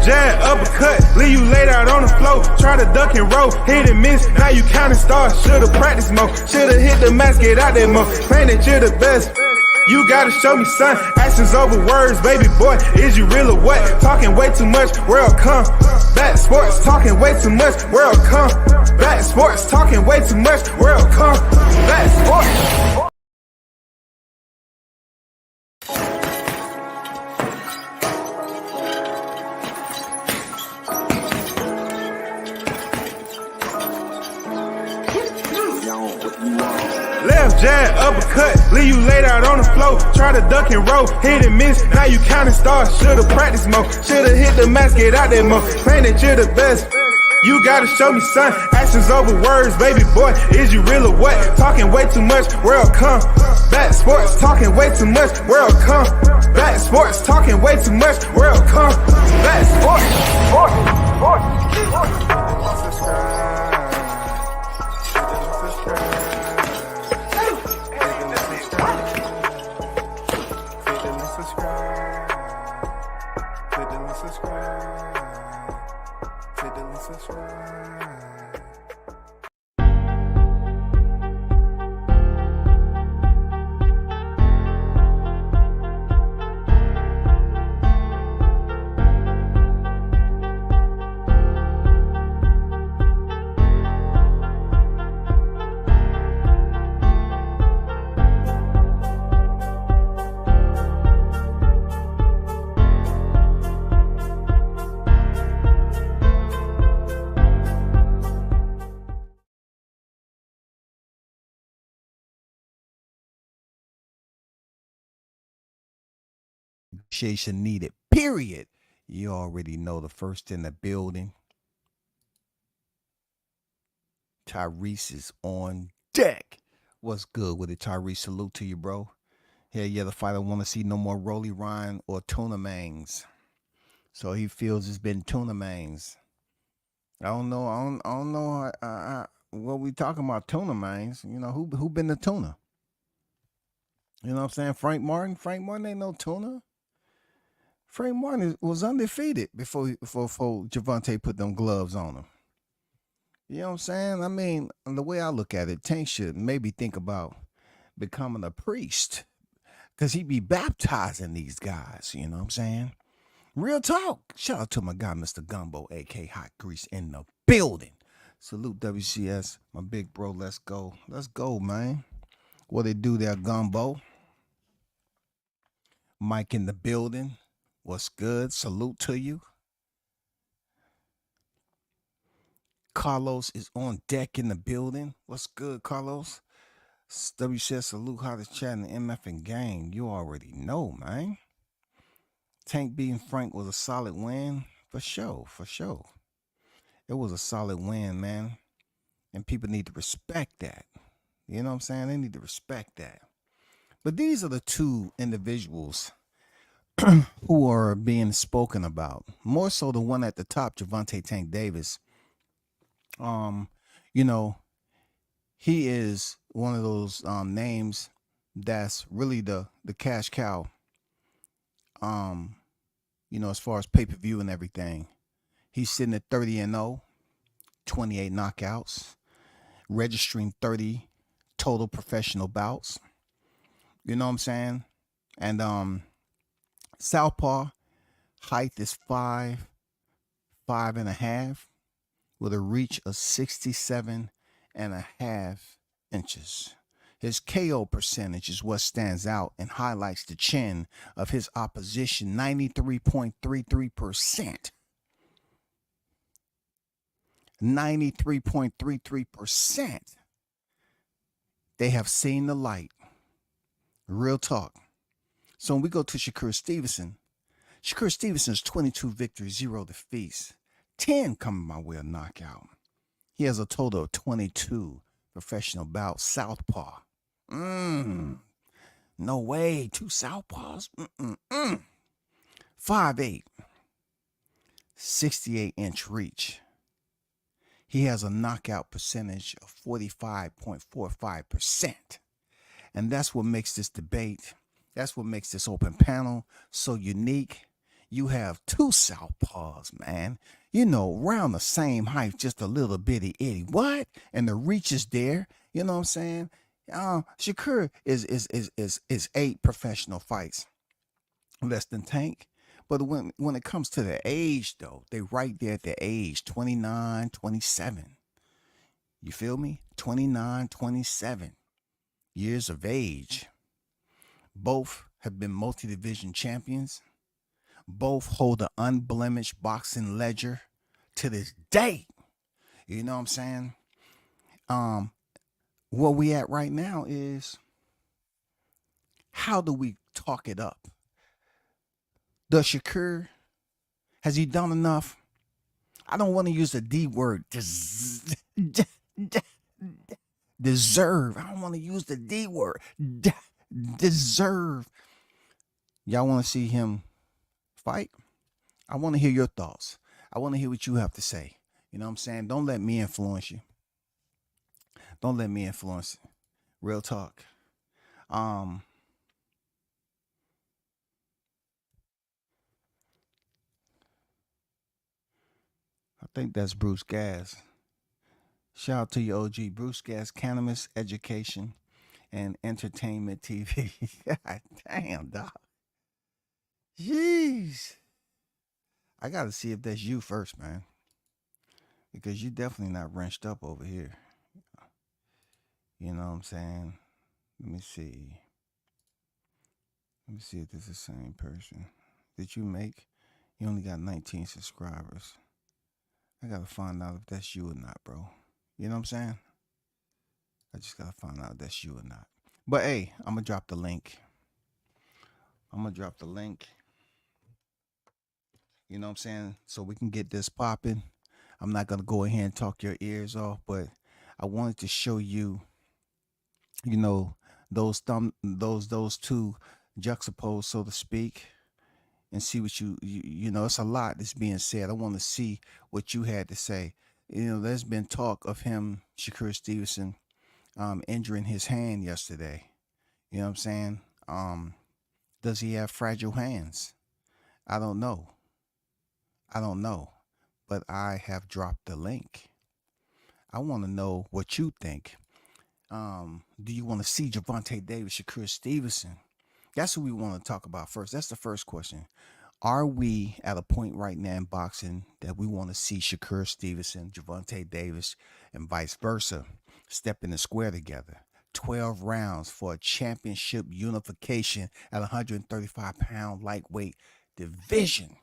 jab, uppercut, leave you laid out on the floor. Try to duck and roll, hit and miss, now you counting stars. Should've practiced more, should've hit the mask, get out there more. Claim that you're the best. You gotta show me, son. Actions over words, baby boy. Is you real or what? Talking way too much, world come. Back sports, talking way too much, world come. Back sports, talking way too much, world come. Back sports. Left jab, uppercut, leave you laid out on the floor. Try to duck and roll, hit and miss, now you counting stars. Should've practiced more, should've hit the mask, get out there more. Claim that you're the best. You gotta show me, son. Actions over words, baby boy. Is you real or what? Talking way too much, world come. Back sports, talking way too much, world come. Back sports, talking way too much, world come. Back sports. Negotiation needed, period. You already know the first in the building. Tyrese is on deck. What's good with it, Tyrese? Salute to you, bro. Hell yeah, the fighter want to see no more Rolly Ryan or tuna mangs. So he feels it's been tuna mangs. I don't know. I don't know what we talking about, tuna mangs. You know, who been the tuna? You know what I'm saying? Frank Martin ain't no tuna. Frank Martin was undefeated before GEVONTA put them gloves on him. You know what I'm saying? I mean, the way I look at it, Tank should maybe think about becoming a priest, because he be baptizing these guys. You know what I'm saying? Real talk. Shout out to my guy, Mr. Gumbo, a.k.a. Hot Grease, in the building. Salute, WCS. My big bro, let's go. Let's go, man. What they do there, Gumbo? Mike in the building. What's good? Salute to you. Carlos is on deck in the building. What's good, Carlos? WCS, salute, hottest chat in the MF and gang. You already know, man. Tank beating Frank was a solid win. For sure. It was a solid win, man. And people need to respect that. You know what I'm saying? They need to respect that. But these are the two individuals who are being spoken about. More so the one at the top, Gervonta Tank Davis. You know, he is one of those names that's really the cash cow. You know, as far as pay-per-view and everything. He's sitting at 30-0, 28 knockouts, registering 30 total professional bouts. You know what I'm saying? And southpaw height is 5'5.5", with a reach of 67.5 inches. His KO percentage is what stands out and highlights the chin of his opposition, 93.33%. 93.33%. They have seen the light. Real talk. So when we go to SHAKUR Stevenson, SHAKUR Stevenson's 22 victories, 0 defeats, 10 coming by way of knockout. He has a total of 22 professional bouts. Southpaw. No way. 2 southpaws. 5'8", 68-inch reach. He has a knockout percentage of 45.45%. And that's what makes this debate, that's what makes this open panel so unique. you have two southpaws, man. Around the same height, just a little bitty itty. What? And the reach is there. You know what I'm saying? Shakur is 8 professional fights less than Tank. But when it comes to the age, though, they right there at the age 29, 27. You feel me? 29, 27 years of age. Both have been multi-division champions. Both hold an unblemished boxing ledger to this day. You know what I'm saying? Where we at right now is, how do we talk it up? Does Shakur, has he done enough? I don't want to use the D word. Deserve. I don't want to use the D word. Deserve. Y'all want to see him fight? I want to hear your thoughts. I want to hear what you have to say. You know what I'm saying? Don't let me influence you. Don't let me influence it. Real talk. I think that's Bruce Gas. Shout out to your OG, Bruce Gas, Cannabis Education and Entertainment TV. God damn, dog. Jeez. I got to see if that's you first, man. Because you definitely not wrenched up over here. You know what I'm saying? Let me see. Let me see if this is the same person. Did you make? You only got 19 subscribers. I got to find out if that's you or not, bro. You know what I'm saying? I just got to find out if that's you or not. But hey, I'm going to drop the link. You know what I'm saying? So we can get this popping. I'm not going to go ahead and talk your ears off, but I wanted to show you, those two juxtaposed, so to speak, and see what it's a lot that's being said. I want to see what you had to say. There's been talk of him, Shakur Stevenson, injuring his hand yesterday. You know what I'm saying? Does he have fragile hands? I don't know. But I have dropped the link. I want to know what you think. Do you want to see Gervonta Davis, Shakur Stevenson? That's who we want to talk about first. That's the first question. Are we at a point right now in boxing that we want to see Shakur Stevenson, Gervonta Davis, and vice versa step in the square together? 12 rounds for a championship unification at 135-pound lightweight division.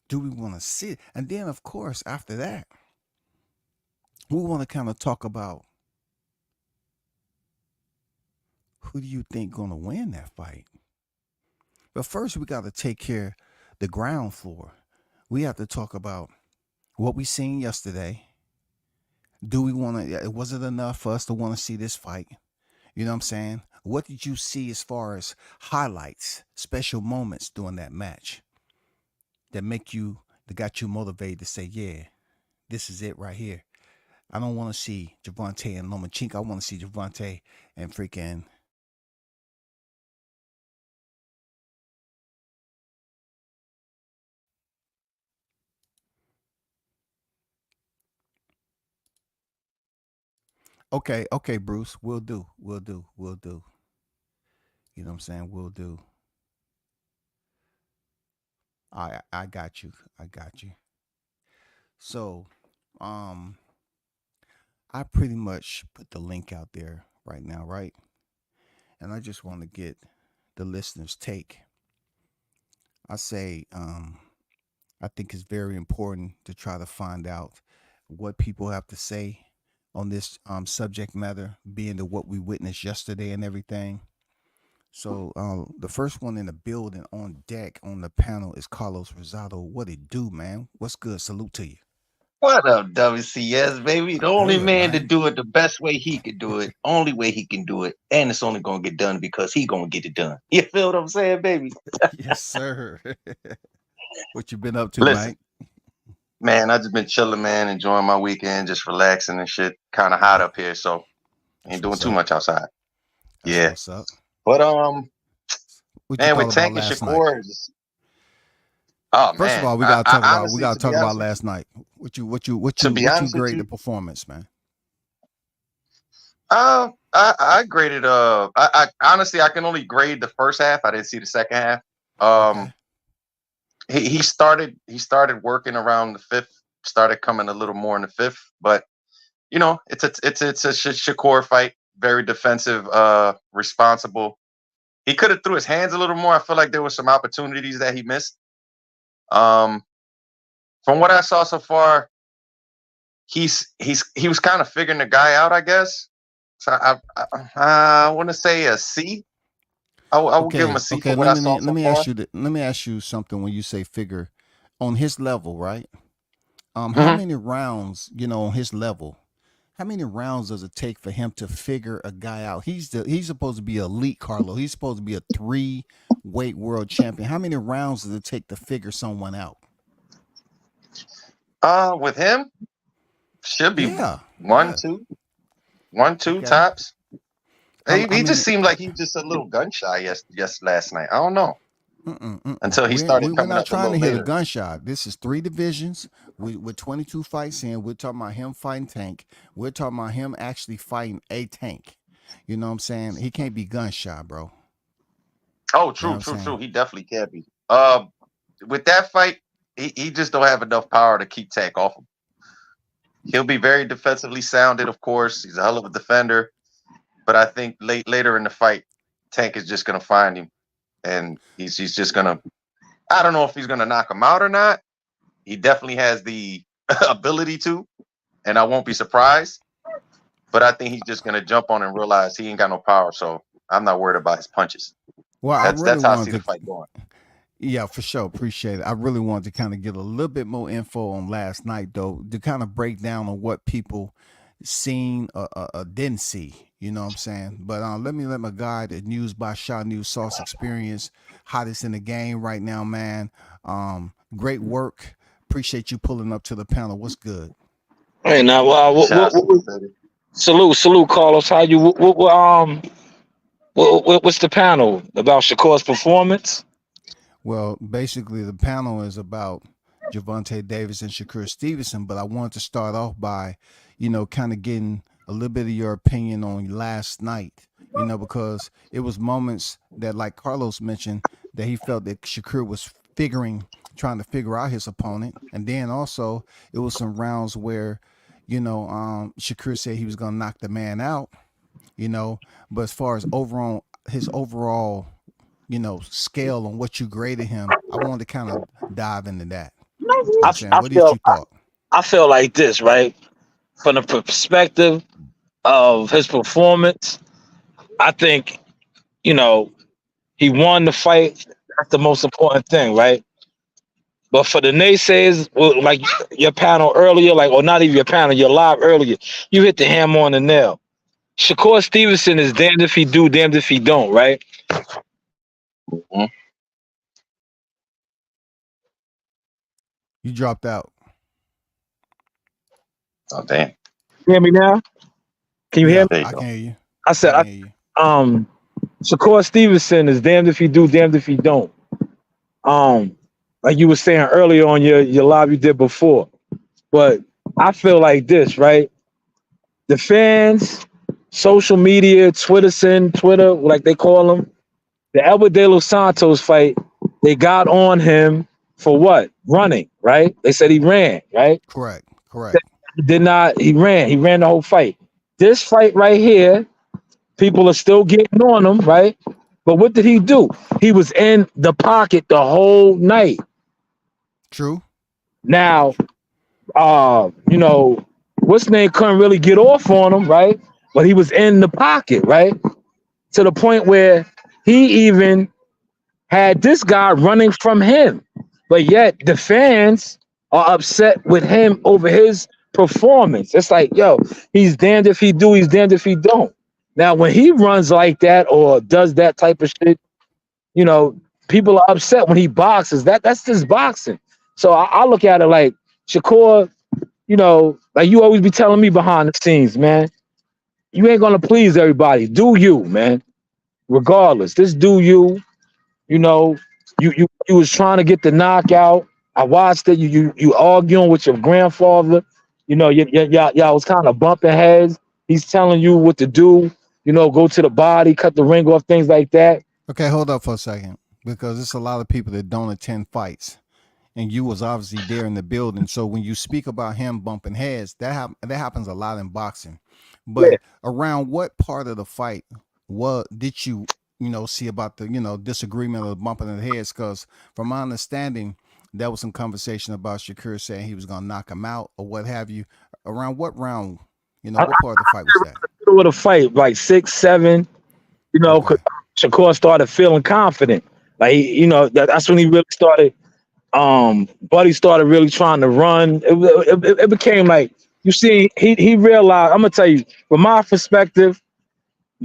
Do we want to see it? And then, of course, after that, we want to kind of talk about, who do you think going to win that fight? But first, we got to take care of the ground floor. We have to talk about what we seen yesterday. Do we want to? Was it enough for us to want to see this fight? You know what I'm saying? What did you see as far as highlights, special moments during that match that got you motivated to say, yeah, this is it right here? I don't want to see Gervonta and Lomachenko. I want to see Gervonta and freaking. Okay, Bruce. We'll do. You know what I'm saying? We'll do. I got you. So, I pretty much put the link out there right now, right? And I just want to get the listeners' take. I say, I think it's very important to try to find out what people have to say on this subject matter, being to what we witnessed yesterday and everything. So the first one in the building, on deck, on the panel, is Carlos Rosado. What it do, man? What's good? Salute to you. What up, WCS, baby? The only Good, man to man. do it the best way he could do it, only way he can do it, and it's only gonna get done because he gonna get it done. You feel what I'm saying, baby? Yes, sir. What you been up to, Listen, Mike? man, I just been chilling, man, enjoying my weekend, just relaxing and shit. Kind of hot up here, so That's ain't doing what's too up. much outside. That's Yeah, what's up. but What you man, thought with about Tank and last night? Shakur, Oh First of man, all, we gotta talk about honestly, to be honest with last night. What to be you honest with grade the you, performance, man? I graded. I honestly I can only grade the first half. I didn't see the second half. Okay. He started working around the fifth. Started coming a little more in the fifth, but it's a Shakur fight. Very defensive, responsible. He could have threw his hands a little more. I feel like there were some opportunities that he missed. Um, from what I saw so far, he was kind of figuring the guy out, I guess. So I want to say a C. I will give him a Okay. C Okay. for what I saw Let so me far. ask you let me ask you something. When you say figure, on his level, right? How Hmm. many rounds, on his level? How many rounds does it take for him to figure a guy out? He's supposed to be elite, Carlo. He's supposed to be a 3-weight world champion. How many rounds does it take to figure someone out? With him, should be Yeah. one, Yeah. two, one, two Okay. tops. How He just many? seemed like he was just a little gun shy yes last night. I don't know until he started We're coming not up a trying to little hit a later. gunshot. This is 3 divisions with 22 fights in. We're talking about him fighting Tank. We're talking about him actually fighting a Tank. You know what I'm saying? He can't be gunshot, bro. Oh, You know what true, I'm true, saying? true. He definitely can be. With that fight, he just don't have enough power to keep Tank off him. He'll be very defensively sounded, of course. He's a hell of a defender, but I think later in the fight, Tank is just gonna find him, and he's just gonna. I don't know if he's gonna knock him out or not. He definitely has the ability to, and I won't be surprised. But I think he's just gonna jump on and realize he ain't got no power. So I'm not worried about his punches. Well, I really That's how I see the wanted to. fight going. Yeah, for sure. Appreciate it. I really wanted to kind of get a little bit more info on last night, though, to kind of break down on what people seen or didn't see. You know what I'm saying? But let me let my guy, the News by Shaw News Sauce Experience, hottest in the game right now, man. Great work. Appreciate you pulling up to the panel. What's good? Hey, now, Shots to you, baby. salute, Carlos. How you? What's the panel about Shakur's performance? Well, basically, the panel is about Gervonta Davis and Shakur Stevenson, but I wanted to start off by, kind of getting a little bit of your opinion on last night, because it was moments that, like Carlos mentioned, that he felt that Shakur was trying to figure out his opponent. And then also, it was some rounds where, Shakur said he was going to knock the man out, but as far as his overall scale on what you graded him, I wanted to kind of dive into that. You know what I, I'm saying? I What did feel you thought? I feel like this, right? From the perspective of his performance, I think you know he won the fight. That's the most important thing, right? But for the naysayers, well, like your panel earlier, like or not even your panel, your live earlier, you hit the hammer on the nail. Shakur Stevenson is damned if he do, damned if he don't, right? Mhm. You dropped out. Oh damn! Hear me now? Can you hear Yeah, me? There you I go. can hear you. I I said, can hear you. um, Shakur Stevenson is damned if he do, damned if he don't. Um, like you were saying earlier on your live you did before. But I feel like this, right? The fans, social media, Twitter, like they call them, the Albert De Los Santos fight, they got on him for what? Running, right? They said he ran, right? Correct. Correct. He did not, he ran. He ran the whole fight. This fight right here, people are still getting on him, right? But what did he do? He was in the pocket the whole night. True. Now, what's name couldn't really get off on him, right? But he was in the pocket, right? To the point where he even had this guy running from him. But yet the fans are upset with him over his performance. It's like, yo, he's damned if he do, he's damned if he don't. Now, when he runs like that or does that type of shit, you know, people are upset when he boxes. That's just boxing. So I look at it like Shakur, like you always be telling me behind the scenes, man, you ain't gonna please everybody. Do you, man? Regardless, just do you. You know, You was trying to get the knockout. I watched it. You arguing with your grandfather. You know, y'all was kind of bumping heads. He's telling you what to do. You know, go to the body, cut the ring off, things like that. Okay, hold up for a second, because there's a lot of people that don't attend fights, and you was obviously there in the building. So when you speak about him bumping heads, that happens a lot in boxing. Yeah. But around what part of the fight, what did you know see about the disagreement of bumping of the heads? Because from my understanding, there was some conversation about Shakur saying he was gonna knock him out or what have you. Around what round? What part of the fight was that? Middle of the fight, like 6, 7. You know, 'cause Okay. Shakur started feeling confident. Like that's when he really started. Buddy started really trying to run. It became like you see. He realized. I'm gonna tell you from my perspective.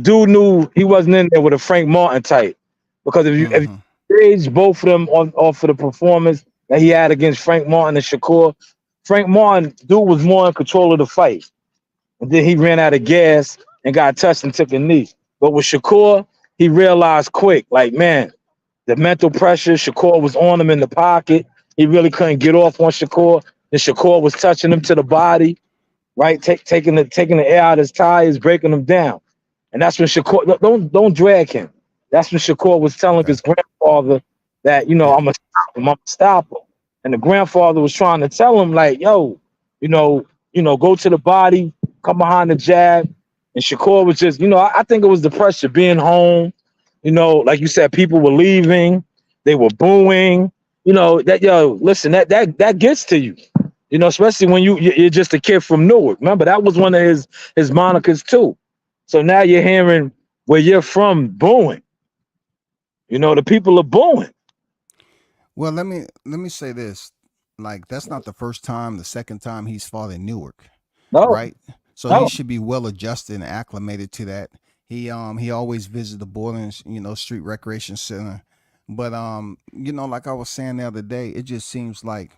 Dude knew he wasn't in there with a Frank Martin type, because if you Mm-hmm. stage both of them on off of the performance that he had against Frank Martin and Shakur, Frank Martin dude was more in control of the fight, and then he ran out of gas and got touched and took a knee. But with Shakur, he realized quick, like man, the mental pressure. Shakur was on him in the pocket. He really couldn't get off on Shakur. And Shakur was touching him to the body, right? Taking the air out of his tires, breaking him down. And that's when Shakur don't drag him. That's when Shakur was telling Okay. his grandfather that, Yeah. I'm gonna stop him, I'm gonna stop him. And the grandfather was trying to tell him, like, yo, go to the body, come behind the jab. And Shakur was just, I think it was the pressure being home. Like you said, people were leaving, they were booing. That listen, that gets to you. Especially when you're just a kid from Newark. Remember, that was one of his monikers too. So now you're hearing where you're from booing. The people are booing. Well, let me say this. Like, that's not the first time, the second time he's fought in Newark, No, right? So he no. should be well adjusted and acclimated to that. He always visits the Borden, street recreation center. But like I was saying the other day, it just seems like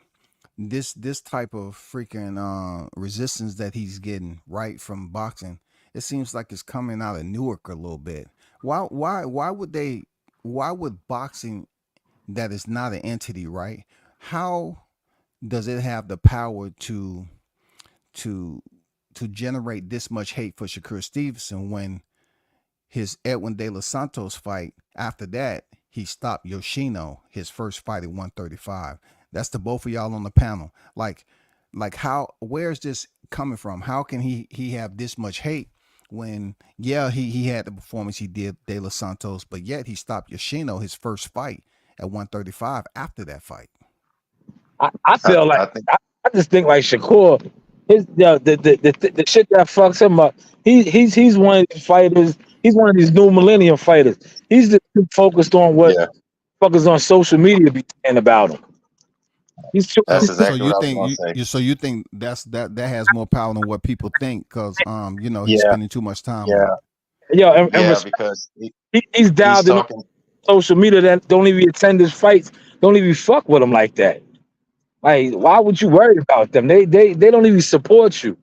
this type of freaking resistance that he's getting right from boxing, it seems like it's coming out of Newark a little bit. Why would boxing, that is not an entity, right? How does it have the power to to generate this much hate for Shakur Stevenson when his Edwin De Los Santos fight, after that, he stopped Yoshino, his first fight at 135. That's the both of y'all on the panel. Like how, where's this coming from? How can he have this much hate when, yeah, he had the performance he did De Los Santos, but yet he stopped Yoshino, his first fight, at 135 after that fight? I feel like I think I just think like Shakur, his the shit that fucks him up. He's one of these fighters. He's one of these new millennium fighters. He's just too focused on what yeah, fuckers on social media be saying about him. He's too. that's So exactly you what I was think gonna say. so you think that has more power than what people think, because he's Yeah, spending too much time on yeah, it. Yo, and yeah, because he's he's dialed in on talking. social media that don't even attend his fights. Don't even fuck with him like that. Like, why would you worry about them? They don't even support you.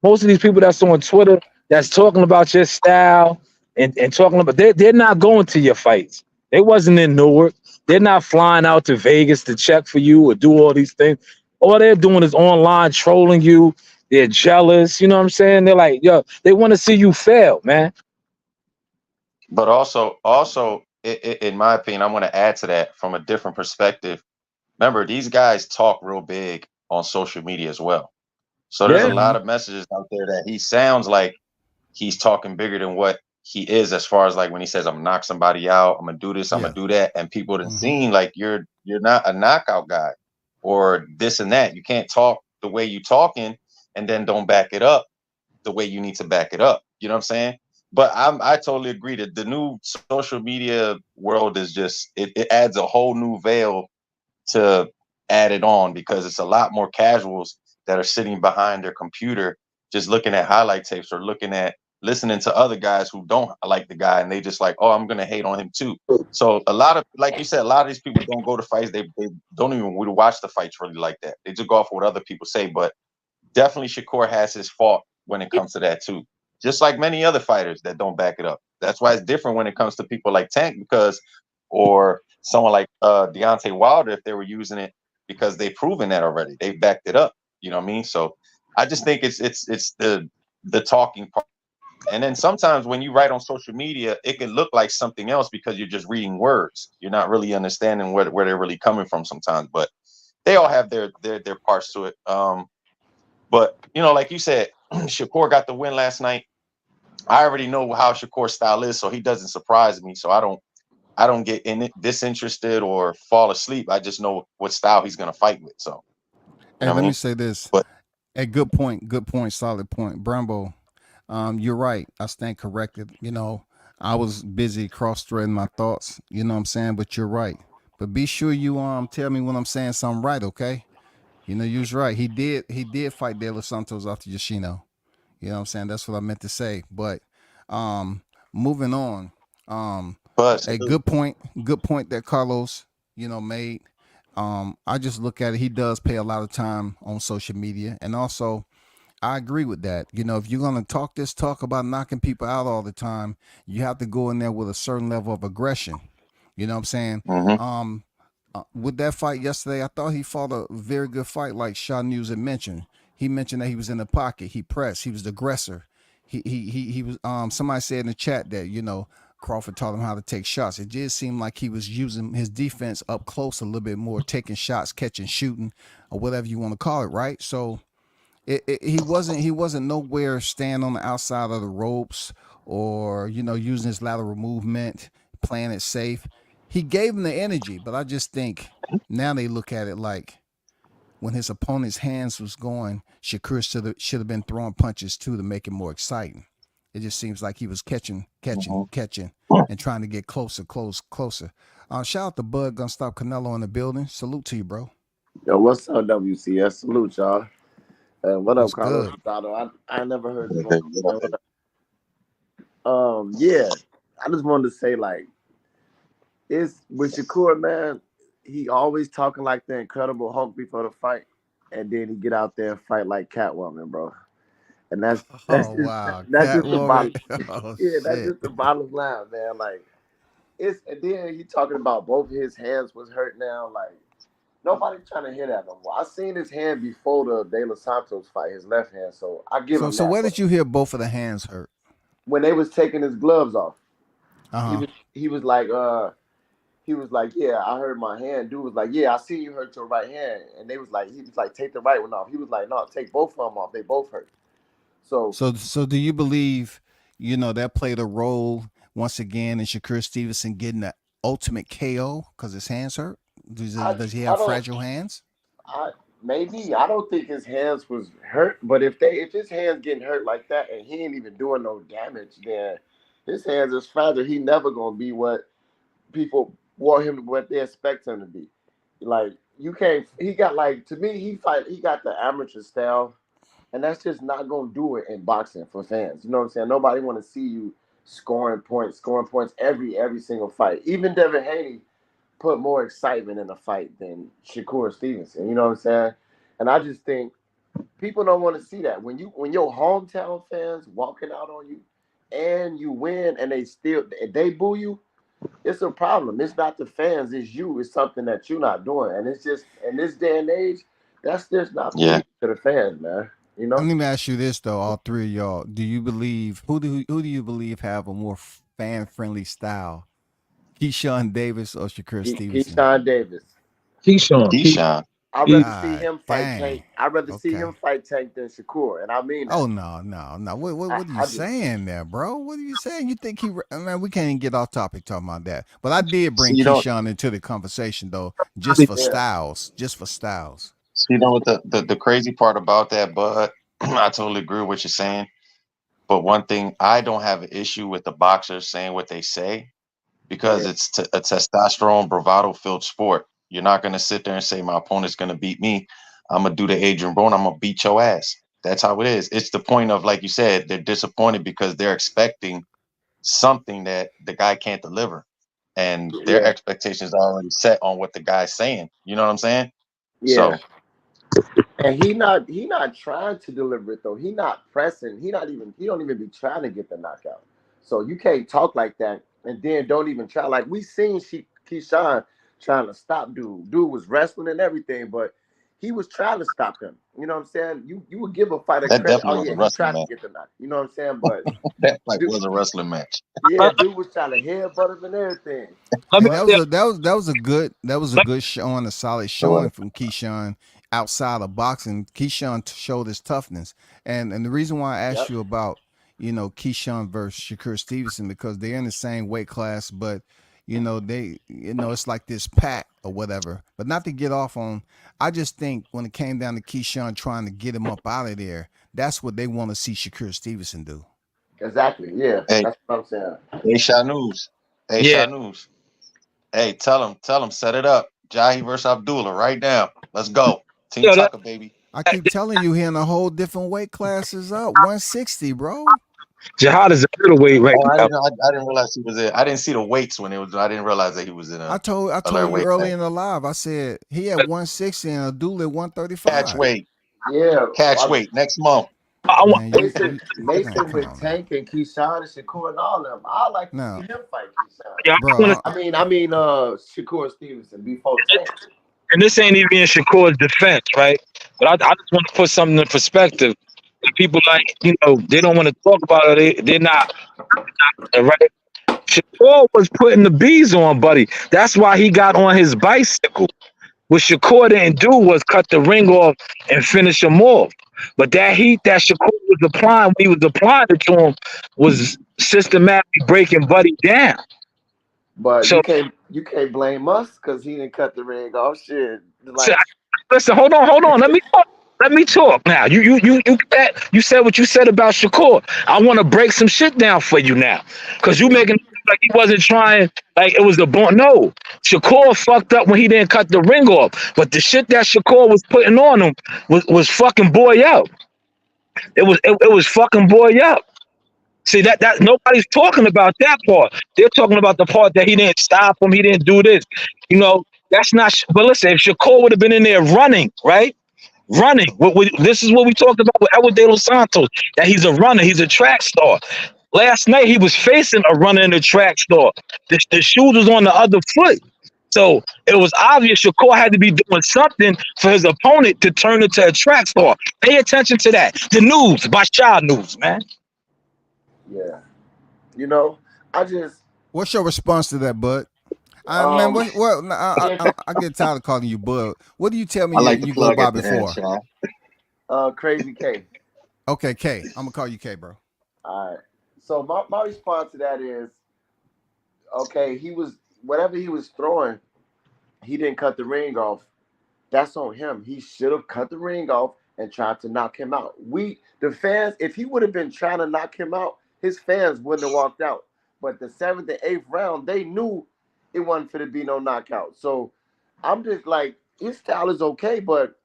Most of these people that's on Twitter that's talking about your style and talking about they're not going to your fights. They wasn't in Newark. They're not flying out to Vegas to check for you or do all these things. All they're doing is online trolling you. They're jealous. You know what I'm saying? They're like, yo, they want to see you fail, man. But also, in my opinion, I want to add to that from a different perspective. Remember, these guys talk real big on social media as well. So there's a Yeah. lot Hmm. of messages out there that he sounds like he's talking bigger than what he is, as far as like when he says, "I'm gonna knock somebody out, I'm gonna do this, I'm gonna Yeah. do that," and people have Hmm. seen like you're not a knockout guy or this and that. You can't talk the way you talking and then don't back it up the way you need to back it up. You know what I'm saying? But I totally agree that the new social media world is just it adds a whole new veil to add it on, because it's a lot more casuals that are sitting behind their computer just looking at highlight tapes or looking at listening to other guys who don't like the guy, and they just like, oh, I'm gonna hate on him too. So a lot of, like you said, a lot of these people don't go to fights. They don't even really watch the fights really like that. They just go off what other people say. But definitely Shakur has his fault when it comes to that too. Just like many other fighters that don't back it up. That's why it's different when it comes to people like Tank, because or someone like Deontay Wilder if they were using it because they've proven that already. They backed it up. You know what I mean? So I just think it's the talking part. And then sometimes when you write on social media, it can look like something else because you're just reading words. You're not really understanding where they're really coming from sometimes. But they all have their parts to it. But like you said, Shakur got the win last night. I already know how Shakur's style is, so he doesn't surprise me. So I don't get disinterested or fall asleep. I just know what style he's gonna fight with. So you Hey, know what let I me mean? say this. But A good point, solid point. Brumbo, you're right. I stand corrected. I was busy cross-threading my thoughts, you know what I'm saying? But you're right. But be sure you tell me when I'm saying something right, okay? You was right. He did fight De Los Santos after Yoshino. You know what I'm saying? That's what I meant to say. But um moving on. Um but a good point that Carlos, made. I just look at it. He does pay a lot of time on social media. And also I agree with that. If you're gonna talk about knocking people out all the time, you have to go in there with a certain level of aggression. You know what I'm saying? mhm. Um, with that fight yesterday, I thought he fought a very good fight, like Shaw News had mentioned. He mentioned that he was in the pocket, he pressed, he was the aggressor. He was. Somebody said in the chat that Crawford taught him how to take shots. It did seem like he was using his defense up close a little bit more, taking shots, catching, shooting, or whatever you want to call it, right? So he wasn't nowhere staying on the outside of the ropes or using his lateral movement, playing it safe. He gave him the energy, but I just think now they look at it like when his opponent's hands was going, Shakur should have been throwing punches too to make it more exciting. It just seems like he was catching, Mhm. and trying to get closer. Shout out to Bud Gonna Stop Canelo in the building. Salute to you, bro. Yo, what's up, WCS? Salute, y'all. What up, What's Carlos good? Rosado? I never heard this one. What up, baby? Yeah, I just wanted to say, like, it's with Shakur, man. He always talking like the Incredible Hulk before the fight, and then he get out there and fight like Catwoman, bro. And that's Oh just wow, that's just the Catwoman. bottom. Oh Yeah, that's shit. just the bottom line, man. Like it's and then he talking about both his hands was hurt now, like. Nobody trying to hear that no more. I seen his hand before the De Los Santos fight, his left hand, so I give him So that. where But did you hear both of the hands hurt? when they was taking his gloves off, Uh he huh. was he was like yeah, I heard my hand. Dude was like, yeah, I see you hurt your right hand, and he was like, take the right one off. He was like, no, take both of them off. They both hurt. So So do you believe that played a role once again in Shakur Stevenson getting the ultimate KO because his hands hurt? I Does he I have don't fragile hands? I maybe I don't think his hands was hurt, but if his hands getting hurt like that and he ain't even doing no damage, then his hands is fragile. He never gonna be what people want him what they expect him to be. Like you can't. He got like to me. He got the amateur style, and that's just not gonna do it in boxing for fans. You know what I'm saying? Nobody want to see you scoring points every single fight. Even Devin Haney put more excitement in a fight than Shakur Stevenson. You know what I'm saying? And I just think people don't want to see that when your hometown fans walking out on you and you win and they boo you, it's a problem. It's not the fans, it's you. It's something that you're not doing. And it's just in this day and age, that's just not Yeah. pleasing to the fans, man. You Let know? me ask you this though, all three of y'all. Do you believe who do you believe have a more fan friendly style? Keyshawn Davis or Shakur Stevenson? Keyshawn Davis. Keyshawn. Keyshawn. I'd He, rather see Ah, him fight dang. Tank. I'd rather see Okay. him fight Tank than Shakur. And I mean Oh that. no. What are you I just saying there, bro? What are you saying? You think man, we can't even get off topic talking about that. But I did So bring you don't Keyshawn into the conversation though, just for yeah. styles. Just for styles. see, what the crazy part about that, but I totally agree with what you're saying. But one thing, I don't have an issue with the boxers saying what they say because Yeah. it's a testosterone bravado filled sport. You're not going to sit there and say my opponent's going to beat me. I'm going to do the Adrian Broner. I'm going to beat your ass. That's how it is. It's the point of, like you said, they're disappointed because they're expecting something that the guy can't deliver. And their Yeah. expectations are already set on what the guy's saying. You know what I'm saying? Yeah. So, And he not trying to deliver it though. He not pressing. He don't even be trying to get the knockout. So you can't talk like that and then don't even try. Like we seen Keyshawn. trying to stop dude. Dude was wrestling and everything, but he was trying to stop him. You know what I'm saying? You would give a fighter That credit. definitely Oh was yeah, a he wrestling tried to match. get the knock. You know what I'm saying? But That fight dude, was a wrestling match. yeah, dude was trying to headbutt him and everything. Let me Hey, But that was a let, good showing, a solid So, showing from Keyshawn outside of boxing. Keyshawn showed his toughness, and the reason why I asked yep, you about Keyshawn versus Shakur Stevenson, because they're in the same weight class, but it's like this pack or whatever. But not to get off on, I just think when it came down to Keyshawn trying to get him up out of there, that's what they want to see Shakur Stevenson do. exactly. Yeah, hey, that's what I'm saying. hey, Shanuz. Hey, yeah, Shanuz. Hey, tell him, set it up. Jahi versus Abdullah right now. Let's go. Team yeah. That, Tucker, baby. I keep telling you, he in a whole different weight classes up, 160, bro. Jihad is a middleweight right Oh, I now. didn't know. I didn't realize he was in. I didn't see the weights when it was. I didn't realize that he was in I another told you weight early class. in the live. I said he at 160 and Abdullah at Catch 135. weight. Yeah, Catch weight next month. I want Man, Mason come with on now. Tank and Keyshawn and Shakur and all of them. I like to see Now, him fight Keyshawn. yeah, I bro, want to, Shakur Stevenson before Tank. and this ain't even in Shakur's defense, right? But I just want to put something in perspective. People like they don't want to talk about it. They're not right. Shakur was putting the bees on, buddy. That's why he got on his bicycle. What Shakur didn't do was cut the ring off and finish him off. But that heat that Shakur was applying when he was applying it to him was systematically breaking Buddy down. But So, you can't blame us because he didn't cut the ring off. Shit, so like listen, hold on. Let me talk. Let me talk now. You said what you said about Shakur. I want to break some shit down for you now, because you making it look like he wasn't trying, like it was the bone. No, Shakur fucked up when he didn't cut the ring off. But the shit that Shakur was putting on him was fucking boy up. It was fucking boy up. See that nobody's talking about that part. They're talking about the part that he didn't stop him. He didn't do this. That's not. But listen, if Shakur would have been in there running, right? Running. This is what we talked about with Edward De Los Santos. That he's a runner. He's a track star. Last night he was facing a runner in the track star. The shoes was on the other foot. So it was obvious Shakur had to be doing something for his opponent to turn into a track star. Pay attention to that. The news, by child news, man. yeah, you know, I just what's your response to that, Bud? Man, um if I get tired of calling you Bud. What do you tell me I like the you go plug by at the end, before? Sean. Crazy K. Okay, K. I'm gonna call you K, bro. All right. So my response to that is okay. He was whatever he was throwing. He didn't cut the ring off. That's on him. He should have cut the ring off and tried to knock him out. The fans, if he would have been trying to knock him out, his fans wouldn't have walked out. But the 7th and 8th round, they knew it wasn't for to be no knockout. So I'm just like, his style is okay, but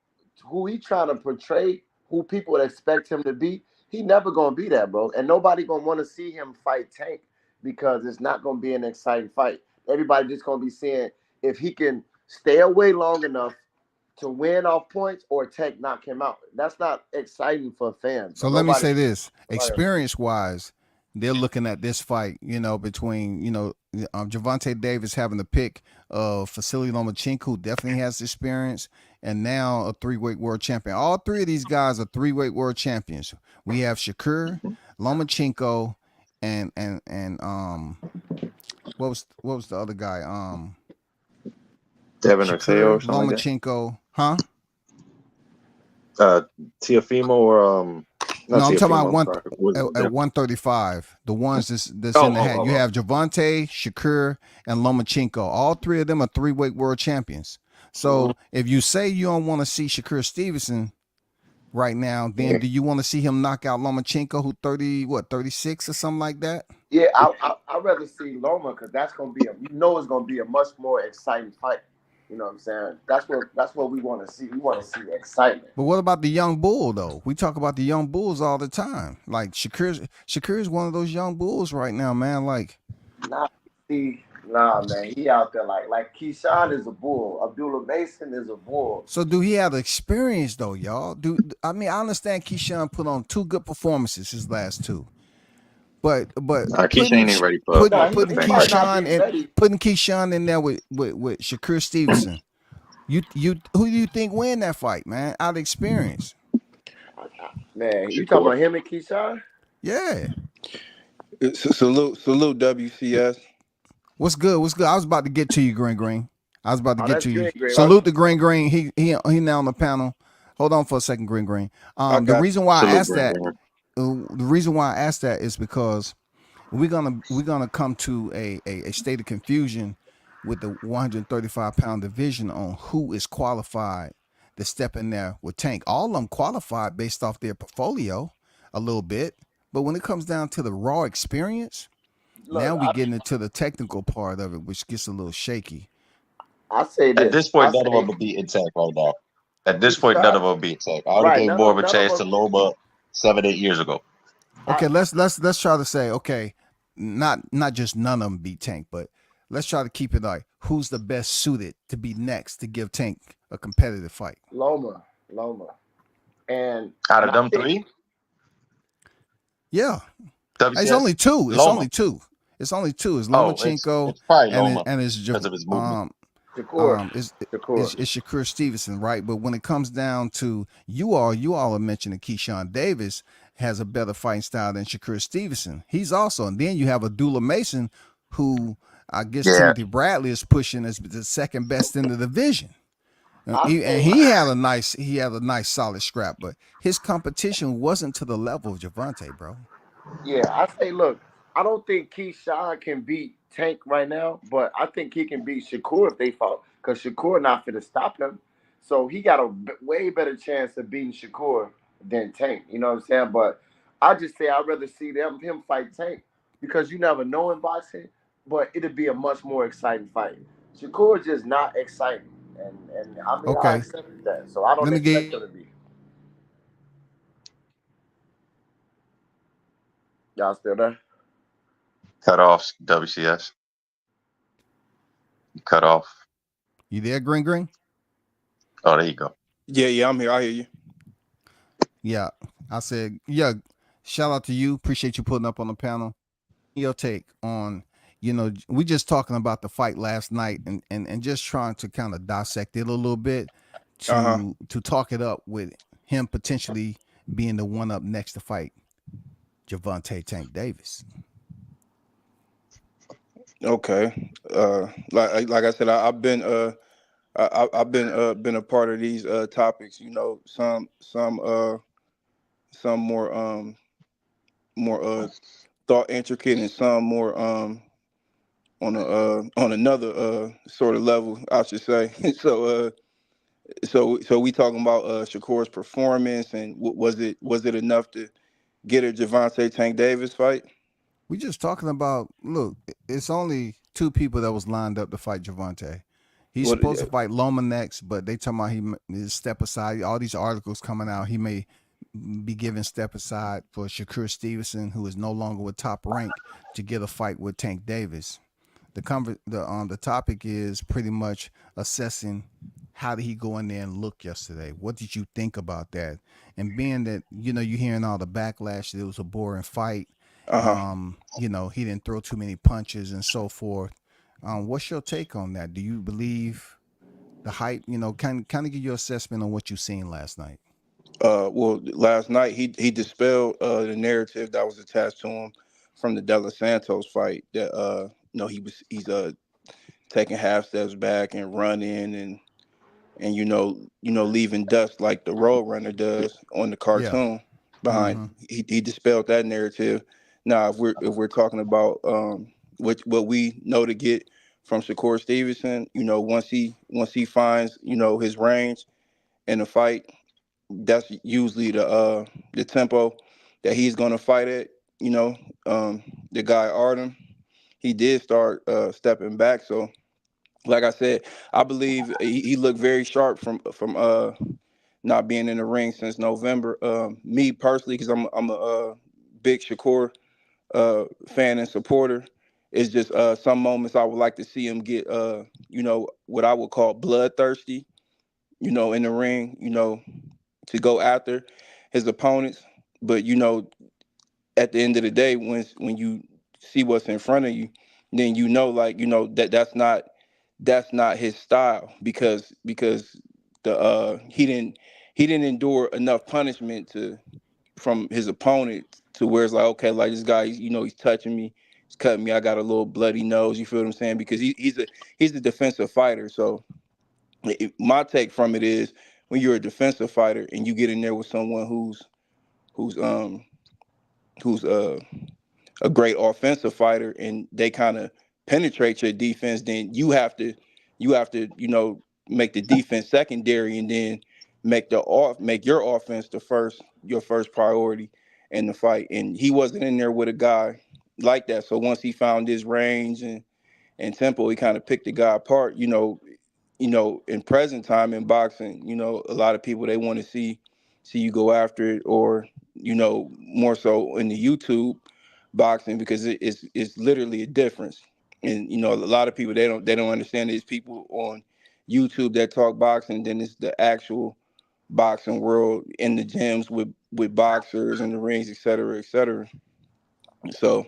who he trying to portray, who people would expect him to be, he never gonna be that, bro. And nobody gonna want to see him fight Tank because it's not gonna be an exciting fight. Everybody just gonna be saying if he can stay away long enough to win off points or Tank knock him out. That's not exciting for fans. So let me say this: experience-wise, they're looking at this fight, between Gervonta Davis having the pick of Vasily Lomachenko, who definitely has experience, and now a 3-weight world champion. All 3 of these guys are 3-weight world champions. We have Shakur, Lomachenko, and what was the other guy? Devin or Theo or Shakur, something like Lomachenko, huh? that. Tiafimo or No, not I'm talking Tiafimo. about I'm sorry. at 135. The ones that's Oh, in the hat. You oh. have Gervonta, Shakur, and Lomachenko. All 3 of them are 3-weight world champions. So if you say you don't want to see Shakur Stevenson right now, then do you want to see him knock out Lomachenko, who 36 or something like that? Yeah, I'd rather see Loma because that's gonna be it's gonna be a much more exciting fight. You know what I'm saying? That's what we want to see. We want to see excitement. But what about the young bull though? We talk about the young bulls all the time. Like Shakur is one of those young bulls right now, man. Like, Nah, man, he out there like Keyshawn is a bull. Abdullah Mason is a bull. so do he have the experience though, y'all? I understand Keyshawn put on 2 good performances his last 2. but Keisha ain't even ready for No, the he thing might right now. not be Keyshawn and ready. putting Keyshawn in there with Shakur Stevenson. You who do you think win that fight, man? Out of experience. Man, you talking Shakur. about him and Keyshawn? Yeah. Salute WCS. What's good? What's good? I was about to get to you, Green Green. I was about to Oh, get that's to you. good, Green. Salute to Green Green. He now on the panel. Hold on for a second, Green Green. I The got reason why I Salute, asked Green that, Green. the reason why I asked that is because we're gonna come to a state of confusion with the 135-pound division on who is qualified to step in there with Tank. All of them qualified based off their portfolio a little bit, but when it comes down to the raw experience, now Look, we getting into the technical part of it, which gets a little shaky. I say At this. this I point, none of them say will beat Intact right now. At this point, none Keyshawn. of them will beat Intact. I would have Right. gave more of a None of chance to them. Loma 7, 8 years ago. Okay, let's try to say, okay, not just none of them beat Tank, but let's try to keep it like who's the best suited to be next to give Tank a competitive fight. Loma. And Out and of I them think 3, Yeah, it's WCS, only two. It's Loma. only two. It's only two. It's Oh, Lomachenko it's probably and Loma because of his movement. Shakur. is Shakur. is Shakur Stevenson, right? But when it comes down to you all are mentioning Keyshawn Davis has a better fighting style than Shakur Stevenson. He's also, and then you have Abdullah Mason, who I guess Yeah, Timothy Bradley is pushing as the second best in the division. I And say, he had a nice solid scrap, but his competition wasn't to the level of Gervonta, bro. yeah, I say, look, I don't think Keyshawn can beat Tank right now, but I think he can beat Shakur if they fought, because Shakur not fit to stop him. So he got a way better chance of beating Shakur than Tank. You know what I'm saying? But I just say I'd rather see him fight Tank because you never know in boxing, but it'd be a much more exciting fight. Shakur is just not exciting, and I mean I Okay, accept that, so I don't let me expect get. him to be. Y'all still there? cut off WCS. Cut off. You there, Green Green? Oh, there you go. Yeah, I'm here. I hear you. Yeah, I said, yeah. Shout out to you. Appreciate you putting up on the panel. Your take on, we just talking about the fight last night and just trying to kind of dissect it a little bit Uh-huh. to talk it up with him potentially being the one up next to fight Gervonta Tank Davis. Okay. Like I said, I've been a part of these topics. Some more thought intricate and some more on another sort of level, I should say. So we talking about Shakur's performance and was it enough to get a Gervonta Tank Davis fight? We just talking about, look, it's only two people that was lined up to fight Gervonta. He's What? supposed to fight Loma next, but they talking about he step aside. All these articles coming out, he may be given step aside for Shakur Stevenson, who is no longer with Top Rank, to get a fight with Tank Davis. The topic is pretty much assessing how did he go in there and look yesterday. What did you think about that? And being that you're hearing all the backlash that it was a boring fight. Uh-huh. He didn't throw too many punches and so forth. What's your take on that? Do you believe the hype? Kind of give your assessment on what you seen last night. Well, last night he dispelled the narrative that was attached to him from the De Los Santos fight. That he's taking half steps back and running and leaving dust like the Roadrunner does on the Yeah. cartoon behind. Mm-hmm. He dispelled that narrative. Now, if we're talking about what we know to get from Shakur Stevenson, once he finds his range in a fight, that's usually the tempo that he's going to fight at. The guy Artem, he did start stepping back. So, like I said, I believe he looked very sharp from not being in the ring since November. Me personally, because I'm a big Shakur fan and supporter. It's just some moments I would like to see him get what I would call bloodthirsty. In the ring. To go after his opponents. But at the end of the day, when you see what's in front of you, then like that's not his style, because he didn't endure enough punishment from his opponent to where it's like, okay, like this guy, he's touching me, he's cutting me, I got a little bloody nose. You feel what I'm saying? Because he's a defensive fighter. So my take from it is, when you're a defensive fighter and you get in there with someone who's um who's a great offensive fighter, and they kind of penetrate your defense, then you have to make the defense secondary, and then make your offense your first priority in the fight. And he wasn't in there with a guy like that. So once he found his range and tempo, he kind of picked the guy apart. In present time in boxing, a lot of people, they want to see you go after it, or more so in the YouTube boxing, because it's literally a difference. And a lot of people, they don't understand. There's people on YouTube that talk boxing, then it's the actual boxing world in the gyms with boxers in the rings, et cetera, et cetera. So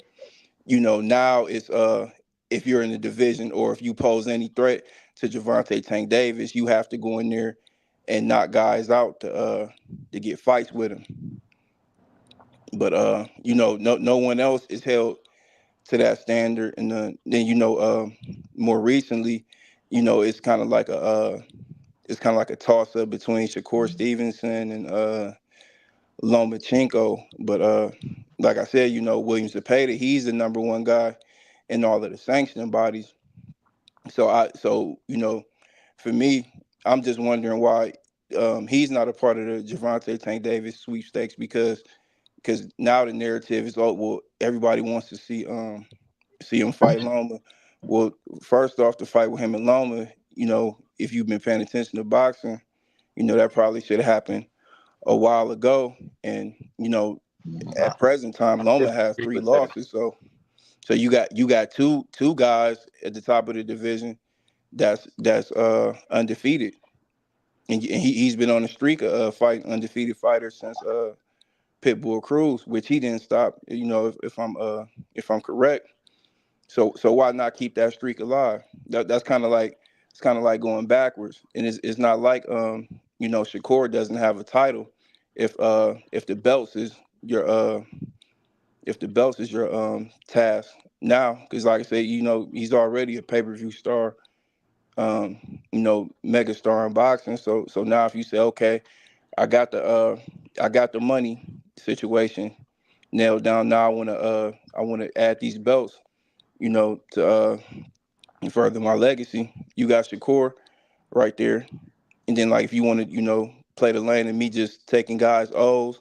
now it's if you're in the division, or if you pose any threat to Gervonta Tank Davis, you have to go in there and knock guys out to get fights with him. But no one else is held to that standard. And then more recently, it's kind of like a toss up between Shakur Stevenson and Lomachenko. But like I said, William Zepeda, he's the number one guy in all of the sanctioning bodies. So for me, I'm just wondering why he's not a part of the Gervonta Tank Davis sweepstakes, because now the narrative is, oh, well, everybody wants to see him fight Loma. Well, first off, the fight with him and Loma, if you've been paying attention to boxing, that probably should have happened a while ago. And at present time, Loma has 3 losses. So you got two guys at the top of the division that's undefeated, and he's been on a streak of fighting undefeated fighters since Pitbull Cruz, which he didn't stop. If I'm correct. So why not keep that streak alive? That's kind of like, it's kind of like going backwards. And it's not like Shakur doesn't have a title. If the belts is your task now, because like I said, he's already a pay-per-view star, mega star in boxing. So now if you say, okay, I got the money situation nailed down. Now I wanna add these belts, to further my legacy. You got Shakur right there, and then like if you want to play the lane and me just taking guys O's,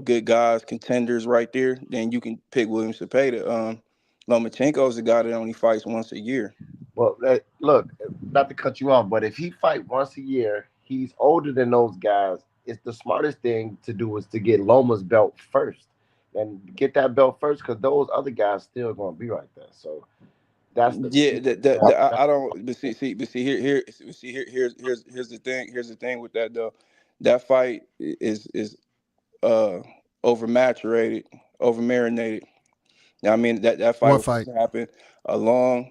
good guys, contenders right there, then you can pick William Zepeda. Lomachenko is a guy that only fights once a year. Well, look, not to cut you off, but if he fight once a year, he's older than those guys. It's the smartest thing to do is to get Loma's belt first, and get that belt first, because those other guys still gonna be right there. So that's Yeah, I don't. But here's the thing. Here's the thing with that though. That fight is over maturated, over marinated. Now, I mean that fight What was supposed fight? to happen a long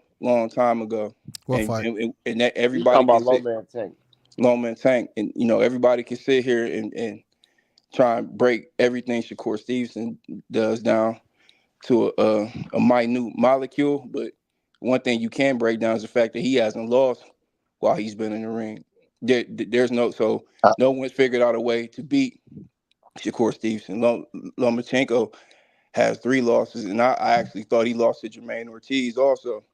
time ago, What fight? and that he's talking everybody can about sit Loma and Tank. Loma and Tank, and everybody can sit here and try and break everything Shakur Stevenson does down to a minute molecule. But one thing you can break down is the fact that he hasn't lost while he's been in the ring. There's no one's figured out a way to beat Shakur Stevenson. Lomachenko has 3 losses, and I actually thought he lost to Jermaine Ortiz also.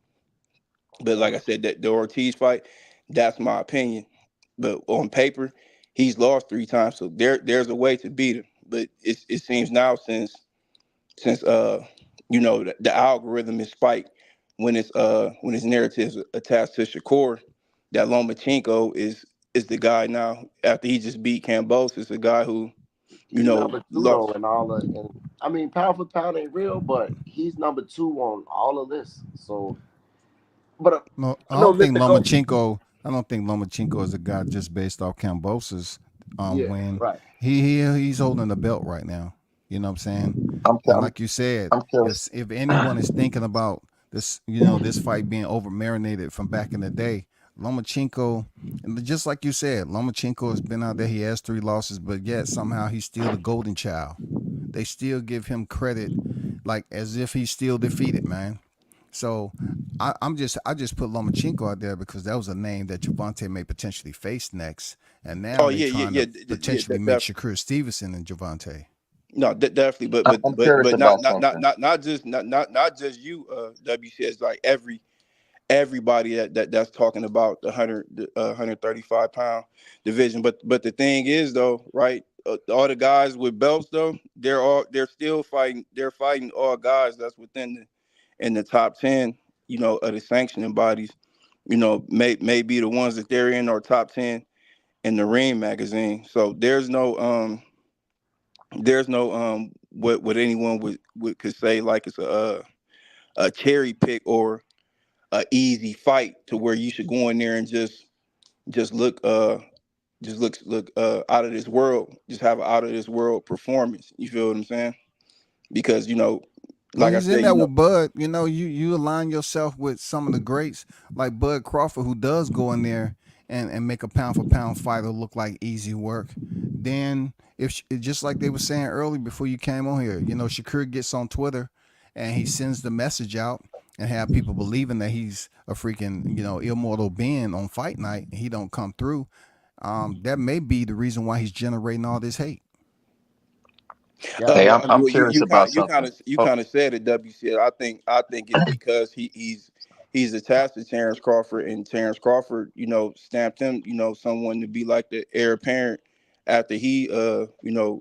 But like I said, that the Ortiz fight, that's my opinion. But on paper, he's lost 3 times, so there's a way to beat him. But it seems now, since the algorithm is spiked when it's narratives attached to Shakur, that Lomachenko is the guy now, after he just beat Campos, is the guy who He's number 2 though, lost. and all the, and I mean, pound for pound ain't real, but he's number 2 on all of this. So, but No, I no, don't think listen, go. Lomachenko. I don't think Lomachenko is a guy just based off Cambosa's Yeah, win. right. He's holding the belt right now. You know what I'm saying? I'm, And I'm, like you said, I'm curious. if anyone is thinking about this, this fight being over marinated from back in the day, Lomachenko, and just like you said, Lomachenko has been out there. He has 3 losses, but yet somehow he's still the golden child. They still give him credit, like as if he's still defeated, man. So I just put Lomachenko out there because that was a name that Gervonta may potentially face next, and now Oh they yeah, yeah, trying yeah, to potentially make definitely. Shakur Stevenson and Gervonta. No, definitely, I'm curious but about something. not just you, WCS, like everybody that's talking about the 135 pound division. But the thing is though, right? All the guys with belts though, they're still fighting. They're fighting all guys that's within in the top 10, of the sanctioning bodies. May be the ones that they're in or top 10 in the Ring magazine. So there's no what anyone would could say like it's a cherry pick or a easy fight to where you should go in there and just look out of this world, just have an out of this world performance. You feel what I'm saying? Because Well, like I he's in said, there with Bud. You align yourself with some of the greats like Bud Crawford, who does go in there and make a pound for pound fighter look like easy work. Then if just like they were saying earlier before you came on here, Shakur gets on Twitter and he sends the message out and have people believing that he's a freaking immortal being on fight night. And he don't come through. That may be the reason why he's generating all this hate. Yeah, Hey, I'm well, curious about something. you Oh, kind of said it, WC. I think it's because he's attached to Terrence Crawford, and Terrence Crawford, stamped him, someone to be like the heir apparent after he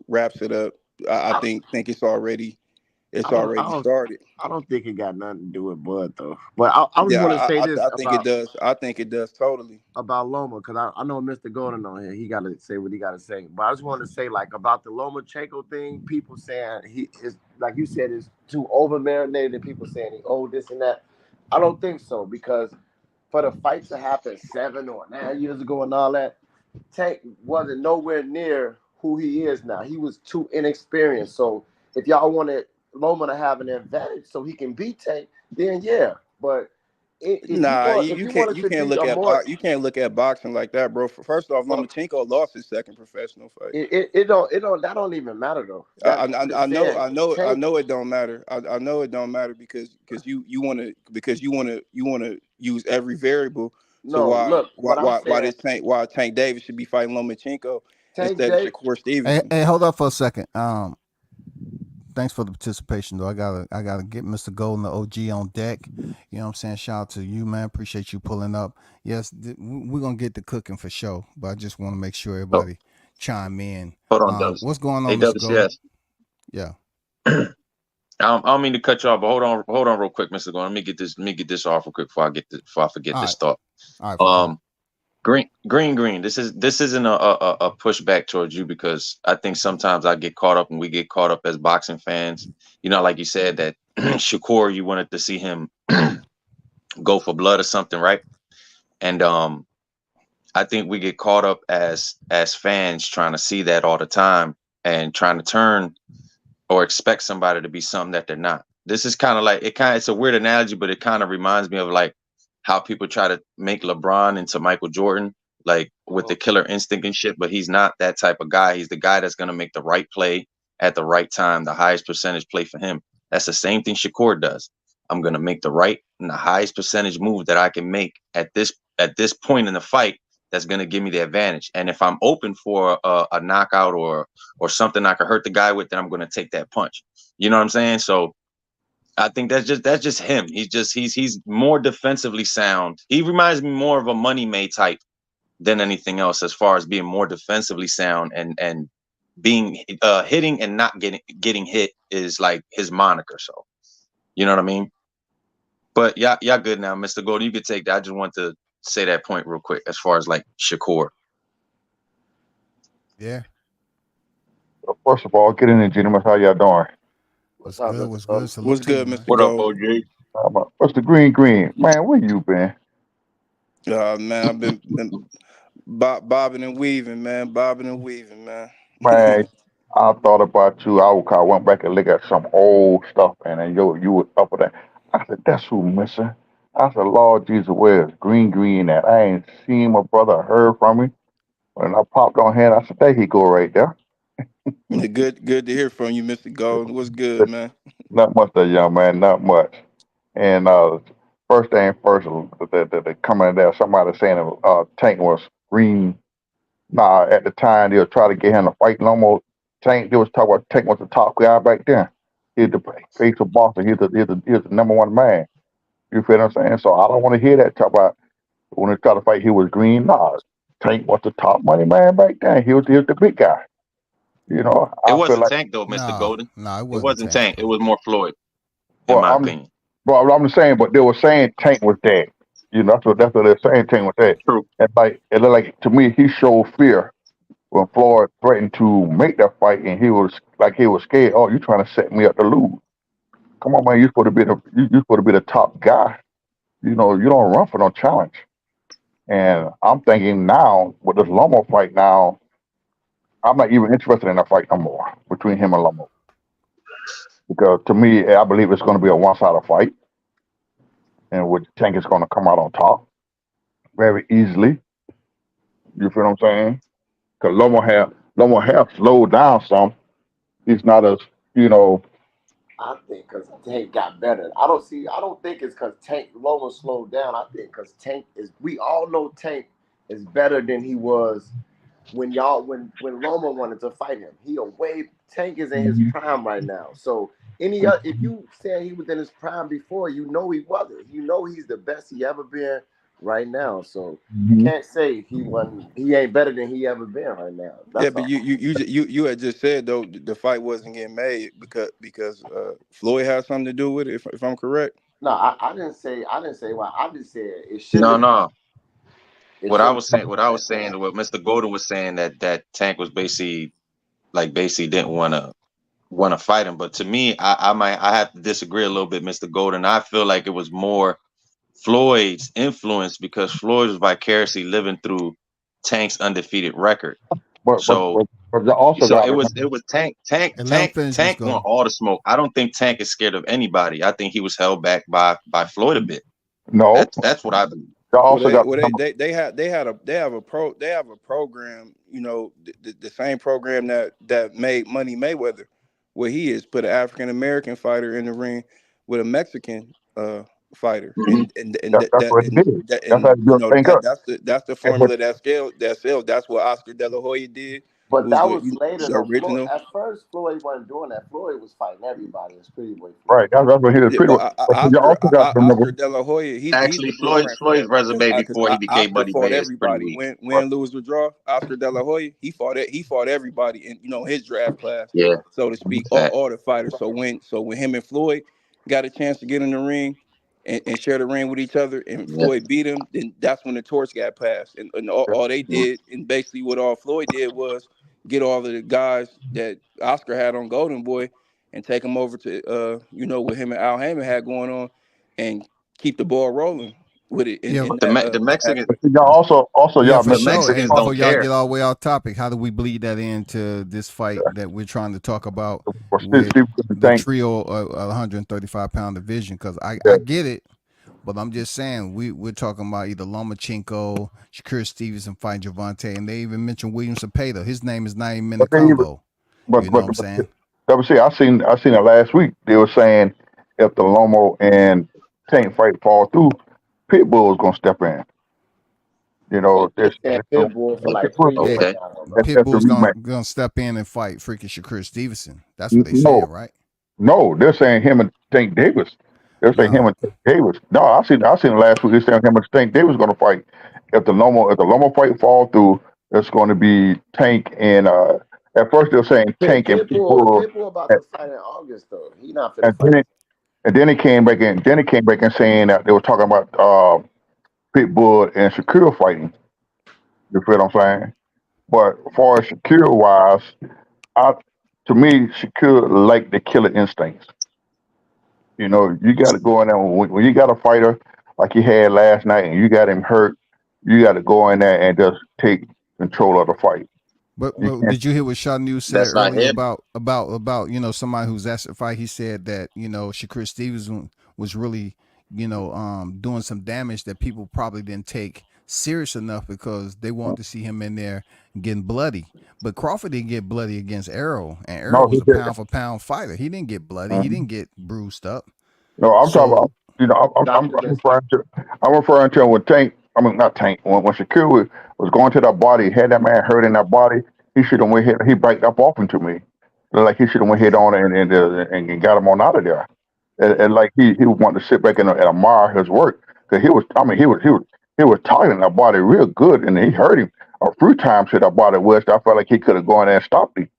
wraps it up. I I, think it's I don't, I already don't, started. I don't think it got nothing to do with Bud though. But I just Yeah, want to say this I think it does. I think it does totally. about Loma because I know Mr. Golden on here. He got to say what he got to say. But I just want to say like about the Lomachenko thing. People saying he is like you said is too over marinated. People saying he owed this and that. I don't think so because for the fight to happen 7 or 9 years ago and all that, Tank wasn't nowhere near who he is now. He was too inexperienced. So if y'all wanted Loma to have an advantage so he can beat Tank, then yeah. But if you Nah, want, if you want it to be a more you can't look at boxing like that, bro. First off, for Lomachenko lost his second professional fight. it don't that don't even matter though. That I'm just saying I Tank. know it don't matter. I know it don't matter because you want to use every variable to No, look what I'm saying. why Tank Davis should be fighting Lomachenko Tank instead of Day. Shakur Hey, Stevenson. hey, hold up for a second. Thanks for the participation though. I gotta get Mr. Golden, the OG, on deck. You know what I'm saying? Shout out to you, man. Appreciate you pulling up. Yes, we're gonna get the cooking for sure, but I just want to make sure oh, everybody chime in. hold on, Dubs. What's going Hey, on, Mr. Golden? WCS. Yeah. I don't mean to cut you off, but hold on, real quick, Mister Gordon. Let me get this off real quick before I forget All this right. thought. All right, for sure. Green. This isn't a pushback towards you because I think sometimes I get caught up and we get caught up as boxing fans. Like you said that Shakur, you wanted to see him go for blood or something, right? And I think we get caught up as fans trying to see that all the time and trying to turn or expect somebody to be something that they're not. This is kind of like it's a weird analogy, but it kind of reminds me of like how people try to make LeBron into Michael Jordan, like with the killer instinct and shit, but he's not that type of guy. He's the guy that's going to make the right play at the right time, the highest percentage play for him. That's the same thing Shakur does. I'm going to make the right and the highest percentage move that I can make at this point in the fight that's going to give me the advantage. And if I'm open for a knockout or something I could hurt the guy with, then I'm going to take that punch. You know what I'm saying? So I think that's just him. He's more defensively sound. He reminds me more of a Money May type than anything else, as far as being more defensively sound and being hitting and not getting hit is like his moniker. So you know what I mean? But y'all good now, Mr. Golden. You could take that. I just want to say that point real quick as far as like Shakur. Yeah. Well, first of all, get in there, gentlemen. How y'all doing? What's What's up, good? Mr. What's good? Golden? Salute What's to you, good, man. Mr. What up, Gold? OG? What's the green? Man, where you been? Man, I've been bobbing and weaving, man. Bobbing and weaving, man. Man, I thought about you. I went back and looked at some old stuff, and then you was up with that. I said, that's who missing. I said, Lord Jesus, where's Green at? I ain't seen my brother, heard from him. When I popped on hand, I said, there he go right there. Good to hear from you, Mr. Golden. What's good, man? Not much, that young man, not much. And first thing first, the coming there, somebody saying Tank was green. Nah, at the time they was trying to get him to fight Lomo. Tank, they was talking about Tank was the top guy back then. He's the face of Boston. He's the number one man. You feel what I'm saying? So I don't want to hear that talk about when they try to fight. He was green. Nah, Tank was the top money man back then. He was the big guy. You know, It I feel wasn't like. Tank though, Mr. Golden. No, it It wasn't wasn't Tank. Tank. It was more Floyd, in Well, my opinion. I'm just saying, but they were saying Tank was dead. You know, that's what they're saying. Tank was dead. True. And like it looked like to me, he showed fear when Floyd threatened to make that fight, and he was scared. Oh, you trying to set me up to lose? Come on, man. You supposed to be the top guy. You know, you don't run for no challenge. And I'm thinking now with this Lomo fight now, I'm not even interested in that fight no more between him and Lomo. Because to me, I believe it's going to be a one-sided fight, and which Tank is going to come out on top very easily. You feel what I'm saying? Because Lomo have slowed down some. He's not as you know. I think because Tank got better. I don't think it's because Tank Loma slowed down. I think because Tank is. We all know Tank is better than he was when Loma wanted to fight him. He away. Tank is in his prime right now. So if you say he was in his prime before, you know he wasn't. You know he's the best he ever been right now. So you can't say he wasn't. He ain't better than he ever been right now. Yeah, That's but all. you had just said though the fight wasn't getting made because Floyd had something to do with it. If I'm correct. No, I didn't say. I didn't say why. I just said it shouldn't No, have. no. It shouldn't What I was saying, what Mr. Golden was saying that Tank was basically didn't want to fight him. But to me, I have to disagree a little bit, Mr. Golden. I feel like it was more Floyd's influence because Floyd was vicariously living through Tank's undefeated record. But but So but, but you also so got it to was remember. it was Tank Tank And let him Tank finish, Miss Tank want Golden. all the smoke. I don't think Tank is scared of anybody. I think he was held back by Floyd a bit. No, That's what I believe. you Well, also got to remember. they have a program, you know, the same program that made Money Mayweather, where he is put an African American fighter in the ring with a Mexican fighter, Mhm. That's what he did. That's how you you build know things up. that's the And, but formula that scale. That's what Oscar De La Hoya did. But Was that with was later the though. Floyd original. at first Floyd wasn't doing that. Floyd was fighting everybody. It's pretty way Floyd. right, that's what he was Yeah, pretty. but But you also got to remember. Oscar De La Hoya, he's Actually, the blueprint for Floyd's that resume because before he became Oscar Money fought Bay is pretty everybody. weak. Win, lose or draw. Oscar De La Hoya, he fought everybody in his draft class, Yeah, so to speak, fact. all the fighters. So when him and Floyd got a chance to get in the ring and share the ring with each other, and Yeah, Floyd beat him, then that's when the torch got passed, and all they did, and basically what all Floyd did was get all of the guys that Oscar had on Golden Boy and take him over to what him and Al Heyman had going on, and keep the ball rolling with it Yeah, in the that Mexican But see, y'all also yeah, y'all for the missing. sure. Mexicans And don't before y'all care. get all the way off topic, how do we bleed that into this fight that we're trying to talk about For with Steve the Tank. trio of 135-pound division? Because I Yeah, get it, but I'm just saying we're talking about either Lomachenko, Shakur Stevenson fighting Gervonta, and they even mentioned William Cepeda. His name is not even in the but they even combo. but You know but what I'm saying? see, I seen it last week. They were saying if the Lomo and Tank fight fall through, Pitbull is gonna step in. You They know, they this saying Pitbull for like Yeah, 3 years Okay. now, bro. that's the Pitbull's rematch. gonna step in and fight freaking Shakur Stevenson. That's what they No, said, right? no, they're saying him and Tank Davis. They're saying him No, and Tank Davis. No, I seen it last week. They're saying him and Tank Davis going to fight. If the Lomo fight fall through, it's going to be Tank and at first they're saying Tank and Pitbull, Pitbull about and, to fight in August though. He not finna and fight. then he came back in. Then he came back and saying that they were talking about Pitbull and Shakur fighting. You feel what I'm saying? But as far as Shakur wise, I to me Shakur like the killer instincts. You know, you got to go in there when you got a fighter like you had last night and you got him hurt. You got to go in there and just take control of the fight. But You can't. did you hear what Shanu said That's not earlier him. about somebody who's asked the fight? He said that Shakur Stevenson was really doing some damage that people probably didn't take serious enough because they wanted to see him in there getting bloody. But Crawford didn't get bloody against Errol, and Errol No, he was a didn't. pound for pound fighter. He didn't get bloody. He Mhm. didn't get bruised up. No, I'm talking So about. I'm Dr. Benson. referring to. I'm referring to when Tank. I mean, not Tank. When Shakur was going to that body, had that man hurt in that body. He should have went ahead. He backed up off into me. Like he should have went head on and got him on out of there. And like he wanted to sit back and admire his work because he was. I mean, he was targeting that body real good, and he hurt him a few times to that body. West I felt like he could have gone there and stopped him.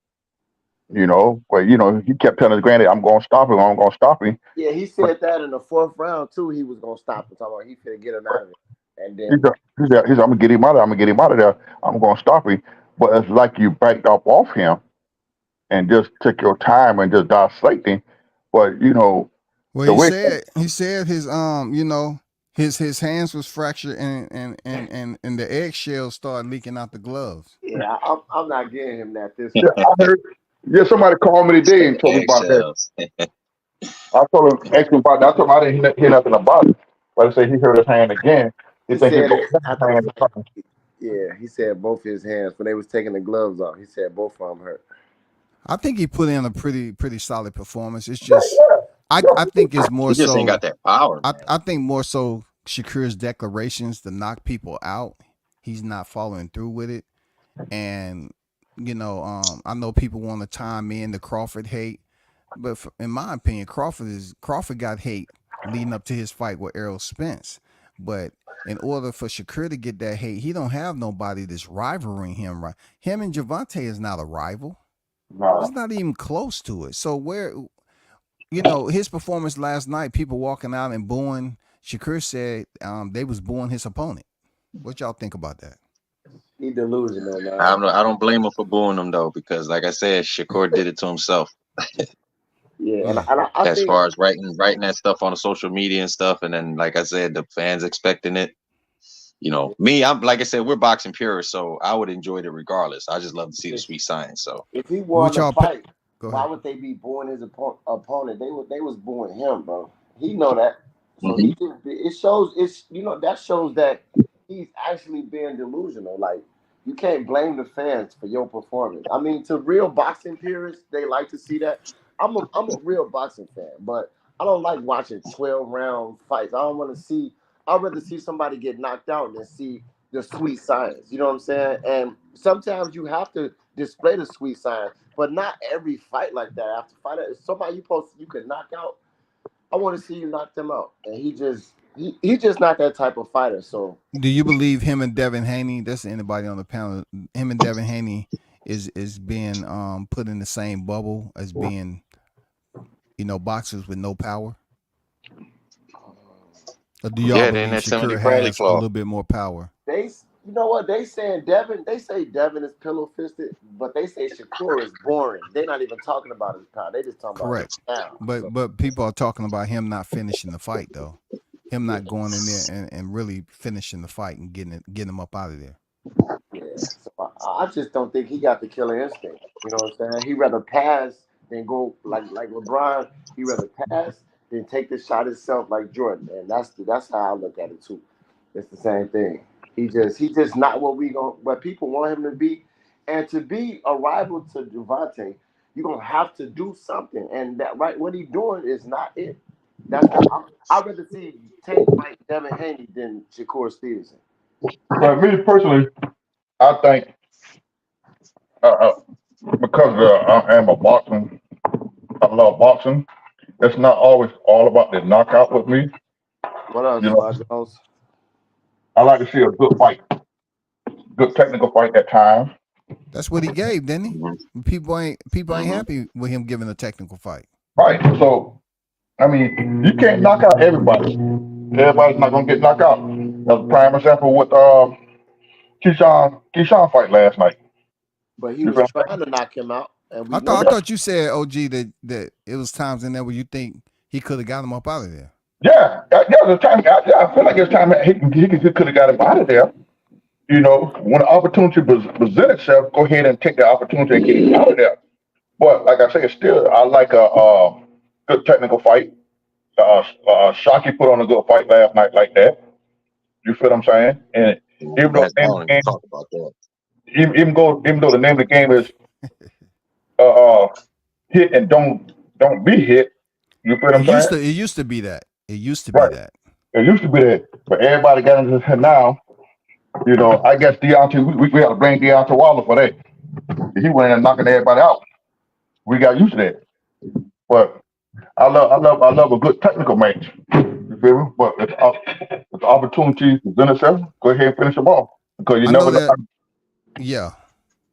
But he kept telling his granddad, "I'm gonna stop him. I'm gonna stop him." Yeah, he said that in the 4th round too. He was gonna stop him. Talking about he finna get him out of it, and He then said, "I'm gonna get him out of there. I'm gonna get him out of there. I'm gonna stop him." But it's like you backed up off him and just took your time and just dissect him. But well, the he way said his hands was fractured and the eggshells started leaking out the gloves. yeah, I'm not getting him that this yeah, fight. I heard, somebody called me today and told me about that. Eggshells. I told him, asked him about that. I told him I didn't hear nothing about it. But I say he hurt his hand again. He He think he said broke it his after the hand or fight. something. Yeah, he said both his hands when they was taking the gloves off. He said both of them hurt. I think he put in a pretty solid performance. It's Yeah, just I think it's more He just ain't so got that power, man. I think more so Shakur's declarations to knock people out. He's not following through with it. And I know people want to time in the Crawford hate, but in my opinion, Crawford got hate leading up to his fight with Errol Spence. But in order for Shakur to get that hate, he don't have nobody that's rivaling him. Right? Him and Gervonta is not a rival. It's no. not even close to it. So where his performance last night, people walking out and booing. Shakur said they was booing his opponent. What y'all think about that? He delusional, man. I don't blame him for booing him though, because like I said, Shakur did it to himself. Yeah, Yeah. I As think far as writing that stuff on the social media and stuff, and then like I said, the fans expecting it. Me, I'm like I said, we're boxing purists, so I would enjoy it regardless. I just love to see the if sweet science. So if he won What the y'all fight, go why ahead. would they be booing his opponent? They was booing him, bro. He know that. So mhm. he just it shows that shows that he's actually being delusional. Like you can't blame the fans for your performance. I mean, to real boxing purists, they like to see that. I'm a real boxing fan, but I don't like watching 12-round fights. I don't want to see. I'd rather see somebody get knocked out than see the sweet science. You know what I'm saying? And sometimes you have to display the sweet science, but not every fight like that. After fight, if somebody you can knock out, I want to see you knock them out. And he just not that type of fighter. So Do you believe him and Devin Haney? That's anybody on the panel. Him and Devin Haney is being put in the same bubble as being boxers with no power. Or do y'all Yeah, they're in believe that 70 Shakur Bradley has a claw. little bit more power? you know what they saying Devin? They say Devin is pillow fisted, but they say Shakur is boring. They're not even talking about his power. They just talking about his Correct. style. So But people are talking about him not finishing the fight though. Him yeah, not going in there and really finishing the fight and getting him up out of there. yeah. So I just don't think he got the killer instinct. You know what I'm saying? He rather pass than go like LeBron. He rather pass than take the shot himself like Jordan, and that's how I look at it too. It's the same thing. He just not what people want him to be, and to be a rival to Devontae, you're gonna have to do something, and that right what he's doing is not it. That's not. I'd rather see Tank fight Devin Haney than Shakur Stevenson. But me personally, I think uh, uh, because I am a boxing, I love boxing. It's not always all about the knockout with me. What else, You know, Squad Jones? I like to see a good fight, good technical fight at times. That's what he gave, didn't he? Mhm, People ain't mhm. happy with him giving a technical fight. Right. So I mean, you can't knock out everybody. Everybody's not gonna get knocked out. That's a prime example with Keyshawn fight last night. But he You was feel trying to knock him out, and we I know thought I me? that. thought you said OG that it was times in there where you think he could have got him up out of there. Yeah, yeah. The time, I feel like it's time he could have got him out of there. You know, when the opportunity present itself, go ahead and take the opportunity and get it out of there. But like I say, still, I like a good technical fight. Shockey put on a good fight last night like that. You feel what I'm saying? And even though That's the I name don't of the even game, talk about that. even though the name of the game is uh, uh, hit and don't be hit. You feel what I'm saying? It used to be that. It used to be Right. that. It used to be that, but everybody got into it now. You know, I guess Deontay, we got to blame Deontay Wilder for that. He went in and knocking everybody out. We got used to that. But I love a good technical match. You feel me? But if the opportunity present itself, go ahead and finish them off because you I never know know. that. Yeah,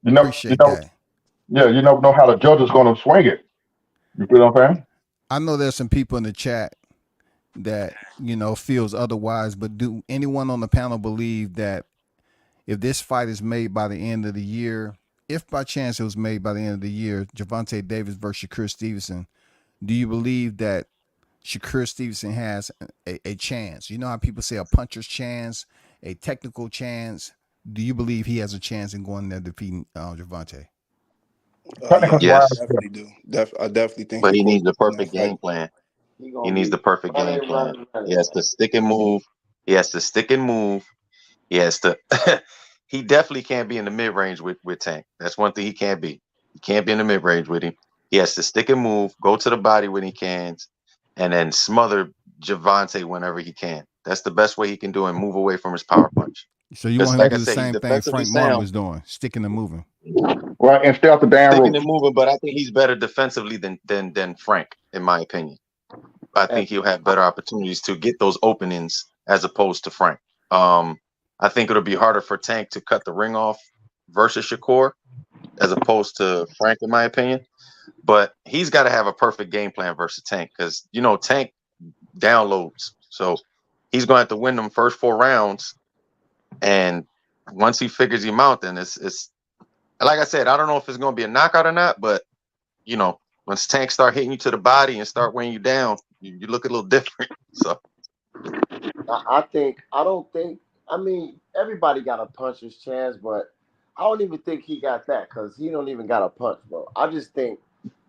You appreciate know, that. yeah, you never know how the judge is going to swing it. You feel what I'm saying? I know there's some people in the chat that feels otherwise, but do anyone on the panel believe that if this fight is made by the end of the year, if by chance it was made by the end of the year, Gervonta Davis versus Shakur Stevenson, do you believe that Shakur Stevenson has a chance? You know how people say a puncher's chance, a technical chance. Do you believe he has a chance in going there defeating Gervonta? Technically Yes, I wise, Yes, yeah. definitely do. I definitely think but he Shakur needs the can win that perfect fight. game plan. He He gonna needs be the perfect game running, plan. running, He running, has man. to stick and move. He has to stick and move. He has to. He definitely can't be in the mid range with Tank. That's one thing he can't be. He can't be in the mid range with him. He has to stick and move, go to the body when he can, and then smother Javante whenever he can. That's the best way he can do and move away from his power punch. So you Because, want him to like I do the said, he's same thing defensively Frank Martin sound, was doing, sticking and moving. Right, and stay off the damn sticking and ropes. moving. But I think he's better defensively than Frank, in my opinion. I And think he'll have better opportunities to get those openings as opposed to Frank. Um, I think it'll be harder for Tank to cut the ring off versus Shakur as opposed to Frank, in my opinion. But he's got to have a perfect game plan versus Tank because Tank downloads, so he's going to have to win them first 4 rounds. And once he figures him out, then it's like I said, I don't know if it's going to be a knockout or not, but once Tank start hitting you to the body and start weighing you down, you look a little different. So. I don't think. I mean, everybody got a puncher's chance, but I don't even think he got that because he don't even got a punch, bro. I just think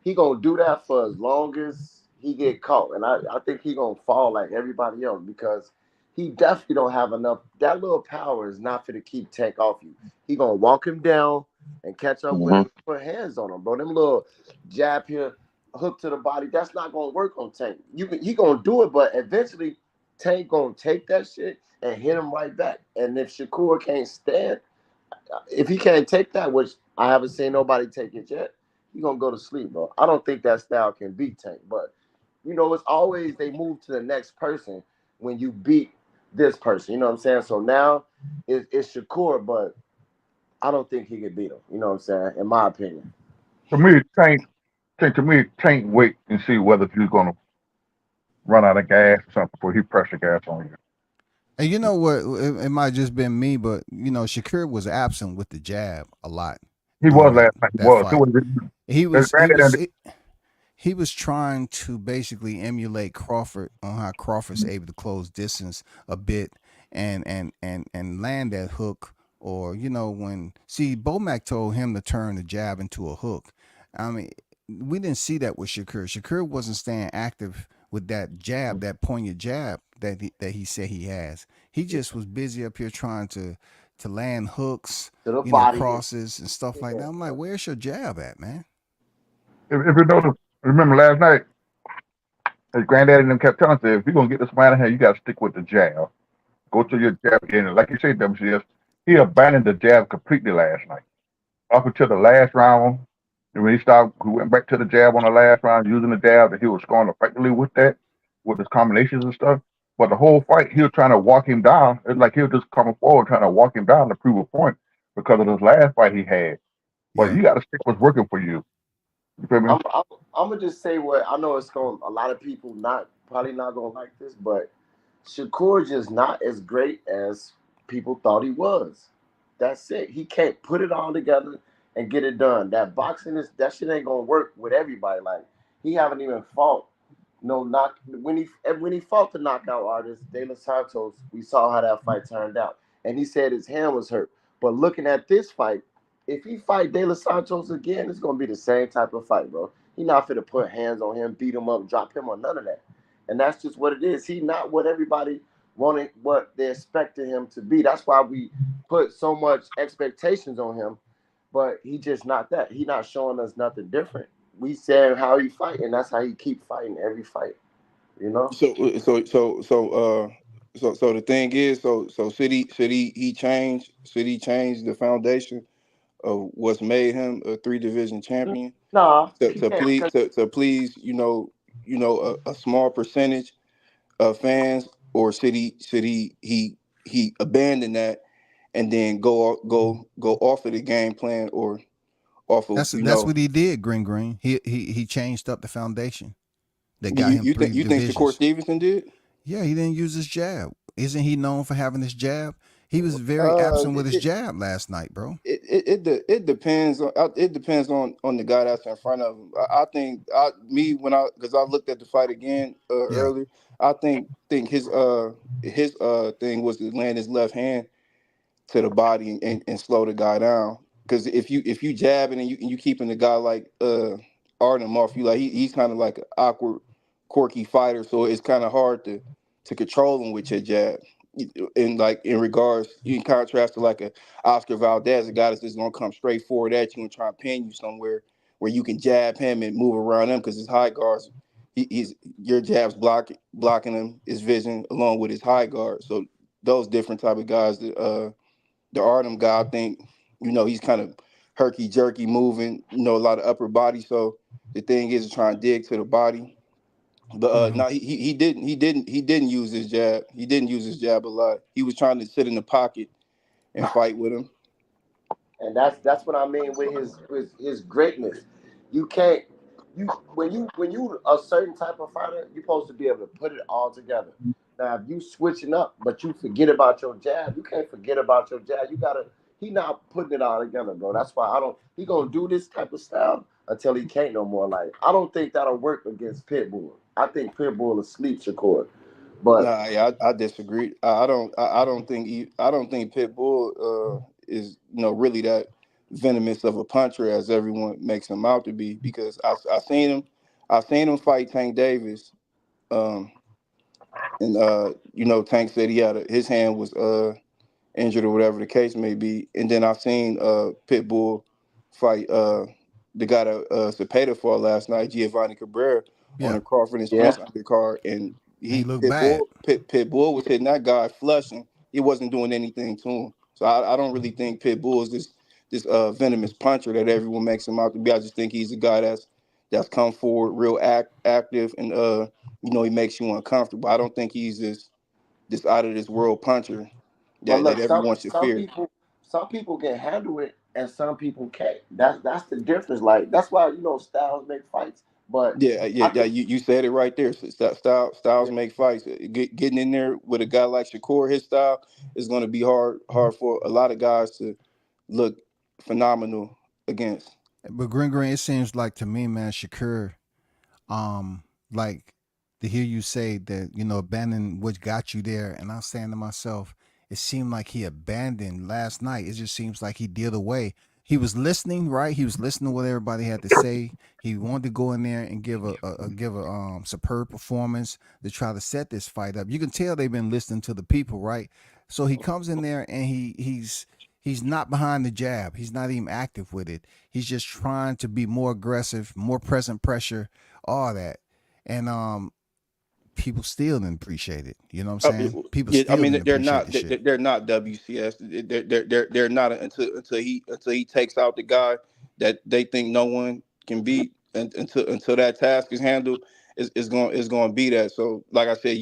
he gonna do that for as long as he get caught, and I think he gonna fall like everybody else because he definitely don't have enough. That little power is not for to keep Tank off you. He gonna walk him down and catch up with Mm-hmm. him, put hands on him, bro. Them little jab here, hook to the body. That's not gonna work on Tank. He gonna do it, but eventually Tank gonna take that shit and hit him right back. And if Shakur can't stand, if he can't take that, which I haven't seen nobody take it yet, he gonna go to sleep, bro. I don't think that style can beat Tank, but it's always they move to the next person when you beat this person. You know what I'm saying? So now it's Shakur, but I don't think he can beat him. You know what I'm saying? In my opinion. To me, Tank wait and see whether he's going to run out of gas or something before he pressure gas on you. And you know what? It might have just been me, but Shakur was absent with the jab a lot He during was that last night. He that was. He fight. was. He His was he granddad was and he, he was trying to basically emulate Crawford on how Crawford's able to close distance a bit and land that hook. Or when Bomac told him to turn the jab into a hook. I mean, we didn't see that with Shakur. Shakur wasn't staying active with that jab, that poignant jab that he said he has. He just was busy up here trying to land hooks, To the body. crosses and stuff like Yeah. that. I'm like, where's your jab at, man? if you notice, remember last night, his granddad and them kept telling us, if you're gonna get this man in here, you gotta stick with the jab. Go to your jab again. And like you said, WCS, he abandoned the jab completely last night. Up until the last round, and when he went back to the jab on the last round, using the jab, that he was scoring effectively with that, with his combinations and stuff. But the whole fight, he was trying to walk him down. It's like he was just coming forward, trying to walk him down to prove a point because of this last fight he had. But Yeah. you got to stick what's working for you. You feel me? I'm gonna just say what I know. It's going a lot of people probably not gonna like this, but Shakur just not as great as people thought he was. That's it. He can't put it all together and get it done. That shit ain't gonna work with everybody. Like he haven't even fought no knock when he fought the knockout artist De Los Santos. We saw how that fight turned out. and he said his hand was hurt. But looking at this fight, if he fight De Los Santos again, it's gonna be the same type of fight, bro. He not finna put hands on him, beat him up, drop him, or none of that. And that's just what it is. He not what everybody wanted, what they expected him to be. That's why we put so much expectations on him. But he just not that. He not showing us nothing different. We said how he fight, and that's how he keep fighting every fight. You know? So the thing is, should he change the foundation of what's made him a 3 division champion Nah, to, he to can't. please 'Cause to please a small percentage of fans, or should he abandon that and then go off of the game plan, or off of That's what he did, Green. He changed up the foundation that got him you three think Shakur divisions. Stevenson did? Yeah, he didn't use his jab. Isn't he known for having his jab? He was very Uh, absent with his it, jab last night, bro. it depends on the guy that's in front of him. I think because I looked at the fight again Yeah. earlier. I think his thing was to land his left hand to the body and slow the guy down. Because if you jabbing and you keeping the guy like Artem off, you like he's kind of like an awkward, quirky fighter, so it's kind of hard to control him with your jab. In regards, you can contrast to like a Oscar Valdez, a guy that's just gonna come straight forward at you and try and pin you somewhere where you can jab him and move around him because his high guards, he's your jabs blocking him his vision along with his high guard. So those different type of guys that the Artem guy, I think, he's kind of herky jerky moving, a lot of upper body. So the thing is to try and dig to the body. But Hmm. no, he didn't use his jab. He didn't use his jab a lot. He was trying to sit in the pocket and fight with him. and that's what I mean with his greatness. You can't when you a certain type of fighter, you're supposed to be able to put it all together. Now, if you switching up, but you forget about your jab, you can't forget about your jab. You gotta. He not putting it all together, bro. That's why I don't. He gonna do this type of style until he can't no more. Like I don't think that'll work against Pitbull. I think Pitbull is sleep Shakur, but Nah, yeah, I disagree. I don't think Pitbull is really that venomous of a puncher as everyone makes him out to be, because I seen him fight Tank Davis, um, and Tank said his hand was injured or whatever the case may be. And then I've seen Pitbull fight the guy that Cepeda fought last night, Giovanni Cabrera, on Yeah. the Crawford and yeah. Spence undercard, and He he looked bad. Pitbull was hitting that guy flushing. He wasn't doing anything to him. So I don't really think Pitbull is this venomous puncher that everyone makes him out to be. I just think he's a guy that's come forward real active, and he makes you uncomfortable. I don't think he's this out of this world puncher But that look, some everyone should some fear. people some people can handle it and some people can't. That's the difference. Like that's why styles make fights. But Yeah. I think You said it right there. Styles yeah, make fights. Getting in there with a guy like Shakur, his style is going to be hard for a lot of guys to look phenomenal against. But Green, it seems like to me, man, Shakur, like to hear you say that, abandon what got you there, and I'm saying to myself, it seemed like he abandoned last night. It just seems like he did away. He was listening, right? He was listening to what everybody had to say. He wanted to go in there and give a superb performance to try to set this fight up. You can tell they've been listening to the people, right? So he comes in there and he's not behind the jab. He's not even active with it. He's just trying to be more aggressive, more present pressure, all that. And people still didn't appreciate it. You know what I'm saying? People Yeah, I still mean didn't appreciate the shit. they're not WCS. They're not until he takes out the guy that they think no one can beat, and until that task is handled, is going to be that. So like I said,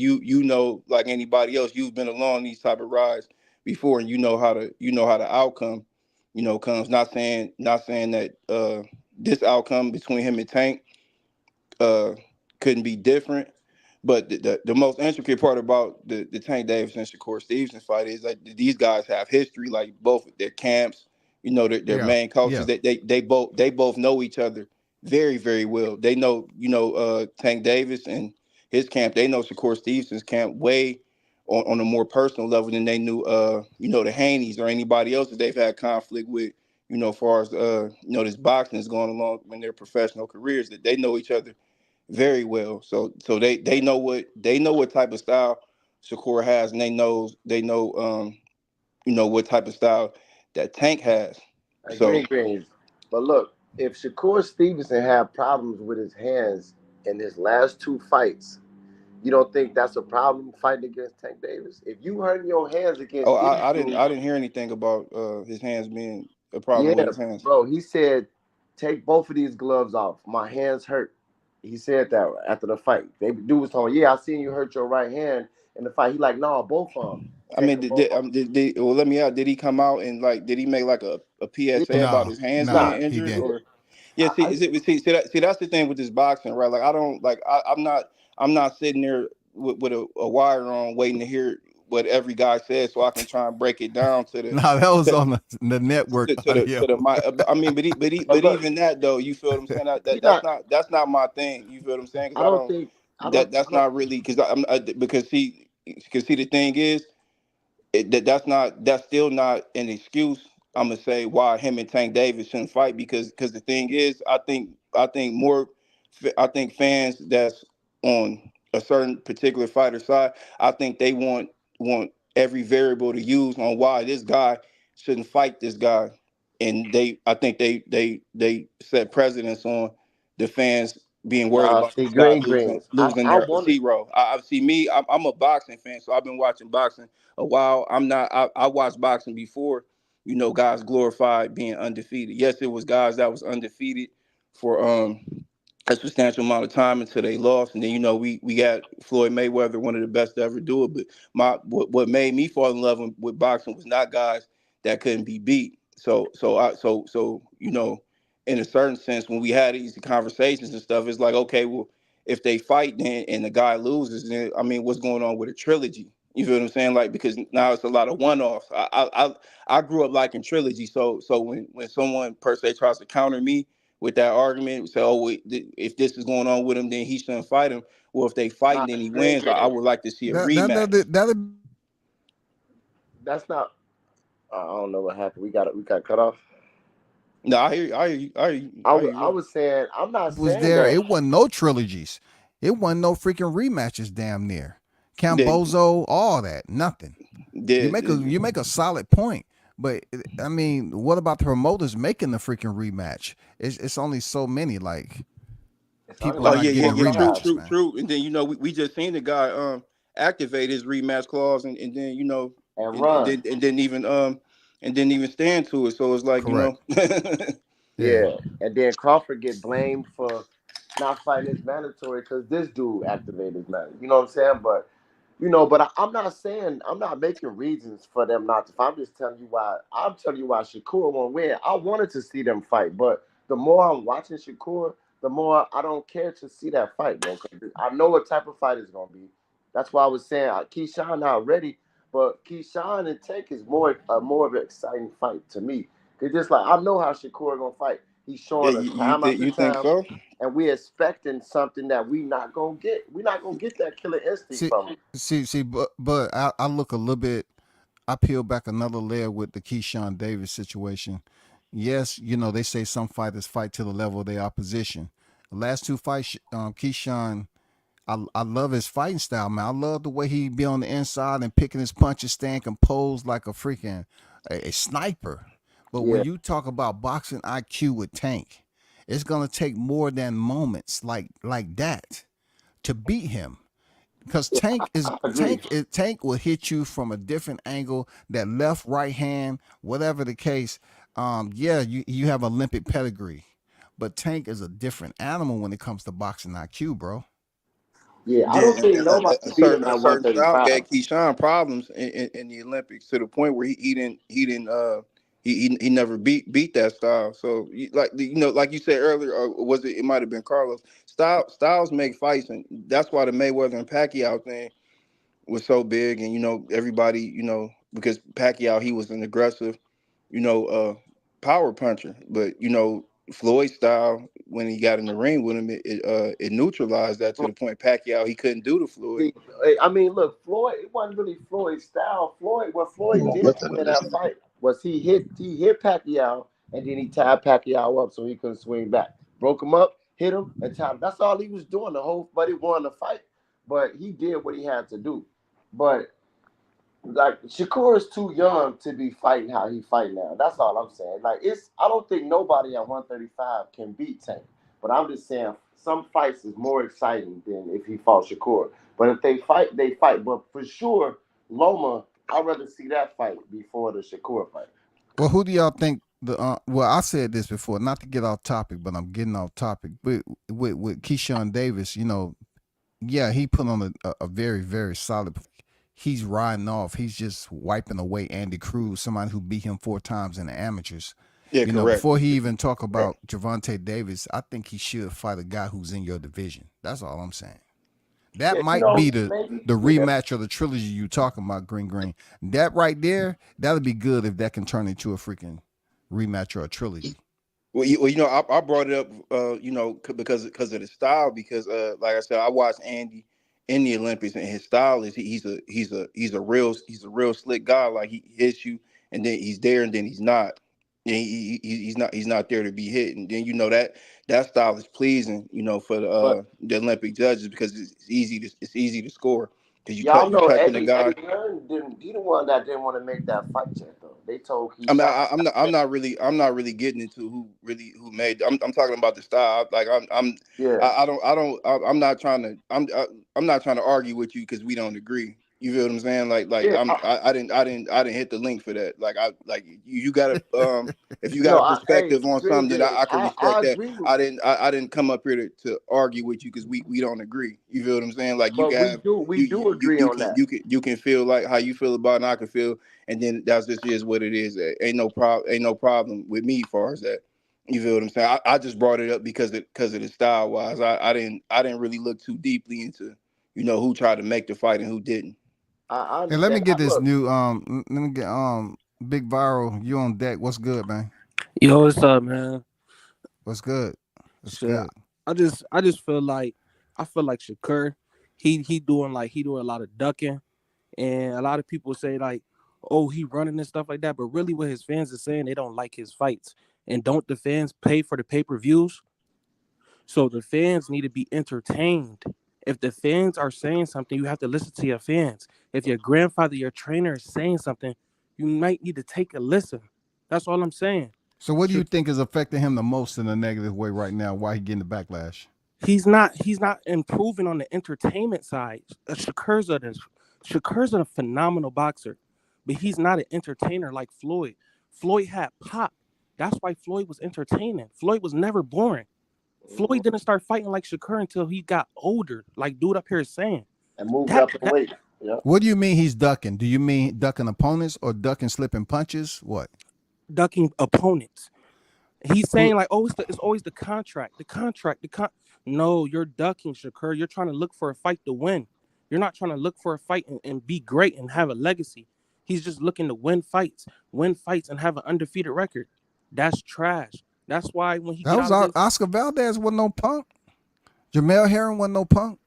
like anybody else, you've been along these type of rides before, and you know how the outcome comes. Not saying that this outcome between him and Tank uh, couldn't be different. But the most intricate part about the Tank Davis and Shakur Stevenson fight is that these guys have history, like both their camps, their Yeah, main coaches. yeah. They both know each other very, very well. They know Tank Davis and his camp. They know Shakur Stevenson's camp way on a more personal level than they knew the Haneys or anybody else that they've had conflict with, as far as this boxing is going along in their professional careers, that they know each other very well. So they know what type of style Shakur has, and they know what type of style that Tank has. So Green Greens. But look, if Shakur Stevenson had problems with his hands in his last two fights, you don't think that's a problem fighting against Tank Davis? If you hurt your hands oh, against any I didn't dude, I didn't hear anything about his hands being a problem with yeah, his hands. bro, he said, take both of these gloves off. My hands hurt. He said that after the fight. They dude was telling, yeah, I seen you hurt your right hand in the fight. He like, no, both of them. I Take mean, them both off. well, let me out. Did he come out and did he make like a PSA Yeah, about No, his hands nah, no, being he injured, didn't. yeah. or yeah? I, I See, that's the thing with this boxing, right? Like I don't like I'm not sitting there with a wire on waiting to hear what every guy says so I can try and break it down to the No, that was to, on the network audio. I mean, but but look, even that though, you feel what I'm saying? That, he that not. that's not my thing. You feel what I'm saying? I Because I don't don't think. I that's don't. not really because because see the thing is that's still not an excuse. I'm gonna say why him and Tank Davis shouldn't fight because the thing is, I think fans that's on a certain particular fighter side, I think they want every variable to use on why this guy shouldn't fight this guy, and I think they set precedence on the fans being worried Nah, about see, this guy Green losing Greens. losing I their wanted. zero. I see me. I'm a boxing fan, so I've been watching boxing a while. I'm not. I watched boxing before. Guys glorified being undefeated. Yes, it was guys that was undefeated for a substantial amount of time until they lost, and then we got Floyd Mayweather, one of the best to ever do it. But what made me fall in love with boxing was not guys that couldn't be beat. So in a certain sense, when we had these conversations and stuff, it's like, okay, well, if they fight then and the guy loses, then I mean, what's going on with a trilogy? You feel what I'm saying? Like, because now it's a lot of one-offs. I grew up liking trilogy, so when someone per se tries to counter me with that argument, say, oh, wait, if this is going on with him, then he shouldn't fight him. Well, if they fight Nah, and then he Green wins, I Greens. would like to see a rematch. That'll That's not. I don't know what happened. We got cut off. No, I hear you. I hear you. I hear you. I hear you, I bro. was saying. I'm not was saying there. that. It wasn't no trilogies. It wasn't no freaking rematches. Damn near Then, Cambozo, all that, nothing. You make a then, you make a solid point, but I mean, what about the promoters making the freaking rematch? It's only so many. Like It's only people are oh like not yeah, yeah, getting four or yeah. True, five. rematches, true, man. true. And then we just seen the guy activate his rematch clause, and then And and run. then and didn't even stand to it. So it's like Correct. Yeah. Yeah. And then Crawford get blamed for not fighting his mandatory because this dude activated his mandatory. You know what I'm saying? I'm not saying I'm not making reasons for them not to fight. I'm just telling you why. I'm telling you why Shakur won't win. I wanted to see them fight, but the more I'm watching Shakur, the more I don't care to see that fight, bro. 'Cause I know what type of fight it's gonna be. That's why I was saying Keyshawn not ready, but Keyshawn and Tank is more of an exciting fight to me. Cause just like I know how Shakur gonna fight. He's Yeah, showing us you time think after you think time, so? and we're expecting something that we not gonna get. We're not gonna get that killer instinct See, from him. see, but I look a little bit. I peel back another layer with the Keyshawn Davis situation. Yes, they say some fighters fight to the level of their opposition. The last two fights, Keyshawn, I love his fighting style, man. I love the way he be on the inside and picking his punches, staying composed like a freaking a sniper. But when Yeah, you talk about boxing IQ with Tank, it's gonna take more than moments like that to beat him. Because I agree. Tank will hit you from a different angle, that left, right hand, whatever the case. Yeah, you have Olympic pedigree, but Tank is a different animal when it comes to boxing IQ, bro. Yeah, I Yeah, don't think nobody a beat him certain a at certain style 135. gave Keyshawn problems in the Olympics to the point where he never beat that style. So like you said earlier, or was it might have been Carlos. Styles make fights, and that's why the Mayweather and Pacquiao thing was so big. And everybody, because Pacquiao, he was an aggressive, you know, uh, power puncher, but Floyd's style when he got in the ring with him, it neutralized that to the point Pacquiao he couldn't do to Floyd. See, I mean, look, Floyd. It wasn't really Floyd's style. What Floyd Well, did to listen to win this that nigga. fight was he hit Pacquiao, and then he tied Pacquiao up so he couldn't swing back. Broke him up, hit him, and tied him. That's all he was doing. The whole but he won the fight, but he did what he had to do. But like Shakur is too young to be fighting how he fight now. That's all I'm saying. Like I don't think nobody at 135 can beat Tank. But I'm just saying some fights is more exciting than if he fought Shakur. But if they fight, they fight. But for sure, Loma, I'd rather see that fight before the Shakur fight. Well, who do y'all think well, I said this before, not to get off topic, but I'm getting off topic. But with Keyshawn Davis, yeah, he put on a very, very solid. He's riding off. He's just wiping away Andy Cruz, somebody who beat him 4 times in the amateurs. Yeah, correct. Before he even talk about Gervonta Davis, I think he should fight a guy who's in your division. That's all I'm saying. That might be the rematch or the trilogy you talking about, Green. That right there, that'll be good if that can turn into a freaking rematch or a trilogy. Well, I brought it up, because of the style. Because, like I said, I watched Andy in the Olympics, and his style is he's a real slick guy. Like he hits you, and then he's there, and then he's not. And he's not there to be hit. And then that style is pleasing, for the Olympic judges because it's easy to score because you touching the guy. Eddie Hearn he the one that didn't want to make that fight yet though. They told he. I'm not really getting into who made. I'm talking about the style. Like I'm not trying to argue with you because we don't agree. You feel what I'm saying? I didn't hit the link for that. You got if you got a perspective on something that I can respect that. I didn't come up here to argue with you because we don't agree. You feel what I'm saying? Like we do agree on that. You can feel like how you feel about it, and I can feel, and then that's just is what it is. Ain't no problem with me as far as that. You feel what I'm saying? I just brought it up because of the style wise. I didn't really look too deeply into who tried to make the fight and who didn't. Hey, let me get this new let me get Big Viral, you on deck. What's good, man? Yo, what's up, man? What's good? Good? I just feel like Shakur, he doing a lot of ducking, and a lot of people say like, oh, he running and stuff like that, but really what his fans are saying, they don't like his fights. And don't the fans pay for the pay-per-views? So the fans need to be entertained. If the fans are saying something, you have to listen to your fans. If your grandfather, your trainer is saying something, you might need to take a listen. That's all I'm saying. So what do you think is affecting him the most in a negative way right now? Why he getting the backlash? He's not improving on the entertainment side. Shakur's a phenomenal boxer, but he's not an entertainer like Floyd. Floyd had pop. That's why Floyd was entertaining. Floyd was never boring. Floyd didn't start fighting like Shakur until he got older, like dude up here is saying. And moved up in weight. Yeah. What do you mean he's ducking? Do you mean ducking opponents or ducking slipping punches? What? Ducking opponents. He's saying like, oh, it's always the contract. No, you're ducking, Shakur. You're trying to look for a fight to win. You're not trying to look for a fight and be great and have a legacy. He's just looking to win fights and have an undefeated record. That's trash. That's why when he Oscar Valdez wasn't no punk. Jamel Herring wasn't no punk.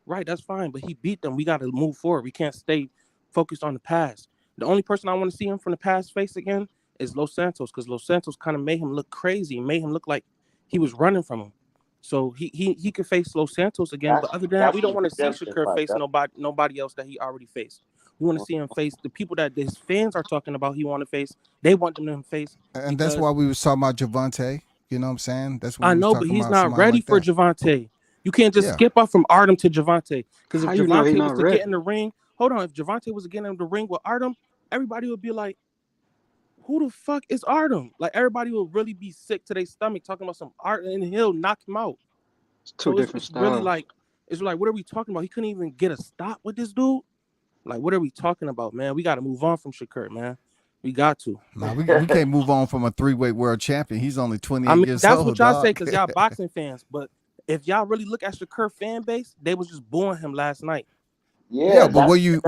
Right, that's fine, but he beat them. We got to move forward. We can't stay focused on the past. The only person I want to see him from the past face again is Los Santos, because Los Santos kind of made him look crazy, made him look like he was running from him. So he could face Los Santos again, but other than that, we don't want to see Shakur face nobody else that he already faced. We want to see him face the people that his fans are talking about he want to face. They want them to face. And that's why we was talking about Gervonta. You know what I'm saying? That's what I know, but he's not ready for Gervonta. You can't just skip off from Artem to Gervonta. Because if Gervonta was to get in the ring, hold on, if Gervonta was to get in the ring with Artem, everybody would be like, who the fuck is Artem? Like, everybody will really be sick to their stomach talking about some Artem, and he'll knock him out. It's two different styles. Really like, what are we talking about? He couldn't even get a stop with this dude. Like, what are we talking about, man? We got to move on from Shakur, man. We got to. Nah, we can't move on from a 3-weight world champion. He's only 28 years old. That's what y'all say because y'all boxing fans. But if y'all really look at Shakur fan base, they was just booing him last night. Yeah, but were you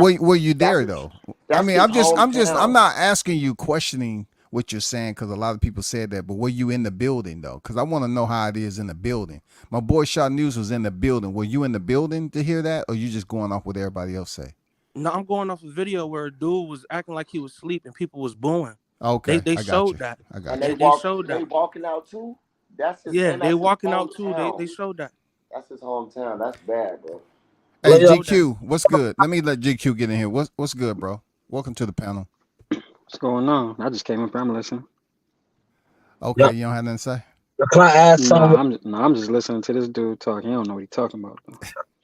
there though? I mean, I'm not asking you questioning what you're saying, because a lot of people said that. But were you in the building though? Because I want to know how it is in the building. My boy Shot News was in the building. Were you in the building to hear that, or you just going off what everybody else say? No, I'm going off a video where a dude was acting like he was asleep and people was booing. Okay, They showed that. I got And you. they showed that. They walking out too. That's his. Yeah, and they that's his walking out too. hometown. They showed that. That's his hometown. That's bad, bro. Hey GQ, what's good? Let me let GQ get in here. What's good, bro? Welcome to the panel. What's going on? I just came in. I'm listening. Okay, you don't have nothing to say? Can I ask something? I'm just listening to this dude talk. He don't know what he's talking about.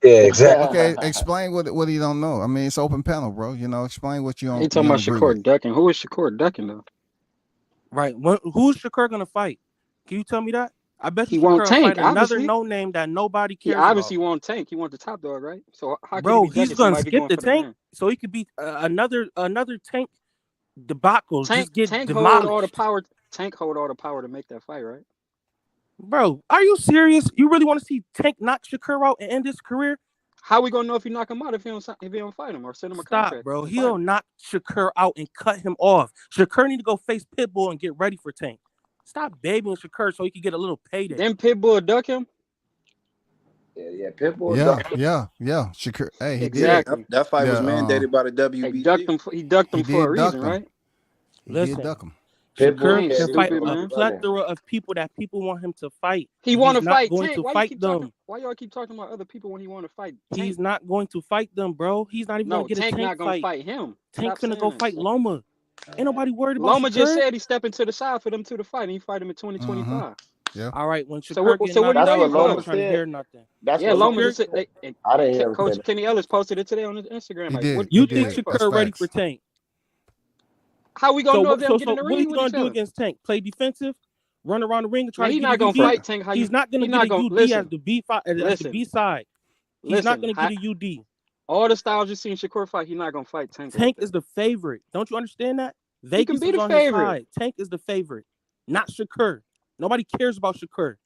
Yeah, exactly. Okay, explain what you don't know. I mean, it's open panel, bro. You know, explain what you don't. He talking about Shakur ducking. Who is Shakur ducking though? Right. Who's Shakur gonna fight? Can you tell me that? I bet he you won't Shakur tank. Fight another Obviously. no name that nobody He cares obviously about. won't tank. He wants the top dog, right? So how bro, can he he's gonna skip the tank so he could be another tank debacle. Just get tank demolished. hold all the power. Tank hold all the power to make that fight, right? Bro, are you serious? You really want to see Tank knock Shakur out and end his career? How we gonna know if he knock him out if he don't fight him or send him a contract? Bro. He'll knock Shakur out and cut him off. Shakur need to go face Pitbull and get ready for Tank. Stop babying Shakur so he can get a little payday. Then Pitbull duck him. Yeah, Pitbull. Yeah. Shakur. Hey, he exactly. did. That fight was mandated by the WBC. He ducked him for a reason, right? He did duck him. Shakur can fight a plethora of people that people want him to fight. He want to fight Tank. Why y'all keep talking about other people when he want to fight Tank? He's not going to fight them, bro. He's not even going to get Tank a Tank not gonna fight him. Tank's gonna go fight Loma. Ain't nobody worried about Loma Shakur. just said he's stepping to the side for them two to fight, and he fight him in 2025. Yeah. All right. When Shakur so what that's what Loma said. Hear nothing. That's yeah, what Loma just said. I didn't hear him. Coach Kenny Ellis posted it today on his Instagram. You think Shakur ready for Tank? How we gonna know if they'll get in the ring? What he's gonna do against Tank? Play defensive, run around the ring and try to. He's not gonna fight Tank. He's not gonna get a UD as the B side. He's not gonna get a UD. All the styles you seen Shakur fight, he's not gonna fight Tank. Tank is the favorite. Don't you understand that? He can be the favorite. Tank is the favorite, not Shakur. Nobody cares about Shakur.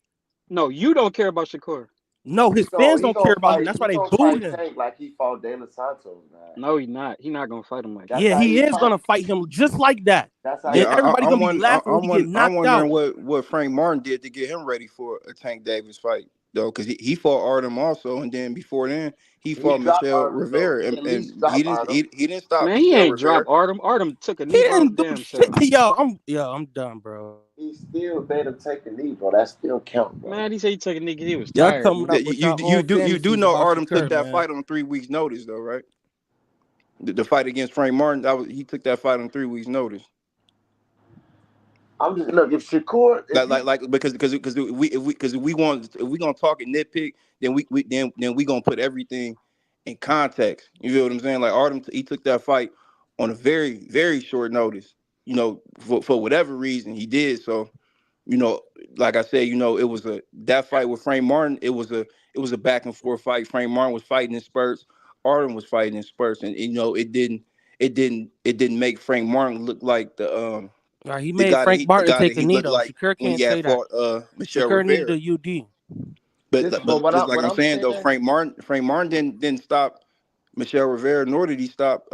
No, you don't care about Shakur. No, his fans don't care about him. That's why they booed him. Like he fought De Los Santos, man. No, he's not. He's not gonna fight him like that. Yeah, he is gonna fight him just like that. That's how everybody gonna be laughing when he get knocked out. I'm wondering what Frank Martin did to get him ready for a Tank Davis fight, though, because he fought Artem also, and then before then he fought Michelle Rivera, and he didn't stop. Man, he ain't dropped Artem. Artem took a knee. He didn't do shit. I'm done, bro. He still made him take a knee, bro. That still count, bro. Man, he said he took a knee because he was tired. You do know Artem took that fight on 3 weeks' notice, though, right? The fight against Frank Martin, he took that fight on 3 weeks' notice. I'm just look if Shakur because if we gonna talk and nitpick, then we gonna put everything in context. You feel what I'm saying? Like Artem, he took that fight on a very, very short notice. You know, for whatever reason he did. So, you know, like I said, you know, it was that fight with Frank Martin. It was a back and forth fight. Frank Martin was fighting in spurts. Artem was fighting in spurts, and you know, it didn't make Frank Martin look like the he made Frank Martin take a knee though. Like Shakur can't say fought, that. Michelle Shakur Rivera. needed a UD. But like I'm saying though, Frank Martin didn't stop Michelle Rivera, nor did he stop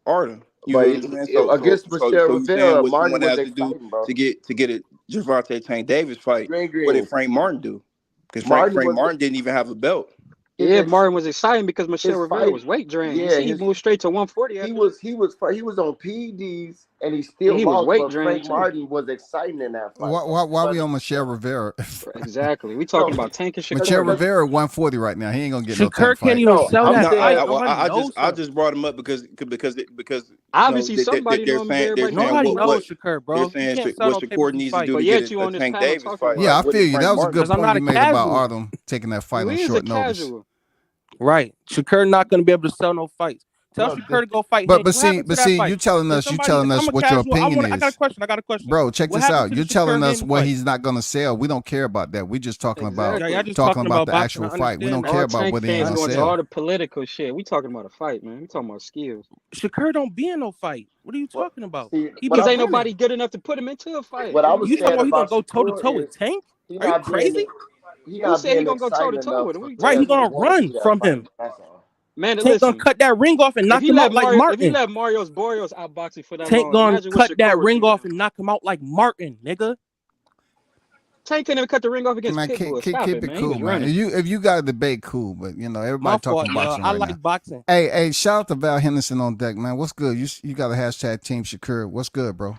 Artem. Against Michelle Rivera, Martin was exciting, bro. To get a Gervonta Tank Davis fight. What did Frank Martin do? Because Frank Martin didn't even have a belt. Yeah, Martin was exciting because Michelle Rivera was weight drained. Yeah, he moved straight to 140. He was on PEDs and he still lost, weight but drained. Frank Martin was exciting in that fight. Why we on Michelle Rivera? Exactly. We talking about Tank and Shakur. Michelle Rivera 140 right now. He ain't gonna get no Tank fight. Can't even sell that I just brought him up because obviously somebody they're saying nobody knows Shakur, bro. They're saying what Shakur needs to do to get a Tank Davis fight. Yeah, I feel you. That was a good point you made about Artem taking that fight on short notice. Right, Shakur not going to be able to sell no fights. Tell Shakur to go fight. But see, you telling us what your opinion is. I got a question. Bro, check this out. You're telling us what he's not going to sell. We don't care about that. We're just talking about the actual fight. We don't care about what he's going to sell. All the political shit. We talking about a fight, man. We talking about skills. Shakur don't be in no fight. What are you talking about? Because ain't nobody good enough to put him into a fight. You talking about he gonna go toe to toe with Tank? Are you crazy? Who said he gonna go toe to toe with him? Right, he gonna run from him. Man, Tank gonna listen. cut that ring off and knock him out like Martin. If he let Mario's Boreos outboxing for that Tank long, gonna imagine what cut that Shakur would ring do off now. and knock him out like Martin, nigga. Tank couldn't even cut the ring off against Man, Pitbull. keep Stop it it, man. cool, he was man. running. If you got a debate, cool. But you know, everybody My talking fault, boxing I right like now. boxing. Hey, shout out to Val Henderson on deck, man. What's good? You got a hashtag Team Shakur. What's good, bro?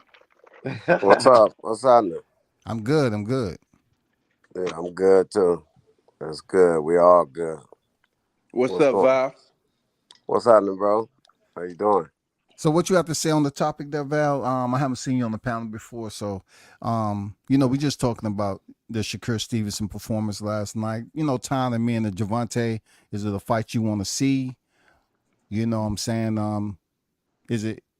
What's up? What's happening? I'm good. Yeah, I'm good too. That's good. We all good. What's up, Val? What's happening, bro? How you doing? So what you have to say on the topic there, Val? I haven't seen you on the panel before, so you know, we just talking about the Shakur Stevenson performance last night. You know, Tyler, me and the Gevonta, is it a fight you want to see? You know what I'm saying?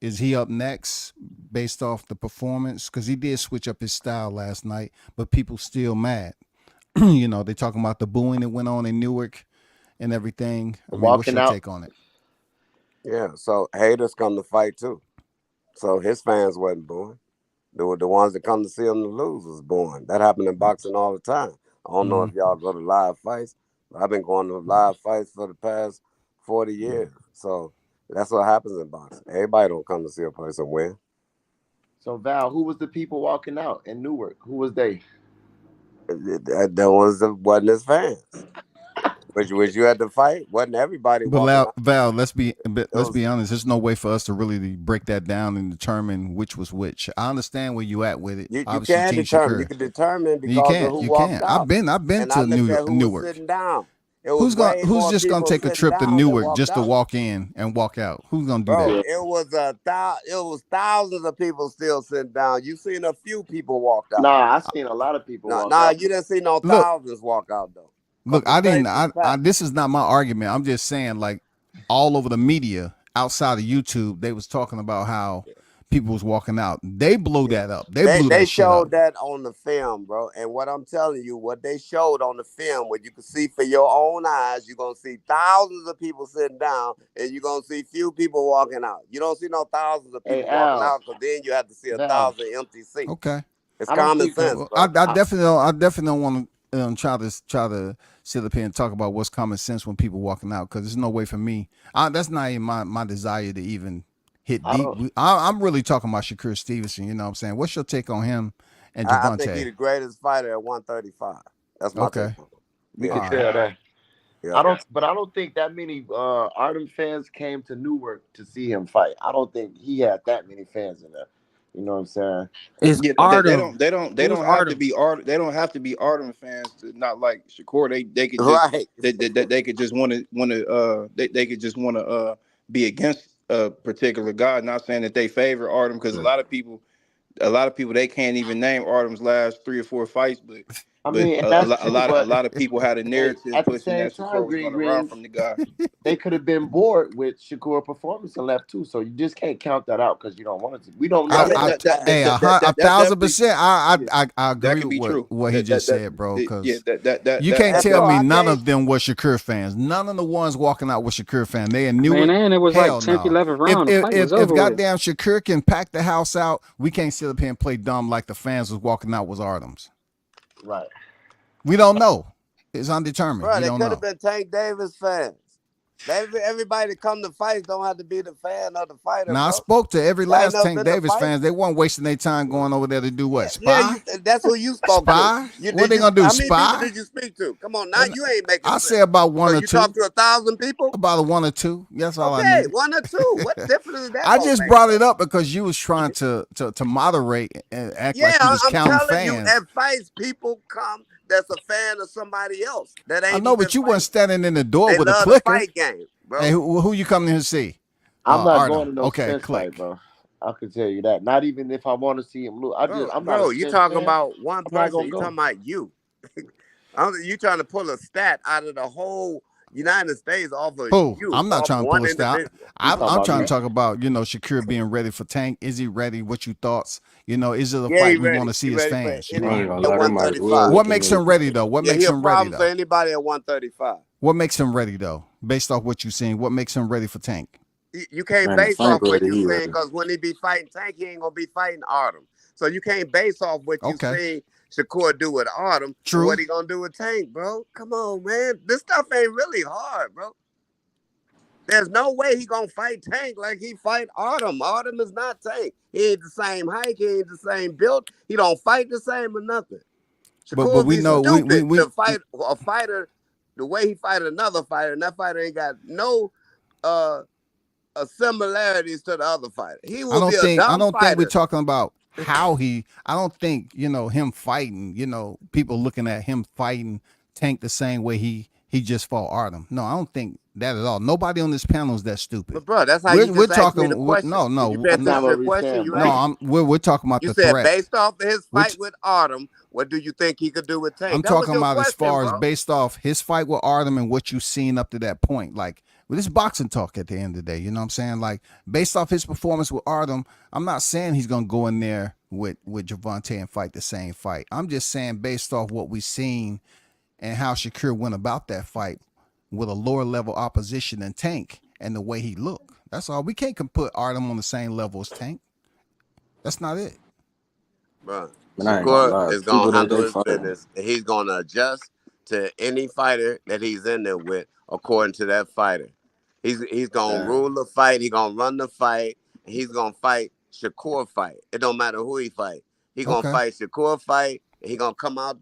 Is he up next based off the performance? Because he did switch up his style last night, but people still mad. You know, they talking about the booing that went on in Newark and everything. I mean, what's your take on it? Yeah, so haters come to fight too. So his fans wasn't booing. The ones that come to see him to lose was booing. That happened in boxing all the time. I don't know if y'all go to live fights, but I've been going to live fights for the past 40 years. So that's what happens in boxing. Everybody don't come to see a person win. So Val, who was the people walking out in Newark? Who was they? That wasn't his fans. Which you had to fight? Wasn't everybody walking out? Val, let's be honest. There's no way for us to really break that down and determine which was which. I understand where you at with it. You can determine. You can determine because of who walked out. I've been and to Newark. Sitting down. Who's just gonna take a trip to Newark just to walk in and walk out? Who's gonna do that? It was thousands of people still sitting down. You seen a few people walk out. Nah, I seen a lot of people walk out. You didn't see no thousands walk out though. Look, I didn't. This is not my argument. I'm just saying, like, all over the media outside of YouTube, they was talking about how people was walking out. They blew that up. They showed that on the film, bro. And what I'm telling you, what they showed on the film, what you can see for your own eyes, you're gonna see thousands of people sitting down, and you're gonna see few people walking out. You don't see no thousands of people walking out, because then you have to see 1,000 empty seats. Okay, it's common sense. Bro. I definitely don't want to try to sit up here and talk about what's common sense when people walking out, because there's no way for me. That's not even my desire to even hit deep. I'm really talking about Shakur Stevenson. You know what I'm saying? What's your take on him and Gevonta? I think he's the greatest fighter at 135. That's my take. We can tell that. Yeah. I don't think that many Artem fans came to Newark to see him fight. I don't think he had that many fans in there. You know what I'm saying? It's Artem. They don't have to be Artem. They don't have to be Artem fans to not like Shakur. They could just they could just want to they could just want to be against a particular guy. Not saying that they favor Artem, because a lot of people they can't even name Artem's last 3 or 4 fights, but a lot of people had a narrative pushing that Shakur was going to run from the guy. They could have been bored with Shakur performance and left too. So you just can't count that out because you don't want it to. We don't know. 1,000%. I agree with what he just said, bro. Because you can't tell me none of them were Shakur fans. None of the ones walking out were Shakur fans. They knew it. Man, it was like 10th, 11th round. If goddamn Shakur can pack the house out, we can't sit up here and play dumb like the fans was walking out was Artem's. Right. We don't know. It's undetermined. Bro, they could have been Tank Davis fans. Everybody that come to fights don't have to be the fan of the fighter. Now, I spoke to every last Tank Davis fans. They weren't wasting their time going over there to do what? Spy? Yeah, that's who you spoke to. What they gonna do? Spy? How many people did you speak to? Come on, now you ain't making sense. I say about one or two. You talked to 1,000 people? About 1 or 2. That's all I need. 1 or 2. What difference is that? I just brought it up because you was trying to moderate and act like you was counting fans. Yeah, I'm telling you, at fights, people come that's a fan of somebody else. That ain't. I know, but you weren't standing in the door with a clicker. Fight game, bro. Hey, who you coming here to see? I'm not going to no Spence fight, bro. I can tell you that. Not even if I want to see him lose. You talking about one person. You talking about you. You trying to pull a stat out of the whole United States off of you. I'm not trying to pull a stat. I'm trying to talk about, Shakur being ready for Tank. Is he ready? What you thoughts? Is it a fight we want to see his fans? What makes him ready though? What makes him ready though? For anybody at 135. What makes him ready though? Based off what you seen, what makes him ready for Tank? You can't base off what you saying, because when he be fighting Tank, he ain't gonna be fighting Artem. So you can't base off what you see Shakur do with Artem. True. What he gonna do with Tank, bro? Come on, man. This stuff ain't really hard, bro. There's no way he gonna fight Tank like he fight Autumn. Autumn is not Tank. He ain't the same height. He ain't the same build. He don't fight the same or nothing. But Shakur we be know stupid we to fight a fighter the way he fight another fighter, and that fighter ain't got no similarities to the other fighter. He will be a dumb I don't think we're fighter. talking about how he. I don't think him fighting. People looking at him fighting Tank the same way he just fought Artem. No, I don't think that at all. Nobody on this panel is that stupid. But bro, that's how you just asked me the question. No, Did you pay attention to the question you asked? we're talking about you the said threat. Based off of his fight with Artem, what do you think he could do with Tank? I'm that talking was your about question, as far bro. as based off his fight with Artem and what you've seen up to that point. Like, well, this boxing talk at the end of the day, you know what I'm saying? Like, based off his performance with Artem, I'm not saying he's gonna go in there with GEVONTA and fight the same fight. I'm just saying based off what we've seen and how Shakur went about that fight with a lower level opposition than Tank and the way he looked. That's all. We can't put Artem on the same level as Tank. That's not it. Bro, Shakur is going to handle his business, and he's going to adjust to any fighter that he's in there with according to that fighter. He's going to rule the fight. He's going to run the fight. And he's going to fight Shakur fight. It don't matter who he fight. He's going to fight Shakur fight, and he's going to come out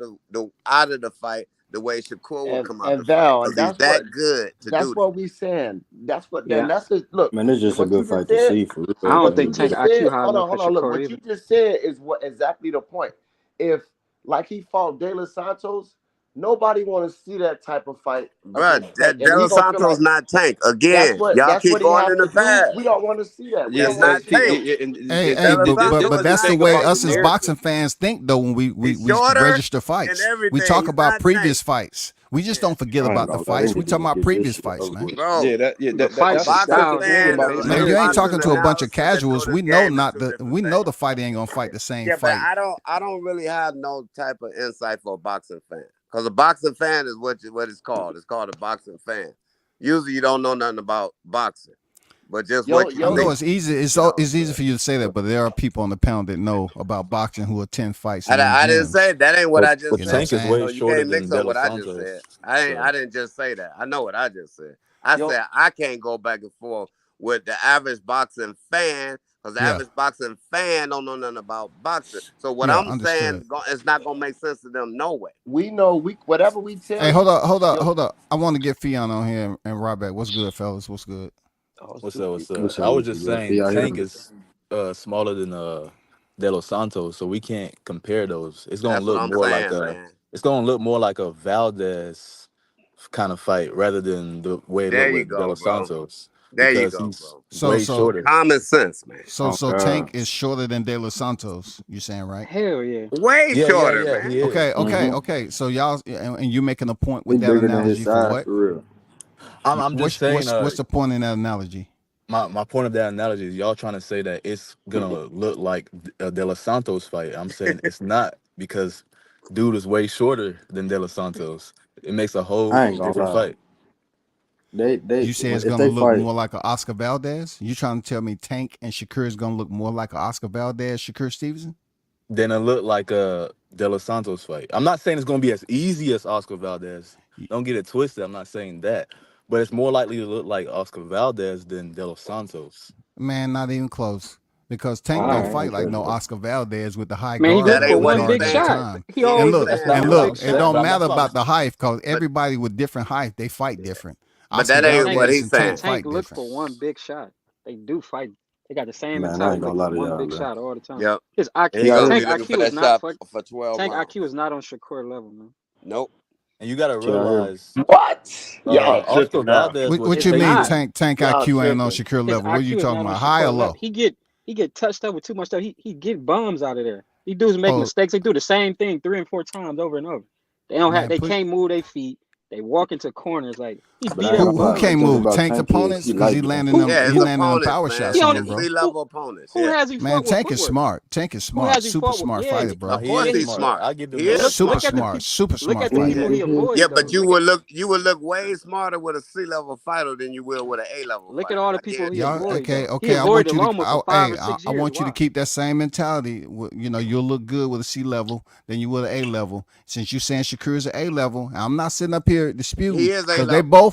out of the fight the way Shakur will come out the fight. Because he's that good to do that. That's what we saying. That's what. Then that's it. Look, man, it's just a good fight to see. For real. I don't think Tank IQ high enough for Shakur. Look, what you just said is what exactly the point. If like he fought De Los Santos, nobody want to see that type of fight. Right, De Los Santos not Tank. Again, y'all keep going in the past. We don't want to see that. It's not Tank. But that's the way us as boxing fans think, though, when we register fights. We talk about previous fights. We just don't forget about the fights. We talking about previous fights, man. Bro, if you ain't talking to a bunch of casuals, we know the fighter ain't gonna fight the same fight. But I don't really have no type of insight for a boxing fan. Because a boxing fan is what it's called. It's called a boxing fan. Usually you don't know nothing about boxing. But just what you know, it's easy. It's easy for you to say that, but there are people on the panel that know about boxing who attend fights. I didn't say that. Ain't what I just said. Tank is way shorter than De Los what I just said. I didn't just say that. I know what I just said. I said I can't go back and forth with the average boxing fan because the average boxing fan don't know nothing about boxing. So what I'm saying is not gonna make sense to them no way. We know whatever we tell. Hey, hold up. I want to get Fion on here and Ryback. What's good, fellas? What's good? What's up? I was just saying Tank is smaller than De Los Santos, so we can't compare those. It's gonna look more like a Valdez kind of fight rather than the way it looked with De Los Santos. There you go, bro. Way shorter. Common sense, man. So Tank is shorter than De Los Santos. You saying right? Hell yeah. Way shorter, man. Okay. So y'all and you making a point with that analogy for what? For real. I'm just saying. What's the point in that analogy? My point of that analogy is y'all trying to say that it's gonna look like a De Los Santos fight. I'm saying it's not because dude is way shorter than De Los Santos. It makes a whole different fight. You say it's gonna look more like an Oscar Valdez? You trying to tell me Tank and Shakur is gonna look more like an Oscar Valdez, Shakur Stevenson? Then it look like a De Los Santos fight. I'm not saying it's gonna be as easy as Oscar Valdez. Don't get it twisted. I'm not saying that. But it's more likely to look like Oscar Valdez than De Los Santos. Man, not even close. Because Tank don't fight like no Oscar Valdez with the high guard. Man, he good for one big shot. And look, it don't matter about the height because everybody with different height, they fight different. But that ain't what he's saying. Tank look for one big shot. They do fight. They got the same mentality. One big shot all the time. Yep. His IQ, Tank IQ is not for 12 Tank IQ is not on Shakur level, man. Nope. And you gotta realize what? Oscar Valdez. What you mean Tank IQ ain't on Shakur level? What are you talking about? High or low? He get touched up with too much stuff. He get bums out of there. These dudes make mistakes. They do the same thing 3 and 4 times over and over. They don't have. They can't move their feet. They walk into corners like he beat up. Who can't move? Tank's opponents because he landing them power shots on them, bro. Level opponents. Who has he fought Man, with Tank is footwork? smart. Tank is smart. Super smart fighter, bro. Of course he's smart. I give him super smart. Super smart Look at the people he avoids. Yeah, but you would look way smarter with a C-level fighter than you will with an A-level. Look at all the people he avoids. Okay. I want you to keep that same mentality. You know, you'll look good with a C-level than you will an A-level. Since you saying Shakur is an A-level, I'm not sitting up here disputing because they both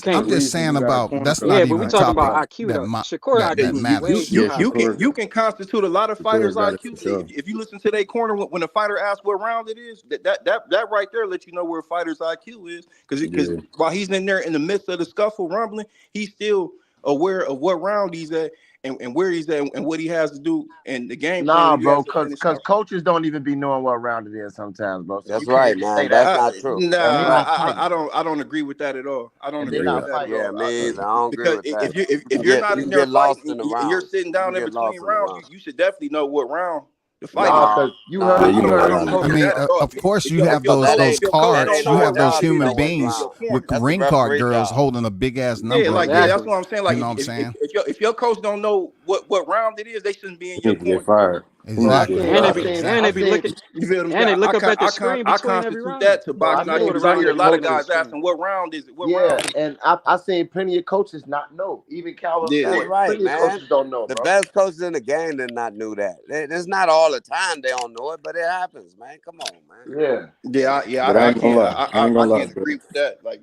can't. I'm just saying about that's not Yeah, but even we a talking topic about IQ though. Shakur that IQ is matters. way too high. You can constitute a lot of fighters' got it IQ. for sure. If you listen to their corner when a fighter asks what round it is, that right there lets you know where a fighter's IQ is. Because while he's in there in the midst of the scuffle rumbling, he's still aware of what round he's at. and where he's at and what he has to do and the game plan. Nah, If he bro, has to because finish off. coaches don't even be knowing what round it is sometimes, bro. So That's you can't right, even say man. that. That's not true. Nah, That's right. I don't agree with that at all. I don't And they're agree with not that at fighting. Yeah, all. me either. I don't agree Because with that. if you're not You in can there get lost fighting in the and you're rounds. sitting You down can in get lost between in the rounds, rounds. you should definitely know what round to fight. Nah, Nah, because you nah, heard, you you know what heard I, him round it I coach. is. mean, That, of course If you your have because those that those ain't coach that cards. ain't don't You know our what have those job round to it human know is, what's beings your wrong. corner. with That's the ring card referee girls job. holding a big ass Yeah, number like up yeah, there. that's Exactly. what I'm saying. You Like know what I'm saying? if your coach don't know what round it is, they shouldn't be in He your need to get corner. fired. He bro, need I to get Exactly. seen, And they I fired. be seen, and Exactly. I they be seen, looking You feel what I'm and saying? they look up at the screen I between every constitute round. that to bro, I box You not know seen what because a I round hear plenty a of is. lot of Look at the coaches. guys screen. asking what round is it? What Yeah, round is it? and I seen plenty of coaches not know. Even Calvin Yeah. That's Stewart, right, plenty of man. coaches don't know, The bro. best coaches in the game did not knew that. It's not all the time they don't know it, but it happens, man. Come on, man. Yeah. But I I ain't gonna can't lie. I ain't I gonna lie, can't bro. agree with that. Like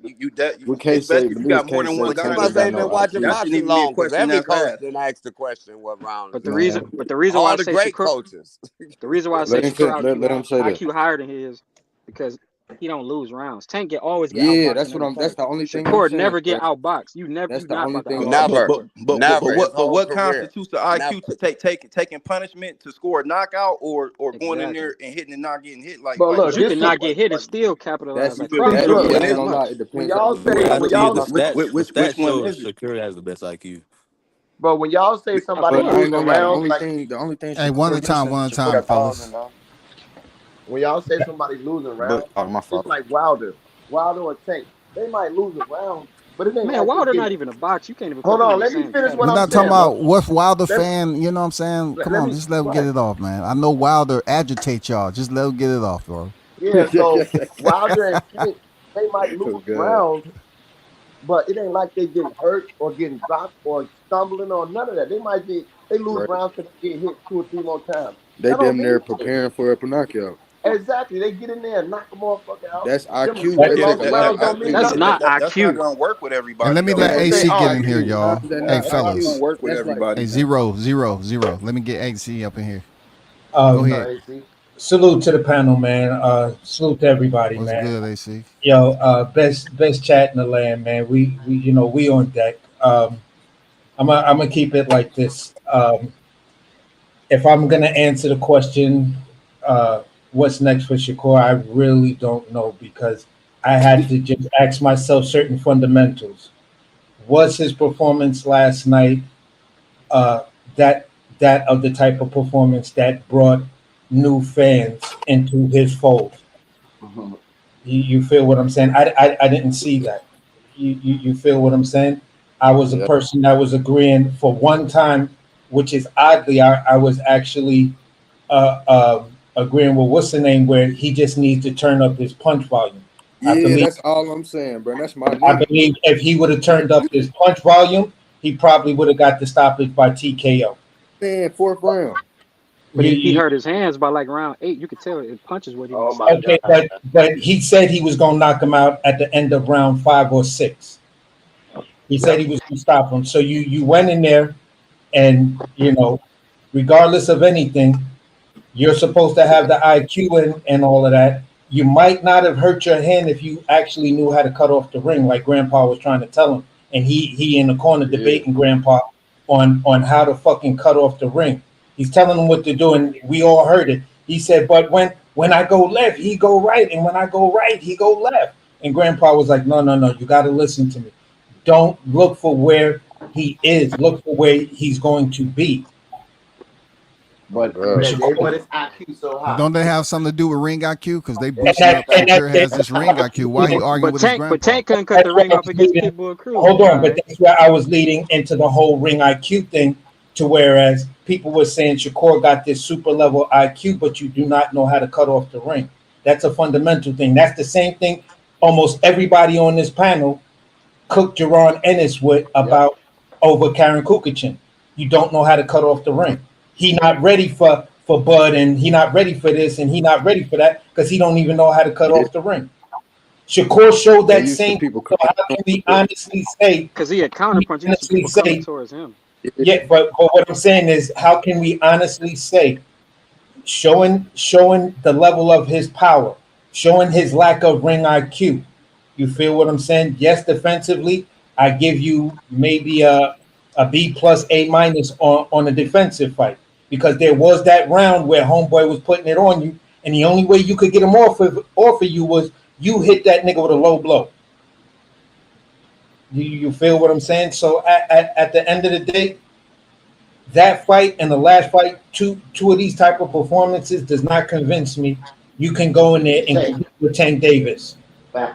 We can't say especially the if you niggas got more can't than say one But you guy in Tank the ain't must got ain't ring. no been watching IQ. That shouldn't boxing even be a long, because question every that's coach asked. didn't ask the question what round But is the it. reason Man, but the reason why All I the say great Shakur coaches. the reason why I say let him Shakur let him say that. IQ higher than his because he don't lose rounds. Tank always get Yeah, outboxed in that's what every I'm. That's fight. the only thing I'm Shakur saying, never get bro. outboxed. That's You the not only about to thing I'm outbox saying. Never. Shakur. Never. His But whole what career. constitutes the IQ Never. to taking punishment to score a knockout or going in Exactly. there and hitting and not getting hit? But Because look, you this can is not get hit and still capitalize. That's You Like feel what I'm see, Crawford saying? don't look, do I that ain't as gonna lie. much. It when depends on y'all the The say, fight. when IQ, y'all, the stats, the Which stats one show is it? Shakur has the best IQ. but when y'all say Of somebody But I course. ain't losing gonna lie. rounds, like The only thing Hey, one at Shakur a time, missing. one at a Shakur time, got balls fellas. in now. when y'all say somebody losing But rounds, oh, my it's fault. like Wilder or Tank. They might lose a round, but it ain't Man, like they Wilder getting. not even a box. You can't even put Hold them in on, the let me same finish what We're I'm not category. talking saying, bro. about what Wilder Let, fan. You know what I'm saying? Come let on, me just let him get right. it off, man. I know Wilder agitate y'all. Just let him get it off, bro. Yeah, so Wilder and Tank, they might lose Oh God. rounds, but it ain't like they getting hurt or getting dropped or stumbling or none of that. They lose Right. rounds because they get hit 2 or 3 more times. They That don't damn mean near nothing. preparing for a knockout. Exactly. They get in there and knock a motherfucker out. That's Them IQ. they It lost take a lot of rounds don't mean IQ, That's nothing. bro. not That's not IQ. gonna work with And everybody let me though. let Man, they AC get are in here, IQ. y'all. How's that Hey, not That's not IQ? gonna fellas. work with That's like everybody, Hey, man. zero. Let me get AC up in here. Go What's up, ahead. AC? Salute to the panel, man. Salute to everybody, What's man. good, AC? Yo, best chat in the land, man. We on deck. I'm gonna keep it like this. If I'm gonna answer the question, what's next for Shakur, I really don't know because I had to just ask myself certain fundamentals. Was his performance last night uh, that that of the type of performance that brought new fans into his fold? Mhm. You feel what I'm saying? I didn't see that. You feel what I'm saying? I was a yeah. person that was agreeing for one time, which is oddly, I was actually agreeing with what's the name where he just needs to turn up his punch volume. I Yeah, believe that's all I'm saying, bro. That's my I nigga. believe if he would have turned up his punch volume, he probably would have got the stoppage by TKO. Man, fourth round. But You, he you, hurt his hands by like round 8. You could tell it punches what he Oh was my saying. okay, God. but he said he was going to knock him out at the end of round 5 or 6. He said Yep. he was going to stop him. So you went in there, and regardless of anything, you're supposed to have the IQ and all of that. You might not have hurt your hand if you actually knew how to cut off the ring, like Grandpa was trying to tell him. And he in the corner Yeah. debating Grandpa on how to fucking cut off the ring. He's telling him what to do, and we all heard it. He said, "But when I go left, he go right, and when I go right, he go left." And Grandpa was like, "No, no, no. You got to listen to me. Don't look for where he is. Look for where he's going to be." Oh But God. but it's IQ so But high. don't they have something to do with ring IQ? Because they And boosting that, up and that, Shakur has this ring IQ. Why he arguing But with his Tank grandpa? couldn't cut that's the where ring I off was against leading. Pitbull Cruz. Hold He all on, but right. that's where I was leading into the whole ring IQ thing. To whereas people were saying Shakur got this super level IQ, but you do not know how to cut off the ring. That's a fundamental thing. That's the same thing almost everybody on this panel cooked Jaron Ennis with Yep. about over Karen Kukichin. You don't know how to cut off the ring. He not ready for Bud, and he not ready for this, and he not ready for that because he don't even know how to cut Yeah. off the ring. Shakur showed They that used to same. people So cooking. how can we honestly say? Because he had Can we counterpunch. You get some honestly people coming say? towards him. Yeah. Yeah, but what I'm saying is, how can we honestly say, showing the level of his power, showing his lack of ring IQ? You feel what I'm saying? Yes, defensively, I give you maybe a B plus A minus on a defensive fight, because there was that round where homeboy was putting it on you, and the only way you could get him off of you was you hit that nigga with a low blow. You feel what I'm saying? So at the end of the day, that fight and the last fight, two of these type of performances does not convince me you can go in there and compete with Tank Davis.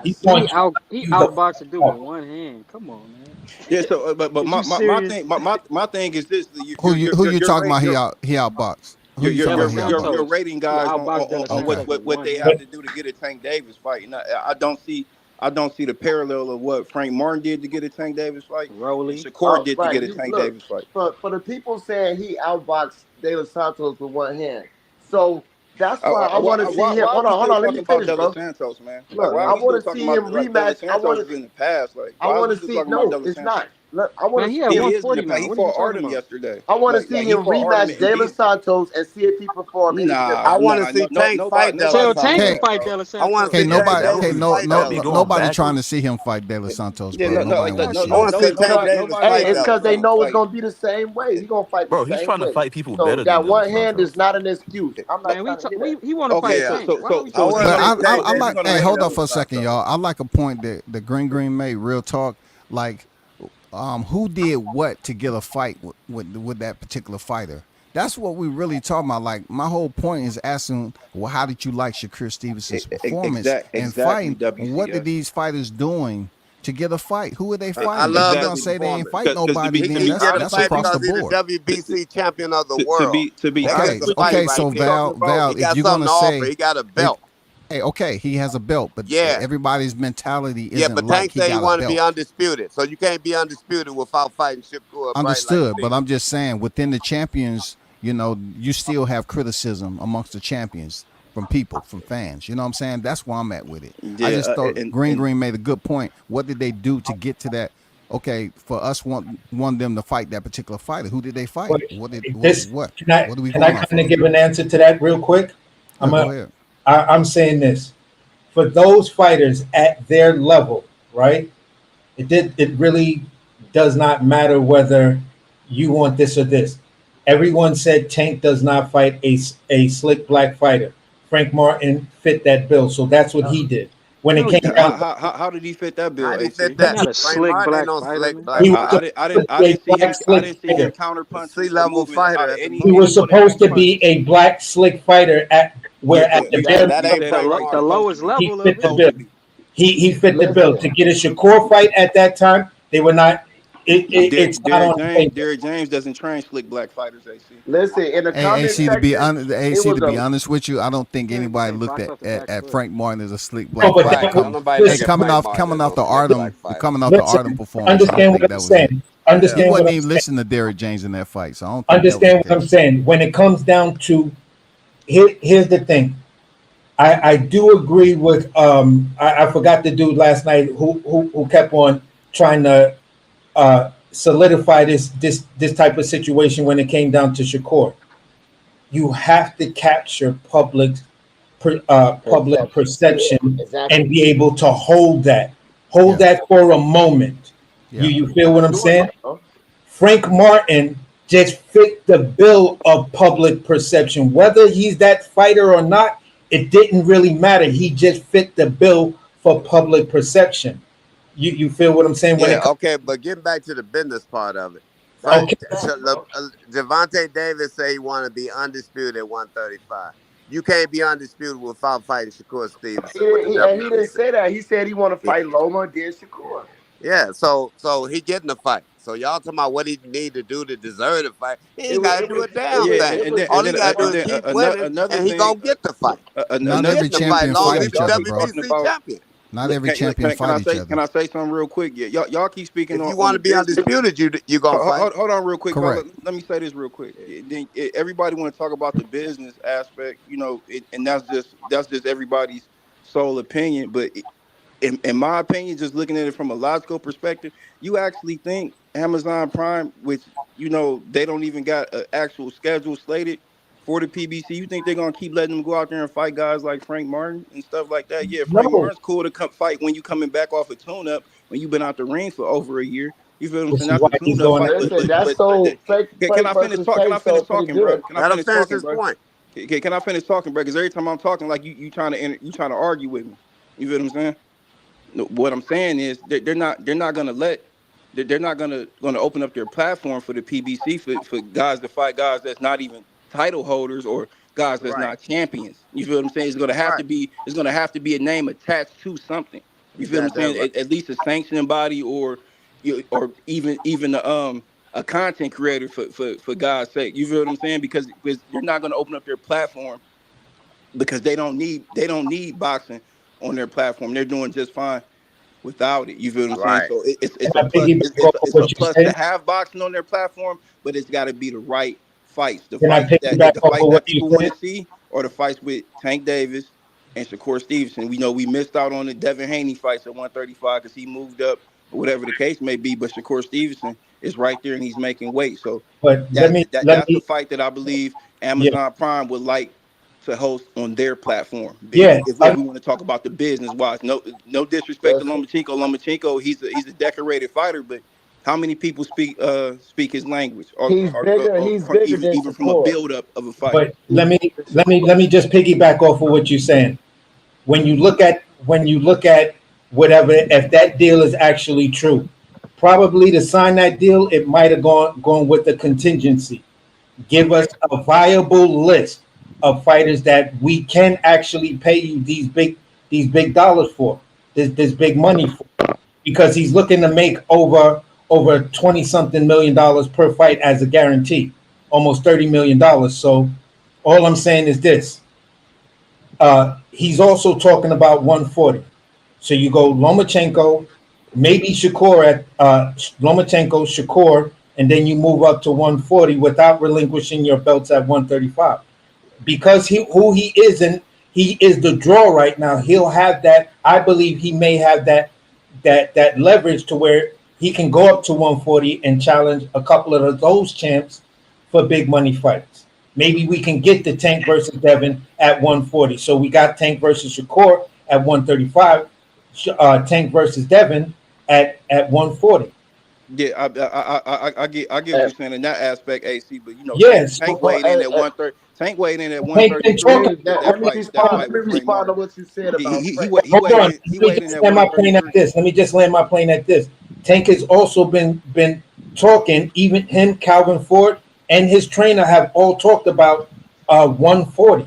He's going to He use the outboxed a dude with one hand. Come on, man. Yeah. So, but Is you my serious? thing, my thing is this: Who you your talking rate, about? He outboxed. Who you talking you're Dela about? He outboxed. you're Santos. rating He guys outboxed Dela on Okay. Santos with what one they have hand. to do to get a Tank Davis fight. And I don't see the parallel of what Frank Martin did to get a Tank Davis fight and Rolly. Shakur did to Right. get a You Tank look Davis fight. for the people saying he outboxed De Los Santos with one hand. So that's why I want to see him. Why are Hold we on, hold still on. Let talking me about finish, De Los bro. Santos, man? Like, Look, why are I we still want to talking see about him like De Los rematch. Santos is in the past? Like, I why are want we to still see. talking about De No, Los it's Santos? not. Look, I want Man, to he see had He him. is in the 140 past. now. He What are you fought talking Artem about? yesterday. I want to see He him fought Artem rematch and De Los beat him. Santos and see if he perform any Nah, different. I want to nah, see Tank fight De Los Tell nobody did Tank to Santos. that, fight bro. Dela I want to Santos. see Can't Tank nobody, That would can't Davis be fight De Los nobody Santos. trying to see him fight De Los Santos, Yeah, bro. Nobody want to see I it. want to see Tank Davis nobody Hey, fight it's De trying Los because to they Santos. know it's like. gonna be the same way. He gonna fight the bro. He's same trying to way. fight people So better than that De Los one hand is Santos. not an excuse. I'm not Man, trying to hear that. he want to Okay, fight Yeah, Tank. Why are we I still want But to talking see I, about this? I, Tank I Davis like. Hey, fight hold De up for Los a second, Santos. y'all. I like a point that the Green made. Real talk. Like, who did what to get a fight with that particular fighter? That's what we really talking about. Like, my whole point is asking, well, how did you like Shakur Stevenson's performance and Exactly, fighting? What did WCS. these fighters doing to get a fight? Who are they I fighting? If you're love gonna his Exactly, say they ain't performance. fight because nobody, to then He be that's get a honest fight with across you, the because he's the board. WBC champion of the to world. to be That's his honest Okay, with fight you, okay. right So what you there. talking Val, about? He Val, if got you're something gonna to offer. say, He got a if belt. hey, okay, he has a belt, but Yeah. everybody's mentality Yeah, isn't but like Tank he said he got a want to be belt. undisputed. So you can't be undisputed without fighting Shakur a fight like Understood, but I'm Stevenson. just saying within the champions, you still have criticism amongst the champions from people, from fans. You know what I'm saying? That's where I'm at with it. I Yeah, just thought Green and Green made a good point. What did they do to get to that? Okay, for us want them to fight that particular fighter. Who did they But fight? What did this what are we can I going off kind of of? give an answer to that real quick? Yeah, go ahead. I'm saying this for those fighters at their level, right? It really does not matter whether you want this or this. Everyone said Tank does not fight a slick black fighter. Frank Martin fit that bill, so that's what he did. When it No, he came down, don't. how did he fit that How bill, did he fit AC? He that? not a Frank slick Martin ain't black no fighter, slick man. black he was fighter. supposed to be a black I slick didn't see him fighter. counter A punching or C-level moving fighter at the He any was most. one of supposed Frank's to be punches. a black slick fighter Yeah, where at the bare That you ain't said The that Frank lo- right. the Martin. Supposed to lowest be. he level fit of the it. Supposed bill. to be. He fit the bill Listen, to get a Shakur fight at that time. They were not. It's not on paper. Derrick James doesn't train slick black fighters, AC. listen. In the Hey, comment AC to be section, AC it was to be a honest with you, I don't think Derrick anybody James looked boxed off the back at foot. Frank Martin as a slick No, black but fighter. Right. Don't Come, nobody hey, look listen, at Frank Martin coming as no off the slick Artem black fighter. coming off the Artem listen. performance. I don't Understand what think I'm that was it. saying. He Understand what wasn't I'm even saying. listening to Derrick James in that fight, so I don't think that was the Understand what I'm case. saying. When it comes down to here's the thing. I do agree with I forgot the dude last night who kept on trying to solidify this type of situation when it came down to Shakur. You have to capture public perception. Yeah, perception and exactly. be able to hold Yeah, that for a moment. You yeah. you feel He's what I'm doing saying? that, bro. Frank Martin just fit the bill of public perception. Whether he's that fighter or not, it didn't really matter. He just fit the bill for public perception. You feel what I'm saying? When Yeah, it comes, okay, but getting back to the business part of it. That's okay, the fact, bro. Javante Davis say he want to be undisputed at 135. You can't be undisputed without fighting Shakur Stevenson with the And he didn't WBC. say that. He said he want to He- fight Loma then Shakur. Yeah, so he getting the fight. So y'all talking about what he need to do to deserve the fight. He It ain't was got to it do was a damn it was Yeah, thing. it was All he it got to do is was keep winning, another and he thing, gonna get the fight. He Not another every getting the fight champion long fight as y'all he each the y'all other, keep bro. talking WBC about. champion. Not every champion Can fight I each say other. something real quick? Yeah, y'all keep speaking If you on want the to be business. undisputed, you gonna fight. Hold on real quick, Correct. fellas. Let me say this real quick. Everybody want to talk about the business aspect, and that's just everybody's sole opinion. But in my opinion, just looking at it from a logical perspective, you actually think Amazon Prime, which they don't even got an actual schedule slated for the PBC, you think they're gonna keep letting them go out there and fight guys like Frank Martin and stuff like that? Yeah, Frank no, Martin's cool to come fight when you coming back off a tune up when you've been out the ring for over a year. You feel what I'm This saying? is Not why the he's tune-up going. fight, Listen, that's but so fake. can Fake I finish versus talking? Can I Tank finish sold pretty talking, bro? good. Can I Let him finish finish talking, his bro? point. Can I finish talking, bro? Because every time I'm talking, like you trying to argue with me. You feel what I'm saying? No, what I'm saying is they're not gonna let they're not gonna open up their platform for the PBC for guys to fight guys that's not even title holders or guys that's Right. not champions. You feel what I'm saying? Right. It's gonna have to be a name attached to something. You You feel what I'm got that saying? right. At least a sanctioning body or even a content creator for God's sake. You feel what I'm saying? Because they're not gonna open up their platform because they don't need boxing on their platform. They're doing just fine without it. You feel what I'm saying? Right. So it's Can it's a I plus. piggyback It's off a, of it's a what you plus to said? have boxing on their platform, but it's got to be the right fights. Can I piggyback The off fights of that what you people want said? to see, or the fights with Tank Davis and Shakur Stevenson. We know we missed out on the Devin Haney fights at 135 because he moved up, or whatever the case may be. But Shakur Stevenson is right there and he's making weight. So But let that's the me fight that I believe yeah Amazon Prime would like to host on their platform. yeah. If we want to talk about the business wise, no disrespect to That's Lomachenko. Lomachenko, he's a decorated fighter, but how many people speak his language, he's bigger. or He's from bigger even than even from a Shakur. build up of a fight? But He's let me bigger than let me Shakur. let me just piggyback off of what you're saying. When you look at whatever, if that deal is actually true, probably to sign that deal, it might have gone with the contingency. Give us a viable list of fighters that we can actually pay you these big dollars for, this big money for, because he's looking to make over 20 something $million per fight as a guarantee, almost $30 million. So all I'm saying is this: he's also talking about 140. So you go Lomachenko, maybe Shakur at Lomachenko, Shakur, and then you move up to 140 without relinquishing your belts at 135. Because who he is, and he is the draw right now. He'll have that. I believe he may have that leverage to where he can go up to 140 and challenge a couple of those champs for big money fights. Maybe we can get the Tank versus Devin at 140. So we got Tank versus Shakur at 135. Tank versus Devin at 140. Yeah, I get what you're And, saying in that aspect, AC. But Yes. Tank well, weighed in at 130. Tank weighed in at Tank been 133. talking. Steve, let me That respond. fight Let me with Frank respond to Martin. what you said He about he he Frank. wa- he Hold weighed on. in he Let me weighed in just at land my plane at 133. this. Let me just land my plane at this. Tank has also been talking. Even him, Calvin Ford, and his trainer have all talked about 140.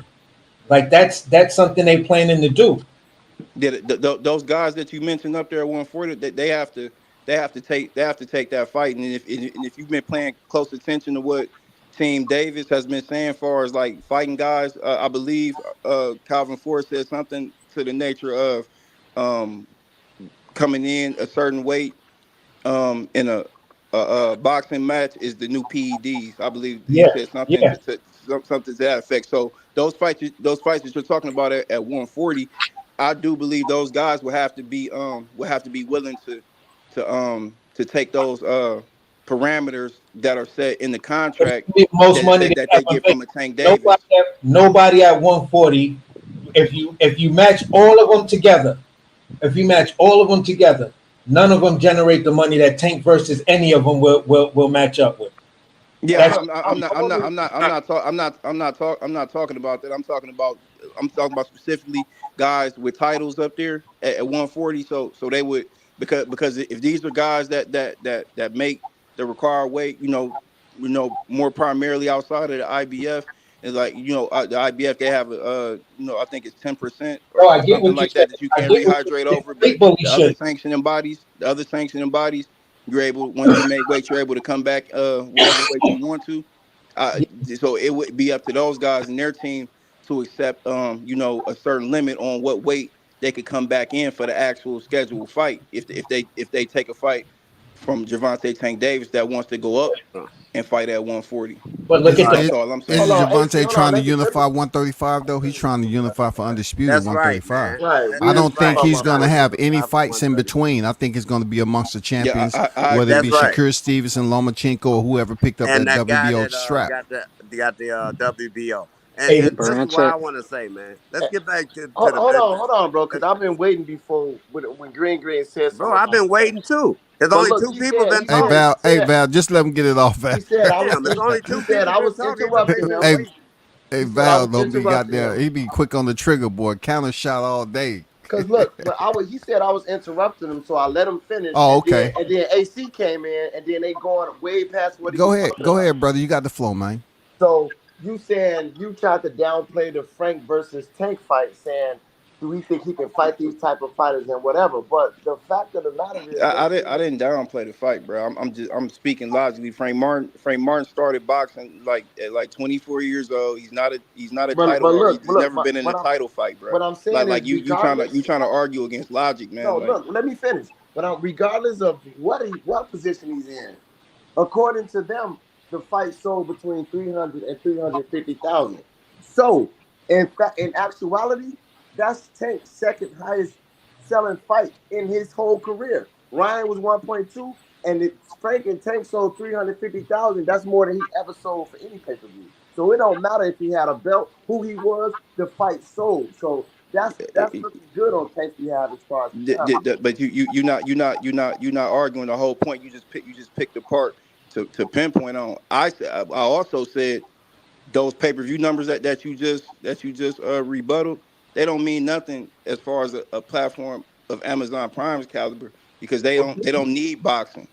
Like that's something they planning to do. Yeah, those guys that you mentioned up there at 140, they have to take that fight. And if you've been paying close attention to what Team Davis has been saying, far as like fighting guys, I believe Calvin Ford said something to the nature of um, coming in a certain weight in a boxing match is the new PEDs. I believe he Yeah, said something yeah. something to that effect. So those fights that you're talking about at 140, I do believe those guys will have to be willing to take those parameters that are set in the It's contract gonna be the most that money that, they that they ever get made. from a Tank Nobody, Davis. nobody at 140. If you match all of them together, none of them generate the money that Tank versus any of them will match up with. Yeah, That's I'm not talking about that. I'm talking about specifically guys with titles up there at 140. So they would because if these are guys that make the required weight, more primarily outside of the IBF, and like the IBF they have I think it's 10% or no. I get something what you're like saying. that you I can't get what you're rehydrate saying. over, but Big bully the other shit. sanctioning bodies, you're able once you make weight, you're able to come back whatever weight you want to. Uh, Yeah, so it would be up to those guys and their team to accept a certain limit on what weight they could come back in for the actual scheduled fight. If they take a fight from Gervonta Tank Davis that wants to go up and fight at 140. but look Is at the That's is all I'm Hold saying. is on, AC. Javante Hold on. trying to Let me. unify 135 though? He's trying to unify for undisputed That's right, 135. man. Right. That, We I that's ain't don't talking think right. about He's he's trying gonna to 140. have unify any for fights in 135. between. I think it's gonna be amongst the Yeah, champions, I whether it That's be right. Shakur Stevenson, Lomachenko, or whoever picked up And that that guy WBO that strap. got the WBO. And hey, and this is what Branch. I want to say, man. Let's Eh, get back to Hold, the hold on, business. hold on, bro. Uh, Because I've been waiting before when Green said Bro, something I've about been Tank. waiting too. There's But only look, two people been Hey talking. Val, just let him get it off, Val. he said I was Damn, there's only he two said people I been was talking. He just interrupting been him. Hey, waiting. hey, He said I Val, was don't be interrupting goddamn. him. He be quick on the trigger, boy. Counter shot all day. Cause look, but he said I was interrupting him, so I let him finish, Oh, and okay. then AC came in, and then they going way past what he was talking Go about. ahead, brother. You got the flow, man. So you saying you tried to downplay the Frank versus Tank fight, saying do we think he can fight these type of fighters and whatever? But the fact of the matter is, they see I didn't downplay the fight, bro. I'm speaking logically. Frank Martin started boxing at like 24 years old. He's not a title, but or look, he's never been in a what title fight, bro. what I'm saying is, You regardless. trying to argue against logic, man. No, Like look, let me finish. But regardless of what position he's in, according to them, the fight sold between 300 and 350,000. So, in actuality, that's Tank's second highest selling fight in his whole career. Ryan was 1.2, and Frank and Tank sold 350,000. That's more than he ever sold for any pay per view. So it don't matter if he had a belt, who he was, the fight sold. So that's looking good on Tank's behalf as far as talent. but you're not arguing the whole point. You just picked apart to pinpoint on. I also said those pay-per-view numbers that you just rebutted, they don't mean nothing as far as a platform of Amazon Prime's caliber, because they don't need boxing.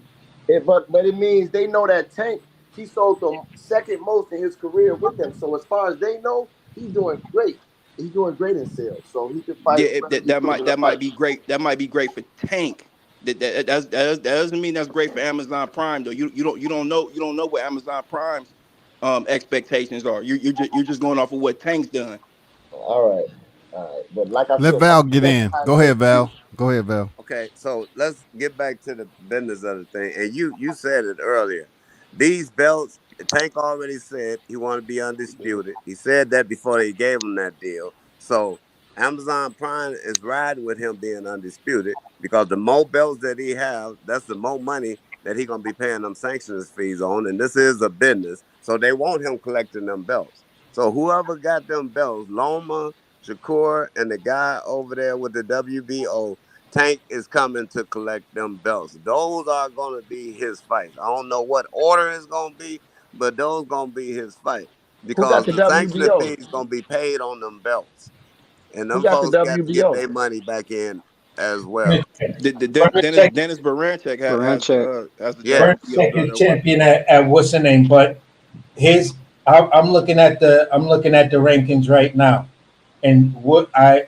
But it means they know that Tank, he sold the second most in his career with them. So as far as they know, he's doing great. He's doing great in sales. So he can fight Yeah, whoever he put him in a that might fight. be great. That might be great for Tank. That doesn't mean that's great for Amazon Prime though. You don't know what Amazon Prime's expectations are. You're just going off of what Tank's done. All right. All right. But like I Let said, Val that's the get second in. highest Go ahead, pay-per-view. Val. Go ahead, Val. Okay, so let's get back to the business of the thing. And you said it earlier. These belts, Tank already said he wanted to be undisputed. He said that before they gave him that deal. So Amazon Prime is riding with him being undisputed, because the more belts that he have, that's the more money that he gonna be paying them sanctions fees on. And this is a business, so they want him collecting them belts. So whoever got them belts, Loma, Shakur, and the guy over there with the WBO, Tank is coming to collect them belts. Those are gonna be his fights. I don't know what order it's gonna be, but those gonna be his fight, Who got because the the sanction WBO? fees gonna be paid on them belts, and Who them got the folks got to get WBO? their money back in as well. Dennis Baranchek Baranchek. has the Yeah. WBO Bernstein belt is as well. champion at what's the name? But his I'm looking at the rankings right now, and what I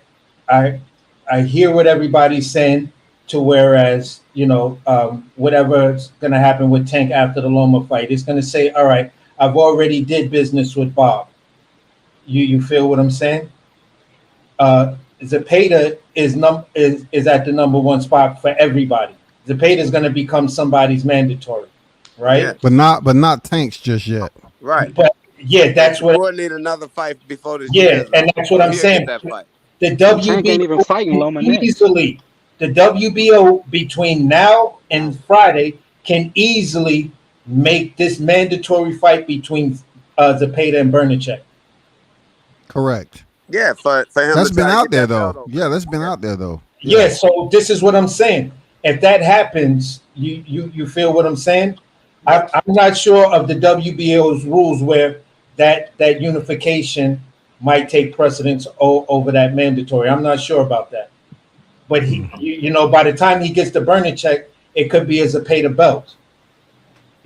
I hear what everybody's saying. To whereas whatever's gonna happen with Tank after the Loma fight, it's gonna say, all right, I've already did business with Bob. You feel what I'm saying? Zapata is at the number one spot for everybody. Zapata is going to become somebody's mandatory, right? Yes. But not Tanks just yet. Right. But yeah, And that's what. Shakur need another fight before this Yeah, year's and out. that's what So I'm he'll get saying. that fight. The And Tank ain't even WBO fighting can Loma next. easily, the WBO between now and Friday can easily make this mandatory fight between Zapata and Bernacek. Correct. Yeah, for him to That's been try to out get there that belt though. over Yeah, there. that's been Yeah. out there though. Yeah, Yeah. so this is what I'm saying. If that happens, you feel what I'm saying? Yes. I'm not sure of the WBO's rules where that unification might take precedence over that mandatory. I'm not sure about that. But by the time he gets the burner check, it could be as a pay to belt.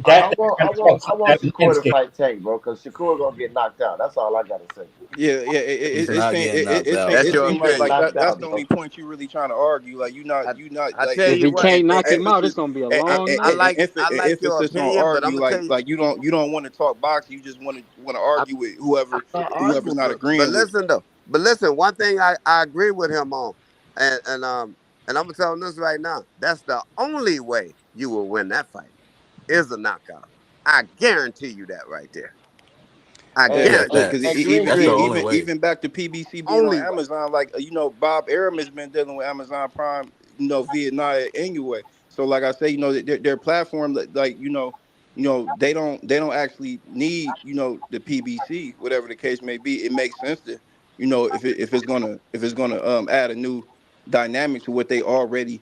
That kind of fucks I up want that Shakur to landscape. fight Tank, bro, because Shakur gonna get knocked out. That's all I gotta say. Yeah. He's not getting knocked out. That's It your He seems like getting opinion. knocked that's out, the bro. only point you really trying to argue. Like you not I like tell If you he what, can't knock him out, it's emphasis gonna be a long I night. like I like your emphasis on opinion, but I'm argue, gonna tell you, like you don't want to talk boxing. You just want to I'm, argue with I'm not whoever's arguing. not But agreeing with you. listen though, one thing I agree with him on, and I'm gonna tell him this right now. That's the only way you will win that fight is a knockout. I guarantee you that right there. I Hey, Because guarantee hey, it. hey, Green That's the Green. only way. even back to PBC being on Only way. Amazon, like Bob Arum has been dealing with Amazon Prime, via Nia anyway. So like I say, their platform, like they don't actually need the PBC, whatever the case may be. It makes sense to if it's gonna add a new dynamic to what they already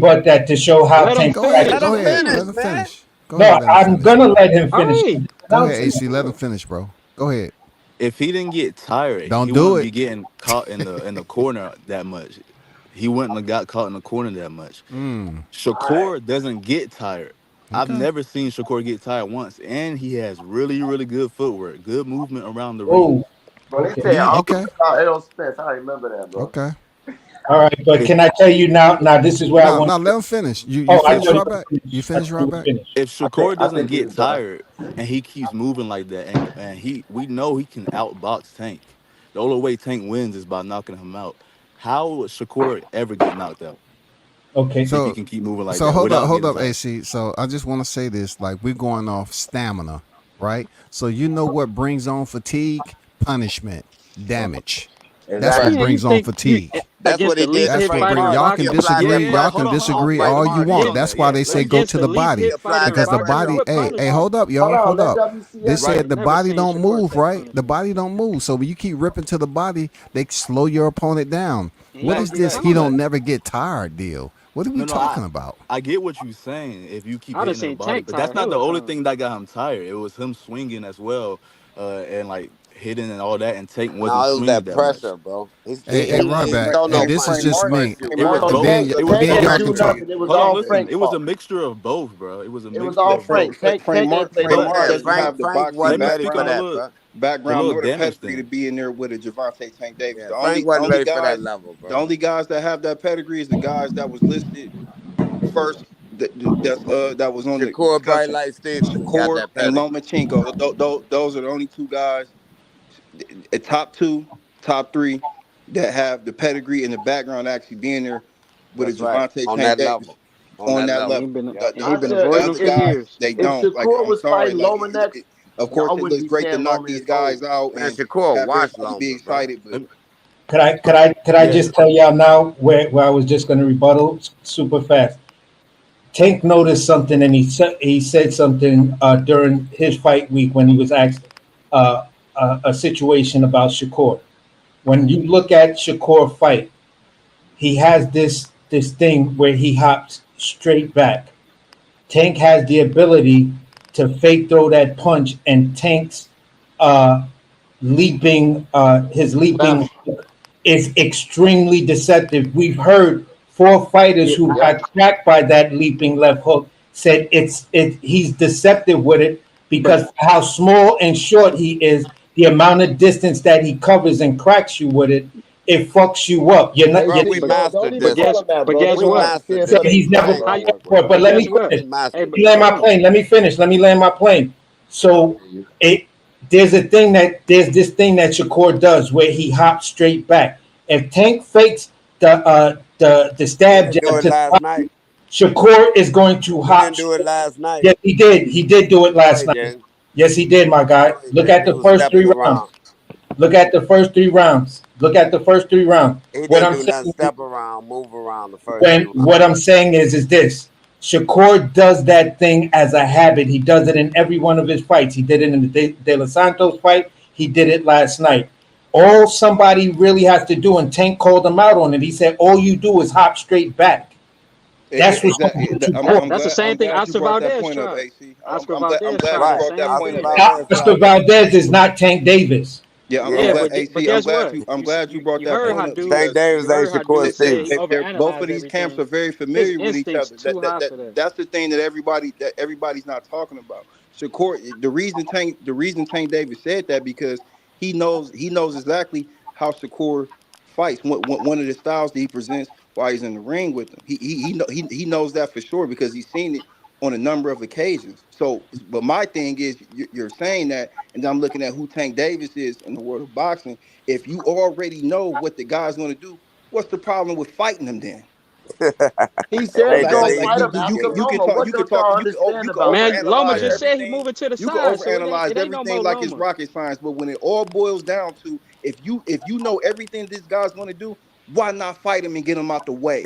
rebut that to show how Let him Tank Go ahead. finish. Go ahead. Let him finish. Go No, ahead. Let him I'm finish. gonna let him All finish. right. Go ahead, AC. Let him finish, bro. Go ahead. If he didn't get tired, Don't he do wouldn't it. be getting caught in the corner that much. He wouldn't have got caught in the corner that much. Shakur doesn't get tired. I've Okay. never seen Shakur get tired once, and he has really, really good footwork, good movement around the ring. Oh, Bro, they say okay. all Okay. about L. Spence. I remember that, bro. Okay. All right, but If can I tell you now? Now this is where I Now, want. now let him finish. You Oh, I finish thought you right were back. You finished. I finish thought you right were back. finished. if Shakur I doesn't think get he's done. tired and he keeps moving like that, and we know he can outbox Tank. The only way Tank wins is by knocking him out. How would Shakur ever get knocked out Okay. if he So, can keep moving like so that without hold getting up, tired? AC. So I just want to say this: like we're going off stamina, right? So you know what brings on fatigue? Punishment, damage. That's what Exactly. Yeah, you brings on think you fatigue. against the least That's hit what fighter bring. in Y'all can boxing? disagree. Yeah, Y'all hold can on, hold on. disagree Wait, all hold you on. Agree want. on That's that. why Yeah, they say go Against to the the least body hit fighter in because the boxing, body. what Hey, punishment? hold up, Hold y'all. on, Hold let up. They WCS said I've the never body seen don't Shakur move, take right? The punishment. body don't move. So when you keep ripping to the body, they slow your opponent down. And he What gonna is facts, get this? facts, He pounded. don't facts. never get tired deal. What are we No, no, talking about? I get what you're saying if you keep I done hitting to the seen body, Tank but that's tire not the hella only times. thing that got him tired. It was him swinging as well, and like hitting and all that, and Tank wasn't swinging that much. Hey, right back. And Hey, this is Frank just Martin. me. Frank It was Martin bro. And was both. then, Tank, It and was Tank then both. ain't y'all Frank do can Martin. talk. nothing. It was Hold on, all listen. Frank's It was a fault. mixture of both, bro. It was a It was mixture all of Frank. both. Frank Tank Martin. played Frank no But Martin part. the doesn't have the boxing let me speak on the background little nor the damage pedigree to thing. be in there with a Javante Tank Davis. The only guys that have that pedigree is the guys that was listed first. That was on the discussion. Shakur and Lomachenko. Those are the only two guys, top two, top three, that have the pedigree and the background actually being there with a Javante Tank Davis on that And he level. been The, and he the, been the, the avoiding them other for guys, years. they If don't. Like, Shakur I'm was sorry. fighting Like, Lomax, of I course, it wouldn't looks be great to saying knock Lomax these is old. guys out and have everybody be excited, but Could I yeah. just tell y'all now where I was just going to rebuttal super fast. Tank noticed something, and he said something during his fight week when he was asked a situation about Shakur. When you look at Shakur fight, he has this thing where he hops straight back. Tank has the ability to fake throw that punch, and Tank's uh, his leaping Left. is extremely deceptive. We've heard four fighters Yeah, who got cracked by that leaping left hook said he's deceptive with it but because how small and short he is, the amount of distance that he covers and cracks you with it, it fucks you up. You're not. AC, but don't even but tell guess him that, but bro. They guess gonna have what? to see it Said for he's never themselves. How fought you, before. But but let guess me what? finish. Hey, Let me land my hold on. plane. Let me finish. Let me land my plane. So it there's this thing that Shakur does where he hops straight back. If Tank fakes the stab jab to the body, Shakur is going to hop. Yes, he did. He did do it last night. Yes, he did, my guy. Look at the first three rounds. Look at the first three rounds. Look at the first three rounds. What I'm saying is this: Shakur does that thing as a habit. He does it in every one of his fights. He did it in the De Los Santos fight. He did it last night. All somebody really has to do, and Tank called him out on it. He said, "All you do is hop straight back." That's what's going to get you caught. That's the I'm same thing glad you Oscar brought that Valdez point up, tried. AC. Oscar I'm Valdez glad tried you the brought that same point up. thing. Oscar Valdez is not Tank Davis. Yeah, Yeah, AC. but guess what? I'm glad you brought You that heard point how up dude because you heard how dude said he both of overanalyzed these camps everything. are very His familiar with each instincts other. too high for that. That's the thing that everybody's not talking about. Shakur, the reason Tank Davis said that because he knows exactly how Shakur fights. One of the styles that he presents while he's in the ring with him. He knows that for sure because he's seen it on a number of occasions. So, but my thing is, you're saying that, and I'm looking at who Tank Davis is in the world of boxing. If you already know what the guy's going to do, what's the problem with fighting him then? He said he gonna Like fight him after you can Loma. talk What don't y'all understand you can about Man, fighting Loma overanalyze Loma? just said he everything. moving to the You can side, so it overanalyze ain't no everything more like it's Loma. rocket science, but when it all boils down to if you know everything this guy's going to do, why not fight him and get him out the way?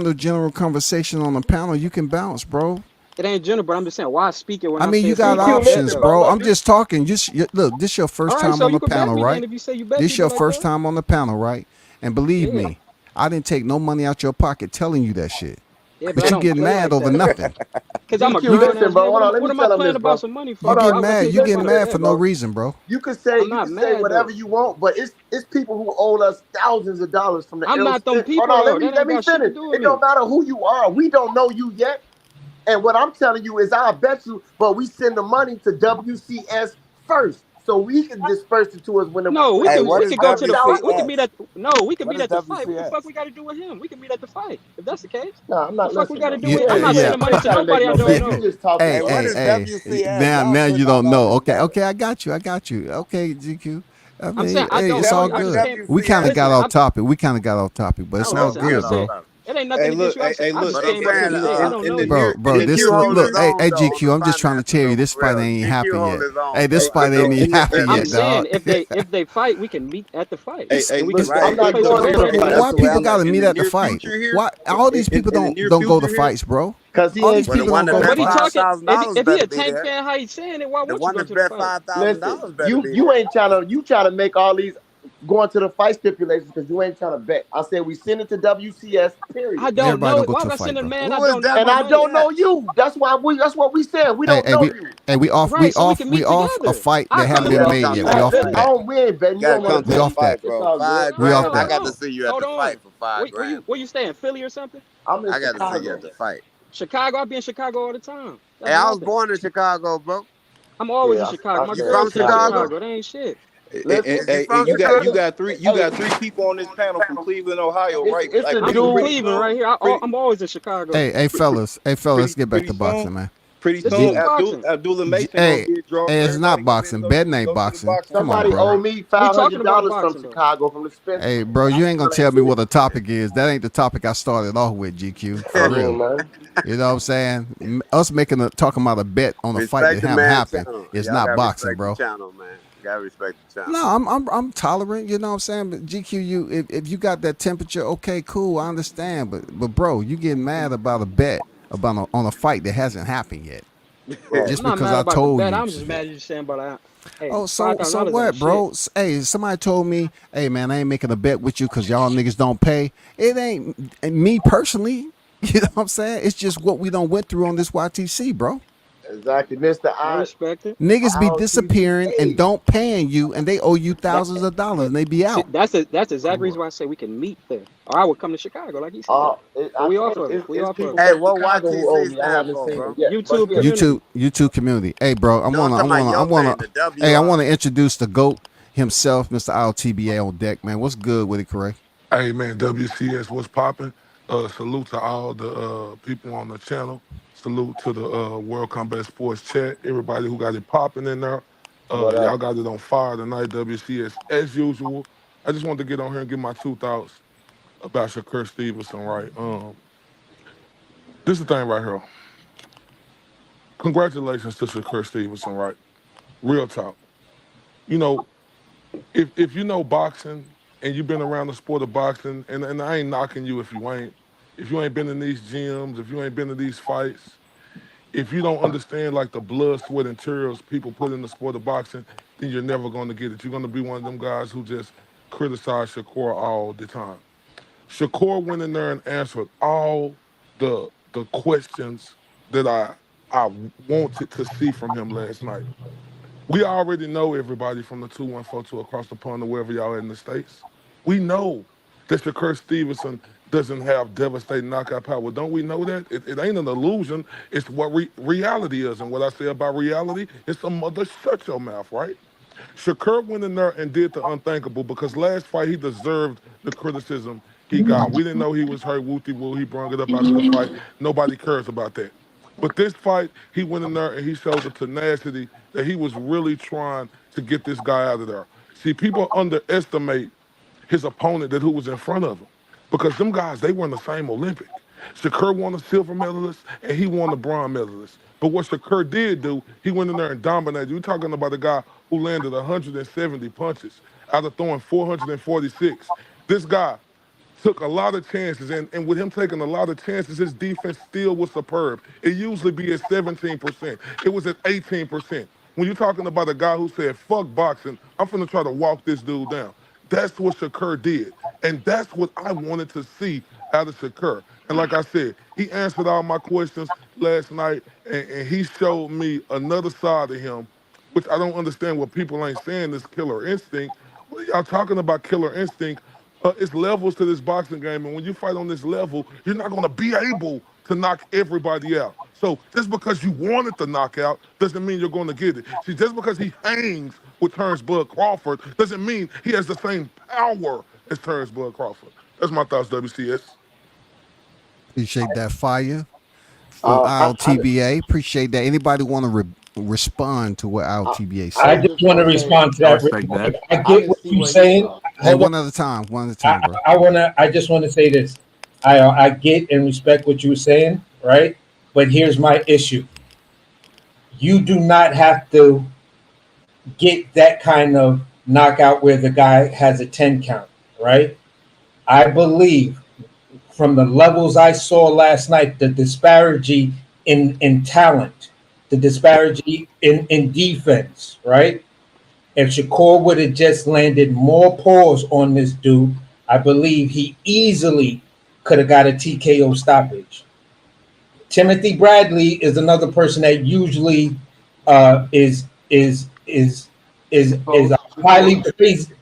handle general conversation on the panel, you can bounce, bro. It ain't general, but I'm just saying why speak it when I mean, you got options, bro. I'm just talking. Look, this your first time on the panel, right? This your first time on the panel, right? And believe me, I didn't take no money out your pocket telling you that shit. Yeah, but you getting mad over nothing. Because I'm a grown ass man. What am I playing about some money for? You get mad. You get mad for no reason, bro. You can say whatever you want, but it's people who owe us thousands of dollars from the. I'm not them people. Hold on, let me finish. It don't matter who you are. We don't know you yet. And what I'm telling you is I'll bet you, but we send the money to WCS first. So we can disperse it to us when the we can go to the fight. We can meet at we can meet at the fight. What the fuck we got to do with him? We can meet at the fight if that's the case. No, I'm not. What the fuck we got to do with? I'm not sending money to nobody I don't know. Hey, now you don't know. Okay, I got you. Okay, GQ. I mean, it's all good. We kind of got off topic. But it's all good, bro. It ain't nothing against you. Hey, look, bro. This look, hey, GQ. I'm just trying to tell you, this fight ain't happened yet. Hey, this fight ain't even happened yet, dog. I'm saying if they fight, we can meet at the fight. Why people gotta meet at the fight? Why all these people don't go to fights, bro? Cause he All ain't these Well, the people one don't that go But to what bet he five fights. talking? thousand If dollars he better a be tank there. fan, how he saying it? Why The won't you one go that to the bet fight? Listen, $5,000 better you be you there. ain't trying to make all these going to the fight stipulations because you ain't trying to bet. I said we send it to WCS. I Period. don't Everybody know don't it. go Why to would a I send fight, a bro. man I Who is don't know my And I don't money? know WCS? you. That's what we said. We Hey, don't know you. we off, Right, so we can we meet off a together. fight I that come haven't to You been gotta made come yet. to We that Man, off listen, fight. that. we ain't betting. You You don't gotta want come to to We bet. that off that. fight, It's bro. all good. Five We Hold off grand. on, I that. hold got to on, see you at the hold fight on. for $5 grand. Where you staying? Philly or something? I'm in I got to see you at Chicago. the fight. Chicago. I be in Chicago all the time. Hey, That's I was nothing. born in Chicago, bro. I'm always in Yeah, Chicago. I My You stay in girl from stay in Chicago Chicago? though. Chicago. That ain't shit. Listen, Is you Hey, from you Chicago? got three hey, people on this panel from Cleveland, Ohio, right? it's Like a I'm pretty from dude. pretty Cleveland, soon, right here. pretty I'm always in Chicago. Hey, fellas, let's get back pretty to soon, boxing, man. pretty This soon. is boxing. Abdullah Mason gonna Hey, get dropped. it's Everybody not gonna be able boxing. Betting to ain't go to the boxing. boxing Come on, Somebody fight. bro. owe me We five talking hundred about dollars from boxing though. Chicago from the Spence. Hey, bro, you ain't gonna tell me what the topic is. That ain't the topic I started off with, GQ. For Come on, real. man. You know what I'm saying? Us talking about a bet on a fight that Respect the haven't man happened channel. is Y'all not gotta boxing, respect the bro. channel, man. Gotta respect the channel. No, I'm tolerant. You know what I'm saying? But GQ, if you got that temperature, okay, cool, I understand. But bro, you getting mad about a bet on a fight that hasn't happened yet, Right. I'm just not because mad I about the told bet. you I'm just shit. mad at you saying about hey, Oh, five so thousand dollars ain't what, shit. bro? Hey, somebody told me, hey man, I ain't making a bet with you because y'all niggas don't pay. It ain't me personally. You know what I'm saying? It's just what we done went through on this YTC, bro. Exactly, Mister. I respect it. Niggas be ILTV. disappearing and Hey, don't paying you, and they owe you thousands of dollars, and they be See, out. that's the exact Come reason on. why I say we can meet there, or I would come to Chicago, like he said. But I we told off you, of it. We it's off of people it. Hey, from what Chicago who owe YTC me. I stand haven't for, seen it bro? yet, but YouTube yeah. community. YouTube community. Hey, bro, No, I'm talking about your thing, the hey, I want WR. to introduce the GOAT himself, Mr. ILTBA on deck, man. What's good with it, correct? Hey man, WCS, what's popping? Salute to all the people on the channel. Salute to the World Combat Sports chat. Everybody who got it popping in there. What Y'all up? got it on fire tonight, WCS. As usual, I just wanted to get on here and give my 2 thoughts about Shakur Stevenson, right? This is the thing right here. Congratulations to Shakur Stevenson, right? Real talk. You know, if you know boxing and you've been around the sport of boxing, and I ain't knocking you if you ain't been in these gyms, if you ain't been in these fights, if you don't understand like the blood, sweat, and tears people put in the sport of boxing, then you're never gonna get it. You're gonna be one of them guys who just criticize Shakur all the time. Shakur went in there and answered all the questions that I wanted to see from him last night. We already know everybody from the 2142 across the pond or wherever y'all in the States. We know that Shakur Stevenson doesn't have devastating knockout power. Don't we know that? It ain't an illusion. It's what reality is. And what I say about reality is some mother shut your mouth, right? Shakur went in there and did the unthinkable because last fight he deserved the criticism he got. We didn't know he was hurt, wooty woo. He brung it up after the fight. Nobody cares about that. But this fight, he went in there and he showed the tenacity that he was really trying to get this guy out of there. See, people underestimate his opponent that who was in front of him. Because them guys, they were in the same Olympic. Shakur won a silver medalist and he won a bronze medalist. But what Shakur did do, he went in there and dominated. You're talking about a guy who landed 170 punches out of throwing 446. This guy took a lot of chances, and with him taking a lot of chances, his defense still was superb. It usually be at 17%. It was at 18%. When you're talking about a guy who said, fuck boxing, I'm finna try to walk this dude down. That's what Shakur did. And that's what I wanted to see out of Shakur. And like I said, he answered all my questions last night, and he showed me another side of him, which I don't understand what people ain't saying this killer instinct. What are y'all talking about killer instinct? It's levels to this boxing game, and when you fight on this level, you're not going to be able to knock everybody out. So just because you wanted the knockout doesn't mean you're going to get it. See, just because he hangs with Terrence Bud Crawford doesn't mean he has the same power as Terrence Bud Crawford. That's my thoughts, WCS. Appreciate that fire from I ILTBA. Appreciate that. Anybody want to respond to what ILTBA I I was said? just just want to gonna say respond to I that. respect that. I I get didn't what see you're what he saying. saw. Hey, Hold on. one at a time, bro. I just want to say this. I get and respect what you were saying, right? But here's my issue. You do not have to get that kind of knockout where the guy has a 10 count, right? I believe from the levels I saw last night, the disparity in talent, the disparity in defense, right? If Shakur would have just landed more paws on this dude, I believe he easily could have got a TKO stoppage. Timothy Bradley is another person that usually is highly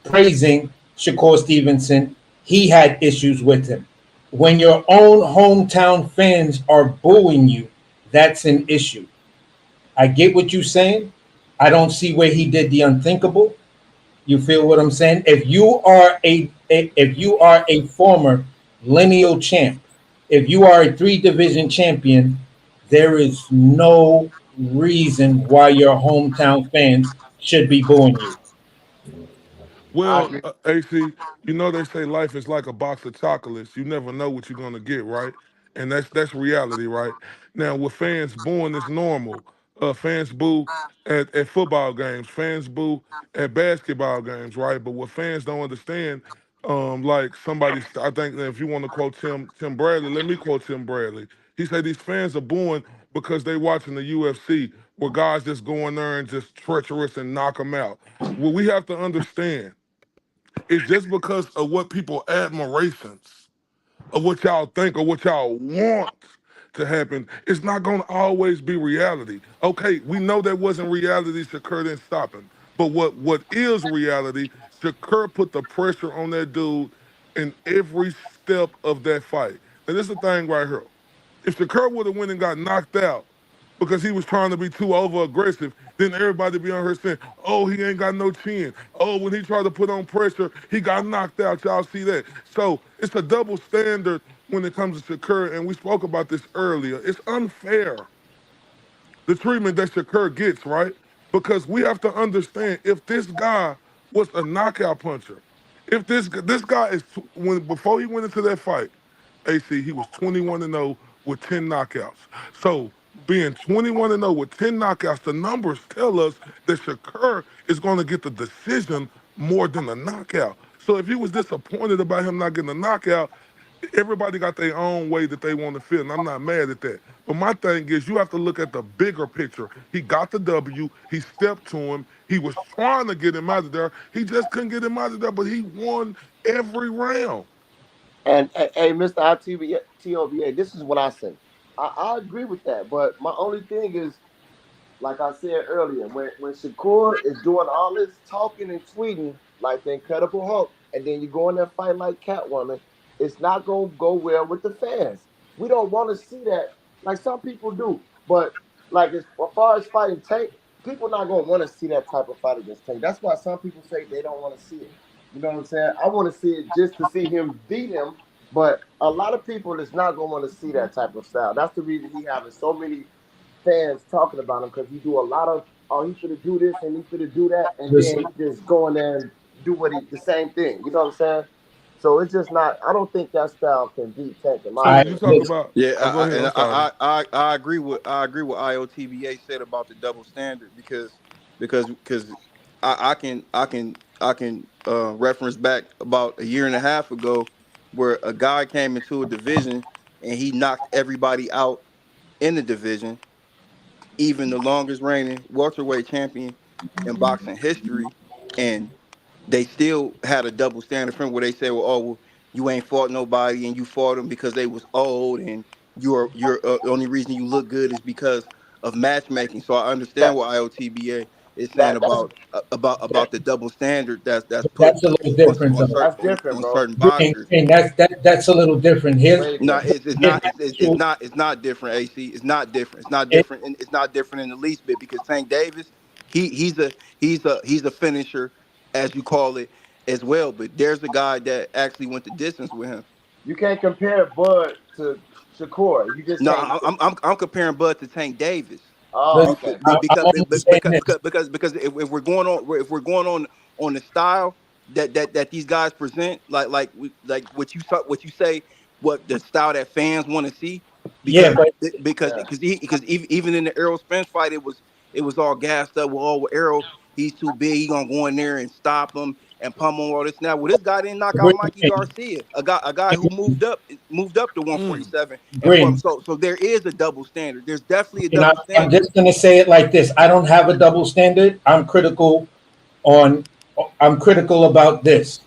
praising Shakur Stevenson. He had issues with him. When your own hometown fans are booing you, that's an issue. I get what you're saying. I don't see where he did the unthinkable. You feel what I'm saying? If you are a former lineal champ, if you are a three division champion, there is no reason why your hometown fans should be booing you. I Well, agree. AC, you know they say life is like a box of chocolates. You never know what you're gonna get, right? And that's reality, right? Now, with fans booing, it's normal. Fans boo at football games. Fans boo at basketball games, right? But what fans don't understand, like somebody, I think that if you want to quote Tim Bradley, let me quote Tim Bradley. He said these fans are booing because they watching the UFC, where guys just go in there and just treacherous and knock them out. What we have to understand it's just because of what people admirations of what y'all think or what y'all want to happen. It's not gonna always be reality. Okay, we know that wasn't reality. Shakur didn't stop him. But what is reality? Shakur put the pressure on that dude in every step of that fight. And this is the thing right here. If Shakur would have went and got knocked out because he was trying to be too over aggressive, then everybody be on her saying, "Oh, he ain't got no chin. Oh, when he tried to put on pressure, he got knocked out." Y'all see that? So it's a double standard when it comes to Shakur, and we spoke about this earlier. It's unfair the treatment that Shakur gets, right? Because we have to understand if this guy was a knockout puncher, if this guy is when before he went into that fight, AC, he was 21 and 0 with 10 knockouts. So being 21 and 0 with 10 knockouts, the numbers tell us that Shakur is going to get the decision more than the knockout. So if he was disappointed about him not getting a knockout, everybody got their own way that they want to feel, and I'm not mad at that. But my thing is, you have to look at the bigger picture. He got the W. He stepped to him. He was trying to get him out of there. He just couldn't get him out of there, but he won every round. And hey, Mr. TOBA, this is what I say. I agree with that, but my only thing is, like I said earlier, when Shakur is doing all this talking and tweeting like the Incredible Hulk, and then you go in there fight like Catwoman, it's not gonna go well with the fans. We don't want to see that, like some people do. But like as far as fighting Tank, people not gonna want to see that type of fight against Tank. That's why some people say they don't want to see it. You know what I'm saying? I want to see it just to see him beat him. But a lot of people is not gonna want to see that type of style. That's the reason he having so many fans talking about him because he do a lot of he should do this and he should do that, and then Listen, he just go in there and do the same thing. You know what I'm saying? So it's just not. I don't think that style can beat Tank in my So when you opinion. talk about, Yeah, oh, go ahead. and I'm sorry. I agree with what IOTBA said about the double standard because I can reference back about a year and a half ago where a guy came into a division and he knocked everybody out in the division, even the longest reigning welterweight champion in boxing history, and they still had a double standard for him where they say, well, oh, well, you ain't fought nobody and you fought them because they was old and the only reason you look good is because of matchmaking. So I understand That what IOTBA is saying that that's about the double standard that's put that's a little different on though. certain that's different, bro. certain Green, boxers. green, that's a little different. Way No, different. Here's it's not different. AC, it's not different. It's not it, different, and it's not different in the least bit because Tank Davis, he's a finisher, as you call it, as well. But there's a guy that actually went the distance with him. You can't compare Bud to Shakur. You just No, can't do it. I'm comparing Bud to Tank Davis. Oh, listen, okay. I'm only saying this. Because if we're going on on the style that these guys present, like what you say, what the style that fans want to see, Yeah, because but because Yeah. because even in the Errol Spence fight, it was all gassed up. Well, oh, Errol, he's too big. He gonna go in there and stop him and pump him all this. Now, well, this guy didn't knock out Mikey Green, Garcia, a guy who moved up to 147. And Green. so there is a double standard. There's definitely a You know, double I'm standard. just gonna say it like this. I don't have a double standard. I'm critical about this.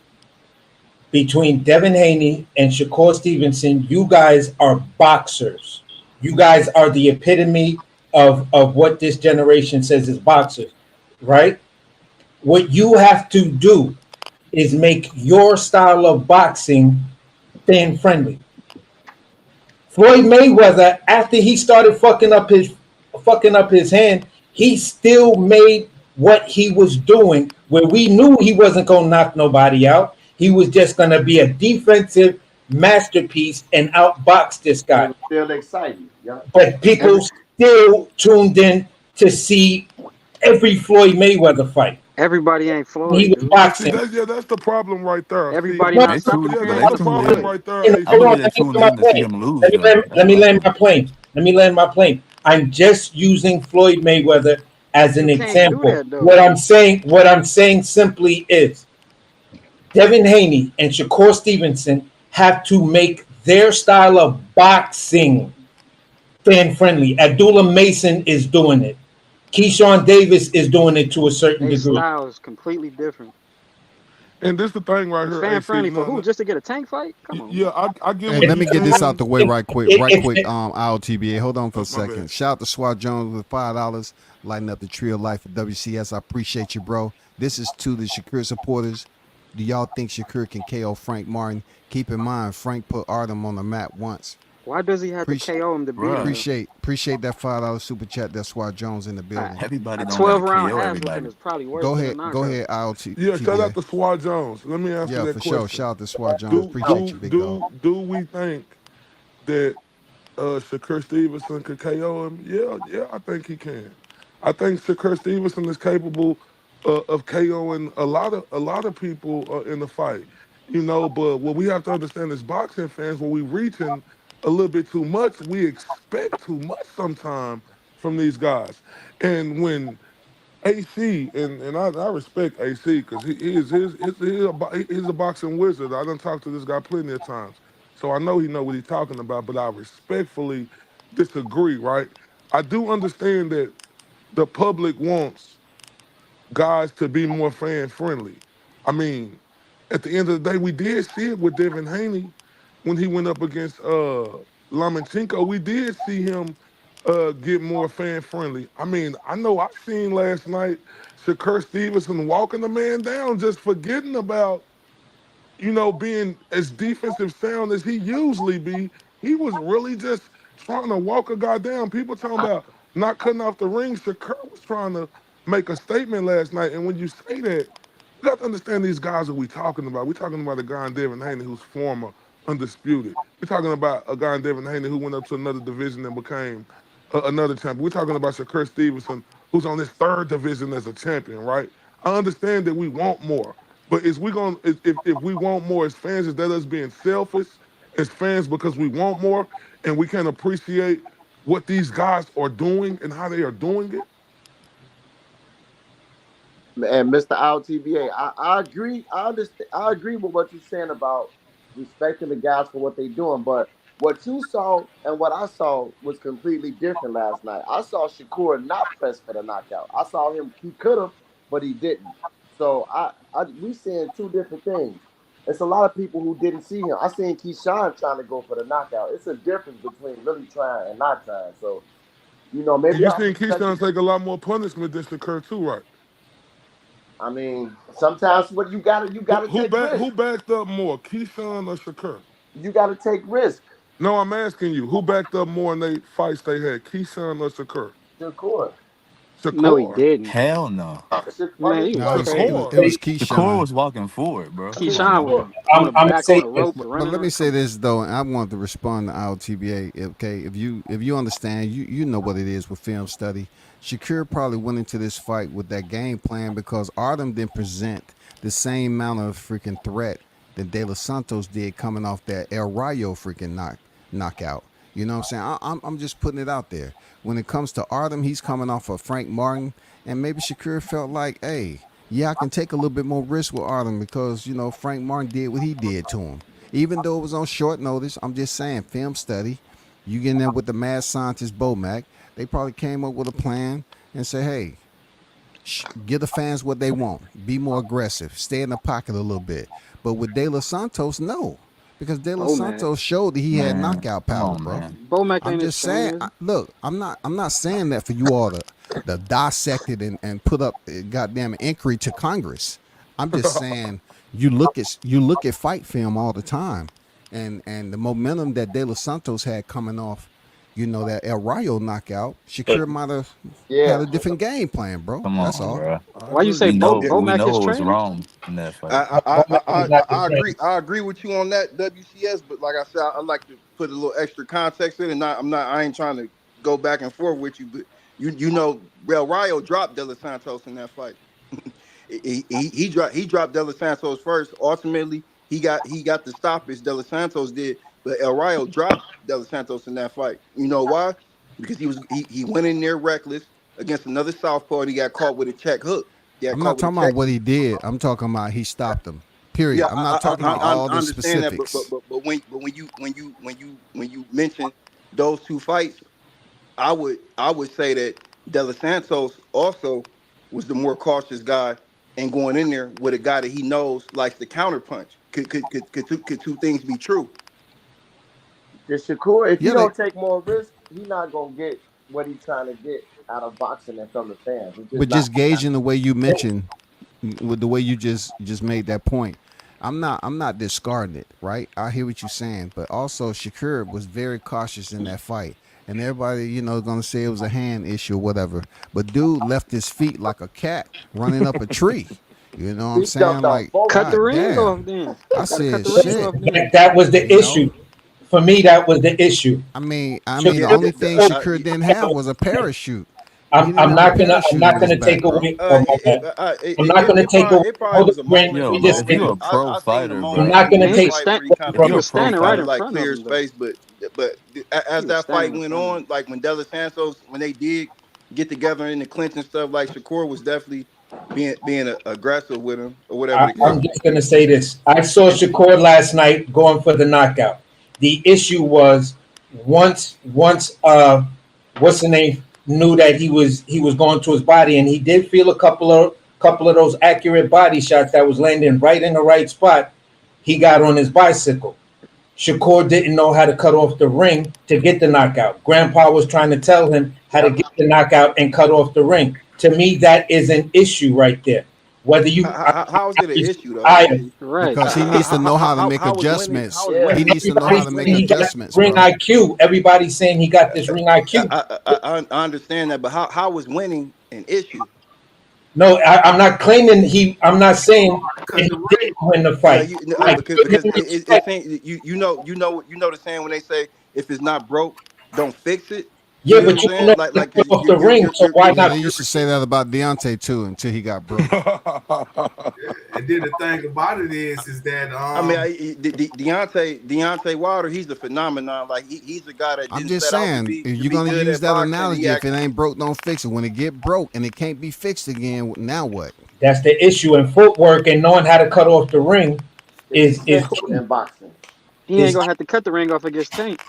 Between Devin Haney and Shakur Stevenson, you guys are boxers. You guys are the epitome of what this generation says is boxers, right? What you have to do is make your style of boxing fan friendly. Floyd Mayweather, after he started fucking up his hand, he still made what he was doing, where we knew he wasn't gonna knock nobody out. He was just gonna be a defensive masterpiece and outbox this And it guy. was still exciting. Yeah. But people still tuned in to see every Floyd Mayweather fight. Everybody ain't He Floyd, was dude. boxing. That's the problem right there. Everybody No, They not tune, Tupac but ain't they That's the tuned problem in. Floyd. right there, And I hold AC. on, believe they let me tuned land in my to see plane. him lose, Let me though. land, let me land my plane. Let me land my plane. I'm just using Floyd Mayweather as an You can't do example. that though. What I'm saying simply is Devin Haney and Shakur Stevenson have to make their style of boxing fan friendly. Abdullah Mason is doing it. Keyshawn Davis is doing it to a certain They degree. style is completely different. And this the thing right But here, fan AC. friendly for No, who? no, Just to get a tank fight? Come on, yeah, man. I get And what let you're me get this saying. out the way right quick. ILTBA. Hold on for a My bad. second. Shout out to Swat Jones with $5, lighting up the tree of life at WCS. I appreciate you, bro. This is to the Shakur supporters. Do y'all think Shakur can KO Frank Martin? Keep in mind, Frank put Artem on the map once. Why does he have to KO him to beat him? Bruh, Appreciate that $5 super chat. That's Swat Jones in the building. everybody A don't got to 12-round KO ass whooping everybody. is probably worse Go than a ahead, knockout. Yeah, shout out ILTBA. to Swat Jones. Let me answer Yeah, that for sure. question. Shout out to Swat Jones. Do Appreciate you, do big dog. do we think that Shakur Stevenson could KO him? Yeah, I think he can. I think Shakur Stevenson is capable of KOing a lot of people in the fight. But what we have to understand as boxing fans, when we reaching a little bit too much, we expect too much sometimes from these guys. And when AC and I respect AC because he's a boxing wizard. I done talked to this guy plenty of times, so I know he know what he's talking about. But I respectfully disagree. Right? I do understand that the public wants guys to be more fan friendly. I mean, at the end of the day, we did see it with Devin Haney when he went up against Lomachenko. We did see him get more fan friendly. I mean, I know I seen last night Shakur Stevenson walking the man down, just forgetting about being as defensive sound as he usually be. He was really just trying to walk a guy down. People talking about not cutting off the ring. Shakur was trying to make a statement last night. And when you say that, you got to understand these guys that we talking about. We're talking about a guy in Devin Haney who's former undisputed. We're talking about a guy in Devin Haney who went up to another division and became another champion. We're talking about Shakur Stevenson, who's on his third division as a champion, right? I understand that we want more. But is we going if we want more as fans, is that us being selfish as fans because we want more and we can appreciate what these guys are doing and how they are doing it? And Mr. LTBA, I agree. I understand. I agree with what you're saying about respecting the guys for what they're doing. But what you saw and what I saw was completely different last night. I saw Shakur not press for the knockout. I saw him. He could have, but he didn't. So we seeing two different things. It's a lot of people who didn't see him. I seen Keyshawn trying to go for the knockout. It's a difference between really trying and not trying. So And maybe you I seen respect Keyshawn it. take a lot more punishment than Shakur too, right? I mean, sometimes what you gotta take Who risks. backed up more, Keyshawn or Shakur? You gotta take risks. No, I'm asking you, who backed up more in they fights they had, Keyshawn or Shakur? Shakur. No, he Shakur. didn't. Hell no. I Man, mean, he was No, crazy. it Shakur. was Shakur Keyshawn. was walking forward, bro. Come on Keyshawn now. was Shakur. on the I'm back on saying the this. ropes But running. let me say Come on. this though, and I want to respond to ILTBA. Okay, if you understand, you know what it is with film study. Shakur probably went into this fight with that game plan because Artem didn't present the same amount of freaking threat that De Los Santos did coming off that El Rayo freaking knockout. You know what I'm saying? I'm just putting it out there. When it comes to Artem, he's coming off of Frank Martin, and maybe Shakur felt like, hey, yeah, I can take a little bit more risk with Artem because Frank Martin did what he did to him, even though it was on short notice. I'm just saying, film study. You get in there with the mad scientist Bomac. They probably came up with a plan and say, hey, give the fans what they want. Be more aggressive. Stay in the pocket a little bit. But with De Los Santos, no. Because De Los Bomac. Santos showed that he had Man, knockout come power, on, bro. man. Bomac I'm ain't as just saying. same as Look, I'm not saying that for you all to dissect it and put up goddamn inquiry to Congress. I'm just saying you look at fight film all the time, and the momentum that De Los Santos had coming off, that El Rayo knockout, But Shakur might have had Yeah. a different game plan, bro. Come That's on, all. bro. I why you agree. say We know we Bomac is know it was trash? wrong in that fight. I Bomac is not the I same. agree. I agree with you on that WCS, but like I said, I like to put a little extra context in, and I ain't trying to go back and forth with you, but Real Rayo dropped De Los Santos in that fight. He dropped De Los Santos first. Ultimately, he got the stoppage. De Los Santos did, but El Rayo dropped De Los Santos in that fight. You know why? Because he went in there reckless against another southpaw. And he got caught with a check hook. He got I'm caught not with a talking about check. what he did. I'm talking about he stopped him. Period. Yeah, I'm not talking about I all the understand that, but specifics. when you mention those two fights, I would say that De Los Santos also was the more cautious guy and going in there with a guy that he knows likes to counterpunch. Could two things be true? The Shakur, if he Yeah, they don't take more risk, he not gonna get what he trying to get out of boxing and from the fans. It's just but not just gonna happen. gauging the way you mentioned with the way you just made that point. I'm not discarding it, right? I hear what you're saying, but also Shakur was very cautious in that fight. And everybody, gonna say it was a hand issue or whatever. But dude left his feet like a cat running up a tree. You know what I'm He saying? jumped off Like, both Cut the feet. god ring off damn. then. I Gotta cut said the ring shit. off then. That was the You know? issue. For me, that was the issue. I mean, Shakur, the Yeah, only thing Shakur didn't have was a parachute. He didn't I'm have a not gonna parachute on his back, take bro. away from that. I'm not gonna take away. it probably Hold was a on, Brent. moment. Yo, We A man, just if moment. you're did. a I pro seen the fighter, I'm moment bro, not in gonna And that he take was fight stand where he kind if of he you're a was pro standing right tried to in fighter, like front of clear him his though. space, but He as was that fight standing in went front of on, him. like when De Los Santos, when they did get together in the clinch and stuff, like Shakur was definitely being aggressive with him or whatever the case I'm may just gonna be. say this. I saw Shakur last night going for the knockout. The issue was once what's the name knew that he was going to his body, and he did feel a couple of those accurate body shots that was landing right in the right spot. He got on his bicycle. Shakur didn't know how to cut off the ring to get the knockout. Grandpa was trying to tell him how to Yep. get the knockout and cut off the ring. To me, that is an issue right there. Whether you, How is it an issue though? I, Right. Because he needs to know how to make How was winning? adjustments. How is Yeah. He winning? needs to know how everybody's to How is make saying winning? he got adjustments, ring bro. IQ. Everybody's saying he got this ring IQ. I understand that, but how was winning an issue? No, I'm not claiming he. I'm not saying that Cut he the ring. didn't win the No, fight. I because give him it's respect. saying you know the saying when they say if it's not broke, don't fix it. You Yeah, get what I'm but you don't saying? know Like how to like cut because off the ring, so why Yeah, not they you're used to say critiquing. that about Deontay too until he got broke. And then the thing about it is that I mean, Deontay Wilder, he's a phenomenon. Like he's a guy that I'm didn't just set out to saying, be if to you're be gonna good use at that boxing. He analogy, if it actually ain't broke, don't fix it. When it get broke and it can't be fixed again, now what? That's the issue in footwork and knowing how to cut off the ring It's is essential key. in boxing. He ain't Is gonna have to cut the ring off against Tank.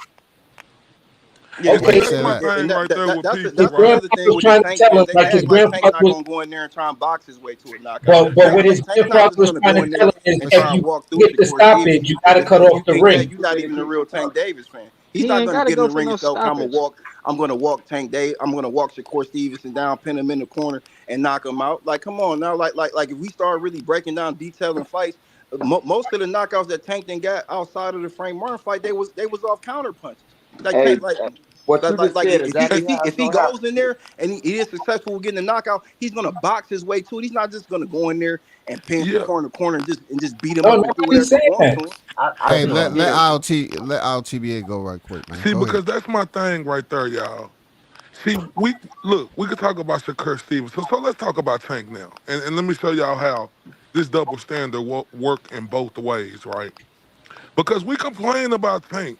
Yeah, And why okay. you That's say my that? and thing right there with people, His that's the right? other grandpa thing was with the trying to Tank tell fans. him, They like his act like grandpa Tank not was, gonna go in there and try and box his way to a knockout. but what his Tank not grandpa just was gonna trying go to in tell there him is, and if try and you walk through get the Shakur Stevenson. stoppage, you got to cut If off you the think ring. that, you're not Way to even a keep real it Tank tough. Davis fan. He's He not ain't gonna gotta get in go the to ring no and say, "Okay, stoppage. I'm gonna walk Tank Day. I'm gonna walk Shakur Stevenson down, pin him in the corner, and knock him out." Like, come on now. Like if we start really breaking down detailing fights, most of the knockouts that Tank then got outside of the Frank Martin fight, they was off counter punches. Like Hey, Tank, like. what you Like, like, just like said if he exactly if he how if it's he gonna goes in happen. there and he is successful with getting the knockout, he's gonna box his way to it. He's not just gonna go in there and pin Yeah. Shakur in the corner and just beat him No, up and do nobody's whatever he saying wants that. to him. I Hey, think he let did. IOTBA go right quick, man. See, Go ahead. because that's my thing right there, y'all. See, we could talk about Shakur Stevens. So let's talk about Tank now. And let me show y'all how this double standard work in both ways, right? Because we complain about Tank.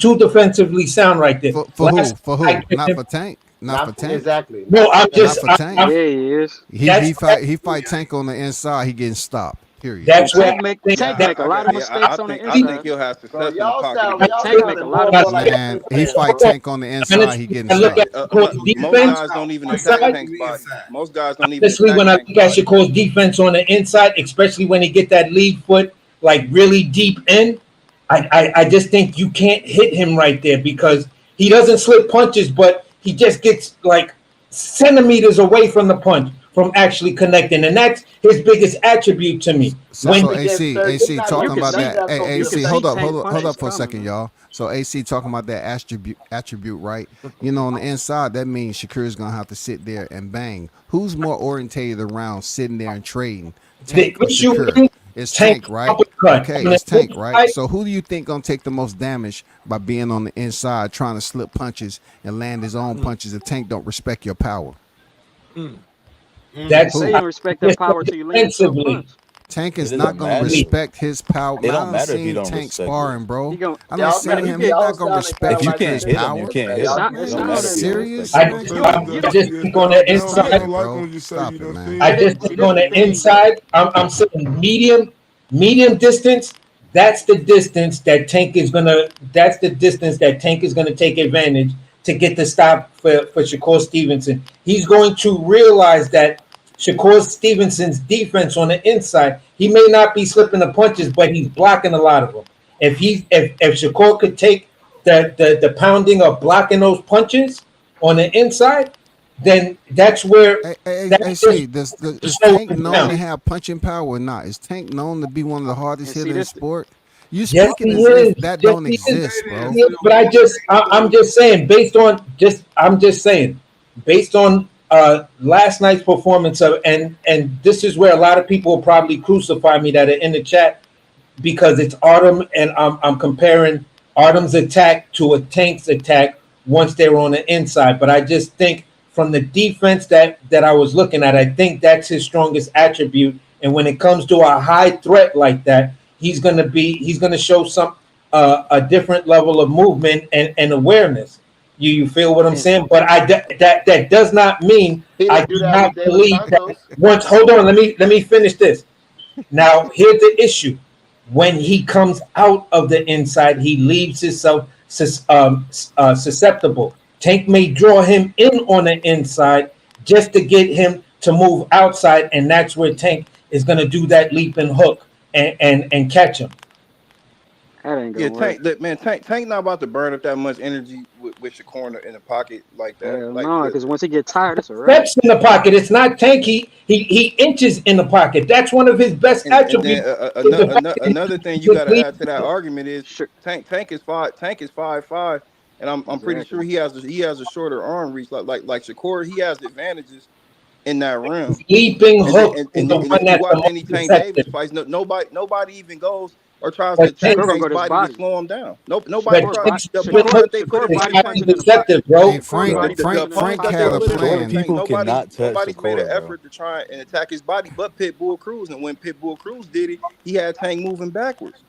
too defensively sound right there. For who? For who? Not for Tank. Not for Tank. Exactly. No, I'm Not just. for Tank. Yeah, he is. He fight Tank on the inside. He getting stopped. Period. That's where Tank make a lot of mistakes on the I think inside. he'll have Bro, success in the pocket y'all against Tank sounding make a more lot and of more like Man, Super he fans. fight Tank on the inside. He getting I look stopped. at Shakur's most defense. guys don't even attack Tank's body. Most guys don't even Especially attack when I Tank's look at body. Shakur's defense on the inside, especially when he get that lead foot like really deep in, I just think you can't hit him right there because he doesn't slip punches, but he just gets like centimeters away from the punch. from actually connecting, and that's his biggest attribute to me. So When so against AC Dirk, it's AC not You talking can gonna about see, nothing that. that's gonna Hey you be a can AC, see hold up, factor. Tank hold punches up for a coming, second, man. y'all. So AC talking about that attribute, right? You know, on the inside, that means Shakur's gonna have to sit there and bang. Who's more orientated around sitting there and trading, the Tank or issue Shakur? is It's Tank Tank, right? uppercut Okay, on the it's Tank, right? inside. So who do you think gonna take the most damage by being on the inside, trying to slip punches and land his own punches if Tank don't respect your power? You That's say you Who? don't respect that just power till you land into a defensively. punch. Tank It is not doesn't gonna matter. respect his power. It Man, I don't done matter if you seen don't Tank respect it. sparring, bro. He gon' I done man. seen You him. get He Y'all not gonna sounding kind If of respect you like the can't Shakur's hit same him, you power. thing, can't man. hit it's Y'all him. not. It getting It's don't into not matter it. if a. you don't respect Serious, him. I man? You Come You I don't. just think on the on, inside. stop it, like bro. when you say Stop you it, done man. seen I it, just but think See, this on the the thing, though. inside, I'm saying medium distance. That's the distance that Tank is gonna. That's the distance that Tank is gonna take advantage to get the stop for Shakur Stevenson. He's going to realize that Shakur Stevenson's defense on the inside, he may not be slipping the punches, but he's blocking a lot of them. If Shakur could take the pounding of blocking those punches on the inside, then that's where Hey, that's where see, is slow Tank him But known down. to see, have punching power or not? Is Tank known to be one of the hardest and see hitters in this. sport? You Yes, speaking he as if is. that Yes, don't he is. exist, bro. Yes, but I'm just saying, based on just, I'm just saying, based on last night's performance of, and this is where a lot of people will probably crucify me that are in the chat because it's Autumn, and I'm comparing Autumn's attack to a Tank's attack once they were on the inside. But I just think from the defense that I was looking at, I think that's his strongest attribute. And when it comes to a high threat like that, he's gonna show some a different level of movement and awareness. You feel what I'm And saying? But that does not mean He I didn't do do that not with De Los believe that. Santos. Once, hold on, let me finish this. Now, here's the issue. When he comes out of the inside, he leaves himself susceptible. Tank may draw him in on the inside just to get him to move outside, and that's where Tank is going to do that leap and hook and catch him. that ain't Yeah, gonna work. Tank not about to burn up that much energy with Shakur in the pocket like that. Hell Like no, the because once he get tired, it's a wrap. Steps in the pocket. It's not Tank. He inches in the pocket. That's one of his best and then attributes. Is the fact that another thing you he got to can add to that argument is Sure. Tank is 5'5", and I'm pretty Exactly. sure he has a shorter arm reach like Shakur. He has advantages in that realm. leaping And then hook is the and one if you that's the watch any most Tank Davis effective. fights, nobody even goes or tries to But attack Shakur Tank, gonna go Tank's to his body to body. slow him down. Nobody but Shakur try body. Tank's the leaping opponent Shakur. hook that they put Shakur in is front body of Tank. highly punching in the pocket. deceptive, bro. Hey, Shakur Frank, body The Frank, punching in the opponents Frank that pocket. they had a put in front Short of plan. Tank, people cannot touch nobody's made an Shakur, bro. effort to try and attack his body, but Pitbull Cruz. And when Pitbull Cruz did it, he had Tank moving backwards.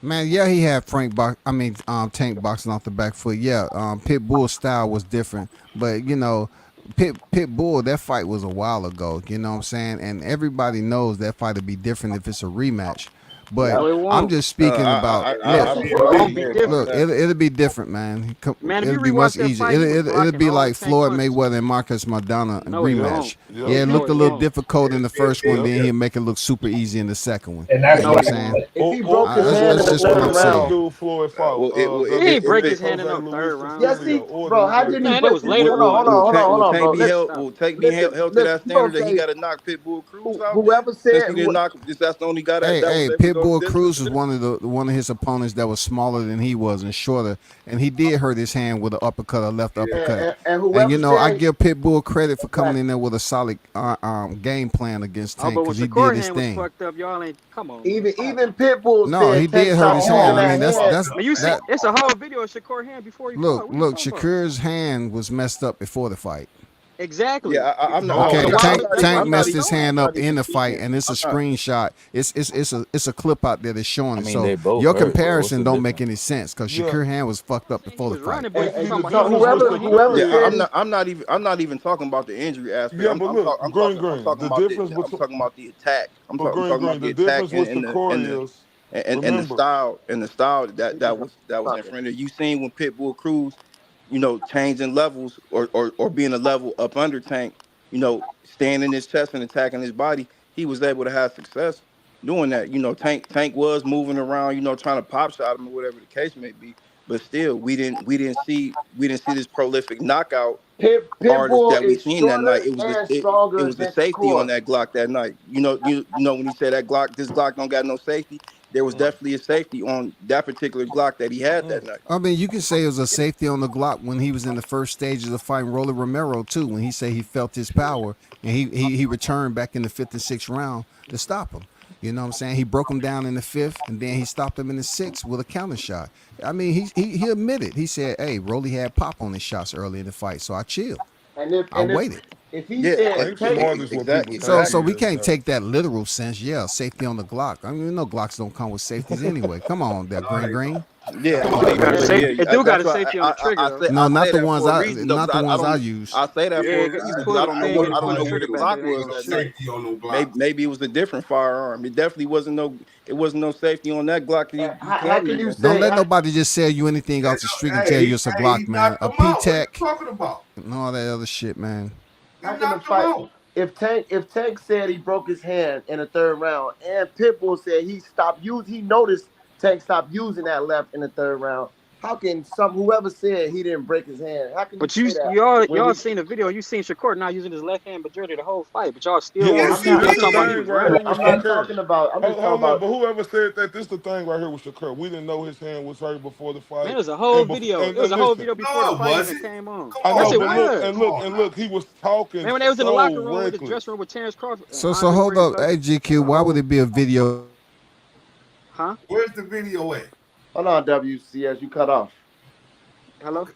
Man, yeah, he had Tank boxing off the back foot. Yeah, Pitbull's style was different, but you know, Pitbull, that fight was a while ago. You know what I'm saying? And everybody knows that fight would be different if it's a rematch. But No, it I'm won't. just speaking about. I Look, don't It believe won't you be on look, different. that. it'll be different, man. Man, if you It'll be rewatch much that easier. fight, he was It'll blocking be all like Tank Floyd punches. Mayweather and Marcus Madonna No, it Yep, rematch. won't. Yeah, yep, it No, looked it a little won't. difficult in the first one, yep. then he'll make it look super easy in the second one. And You that's know No, what I'm he why saying? won't. If Or he or broke his or hand That's in the or, just what or third I'm like that saying. round, dude Floyd fought He ain't break his hand in no Jose third Luis round. yes, Castillo, he, or the bro. How like. did he Man, that break was his? later Hold on, hold on. on, hold on, hold Will on, Tank bro. be held? Listen, Will Tank be listen, held to listen. that You gonna standard that he say got to knock Pitbull Cruz out then? whoever Since said he didn't knock, just that's the only guy that was Hey, able to go the Pitbull distance Cruz with was him. one of his opponents that was smaller than he was and shorter, and he did hurt his hand with an uppercut, a left uppercut. and And whoever you know, I said give Pitbull credit for coming in exactly. there with a solid game plan against Oh, Tank but when because he did Shakur his hand was thing. fucked up, y'all ain't. Come on, man. Even Pitbull No, he said Tank did hurt stopped his using hand. I that mean, hand. Man, you see, that. it's a whole video of Shakur hand before he Look, fought. What are you look, talking about? Shakur's hand was messed up before the fight. Yeah, Exactly. I'm not. Okay, So Oh, why Tank would that's what Tank I'm he not messed wasn't even. his doing? hand I'm not up in even the fight, speaking. and it's a I'm not. screenshot. It's a clip out there that's showing I it. mean, So they both your hurt, but what's comparison the don't make difference? any sense because yeah. Shakur hand was fucked up Man, he before the was fight. running, but And you see, talking the about he No, was difference he with whoever when he was whoever Yeah, doing said it. he I'm not even talking about the injury aspect. yeah, but look, green, I'm the talking difference I'm between talking about the attack. but I'm talking about green, the the attack difference with Shakur is and the remember. style that was in fuck it. front of you. Seen when Pitbull Cruz, changing levels or being a level up under Tank, staying in his chest and attacking his body, he was able to have success doing that. Tank was moving around, trying to pop shot him or whatever the case may be. But still, we didn't see this prolific knockout artists Pitbull that we is seen that shorter night. It was and it stronger was the than safety on Shakur. that Glock that night. You know when he said that Glock, this Glock don't got no safety. There was definitely a safety on that particular Glock that he had that night. I mean, you can say it was a safety on the Glock when he was in the first stages of fighting Rolly Romero too. When he said he felt his power and he returned back in the 5th and 6th round to stop him. You know what I'm saying? He broke him down in the 5th, and then he stopped him in the 6th with a counter shot. I mean, he admitted. He said, "Hey, Rolly had pop on his shots early in the fight, so I chilled. And if I and if waited." if he Yeah, I said ain't Tank, regardless what people think So he we is, can't though. take that literal sense. Yeah, safety on the Glock. I mean, no Glocks don't come with safeties anyway. Come on, that green. yeah, I It do mean, got a but safety. yeah, It do got that's a why safety on the trigger though. No, I not say the that ones for a I reason though, not the because I ones I don't. use. I say that Yeah, for a you reason because pull I the don't know thing what and I it don't pull know the what trigger the back Glock there. There was ain't no that shit. night. Maybe it was a different firearm. It definitely wasn't no. It wasn't no safety on that Glock he how carried. can you Don't say let nobody just sell you anything off the street and tell you it's a Glock, man. A P-Tech and all that other shit, man. how can the fight if Tank said he broke his hand in the third round and Pitbull said he noticed Tank stopped using that left in the third round? How can whoever said he didn't break his hand? How can you But say that when y'all we? seen the video. You seen Shakur not using his left hand majority of the whole fight. But y'all still Yeah, want but to. see, I'm this Y'all not. the talking about he thing was right here running. with I'm not Shakur. talking about. I'm just talking Hold on, about. but whoever said that, this the thing right here with Shakur. We didn't know his hand was hurt before the Man, fight. it was a whole Before, video. It was and a whole listen, video before the fight even came on. I Yes, know, it but was. look, he was talking Man, when they was in the so locker room with the reckless. dressing room with Terrence Crawford and So Andre hold Ward, up, his hey husband, GQ, why would it be a video? huh? Hold on, WCS, you cut off. Hello?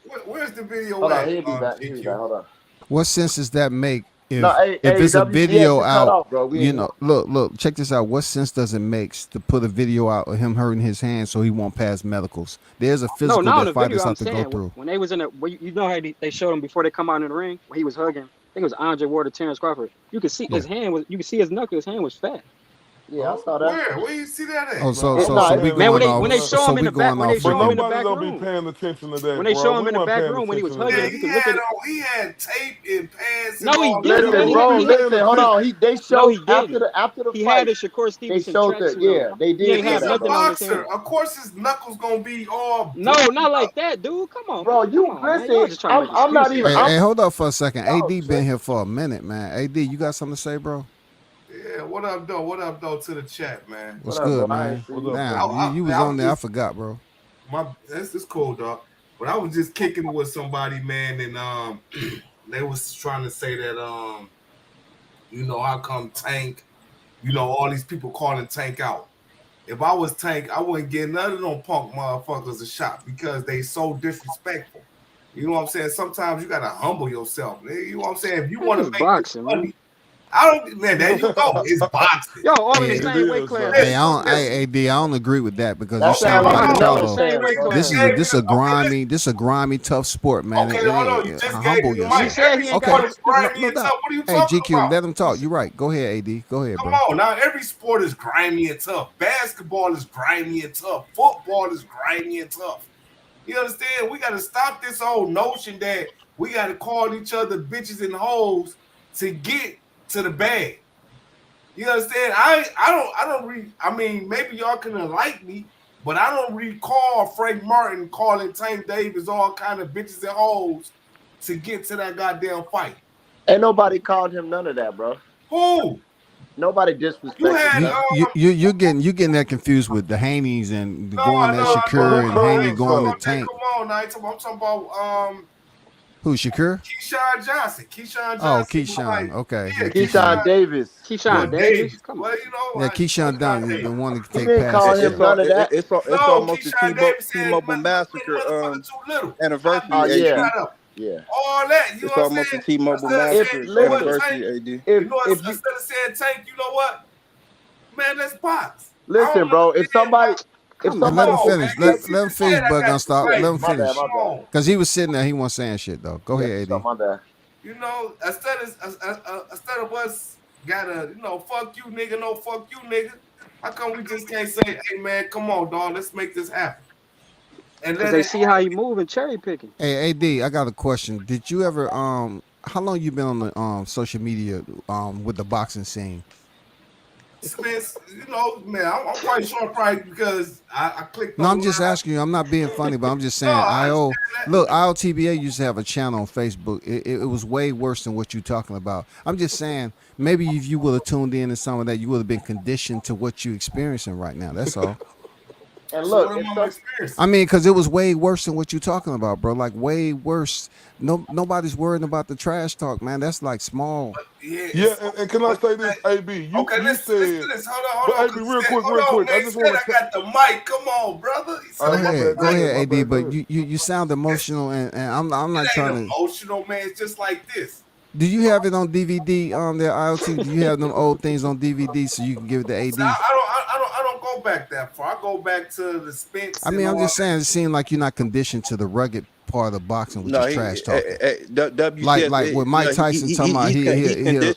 Hold on, he'll be back. He'll be back. Hold on. What sense does that make No, if hey, it's a WCS, video you cut out? off, bro. We You ain't know, hear you. look, check this out. What sense does it make to put a video out of him hurting his hand so he won't pass medicals? There's a No, physical not on that the video. fighters I'm have to go saying through. when they was in the, you know how they showed him before they come out in the ring when he was hugging. I think it was Andre Ward or Terrence Crawford. You could see Yeah. his hand was. You could see his knuckle. His hand was fat. Yeah, I saw that. Oh, I don't so be we paying Man, going attention when to they off. that. show So him in we the back, going when they off. But show him in the nobody back don't be room, paying attention to that, when they bro. show him We in the weren't back paying room when he was attention to hugging, that. you could look at it. No, he didn't, Yeah, man. Listen, but He who had, bro. be he had, paying Listen, hold attention? on. They no, showed he didn't. after the He had fight. a Shakur They Stevenson showed tracksuit on. they He did ain't show have that, nothing bro. on his hand. No, not like that, dude. Bro, Come you on, man. Y'all listen. just trying to make I'm not even. excuses. Hey, hold up for a second. Y'all AD been tripping. here for a minute, man. AD, you got something to say, bro? What What's up, bro? good, I ain't man? see What's you. up, Damn, baby? you was on there. I forgot, bro. Man, it's boxing, man. Y'all all in the It same weight is, class. though. Hey, AD, I don't agree with that because you That sound sound like like a Boxing, y'all in the knuckle Canelo. same chance, weight bro. This class. is a grimy, tough sport, man. Humble He yourself. said he ain't got Okay, no. no doubt. Hey, GQ, let him talk. You're right. Go ahead, AD. Go ahead, bro. Ain't nobody called him none of that, bro. Nobody disrespected Tank. You're getting that confused with the Haneys and the going at But who Shakur and Haney claims going to though? Tank. Who, Shakur? Oh, Keyshawn. Okay, yeah, Keyshawn Keyshawn. Davis. Keyshawn Davis. Come on. Yeah, Keyshawn Dunn, the one that can He take didn't call passes. him Yeah. none of that. It's almost the T-Mobile massacre anniversary. Oh yeah, AD. yeah. It's almost the T-Mobile If massacre listen, anniversary. AD. if you listen, bro. If Come Let somebody him on. finish. Let him finish, but gonna stop. yeah, Let him my bad, finish. my bad. Because he was sitting there, he wasn't saying shit, though. Go Yeah, ahead, so AD. my bad. Cause they see how he move and cherry picking. Hey, AD, I got a question. Did you ever, how long you been on the social media with the boxing scene? Spence, man, I'm quite sure probably because I clicked No, on I'm the just line. asking you. I'm not being funny, but I'm just No, saying. I IO, understand look, IOTBA used to have a channel on Facebook. It was way worse than what you're talking about. I'm just saying, maybe if you would have tuned in to some of that, you would have been conditioned to what you're experiencing right now. That's all. And So look, what am if I some experiencing? I mean, because it was way worse than what you're talking about, bro. Like way worse. No, nobody's worrying about the trash talk, man. That's like small. Yeah, Yeah, it's and can I but say this, AB? okay. You Listen to said, this. but Hold on, AB, cause real quick. man. I He just said want to. I got the mic. Come on, brother. He said Go I got the ahead, go mic. ahead, My AD. bad. Go But ahead. you sound emotional, and I'm not It ain't trying to. emotional, man. It's just like this. Do you have it on DVD? There, IoT. Do you have them old things on DVD so you can give it to See, AD? I don't go back that far. I go back to the Spence I and mean, I'm all just that. saying. It seems like you're not conditioned to the rugged part of boxing, which No, is he trash talking. WCS. Like with No, Mike Tyson talking about he's he conditioned. W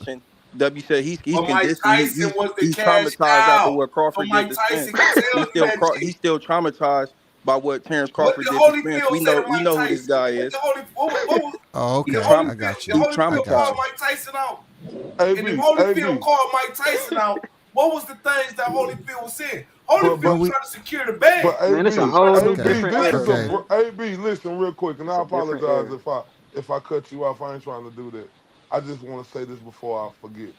said he's But Mike conditioned. Tyson was the He's cash traumatized after cow. what But Crawford did Mike to Tyson Spence. could tell you that He's shit. still traumatized by what Terrence What Crawford did did to Spence. Holyfield say to We Mike know who this Tyson? guy What is. did Oh, He's okay. I got you. Did I Holyfield got call you. Mike Tyson out? And if AB, Holyfield AB, called Mike Tyson out, what was the things that Holyfield was saying? Holyfield but Well, was we trying to secure the bag. But Man, it's a He was AB, trying whole to new okay. AB, different this era, is Okay. man. AB. Listen, real quick, and It's I a different apologize era. if I cut you off. I ain't trying to do that. I just want to say this before I forget.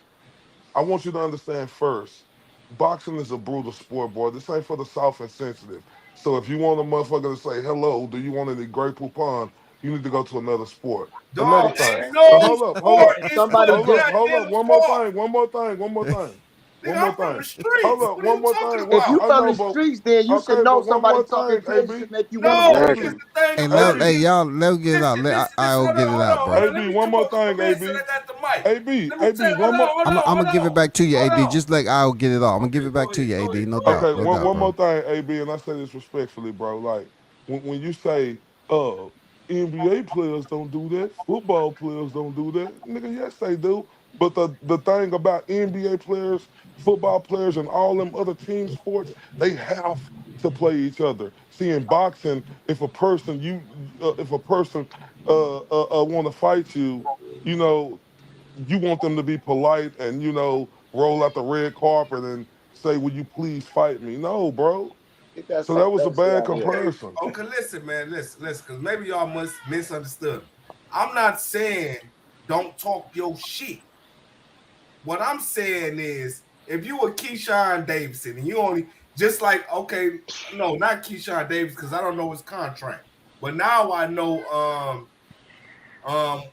I want you to understand first. Boxing is a brutal sport, boy. This ain't for the soft and sensitive. So if you want a motherfucker to say hello, do you want any Grey Poupon? You need to go to another sport. Another Dog, thing. ain't But no sport if is more somebody than just hold up. goddamn sport. One Nigga, more I'm from the thing. Hold streets. up, What are one you more talking thing. if about? you I from know, the but streets, then you should okay, know but one more somebody talking thing, crazy AB. to make you want to No, go Exactly. here's again. the thing Hey, about it. hey, y'all, let me get it out. Listen, I'll get it out, bro. Let AB, me one come more up. My thing, man said AB. I got the mic. AB, Let me tell AB, you, one more. I'm gonna give it back to you, hold AD. on. Just like I'll get it off. I'm gonna give Okay, it back to you, AD. No doubt, Okay, no doubt, one more bro. thing, AB, and I say this respectfully, bro. Like when you say, NBA players don't do that, football players don't do that, nigga, yes they do. But the thing about NBA players, football players, and all them other team sports, they have to play each other. See, in boxing, if a person want to fight you, you know, you want them to be polite and roll out the red carpet and say, "Will you please fight me?" No, bro. Ain't that So that some was a messy bad out here? comparison. Okay, listen, man, listen, because maybe y'all must misunderstood. I'm not saying don't talk your shit. What I'm saying is, if you were Keyshawn Davidson and you only just like, okay, no, not Keyshawn Davis because I don't know his contract, but now I know um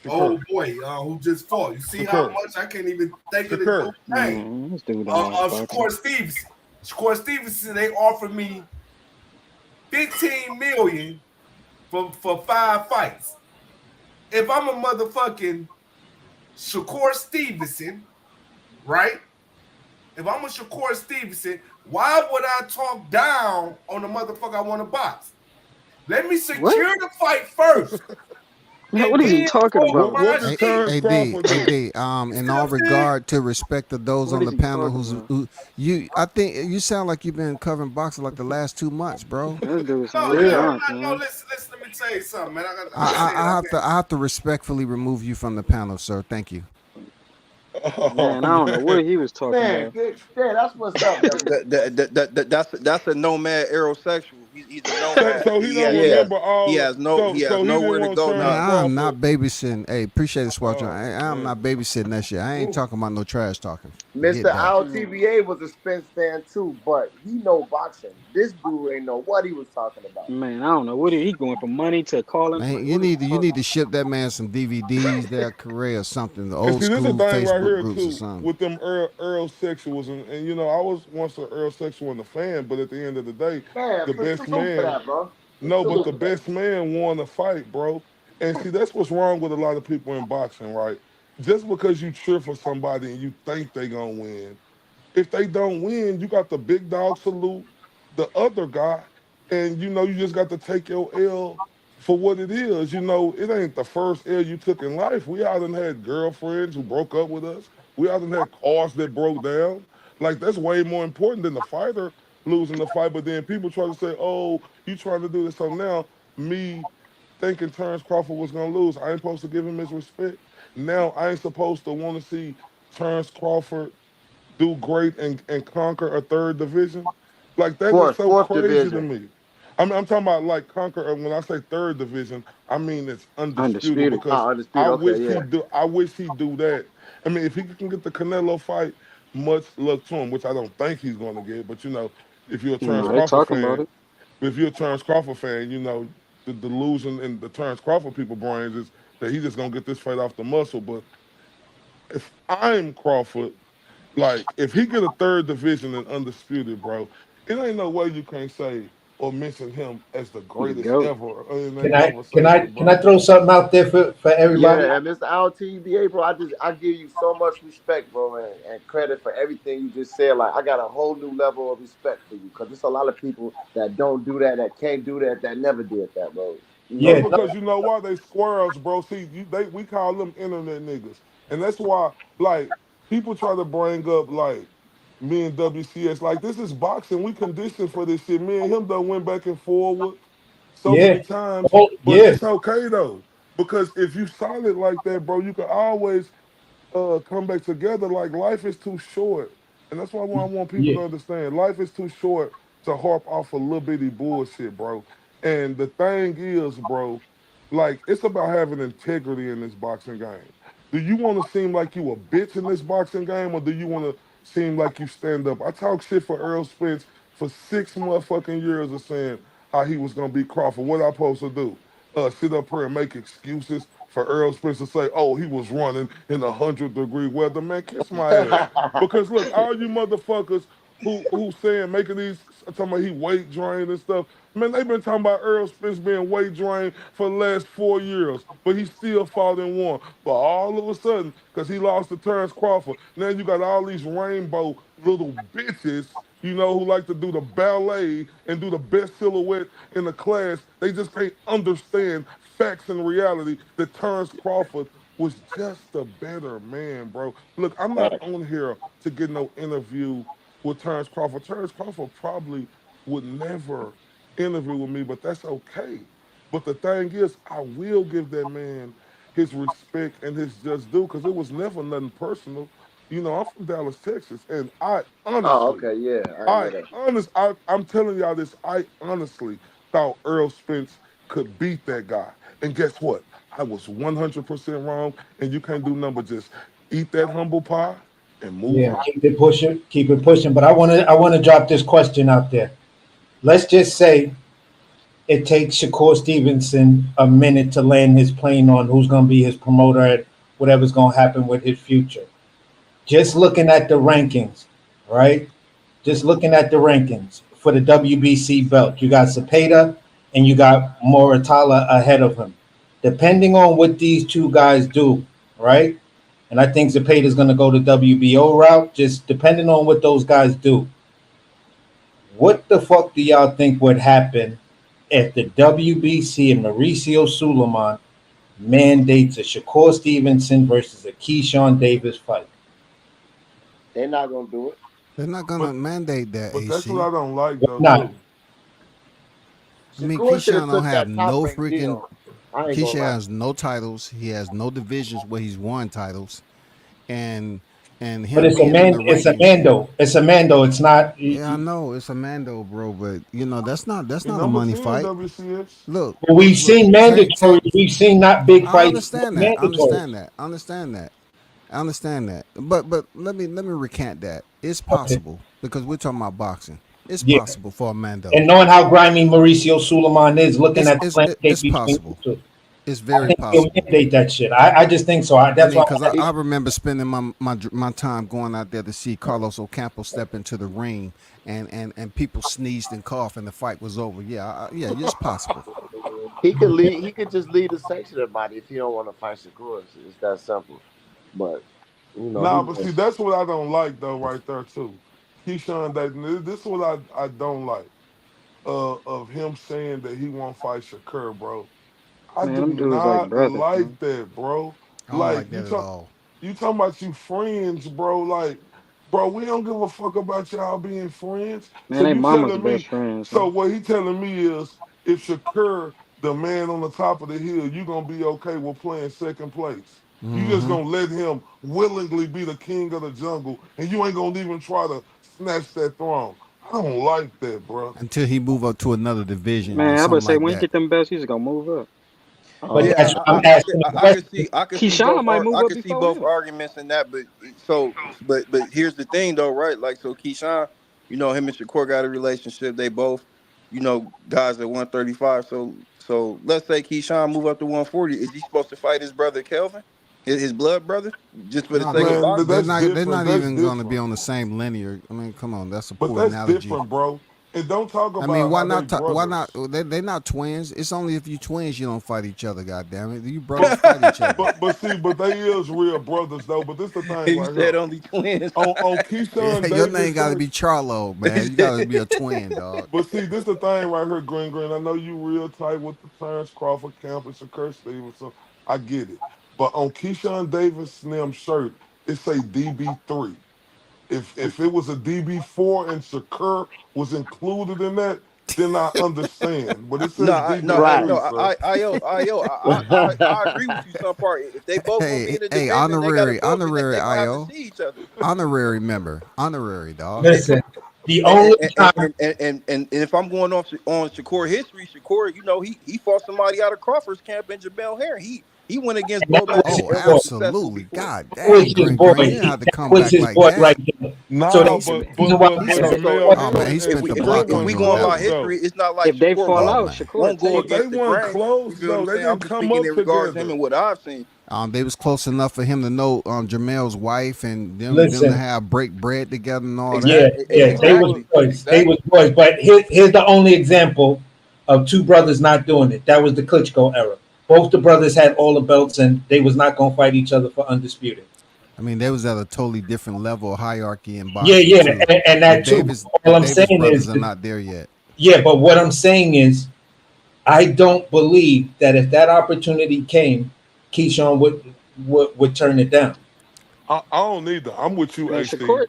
Shakur, old boy who just fought. You see how Shakur, much I can't even think of the dude's Shakur. name. Man, this dude don't watch boxing. Shakur Stevenson. Shakur Stevenson, they offered me 15 million for 5 fights. If I'm a motherfucking Shakur Stevenson, right? If I'm a Shakur Stevenson, why would I talk down on the motherfucker I want to box? Let me What? secure the fight first, Man, and what is he then talking talk about? What my did shit. Terrence Crawford do? You In see what all I'm saying? regard to respect of those What on is the he panel talking about? I think you sound like you've been covering boxing like the last 2 months, bro. This dude No, sound like a nigga, Yeah. I'm drunk, not. No, man. listen. Let me tell you something, man. I said, I have to respectfully remove you from the panel, sir. Thank you. Oh Man, I don't know what man, he was talking Man, about. yeah, that's what's up, man. That's a nomad aerosexual. He's a nomad. so he don't Yeah. remember all. He So has he didn't nowhere to want go Man, Terrence now. I'm Crawford. not babysitting. Hey, appreciate it, Swatch. Oh I'm not man. babysitting that shit. I ain't talking about no trash talking. Mr. Forget that. Man, LTBA was a Spence fan too, but he know boxing. This dude ain't know what he was talking about. man, I don't know. He going from money to calling? Like, Man, you what is need he to you talking need to ship that man some DVDs, their career or something, the And old see, this is a school thing right Facebook here groups or too something. with them Earl sexuals, and I was once an Earl sexual and a fan, but at the end of the day, Man, the for best salute for man. that, bro. For No, but salute the for that. best man won the fight, bro. And see, that's what's wrong with a lot of people in boxing, right? Just because you cheer for somebody and you think they gonna win, if they don't win, you got the big dog salute the other guy, and you just got to take your L for what it is. It ain't the first L you took in life. We all done had girlfriends who broke up with us. We all done had cars that broke down. Like that's way more important than the fighter losing the fight. But then people try to say, "Oh, you trying to do this?" So now me thinking Terrence Crawford was gonna lose, I ain't supposed to give him his respect. Now I ain't supposed to want to see Terrence Crawford do great and conquer a third division? Like that is so Fourth crazy to division. me. I'm talking about like conquer. When I say third division, I mean it's undisputed Undisputed. because Oh, undisputed. Okay, yeah. I wish he do that. I mean, if he can get the Canelo fight, much luck to him. Which I don't think he's going to get. But you know, if you're a Terrence No, they Crawford talking about fan, it. if you're a Terrence Crawford fan, you know the delusion in the Terrence Crawford people brains is that he's just gonna get this fight off the muscle. But if I'm Crawford, like if he get a third division and undisputed, bro, it ain't no way you can't say or mention him as the He the greatest goat. ever in that Can I can I conversation, can I bro. throw something out there for everybody? Yeah, and Mr. LTBA, bro, I give you so much respect, bro, and credit for everything you just said. Like I got a whole new level of respect for you because there's a lot of people that don't do that can't do that never did that, bro. You That's know, Yeah, because you know why they squirrels, bro. See, we call them internet niggas, and that's why like people try to bring up like me and WCS. Like this is boxing. We conditioned for this shit. Me and him done went back and forward so yeah, many times, oh, but yeah, it's okay though because if you solid like that, bro, you can always come back together. Like life is too short, and that's why I want people yeah, to understand. Life is too short to harp off a little bitty bullshit, bro. And the thing is, bro, like it's about having integrity in this boxing game. Do you want to seem like you a bitch in this boxing game, or do you want to seem like you stand up? I talk shit for Earl Spence for 6 motherfucking years of saying how he was gonna beat Crawford. What I supposed to do? Sit up here and make excuses for Earl Spence to say, oh, he was running in 100-degree weather. Man, kiss my ass. Because look, all you motherfuckers who saying making these talking about he weight drained and stuff, man, they've been talking about Earl Spence being weight drained for the last 4 years, but he still fought and won. But all of a sudden, because he lost to Terrence Crawford, now you got all these rainbow little bitches, you know, who like to do the ballet and do the best silhouette in the class. They just can't understand facts and reality that Terrence Crawford was just a better man, bro. Look, I'm not on here to get no interview with Terrence Crawford. Terrence Crawford probably would never interview with me, but that's okay. But the thing is, I will give that man his respect and his just due because it was never nothing personal. You know, I'm from Dallas, Texas, and I oh, honestly, okay, yeah, I didn't know that. I'm telling y'all this. I honestly thought Earl Spence could beat that guy, and guess what? I was 100% wrong, and you can't do nothing but just eat that humble pie and move yeah. on. Keep it pushing, keep it pushing. But I want to drop this question out there. Let's just say it takes Shakur Stevenson a minute to land his plane on who's going to be his promoter at whatever's going to happen with his future. Just looking at the rankings, right? Just looking at the rankings for the WBC belt, you got Cepeda and you got Moratala ahead of him. Depending on what these two guys do, right? And I think Cepeda is going to go the WBO route. Just depending on what those guys do, what the fuck do y'all think would happen if the WBC and Mauricio Suleiman mandates a Shakur Stevenson versus a Keyshawn Davis fight? They're not gonna do it. They're not gonna But mandate that, that's what AC. I don't like Why though not? too. I mean, Shakur should have Keyshawn don't took have that top no rank freaking. deal. I ain't gonna Keyshawn lie. has no titles. He has no divisions where he's won titles, and But him it's a being in man. the It's a rankings. Mando. It's a Mando. It's not. Yeah, I know it's a Mando, bro, but you know that's He not a number money 10 fight. WCS. Look, We've look. seen mandatory. We've seen not big I fights, understand that. I mandatory. understand that. I understand that. I understand that. But let me recant that. It's Okay. possible because we're talking about boxing. It's Yeah. possible for a Mando. And knowing how grimy Mauricio Suleiman is, looking It's at the it's landscape it's between possible. the two, It's I very think he'll possible. mandate that shit. I just think so. I That's mean, why. because I remember spending my time going out there to see Carlos Ocampo step into the ring, and people sneezed and coughed, and the fight was over. Yeah, yeah, it's possible. He could lead. He could just lead a section of body if he don't want to fight Shakur. It's that simple. But you know he Nah, but see, was. that's what I don't like though, right there too. Keyshawn, this is what I don't like. Of him saying that he won't fight Shakur, bro. I Man, do them dudes like not brothers, like man. that, bro. I don't Like like that at all. you talking about you friends, bro. Like, bro, we don't give a fuck about y'all being friends. Man, So they you mama's telling me? best friends, So man. what he telling me is, if Shakur, the man on the top of the hill, you gonna be okay with playing second place? You just gonna let him willingly be the king of the jungle, and you ain't gonna even try to snatch that throne. I don't like that, bro. Until he move up to another division or Man, I something would say like when he that. get them belts, he's gonna move up. But Yeah, that's what I'm asking the question. I could see Keyshawn both. might move I up could see before both him. arguments in that. But here's the thing, though, right? Like, so Keyshawn, him and Shakur got a relationship. They both, guys at 135. So let's say Keyshawn move up to 140. Is he supposed to fight his brother Kelvin, his blood brother, just for the No, sake of Man, boxing? they're that's not. They're different. not That's even going to be different. on the same linear. I mean, come on, that's a But poor that's analogy. different, bro. And don't talk I mean, about how they Why not? brothers. They're not twins. It's only if you twins you don't fight each other. God damn it, you brothers But fight each other. but they is real brothers though. But this the thing You right said here. only twins. On Yeah, Keyshawn your name Davis got to side. be Charlo, man. You got to be a twin, dog. But see, this the thing right here, Green. I know you real tight with the Terrence Crawford camp and Shakur Stevenson. I get it. But on Keyshawn Davis' Slim shirt, it say DB3. If it was a DB4 and Shakur was included in that, then I understand. But it No, says Right. DB3, sir. I agree with you some part. If they both gonna be in the Hey, division, they gotta go. honorary They gonna have to IO, see each other. honorary member, honorary dog. Listen, the And only and, time and, and, and, and if I'm going off on Shakur history, Shakur, he fought somebody out of Crawford's camp in Jamel Herring. He went against and that Bo Mack was and, his Oh, and boy. was successful absolutely. before. God That was dang, his Green. boy. You didn't have to That come was back his like boy that. right there. So Nah, the but reason why I So said so Jamel if Oh so man, he Herring if spent we the if we block if on was we you going on that by close one. though. history, it's not like If they Shakur fall Oh out, man. Shakur won't go take But it. they against the weren't grain. You close feel what I'm though. They saying? I'm didn't just come speaking up in regards to him together. and what I've seen. They was close enough for him to know Jamel's wife and them to listen. have break bread together and all that. Yeah, yeah, they was But Exactly. boys. They was Exactly. boys. But here's the only example of two brothers not doing it. That was the Klitschko era. Both the brothers had all the belts, and they was not gonna fight each other for undisputed. I mean, they was at a totally different level of hierarchy in Yeah, boxing yeah, too. and The that too. Davis All the I'm Davis saying is, brothers are not there yet. yeah, but what I'm saying is, I don't believe that if that opportunity came, Keyshawn would turn it down. I don't need that. I'm with you, Man, AC.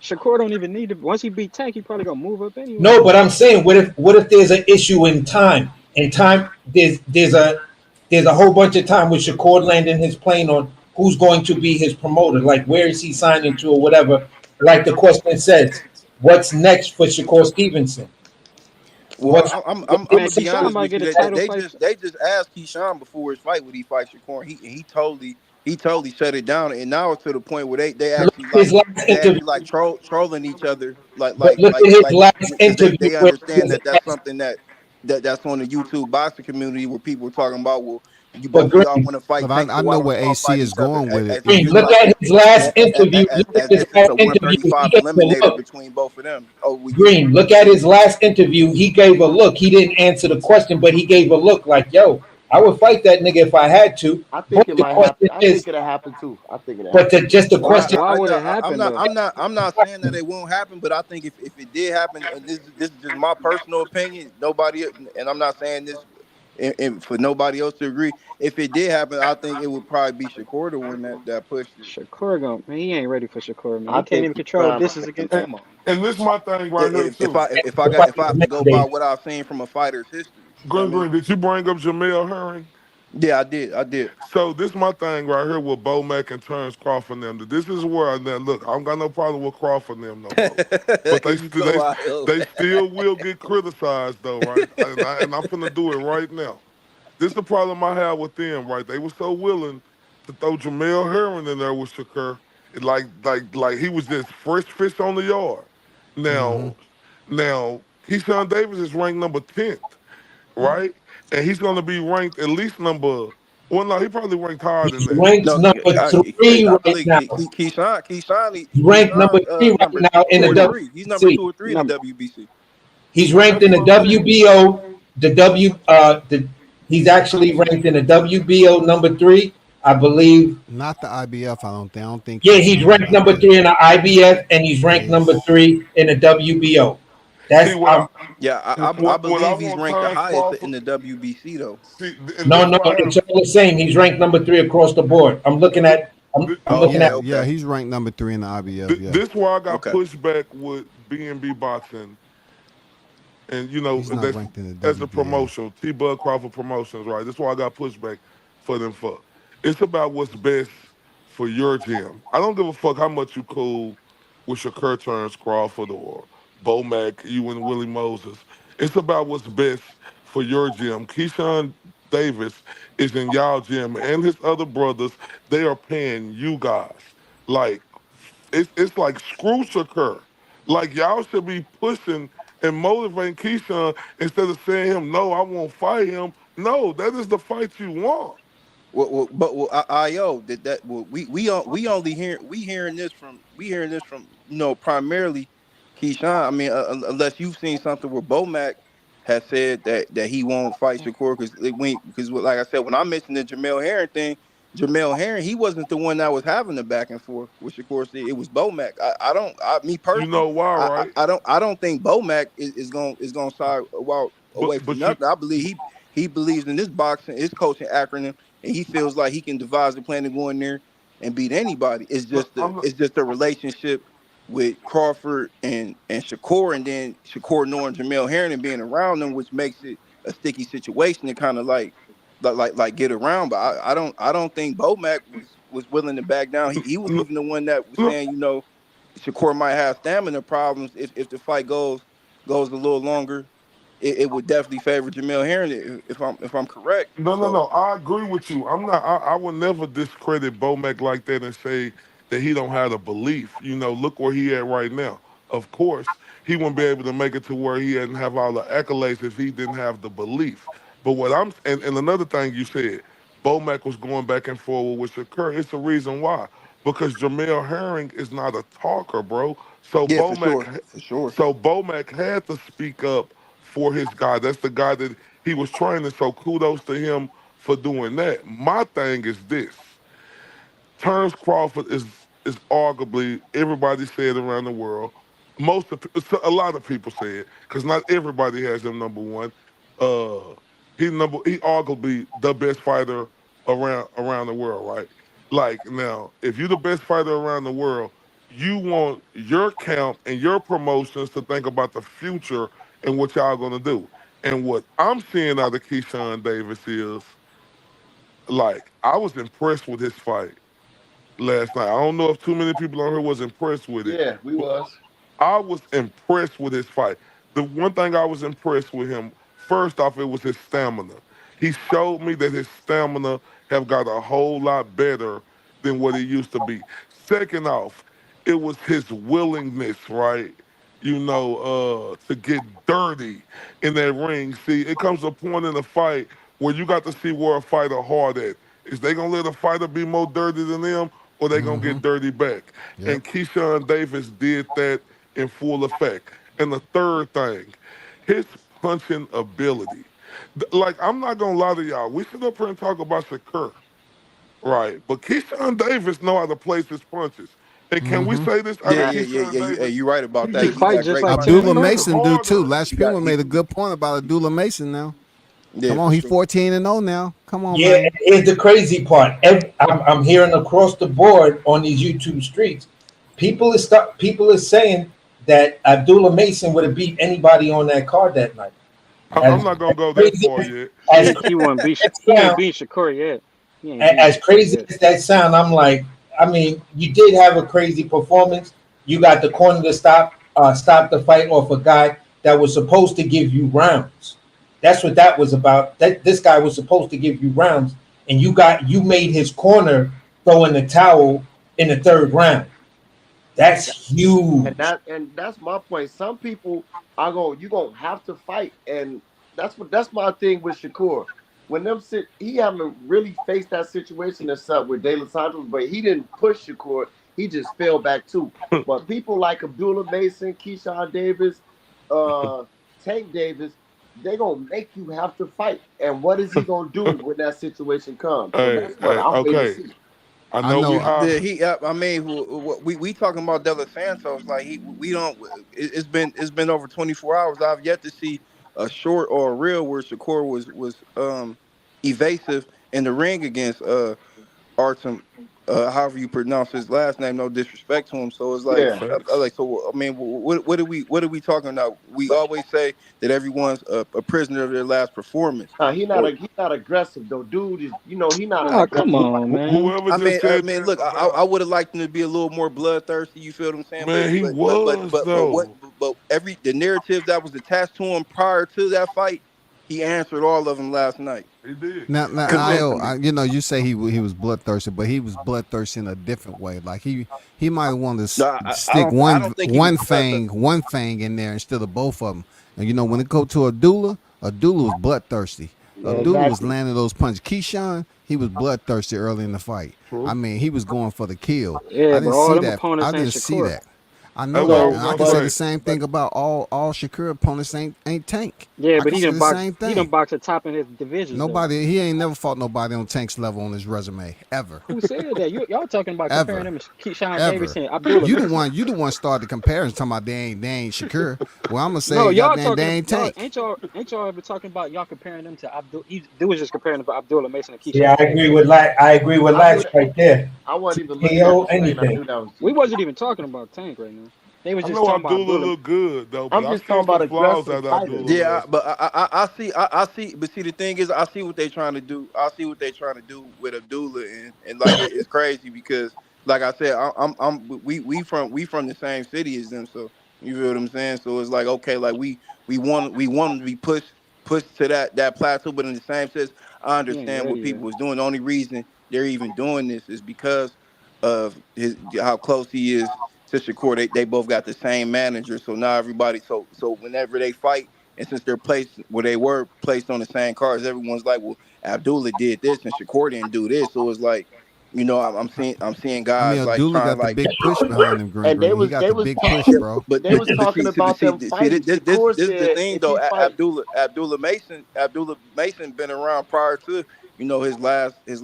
Shakur don't even need to. Once he beat Tank, he probably gonna move up anyway. No, but I'm saying, what if there's an issue in time? In time, there's a whole bunch of time with Shakur landing his plane on who's going to be his promoter, like where is he signing to or whatever. Like the question says, what's next for Shakur Stevenson? Well, What's I'm Man, gonna be Keyshawn honest might with get you. a They, title they fight. just they just asked Keyshawn before his fight would he fight Shakur. He totally shut it down, and now it's to the point where they look actually at his like last they interview? actually like trolling each other, But look at his last because they interview they where he understand was that that's asked, something that's on the YouTube boxing community where people are talking about. Well, you but both of y'all Green, want to fight But Tank, I so why know don't where y'all AC fight is each other? going with it. As if If Green, you it's look look, like at his last interview. as, Look at as his if it's last a interview. He 135 gave a eliminator look. between both of them. Oh, well, Green, look at his last interview. He gave a look. He didn't answer the question, but he gave a look like, yo, I would fight that nigga if I had to. I think But it the might happen. question I think is, it'll happen too. I think it'll but happen. just the Why? question, Why would it I'm happen not though? I'm not I'm not saying that it won't happen, but I think if it did happen, and this is just my personal opinion, nobody, and I'm not saying this and for nobody else to agree. If it did happen, I think it would probably be Shakur the one that pushed it. Shakur gonna man, he ain't ready for Shakur, man. I He can't think even control Keyshawn distance might against. And, Come on, man. and this my thing right here If too. if I have to go by what I've seen from a fighter's history, you know what I mean? Green, did you bring up Jamel Herring? Yeah, I did. So this my thing right here with Bo Mack and Terrence Crawford and them. This is where now look, I don't got no problem with Crawford and them no more. But Here you go, IO. they still will get criticized though, right? And I'm finna do it right now. This is the problem I have with them, right? They were so willing to throw Jamel Herring in there with Shakur, like he was just fresh fish on the yard. mm-hmm. Now Keyshawn Davis is ranked number 10th, right? And he's gonna be ranked at least number. Well, no, he probably ranked higher than he's that. ranked No, number three I right believe now. He's ranked number Keyshawn, three right number now in two the or Three three. He's number WBC. 2 or 3 in the number. WBC. He's ranked That's in the what I'm saying. WBO. He's actually ranked in the WBO number three, I believe. Not the IBF. I don't think Yeah, he's Keyshawn is ranked out number there. three in the IBF, and he's Yeah, ranked number he's. three in the WBO. See That's what I Yeah, I what I believe he's want ranked the Terrence highest Crawford. in the WBC though. See, and no, this no, why I it's have. all the same. He's ranked number three across the board. I'm looking This, at. I'm Oh, looking okay, at. Yeah, okay, he's ranked number 3 in the IBF. Yeah, this why I got okay. pushback with B&B boxing, and he's not that's ranked in the as a WBA. promotion, T. Bud Crawford Promotions, right? That's why I got pushback for them for. It's about what's best for your gym. I don't give a fuck how much you cool with Shakur Turns Crawford or Bo Mack, you and Willie Moses. It's about what's best for your gym. Keyshawn Davis is in y'all gym and his other brothers. They are paying you guys. Like it's like screw Shakur. Like y'all should be pushing and motivating Keyshawn instead of saying him, no, I won't fight him. No, that is the fight you want. Io that we only hearing this from primarily Keyshawn. I mean, unless you've seen something where Bomac has said that he won't fight Shakur because like I said, when I mentioned the Jamel Herring thing, Jamel Herring, he wasn't the one that was having the back and forth with Shakur. It was Bomac. Me You personally, know why, right? I don't think Bomac is going to side away But from but you nothing. I believe he believes in this boxing, his coaching acronym, and he feels like he can devise a plan to go in there and beat anybody. It's no, just I'm not, the relationship with Crawford and Shakur, and then Shakur knowing Jamel Herring and being around them, which makes it a sticky situation to kind of like get around. But I don't think Bomac was willing to back down. He was no, even the one that was no, saying, Shakur might have stamina problems if the fight goes a little longer. It would definitely favor Jamel Herring if I'm correct. So no. I agree with you. I'm not. I will never discredit Bomac like that and say that he don't have the belief. Look where he at right now. Of course, he wouldn't be able to make it to where he didn't have all the accolades if he didn't have the belief. But what and another thing you said, Bomac was going back and forward with Shakur. It's the reason why. Because Jamel Herring is not a talker, bro. So yeah, for sure. Bomac had to speak up for his guy. That's the guy that he was training. So kudos to him for doing that. My thing is this. Terrence Crawford is arguably everybody said around the world. A lot of people say it because not everybody has him number one. Uh, he arguably the best fighter around the world, right? Like now, if you're the best fighter around the world, you want your camp and your promotions to think about the future and what y'all gonna do. And what I'm seeing out of Keyshawn Davis is like I was impressed with his fight last night. I don't know if too many people on here was impressed with it, Yeah, we but was. I was impressed with his fight. The one thing I was impressed with him, first off, it was his stamina. He showed me that his stamina have got a whole lot better than what it used to be. Second off, it was his willingness, right? To get dirty in that ring. See, it comes a point in the fight where you got to see where a fighter hard at. Is they gonna let a fighter be more dirty than them, or they gonna Mm-hmm. get dirty back? Yep. And Keyshawn Davis did that in full effect. And the third thing, his punching ability. Like, I'm not gonna lie to y'all. We sit up here and talk about Shakur, right? But Keyshawn Davis know how to place his punches. And can we Mm-hmm. say this out Yeah, of yeah, yeah, Keyshawn yeah. Davis? You're right about He that. He just He fight got just great like punching. Abdullah Tank. punches Mason do too. harder. Last Pima made a good point about Abdullah Mason now. Yeah, Come for on, he's sure. 14-0 now. Come on, Yeah, man. here's the crazy part. I'm hearing across the board on these YouTube streets, people are saying that Abdullah Mason would have beat anybody on that card that night. I'm As, not gonna as go that crazy far yet. as He wouldn't beat that he ain't sound, beat Shakur yet. He ain't beat as Shakur crazy yet. as that sound, I'm like, I mean, you did have a crazy performance. You got the corner to stop the fight off a guy that was supposed to give you rounds. That's what that was about. That this guy was supposed to give you rounds, and you made his corner throw in the towel in the third round. That's And huge. that's my point. Some people are going, you gonna have to fight, and that's my thing with Shakur. When them he haven't really faced that situation that's up with De Los Santos, but he didn't push Shakur. He just fell back too. But people like Abdullah Mason, Keyshawn Davis, uh, Tank Davis, they gonna make you have to fight. And what is he gonna do when that situation comes? So that's what I'm waiting to Okay. see. I I know we know. high. I mean, we talking about De Los Santos like we don't. It's been over 24 hours. I've yet to see a short or a reel where Shakur was evasive in the ring against Artem. however you pronounce his last name, no disrespect to him. So it's like, Yeah. like, so I mean, what are we talking about? We always say that everyone's a prisoner of their last performance. He Or not aggressive though. Dude is, he not an Oh, come aggressive on, man. Whoever just I said mean, that look, I about would have liked him to be a little more bloodthirsty. You feel what I'm saying? man, he was though. But every the narrative that was attached to him prior to that fight, he answered all of them last night. He did. Now, Convincingly. you say he was bloodthirsty, but he was bloodthirsty in a different way. Like he might want to No, stick I don't think he was bloodthirsty. one fang in there instead of both of them. And when it go to Abdullah was bloodthirsty. Yeah, Abdullah was exactly. landing those punches. Keyshawn, he was bloodthirsty early in the fight. True. I mean, he was going for the kill. Yeah, I but didn't all see them that. opponents I ain't didn't see Shakur. that. I That's know what I that. was And I gonna can say say. the same thing about all Shakur opponents ain't Tank. Yeah, I but can say the same he done thing. boxed the top in his divisions though. He ain't never fought nobody on Tank's level on his resume ever, Who said that? Y'all talking about comparing ever, them to Keyshawn ever. Davis and Abdullah Mason? You the one started the comparison talking about they ain't Shakur. Well, I'm gonna No, say y'all goddamn they talking ain't y'all Tank. ain't y'all ever talking about y'all comparing them to Abdul? They was just comparing them to Abdullah Mason and Yeah, Keyshawn Davis. I agree with I knew Lax that. right there. I wasn't even looking at TKO the screen. I anything. knew that was We TK. wasn't even talking about Tank right now. They was I just know talking about Abdullah Abdullah. look good though, but I'm I just talking seen some about flaws aggressive out of fighters. Abdullah Yeah, last. but I see. But see, the thing is, I see what they trying to do. I see what they trying to do with Abdullah, and like it's crazy because, like I said, we from the same city as them, so you feel what I'm saying. So it's like okay, like we want to be pushed to that plateau, but in the same sense, I He ain't understand what ready yet. people was doing. The only reason they're even doing this is because of how close he is to Shakur. They both got the same manager, so now everybody so whenever they fight. And since they're placed where they were placed on the same cards, everyone's like, "Well, Abdullah did this and Shakur didn't do this." So it's like, I'm seeing I mean, guys like Abdullah trying got the like, big push behind him, Green And they Green. He was got they the was big push, talking yeah, bro. they was talking about them fighting. Shakur this is the said thing if he though. fight, Abdullah Mason been around prior to his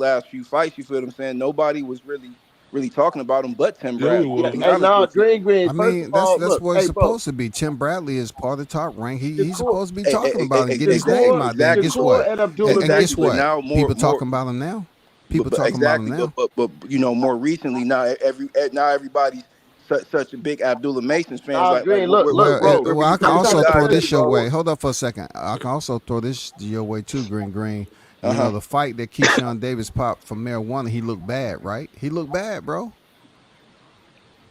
last few fights. You feel what I'm saying? Nobody was really talking about him but Tim Yeah, we Bradley. To yeah, be was. hey, honest nah, with you. Green. I First of mean, all, that's look, what it's hey, bro, supposed to be. Tim Bradley is part of the top rank. He's Shakur, supposed to be talking about it and getting his name Shakur, out there. And guess Exactly, Shakur what? and Abdullah And guess exactly. But Mason. what? now People more. talking about him now. People But talking about him exactly, now. more recently now now everybody's such a big Abdullah Masons fans. Nah, Like Green, look, bro. we're I can I'm becoming trying some also to guys throw tell that this you, your bro. way. Hold up for a second. I can also throw this your way too, Green Green. uh-huh. The fight that Keyshawn Davis popped for marijuana, he looked bad, right? He looked bad, bro.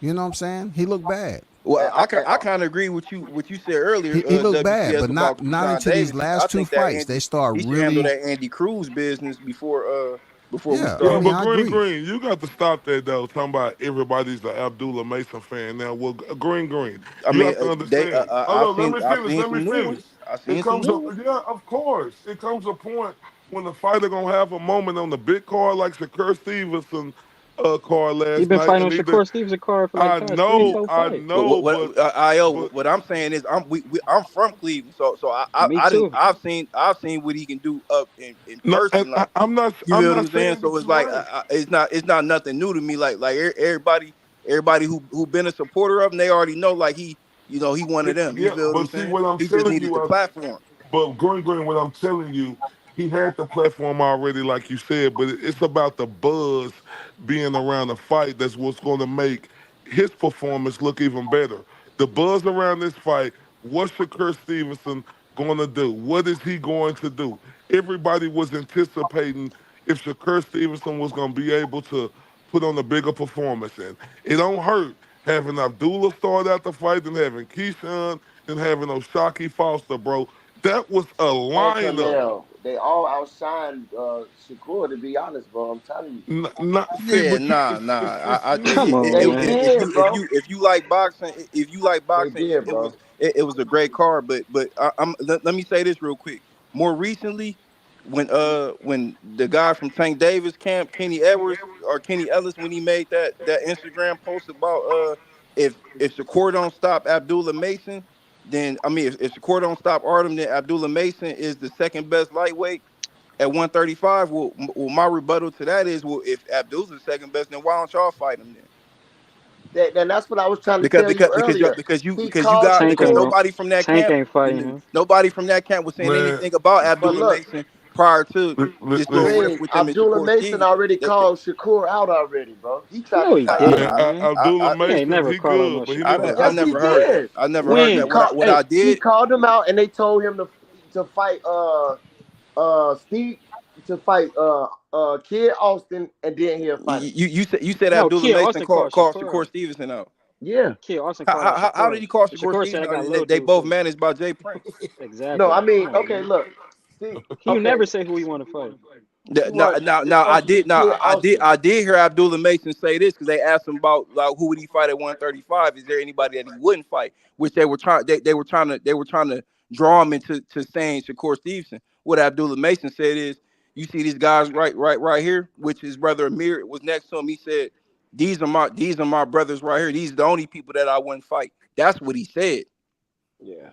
You know what I'm saying? He looked bad. Well, I, I, I kind of agree with what you said earlier, He looked bad, WCS but about not Keyshawn into these Davis. I last two think that fights. They start he should handle really, that Andy Cruz business before we yeah. I Yeah, start. mean, but I Green agree. Green, you got to stop that though. Talking about everybody's the Abdullah Mason fan now. Well, Green Green, I you mean, have to they understand. Hold on, let me I've finish. seen Let me some new finish. ones. I've It seen some comes new up, ones. yeah, of course. It comes a point when the fighter gonna have a moment on the big card like Shakur Stevenson card He last been night, fighting on and either Shakur Stevenson card for like past three, four I fights. know, but What I'm saying is I'm from Cleveland, so Me too. I've seen what he can do up in no, and person, like you I'm feel what not I'm saying. saying So that it's you like ain't. it's not nothing new to me. Everybody who been a supporter of him, they already know like he one of them. You Yeah, feel what I'm but see saying? what I'm He just telling needed you, the platform. but Green, what I'm telling you, he had the platform already, like you said. But it's about the buzz being around the fight. That's what's going to make his performance look even better. The buzz around this fight. What's Shakur Stevenson going to do? What is he going to do? Everybody was anticipating if Shakur Stevenson was going to be able to put on a bigger performance, and it don't hurt having Abdullah start out the fight than having Keyshawn and having Oshaki Foster, bro. That was a hey, lineup. Canelo, they all outshined Shakur. To be honest, bro, I'm telling you, Not see, Yeah, but you, nah. it's Come sneaky. on, they man. did, bro. If you like boxing, They did, it was bro. it was a great card. But let me say this real quick. More recently, when the guy from Tank Davis camp, Kenny Ellis, when he made that Instagram post about if Shakur don't stop Abdullah Mason, then I mean if Shakur don't stop Artem, then Abdullah Mason is the second best lightweight at 135. Well, my rebuttal to that is, well, if Abdul's the second best, then why don't y'all fight him then? And that's what I was trying to tell you earlier. He called Tank Because ain't Shakur, nobody from that Tank camp ain't fighting him. nobody from that camp was saying Man, anything about but Abdullah look, Mason prior to this little Listen, rift with them and Abdullah Shakur Mason Stevenson. already called Shakur out already, bro. He tried No, to he fight him. didn't, man, man. Abdullah He ain't Mason, never he called out no good, but he never. Shakur. I Yes, he never heard that. did. I never heard When? that. What I He did, called him out, and they told him to fight Steve to fight Kid Austin, and then he'll fight him. you said No, Abdullah Kid Mason Austin called called Shakur Shakur out. Stevenson out. Yeah. Kid Austin called out How did Shakur. he call Shakur Shakur said I Stevenson got a out? little They dude both for you. managed by Jay Prince. No, I Exactly. mean, Come on, okay, man. look, Steve. He would Okay, never say who he want to fight. he want it's supposed to be Kid Austin. I did hear Abdullah Mason say this because they asked him about like who would he fight at 135. Is there anybody that he wouldn't fight? Which they were trying to draw him into saying Shakur Stevenson. What Abdullah Mason said is, you see these guys right here, which his brother Amir was next to him. He said, these are my brothers right here. These are the only people that I wouldn't fight. That's what he said. Yeah.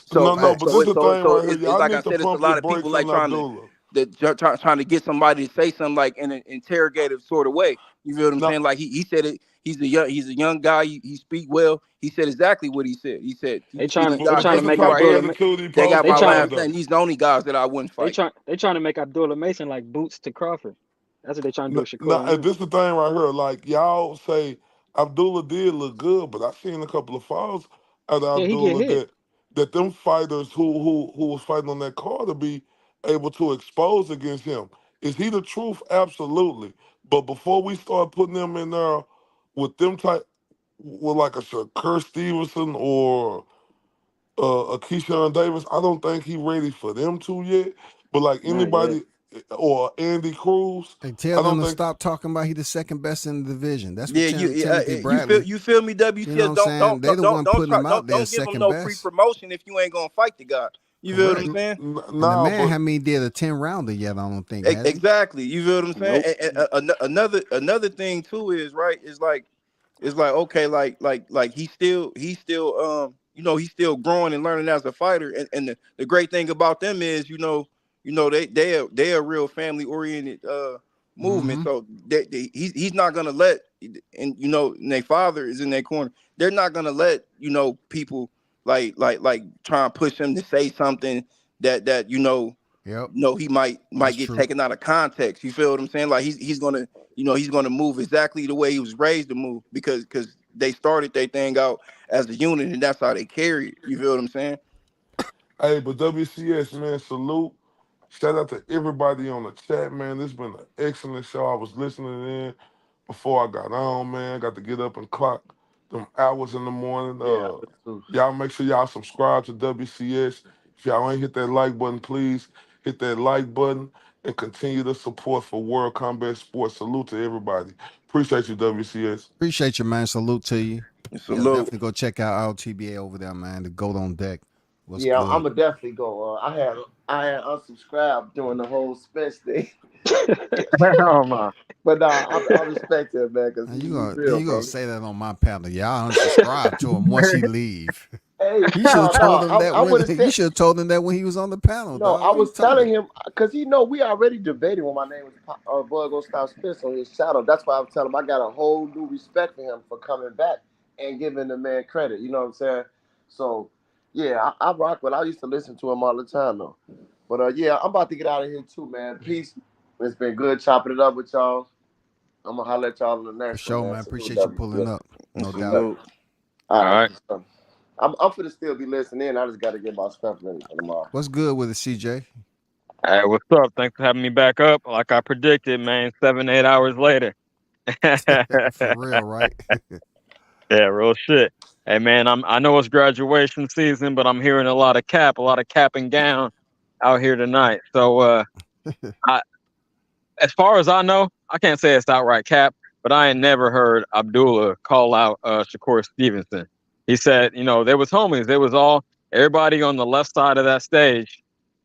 So No, but this is the thing right here. it's Y'all like I need to said, it's a pump your lot of people brakes like on Abdullah. trying to get somebody to say something like in an interrogative sort of way. You feel what I'm No, saying? Like he said it. He's a young guy. He speak well. He said exactly what he said. He said, They "You see trying these to they but guys trying this to is the next to make me type right of here. Abdullah. attitude he They got supposed They to my trying have, last to though. name. These the only guys that I wouldn't fight." they trying to make Abdullah Mason like Boots to Crawford. That's what they trying to do with No, Shakur. and this the thing right here. Like y'all say, Abdullah did look good, but I seen a couple of falls out of Yeah, he get Abdullah hit. that them fighters who was fighting on that card to be able to expose against him. Is he the truth? Absolutely. But before we start putting them in there with them type, with like a Shakur Stevenson or a Keyshawn Davis, I don't think he ready for them two yet. But like Not yet. anybody or Andy Cruz, Hey, I tell them don't to think. stop talking about he the second best in the division. That's what Yeah, Timothy you Bradley. feel me, You know what WCS. I'm saying? They the one putting him out there as Don't give him second no free best. promotion if you ain't gonna fight the guy. You feel what I'm Correct. saying? And the Nah, man but haven't did a 10-rounder yet, I don't think, has he? Exactly. You feel what I'm saying? Nope. Another thing too is right. Is like okay, like he's still growing and learning as a fighter. And the great thing about them is they a real family oriented movement. Mm-hmm. So he's not gonna let, and and their father is in their corner. They're not gonna let people like try and push him to say something that Yep. he might That's get true. taken out of context. You feel what I'm saying? Like he's gonna he's gonna move exactly the way he was raised to move because they started their thing out as a unit and that's how they carry it. You feel what I'm saying? hey, but WCS man, salute. Shout out to everybody on the chat, man. This been an excellent show. I was listening in before I got on, man. Got to get up and clock them hours in the morning. Yeah. Y'all make sure y'all subscribe to WCS. If y'all ain't hit that like button, please hit that like button and continue the support for World Combat Sports. Salute to everybody. Appreciate you, WCS. Appreciate you, man. Salute to you. Yeah, Salute. definitely go check out our TBA over there, man. The goat on deck. What's Yeah, good? I'ma definitely go. I had unsubscribed during the whole Spence thing. Oh my. But I respect him, man, because And he's real, you gonna bro. say that on my panel? Y'all unsubscribe to him once he leave. Hey, You should have told him that I would have you said should have told him that when he was on the panel, no. dog. I What are you was talking telling about? him because we already debated when my name was Bud Gonna Stop Spence on his shadow. That's why I was telling him I got a whole new respect for him for coming back and giving the man credit. You know what I'm saying? So yeah, I rock with. I used to listen to him all the time though. But yeah, I'm about to get out of here too, man. Peace. It's been good chopping it up with y'all. I'm gonna holler at y'all on the For next one, sure, man. man. Salute, Appreciate you pulling W. up. No doubt. Salute. All All right. right. I'm finna still be listening in. I just gotta get my stuff ready for tomorrow. What's good with it, CJ? Hey, what's up? Thanks for having me back up. Like I predicted, man, 7, 8 hours later. For real, right? Yeah, real shit. Hey, man, I know it's graduation season, but I'm hearing a lot of cap and gown out here tonight. So, I, as far as I know, I can't say it's outright cap, but I ain't never heard Abdullah call out Shakur Stevenson. He said, there was homies. There was everybody on the left side of that stage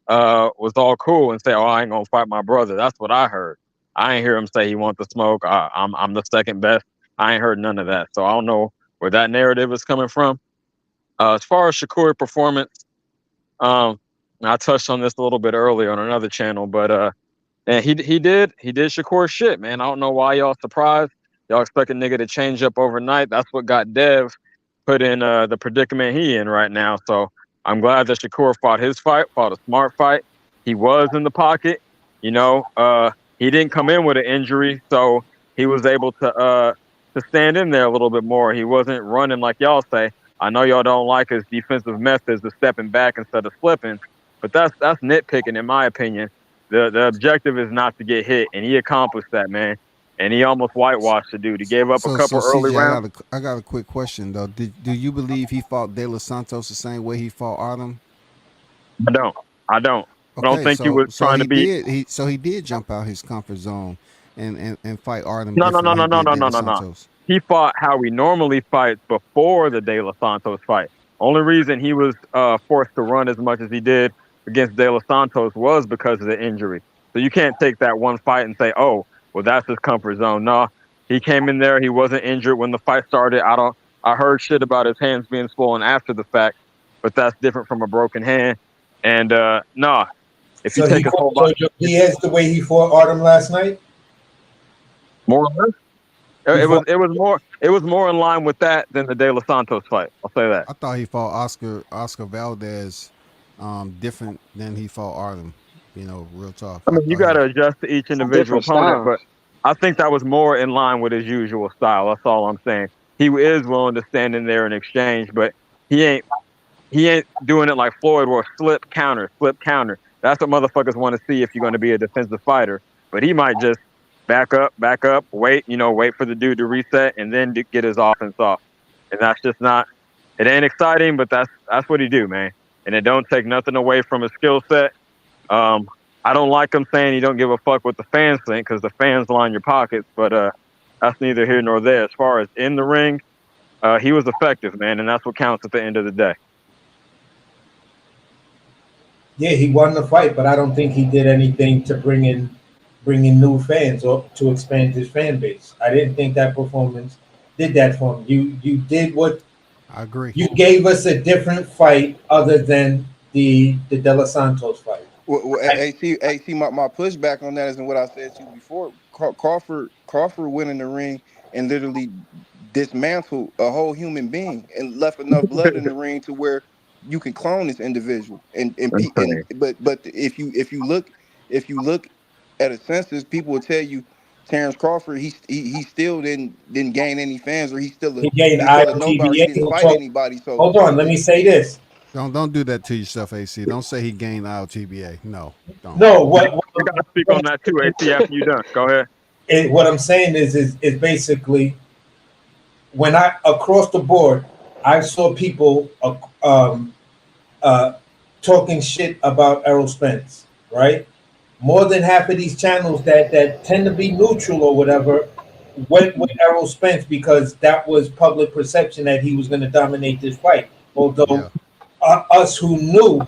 was all cool and say, "Oh, I ain't gonna fight my brother." That's what I heard. I ain't hear him say he wants to smoke. I'm the second best. I ain't heard none of that. So I don't know where that narrative is coming from. As far as Shakur performance, um, I touched on this a little bit earlier on another channel, but and he did Shakur shit, man. I don't know why y'all surprised. Y'all expect a nigga to change up overnight. That's what got Dev put in the predicament he in right now. So I'm glad that Shakur fought his fight, fought a smart fight. he was in the pocket. You know, he didn't come in with an injury, so he was able to stand in there a little bit more. He wasn't running like y'all say. I know y'all don't like his defensive methods of stepping back instead of flipping, but that's nitpicking in my opinion. The objective is not to get hit, and he accomplished that, man. And he almost whitewashed the dude. He gave up a couple early CJ, rounds. I got a quick question though. Do you believe he fought De Los Santos the same way he fought Artem? I don't. I don't. I don't Okay, think he was trying to be. he did jump out his comfort zone and fight Artem No, no, different no, than no, he no, did no, De no, Los no, no. Santos. He fought how he normally fights before the De Los Santos fight. Only reason he was forced to run as much as he did against De Los Santos was because of the injury. So you can't take that one fight and say, "Oh, well, that's his comfort zone." No, he came in there. He wasn't injured when the fight started. I heard shit about his hands being swollen after the fact, but that's different from a broken hand. And no, if you So he take his whole body, he has the way he fought Artem last night. more or less. It was more in line with that than the De Los Santos fight. I'll say that. I thought he fought Oscar Valdez different than he fought Artem. You know, real talk. I I mean, you thought got he to adjust to each individual Different opponent, styles. but I think that was more in line with his usual style. That's all I'm saying. He is willing to stand in there and exchange, but he ain't doing it like Floyd or flip counter. That's what motherfuckers want to see if you're going to be a defensive fighter. But he might just back up, wait, wait for the dude to reset and then get his offense off. And that's just not. It ain't exciting, but that's what he do, man. And it don't take nothing away from his skill set. I don't like him saying he don't give a fuck what the fans think because the fans line your pockets. But that's neither here nor there. As far as in the ring, he was effective, man, and that's what counts at the end of the day. Yeah, he won the fight, but I don't think he did anything to bring in new fans or to expand his fan base. I didn't think that performance did that for him. You did what I agree. you gave us a different fight other than the De Los Santos fight. Well, AC, my pushback on that isn't what I said to you before. Crawford went in the ring and literally dismantled a whole human being and left enough blood in the ring to where you can clone this individual. But if you look at a census, people will tell you Terrence Crawford he still didn't gain any fans, or He gained he's still a nobody. Or he ILTBA. didn't fight anybody. Hold on, let me say this. Don't do that to yourself, AC. Don't say he gained ILTBA. No, don't. No, You got to speak on that too, AC. After you done, go ahead. what I'm saying is basically when I across the board, I saw people talking shit about Errol Spence, right? More than half of these channels that tend to be neutral or whatever went with Errol Spence because that was public perception that he was going to dominate this fight. Although us who knew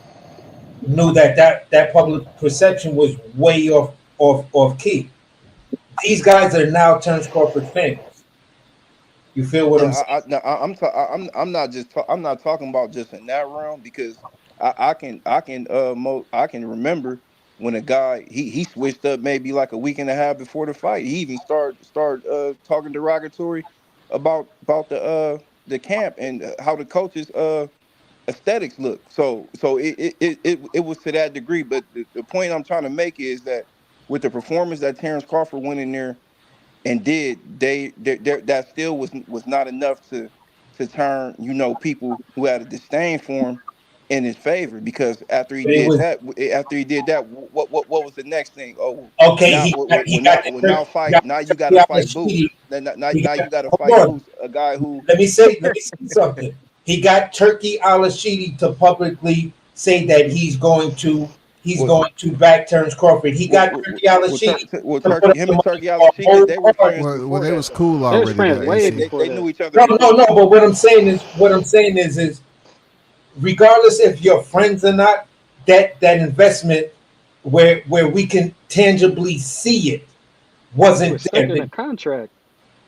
that public perception was way off key. These guys are now Terrence Crawford fans. You feel what I'm saying? I'm not talking about just in that realm, because I can remember when a guy he switched up maybe like a week and a half before the fight. He even started talking derogatory about the camp and how the coaches aesthetics look. So it was to that degree. But the point I'm trying to make is that with the performance that Terrence Crawford went in there and that still was not enough to turn people who had a disdain for him in his favor, because after he did that, what was the next thing? Oh, okay, now now you got to fight Boots. Now you got to fight Boots, a guy who. Let me say something. He got Turkey Al-Ashidi to publicly say that he's going to back Terrence Crawford. He got Turkey Al-Ashidi. Him and Turkey Al-Ashidi, they were friends Well, they that. was cool They was already. friends way AC. before They knew that. each other. No. But what I'm saying is, regardless if you're friends or not, that investment where we can tangibly see it He wasn't was stuck there. in a contract.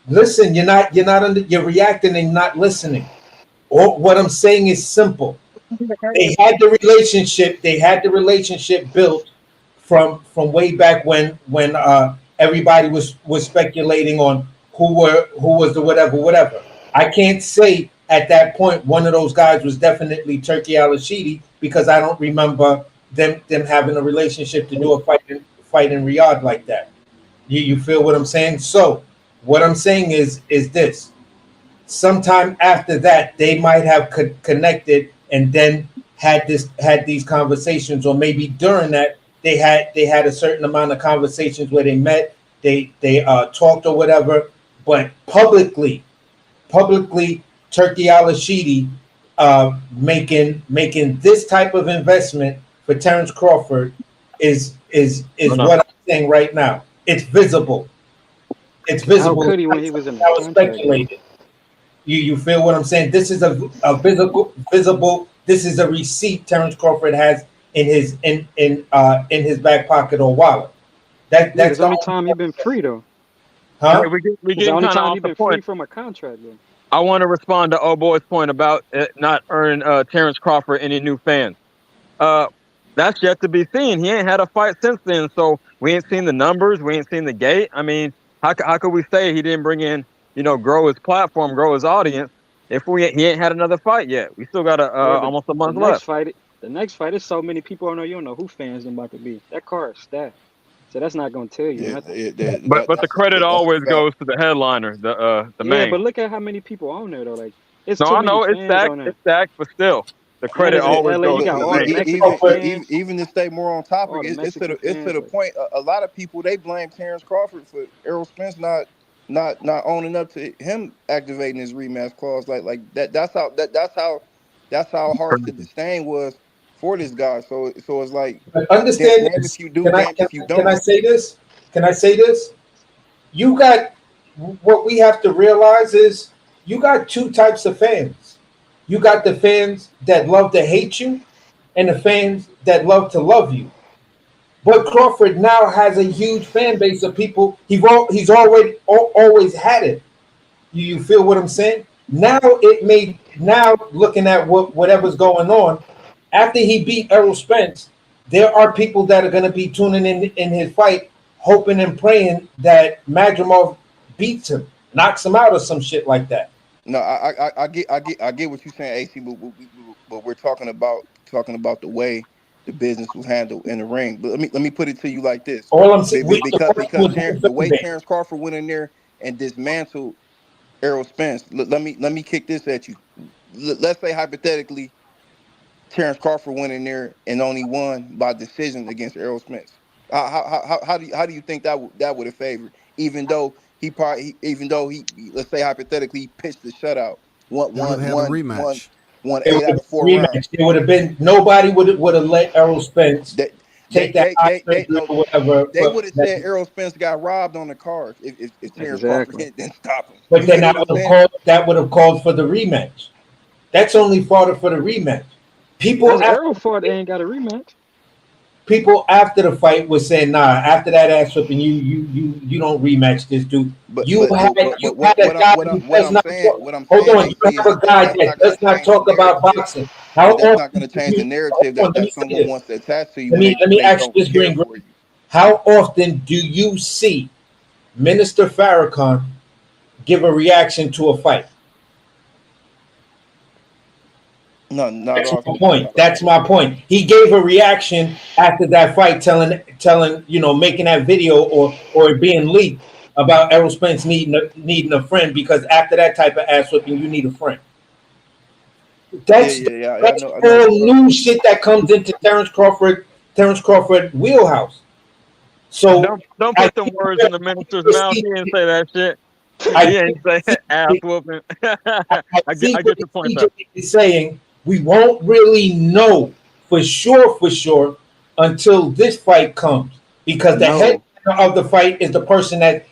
Listen, you're reacting and not listening. Or what I'm saying is simple. They had the relationship built from way back when everybody was speculating on who was the whatever. I can't say at that point one of those guys was definitely Turkey Al-Ashidi because I don't remember them having a relationship to do a fight in Riyadh like that. You feel what I'm saying? So what I'm saying is this: sometime after that, they might have connected and then had these conversations, or maybe during that they had a certain amount of conversations where they met, they talked or whatever, but publicly, Turkey Al-Rashidi making this type of investment for Terrence Crawford is No. what I'm saying right now. It's visible. It's How visible. could he when he was in the That was contract? speculated. You feel what I'm saying? This is a visible. This is a receipt Terrence Crawford has in his back pocket or wallet. Yeah, That's because the the only only time you've been free though. huh? We It's the getting only kind of time off you've the been free point. from a contract though. I want to respond to old boy's point about not earning Terrence Crawford any new fans. That's yet to be seen. He ain't had a fight since then, so we ain't seen the numbers. We ain't seen the gate. I mean, how could we say he didn't bring in, grow his platform, grow his audience if he ain't had another fight yet? We still got Yeah, but almost a the month next left. fight, there's so many people on there. You don't know who fans them about to be. That card is stacked, so that's not gonna tell you nothing. But the credit That's a always fact. goes to the headliner, the Yeah, main. but look at how many people on there though. Like, it's No, too I many know fans on there, it's stacked, but still, the and credit it's in always LA. You goes Look, to got the all the main. Mexican fans, even to stay more on topic, all the it's Mexican to fans. the Like, point. A lot of people they blame Terrence Crawford for Errol Spence not owning up to him activating his rematch clause. Like that. That's how harsh the disdain was for this guy. So it's like, But understand damn if this. you do, Can I damn if you can don't. I say this? Can I say this? You got what we have to realize is you got two types of fans. You got the fans that love to hate you, and the fans that love to love you. But Crawford now has a huge fan base of people. He's already always had it. You feel what I'm saying? Now looking at whatever's going on after he beat Errol Spence, there are people that are going to be tuning in his fight, hoping and praying that Madrimov beats him, knocks him out, or some shit like that. No, I get what you're saying, AC. But we're talking about the way the business was handled in the ring. But let me put it to you like this: All I'm saying, the question because was The way defending. Terrence Crawford went in there and dismantled Errol Spence. Let me kick this at you. Let's say hypothetically, Terrence Crawford went in there and only won by decision against Errol Spence. How do you think that would have favored? Even though he let's say hypothetically he pitched the shutout, one He would one have had a one one rematch. won It 8 would out have of 4 been a rematch. rounds. It would have been nobody would have let Errol Spence They take that eye they surgery no or whatever. they would have said Errol Spence got robbed on the card if Terrence Crawford exactly. didn't stop him. But You then see what I'm saying? that would have called for the rematch. That's only fodder for the rematch. People That's after Arrow fought. They ain't got a rematch. people after the fight were saying, "Nah, after that ass whipping, you don't rematch this dude. You had a guy who does not talk. What I'm Hold saying, on, you AC, have a is guy that's that not going does to not change the talk about narrative. boxing. How That's not going often to do change the you? Hold narrative on, let me that say someone this. wants to attach to you Let when me they ask you don't this, care Green. for you. How often do you see Minister Farrakhan give a reaction to a fight? No, not That's my often. point. That's my point. He gave a reaction after that fight, telling making that video or being leaked about Errol Spence needing a friend because after that type of ass whipping, you need a friend. That's I that's know what all you're talking new about. shit that comes into Terrence Crawford wheelhouse. So Don't I put them think words in the minister's what mouth. He didn't say that shit. I He ain't say ass think whooping. I I what get your point though. is saying. We won't really know for sure until this fight comes because the head No, of the fight is the person that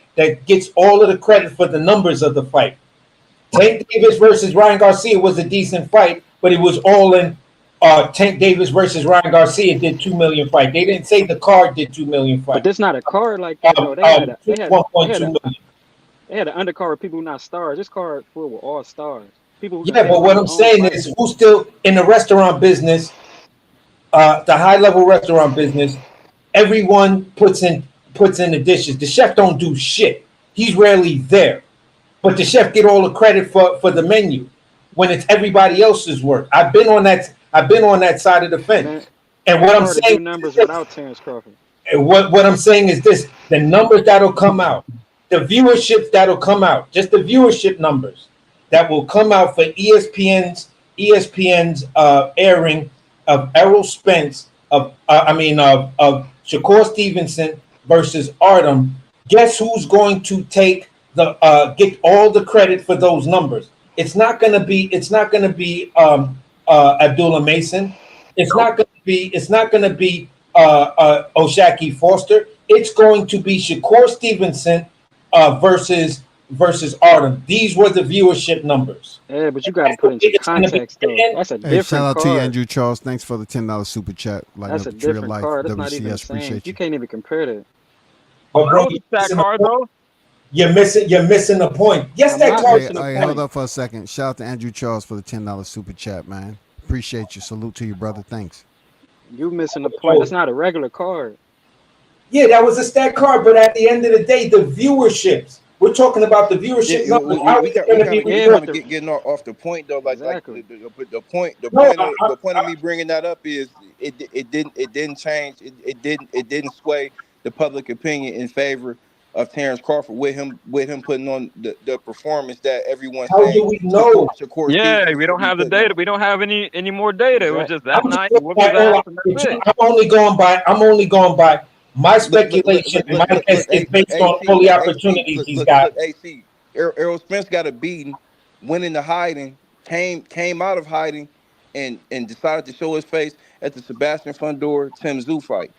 gets all of the credit for the numbers of the fight. Tank Davis versus Ryan Garcia was a decent fight, but it was all in. Tank Davis versus Ryan Garcia did 2 million fight. They didn't say the card did 2 million but fight. this not a card like that though. They 1.2 had million. they had an undercard with people who not stars. This card full with all stars. People who can Yeah, but what headline I'm their own saying fight. is, who's still in the restaurant business, the high level restaurant business? Everyone puts in the dishes. The chef don't do shit. He's rarely there, but the chef get all the credit for the menu when it's everybody else's work. I've been on that side of the Man, fence. And what It's I'm hard to do saying, numbers without Terrence Crawford. what I'm saying is this: the numbers that'll come out, the viewerships that'll come out, just the viewership numbers that will come out for ESPN's airing of Errol Spence of Shakur Stevenson versus Artem. Guess who's going to take the get all the credit for those numbers? It's not going to be. It's not going to be Abdullah Mason. It's not going to be. It's not going to be Oshaki Foster. It's going to be Shakur Stevenson versus Artem. These were the viewership numbers. Yeah, but you got to put into It's going to be. context though. That's a Hey, shout different out to you, card. Andrew Charles. Thanks for the $10 super chat. Lighting That's up a the tree of different life. card. That's not even the WCS, same. appreciate You you. can't even compare that. But That bro, was a stat card though. you're missing the point. Yes, I'm that not card. missing the Hey, hold point. up for a second. Shout out to Andrew Charles for the $10 super chat, man. Appreciate you. Salute to you, brother. Thanks. You missing the point. That's not a regular card. Yeah, that was a stat card, but at the end of the day, the viewerships. We're talking about the viewership Yeah, numbers. How is it going to be we Yeah, kind but of reported? the getting off the point though. exactly. No, The point of me bringing that up is it didn't change. It didn't sway the public opinion in favor of Terrence Crawford with him putting on the performance that everyone's how do saying we know? Shakur Yeah, Stevenson we should don't be have the putting on. data. We don't have any more data. It was Exactly. just that I'm just night. He going whooped his by all ass, and that's it. I'm only going by. I'm only going by my speculation, and my guess is based on all the opportunities he's got. AC. Errol Spence got a beating, went into hiding, came out of hiding, and decided to show his face at the Sebastian Fundora Tim Tszyu fight.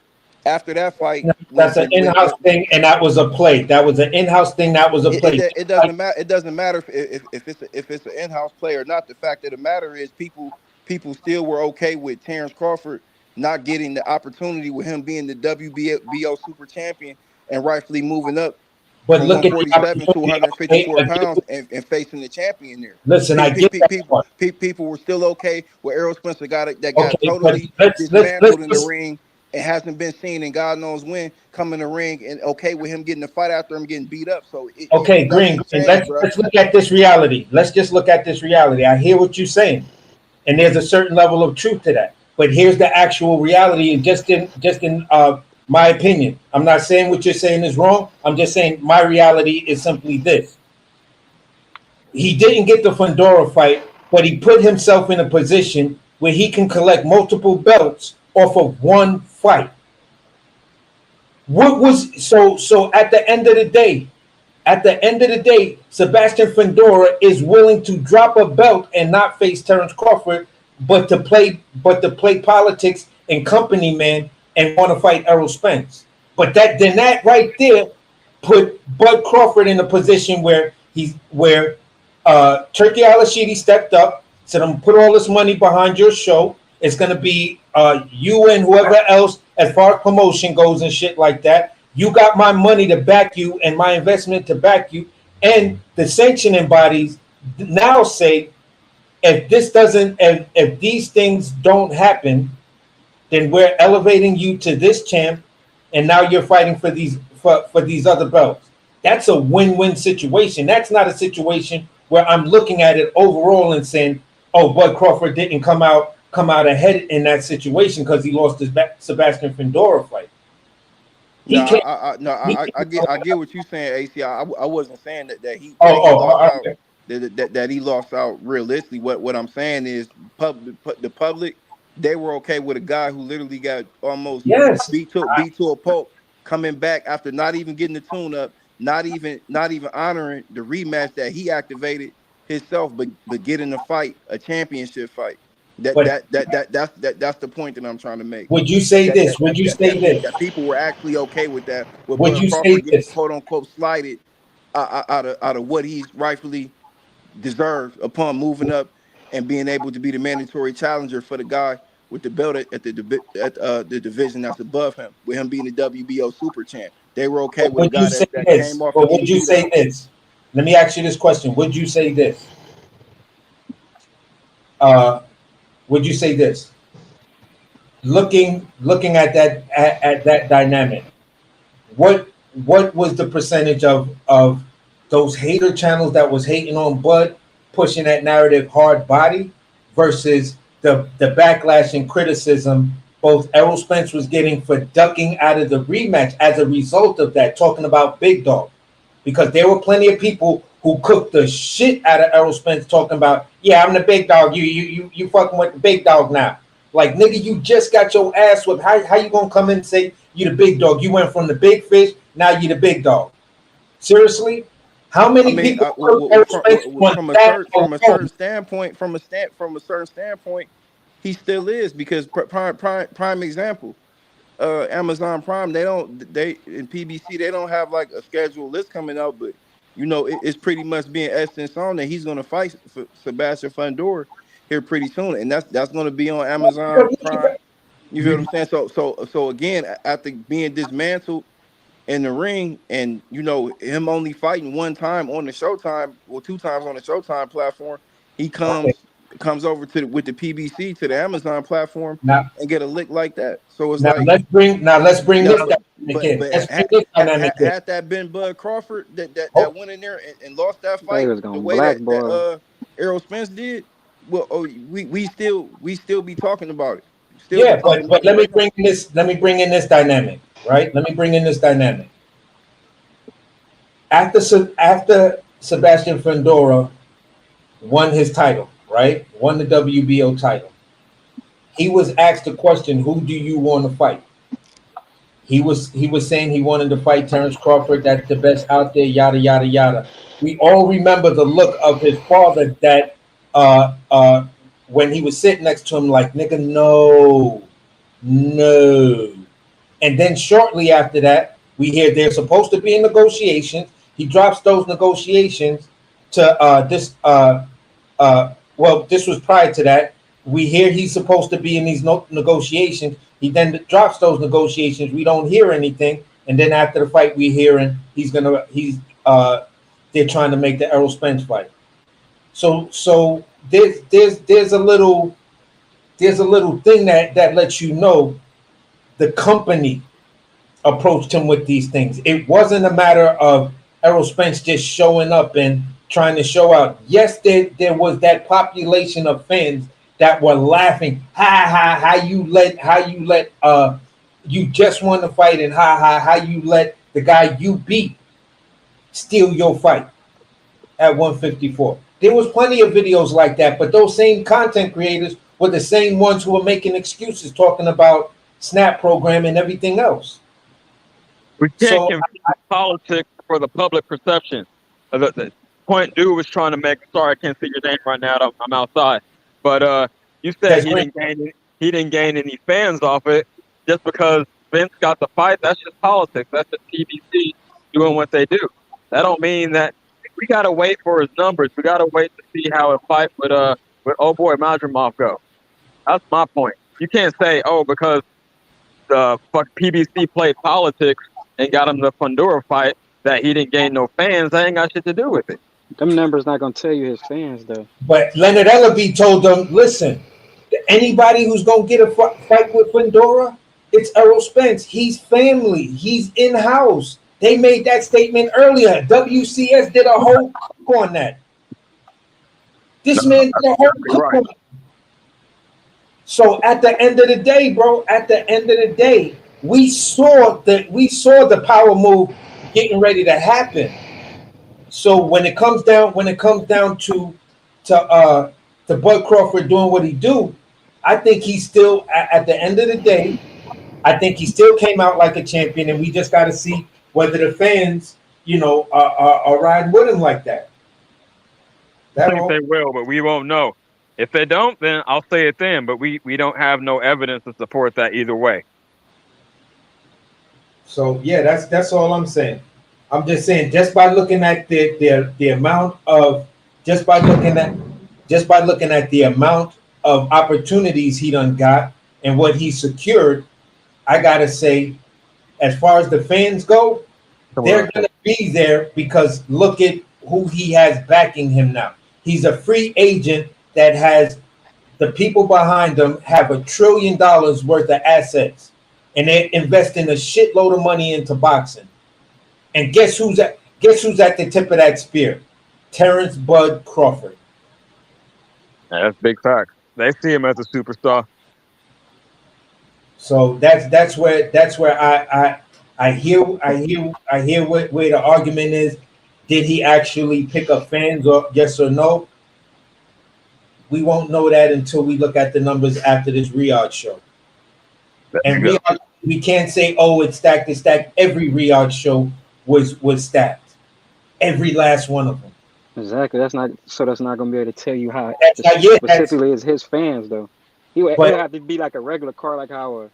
After that fight, That's an in-house thing, and that was a play. That was an in-house thing. That was a play. it doesn't matter. It doesn't matter if it's an in-house play or not. The fact of the matter is, people still were okay with Terrence Crawford not getting the opportunity with him being the WBO super champion and rightfully moving up But from look at the 147 to opportunity. Okay, 154 pounds and facing the champion there. listen, I get that one. People were still okay with Errol Spencer that got Okay, but totally let's dismantled in the ring and hasn't been seen and God knows when come in the ring and okay with him getting the fight after him getting beat up. So okay, nothing Green. has changed, bro. Let's look at this reality. Let's just look at this reality. I hear what you're saying, and there's a certain level of truth to that. But here's the actual reality, and just in my opinion, I'm not saying what you're saying is wrong. I'm just saying my reality is simply this: he didn't get the Fundora fight, but he put himself in a position where he can collect multiple belts off of one fight. What was so at the end of the day, Sebastian Fundora is willing to drop a belt and not face Terrence Crawford, but to play politics and company man and want to fight Errol Spence. But that right there put Bud Crawford in a position where Turkey Al-Ashidi stepped up, said, I'm gonna put all this money behind your show. It's gonna be you and whoever else as far as promotion goes and shit like that. You got my money to back you and my investment to back you. And the sanctioning bodies now say if these things don't happen, then we're elevating you to this champ, and now you're fighting for these other belts. That's a win-win situation. That's not a situation where I'm looking at it overall and saying, "Oh, Bud Crawford didn't come out ahead in that situation because he lost his Sebastian Fundora fight." I get what you're saying, AC. I wasn't saying that he lost out. Okay. That he lost out realistically. What I'm saying is the public, they were okay with a guy who literally got almost Yes. beat to a pulp, coming back after not even getting the tune up, not even honoring the rematch that he activated himself, but getting a fight, a championship fight. That's the point that I'm trying to make. Would you say this? Would you say this? That people were actually okay with that. With Would Bud you say Crawford getting this? quote unquote slighted out of what he's rightfully deserved upon moving up and being able to be the mandatory challenger for the guy with the belt at the division that's above him, with him being the WBO super champ. They were okay with a Would you guy say that this? came off Or of would getting you beat up. say this? Let me ask you this question. Would you say this? Would you say this? Looking at that dynamic, what was the percentage of those hater channels that was hating on Bud, pushing that narrative hard body, versus the backlash and criticism both Errol Spence was getting for ducking out of the rematch as a result of that, talking about Big Dog. Because there were plenty of people who cooked the shit out of Errol Spence talking about, yeah, I'm the big dog. You fucking with the big dog now. Like, nigga, you just got your ass whipped. How you gonna come in and say you the big dog? You went from the big fish, now you the big dog. Seriously? How many people from a certain standpoint, he still is, because prime example, Amazon Prime, they in PBC, they don't have like a scheduled list coming out, but you know it's pretty much being essence on that he's going to fight for Sebastian Fundora here pretty soon, and that's going to be on Amazon Prime. You feel what I'm saying? So again, after being dismantled in the ring, and you know him only fighting one time on the Showtime, or two times on the Showtime platform, he comes over to with the PBC to the Amazon platform and get a lick like that. So it's like let's bring this dynamic in. But Let's bring this dynamic in. had that been Bud Crawford that went in there and lost that fight the way that Errol Spence did, well, we still be talking about it. But let me bring in this dynamic, right? Let me bring in this dynamic. After Sebastian Fundora won his title, right? Won the WBO title. He was asked the question, who do you want to fight? He was saying he wanted to fight Terrence Crawford. That's the best out there, yada, yada, yada. We all remember the look of his father that when he was sitting next to him, like, nigga, no. And then shortly after that, we hear they're supposed to be in negotiations. He drops those negotiations to this was prior to that. We hear he's supposed to be in these negotiations. He then drops those negotiations. We don't hear anything. And then after the fight, we hear they're trying to make the Errol Spence fight. So there's a little thing that lets you know the company approached him with these things. It wasn't a matter of Errol Spence just showing up and trying to show out. Yes, there was that population of fans that were laughing. How you let you just won the fight, and how you let the guy you beat steal your fight at 154. There was plenty of videos like that, but those same content creators were the same ones who were making excuses, talking about Snap program and everything else. We can't confuse politics for the public perception. The point dude was trying to make. Sorry, I can't see your name right now. I'm outside. But you said he didn't gain any fans off it just because Vince got the fight. That's just politics. That's just PBC doing what they do. That don't mean that we gotta wait for his numbers. We gotta wait to see how a fight with old boy Madrimov go. That's my point. You can't say, oh, because the PBC played politics and got him the Fundora fight that he didn't gain no fans. That ain't got shit to do with it. Them numbers not gonna tell you his fans though. But Leonard Ellaby told them, listen, anybody who's gonna get a fight with Fundora, it's Errol Spence. He's family. He's in-house. They made that statement earlier. WCS did a whole cook on that. This man did a whole cook on it. So at the end of the day, bro, we saw the power move getting ready to happen. So when it comes down to Bud Crawford doing what he do, I think he still, at the end of the day, I think he still came out like a champion, and we just got to see whether the fans, are riding with him like that. I think they will, but we won't know. If they don't, then I'll say it then. But we don't have no evidence to support that either way. So yeah, that's all I'm saying. I'm just saying, just by looking at the amount of the amount of opportunities he done got and what he secured, I gotta say, as far as the fans go, they're gonna be there because look at who he has backing him now. He's a free agent that has the people behind him have $1 trillion worth of assets, and they're investing a shitload of money into boxing. And guess who's at the tip of that spear? Terrence Bud Crawford. Yeah, that's big fact. They see him as a superstar. So that's where I hear where the argument is. Did he actually pick up fans, or yes or no? We won't know that until we look at the numbers after this Riyadh show. There And you go. Riyadh, we can't say, oh, it's stacked. It's stacked. Every Riyadh show was stacked. Every last one of them. Exactly. That's not gonna be able to tell you how That's not yet. specifically is his fans though. It would But have to be like a regular car, like how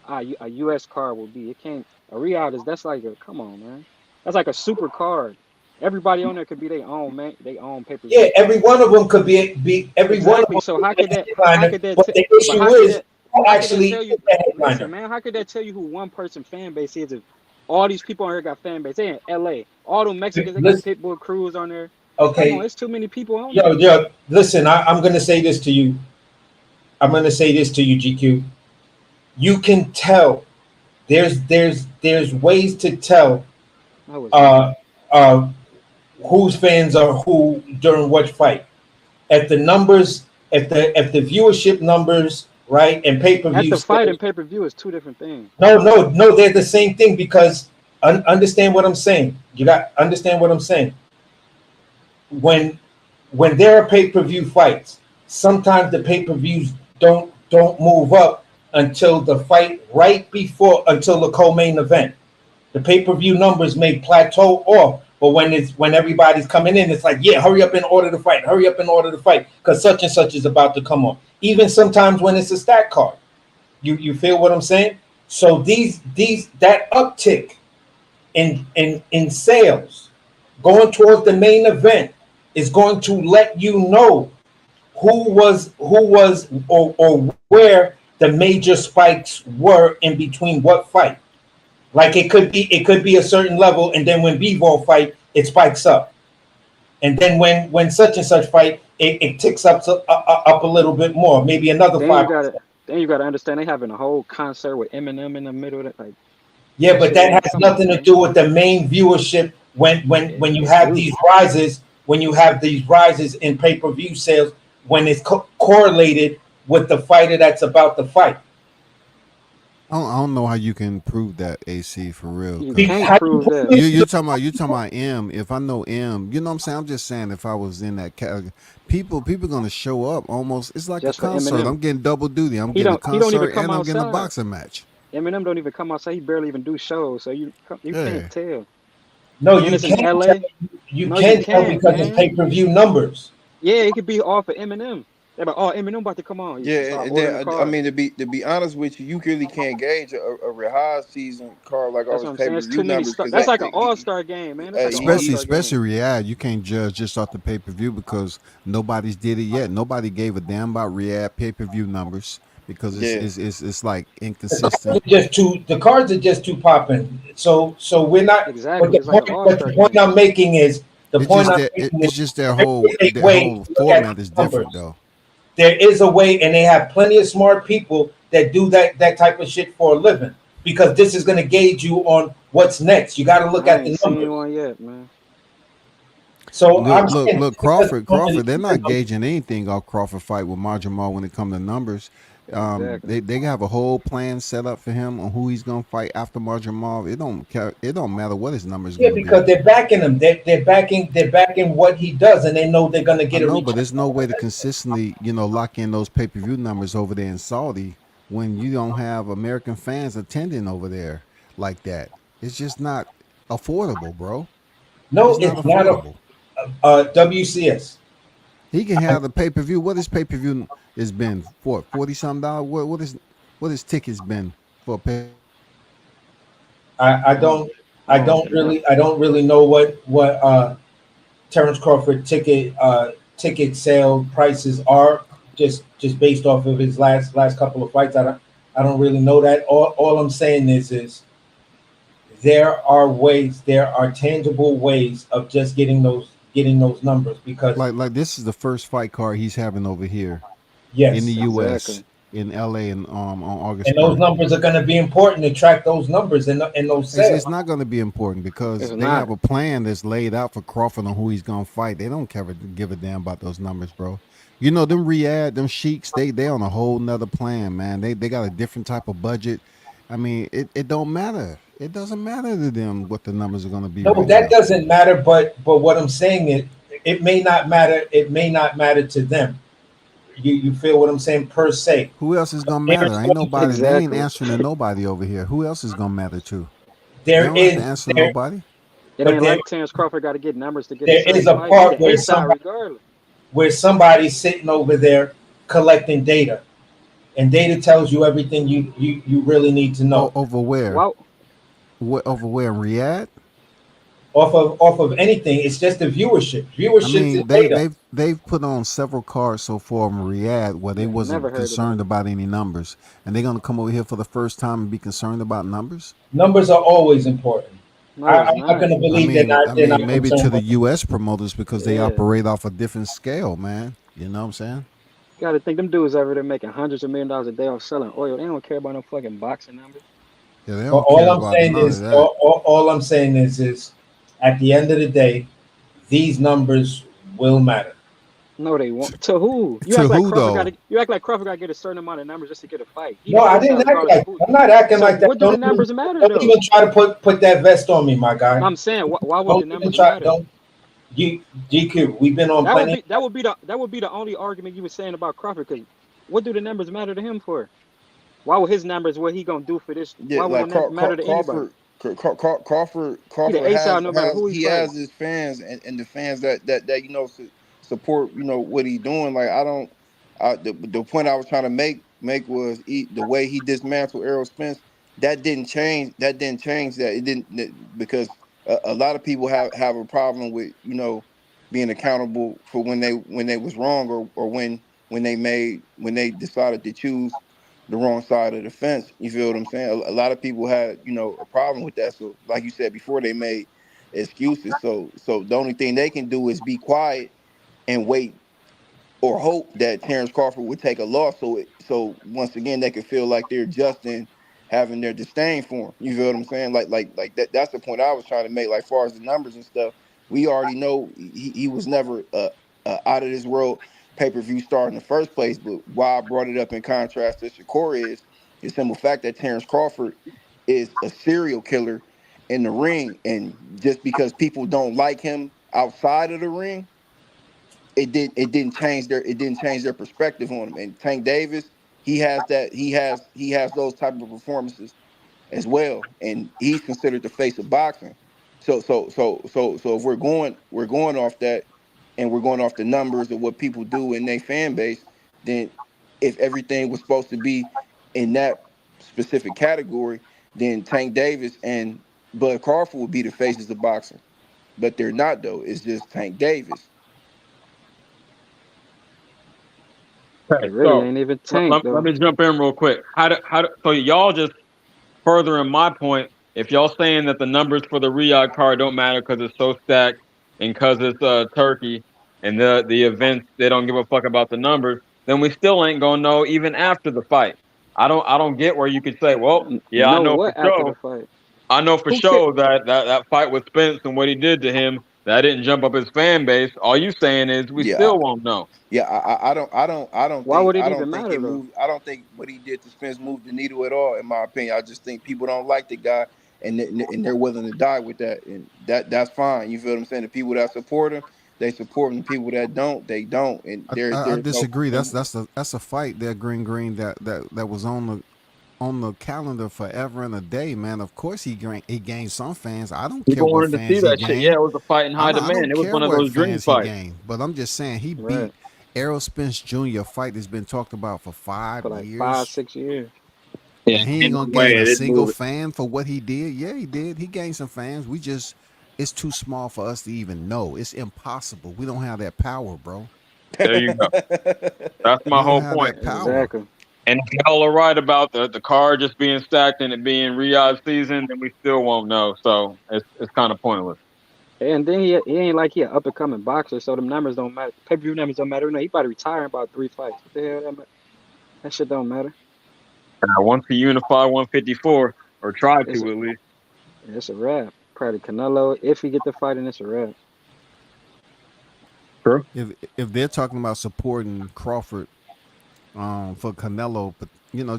a US car will be. It can't a Riyadh is that's like a come on, man. That's like a super card. Everybody on there could be their own man, they own pay per yeah, view. every one of them could be every one of Exactly. them. So Could how be could a that headliner, but the but issue is who how could that actually tell is you the listen, headliner. man, how could that tell you who one person fan base is if all these people on here got fan base? They in LA. All them Mexicans, they got Listen, Pitbull Crews on there. Come on, okay, it's too many people on there. yo, listen, I'm gonna say this to you. I'm gonna say this to you, GQ. You can tell. There's ways to tell I was uh uh whose fans are who during what fight. If the numbers, if the viewership numbers, right, and at pay-per-view the fight sales, and pay-per-view is two different things. no, they're the same thing because understand what I'm saying. You got understand what I'm saying. When there are pay-per-view fights, sometimes the pay-per-views don't move up until the fight right before until the co-main event. The pay-per-view numbers may plateau off, but when everybody's coming in, it's like, yeah, hurry up and order the fight, hurry up and order the fight, because such and such is about to come on. Even sometimes when it's a stat card. You feel what I'm saying? So these that uptick in sales going towards the main event is going to let you know who was or where the major spikes were in between what fight. Like it could be a certain level, and then when Bivol fight, it spikes up, and then when such and such fight, it ticks up a little bit more, maybe another Then you 5%. gotta understand they having a whole concert with Eminem in the middle of it. Like Yeah, that but shit that ain't has come on, nothing to man. do with the main viewership when you It have do. these rises, when you have these rises in pay-per-view sales, when it's correlated with the fighter that's about to fight. I don't know how you can prove that, AC, for real, You because can't How do prove that. you you talking about M. If I know M, you know what I'm saying. I'm just saying, if I was in that category, people gonna show up almost. It's like a Just for concert. Eminem. I'm getting double duty. I'm He getting a don't even concert come and I'm getting a outside. boxing match. Eminem don't even come outside. He barely even do shows. So you can't Yeah. tell. No, And you it's in can't tell. LA. You No, you can tell can't, because it's man. pay-per-view numbers. Yeah, it could be all for Eminem. They're like, oh, Eminem about to come on. You Yeah, start and ordering the then I card. mean to be honest with you, you really can't gauge a Rihaz season card like all That's his what I'm pay saying. per It's too view many numbers stars. because That's that like an all-star game, man. That's like an he all-star game. Especially Riyadh, you can't judge just off the pay per view because nobody's did it yet. Nobody gave a damn about Riyadh pay per view numbers because yeah. it's like The cards inconsistent. are just too. The cards are just too popping. So we're not. But Exactly. the It's like an point. But all-star the point game. I'm making is the point I'm making is It's just their there whole is a way to look at format is the different numbers. though. There is a way, and they have plenty of smart people that do that type of shit for a living. Because this is going to gauge you on what's next. You got to look I at ain't the seen numbers. one yet, man. So I'm saying Look, Crawford. They're not gauging anything off Crawford fight with Marjamal when it comes to numbers. Exactly. They have a whole plan set up for him on who he's gonna fight after Marjamal. It don't matter what his numbers yeah, gonna be. because they're backing him. They're backing what he does, and they know they're going to I get a know, but return. there's no way to consistently, lock in those pay per view numbers over there in Saudi when you don't have American fans attending over there like that. It's just not affordable, bro. No, It's not it's not affordable. a WCS. He can have the pay per view. What his pay per view has been for $40-something. What his tickets been for pay? I I don't don't I don't even know. I don't really know what Terrence Crawford ticket sale prices are just based off of his last couple of fights. I don't really know that. All I'm saying is there are ways, there are tangible ways of just getting those numbers because Like this is the first fight card he's having over here in the yes, U.S. Exactly. in LA on August And those 3rd. numbers are going to be important to track those numbers and those sales. It's not going to be important because It's they not. have a plan that's laid out for Crawford on who he's going to fight. They don't give a damn about those numbers, bro. You know, them Riyadh, them Sheiks, they on a whole nother plan, man. They got a different type of budget. I mean, it don't matter. It doesn't matter to them what the numbers are going to be No, right that now. doesn't matter. But what I'm saying is, it may not matter. It may not matter to them. You feel what I'm saying per se. Who else is gonna matter? Ain't nobody. They ain't Exactly. answering to nobody over here. Who else is gonna matter to? They There don't have to is answer to there, nobody. It but ain't like Terrence Crawford got to get numbers to get a there is certain a fight. He part the inside regardless. where somebody's sitting over there collecting data, and data tells you everything you really need to know. Over where? Wow. Over where in Riyadh? Off of anything, it's just the viewership. I Viewership's mean, in data. they've put on several cards so far in Riyadh where they Never wasn't heard of concerned them. about any numbers, and they're gonna come over here for the first time and be concerned about numbers. Numbers are always important. No, it's I'm not not. going to believe they're I not mean, maybe concerned to the about. U.S. promoters because they Yeah. operate off a different scale, man. You know what I'm saying? Got to think them dudes over there making hundreds of $1,000,000 a day off selling oil. They don't care about no fucking boxing numbers. Yeah, they But don't care about none of that. all I'm saying is, at the end of the day, these numbers will matter. No, they won't. To who? To who though? You act like Crawford got to get a certain amount of numbers just to get a fight. He No, the I inside didn't act regardless of like. who. I'm not acting So like that. what do the numbers matter Don't though? even try to put that vest on me, my guy. No, I'm saying why would the Don't even numbers try. matter? Don't. GQ. We've been on That would plenty. be the only argument you were saying about Crawford. Because what do the numbers matter to him for? Why would his numbers? What he gonna do for this? Yeah, Why would like it matter to anybody? He the Crawford ace out no matter has who he fight. his fans and the fans that support what he's doing. Like the point I was trying to make was the way he dismantled Errol Spence. That didn't change. That it didn't because a lot of people have a problem with being accountable for when they was wrong or when they decided to choose the wrong side of the fence. You feel what I'm saying? A lot of people had, a problem with that. So, like you said before, they made excuses. So the only thing they can do is be quiet and wait or hope that Terrence Crawford would take a loss. So once again, they could feel like they're just in having their disdain for him. You feel what I'm saying? Like that. That's the point I was trying to make. Like far as the numbers and stuff, we already know he was never out of this world pay-per-view star in the first place. But why I brought it up in contrast to Shakur is the simple fact that Terrence Crawford is a serial killer in the ring, and just because people don't like him outside of the ring, it didn't change their perspective on him. And Tank Davis, he has those type of performances as well, and he's considered the face of boxing. So if we're going off that, and we're going off the numbers of what people do in their fan base, then if everything was supposed to be in that specific category, then Tank Davis and Bud Crawford would be the faces of boxing. But they're not though. It's just Tank Davis. It Okay, really so ain't even let, Tank let, let though. me jump in real quick. So y'all just furthering my point. If y'all saying that the numbers for the Riyadh card don't matter because it's so stacked and because it's Turkey and the events, they don't give a fuck about the numbers, then we still ain't gonna know even after the fight. I don't get where you could say, well, yeah, Know what after the fight? I know for Who care? sure that fight with Spence and what he did to him, that didn't jump up his fan base. All you saying is we Yeah, still won't know. Yeah, Why would it I even don't think it matter though? moved. I don't think what he did to Spence moved the needle at all, in my opinion. I just think people don't like the guy, and they're willing to die with that, and that's fine. You feel what I'm saying? The people that support him, they support him. The people that don't, they don't, and I there's no. disagree. That's a fight there, Green that was on the calendar forever and a day, man. Of course he gained some fans. I don't care People what wanted to see fans he that shit. Yeah, gained. it was a fight in high I demand. don't It was care one of what those dream fans he fights. gained. But I'm just saying he Right. beat Errol Spence Jr. A fight that's been talked about for 5 For like 5, years. 6 years. Yeah, And he ain't ain't gonna no way gain a it didn't single move it. fan for what he did. Yeah, he did. He gained some fans. It's too small for us to even know. It's impossible. We don't have that power, bro. There you go. That's We my don't whole have point. that power. Exactly. And if y'all are right about the card just being stacked and it being Riyadh season, then we still won't know. So it's kind of pointless. And then he ain't like he an up and coming boxer, so them numbers don't matter. Pay per view numbers don't matter. No, he about to retire in about 3 fights. What the hell that matter? That shit don't matter. Once he unify 154 or try It's to at least. it's a wrap. Probably Canelo, if he get the fight, and it's a wrap. True. If they're talking about supporting Crawford for Canelo, but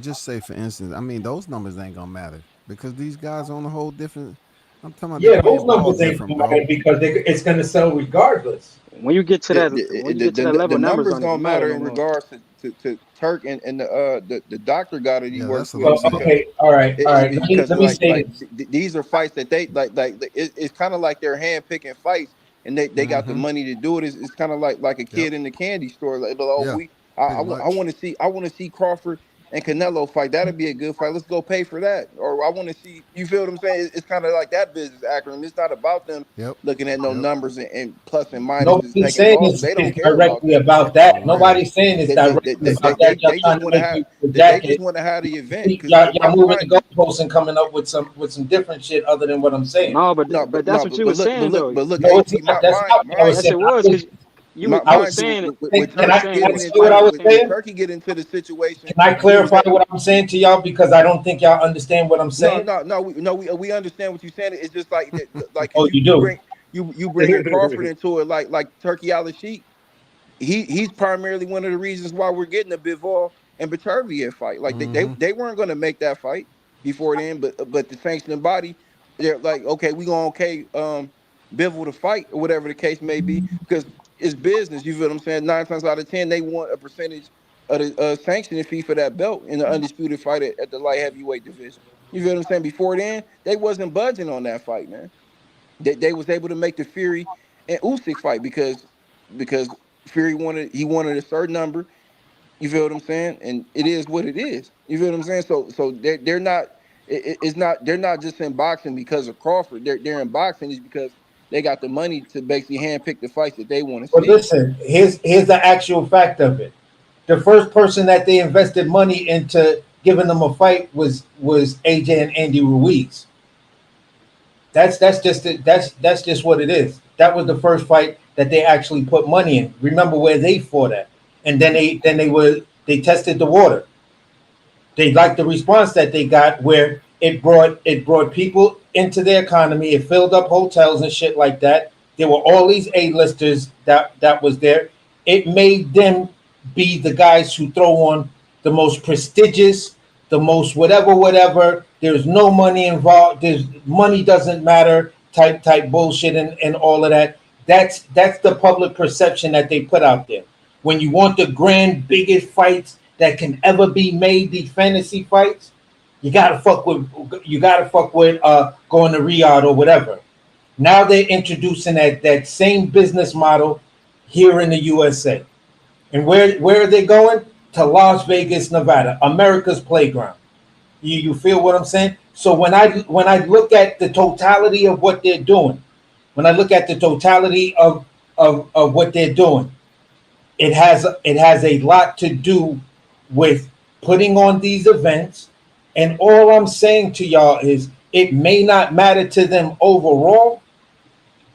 just say for instance, I mean those numbers ain't gonna matter because these guys are on a whole different. I'm talking about they Yeah, playing those ball numbers ain't different, gonna matter bro. because it's going to sell regardless. When you get to that, when you get to that The level, numbers numbers don't even don't matter matter no in more. regards to Turk and the doctor guy that he Yeah, works that's what I'm with Well, saying. because okay, all right, all right. because Let me like say this. these are fights that they it's kind of like they're hand picking fights and they got the Mm-hmm. money to do it. It's kind of like a Yep. kid in the candy store. Like, oh, Yeah. I Pretty much. want to see Crawford and Canelo fight. That'd be a good fight. Let's go pay for that. Or I want to see. You feel what I'm saying? It's kind of like that business acronym. It's not about them Yep. looking at no Yep. numbers and plus and minuses, Nobody's taking saying losses. They don't it's care about directly that. about For that. real. Nobody's saying it's They they they directly they, they, about they that. Y'all they trying just to want to make have me the they just jacket. want to have the event because Y'all moving the mind you, goalposts and coming up with some different shit other than what I'm saying. No, no, but that's what you was saying though. but look, No, it's AP, not. That's not what I was Yes, saying. it was because I was mind you, saying it. with You can was Turkey saying I it getting was say into what I fights was with and saying? Turkey getting into the situation, Can I he was clarify at what I'm saying to y'all because I don't think y'all understand what I'm saying? we understand what you're saying. It's just like like Oh, because you you do. bring you bringing Crawford into it like Turkey Al Sheik. He's primarily one of the reasons why we're getting a Bivol and Beterbiev fight. Like Mm-hmm. they weren't going to make that fight before then, but the sanctioning body, they're like, okay, we gonna Bivol to fight or whatever the case may be because it's business. You feel what I'm saying? 9 times out of 10, they want a percentage of the sanctioning fee for that belt in the undisputed fight at the light heavyweight division. You feel what I'm saying? Before then, they wasn't budging on that fight, man. They was able to make the Fury and Usyk fight because Fury wanted a certain number. You feel what I'm saying? And it is what it is. You feel what I'm saying? So they're not it's not they're not just in boxing because of Crawford. They're in boxing is because they got the money to basically handpick the fights that they want to But see. listen, here's the actual fact of it. The first person that they invested money into giving them a fight was AJ and Andy Ruiz. That's just what it is. That was the first fight that they actually put money in. Remember where they fought at, and they tested the water. They liked the response that they got, where it brought people into the economy. It filled up hotels and shit like that. There were all these A-listers that was there. It made them be the guys who throw on the most prestigious, the most whatever. There's no money involved. There's money doesn't matter type bullshit and all of that. That's the public perception that they put out there. When you want the grand biggest fights that can ever be made, these fantasy fights, you gotta fuck with going to Riyadh or whatever. Now they're introducing that same business model here in the USA. And where are they going? To Las Vegas, Nevada, America's playground. You feel what I'm saying? So when I look at the totality of what they're doing, when I look at the totality of what they're doing, it has a lot to do with putting on these events. And all I'm saying to y'all is it may not matter to them overall,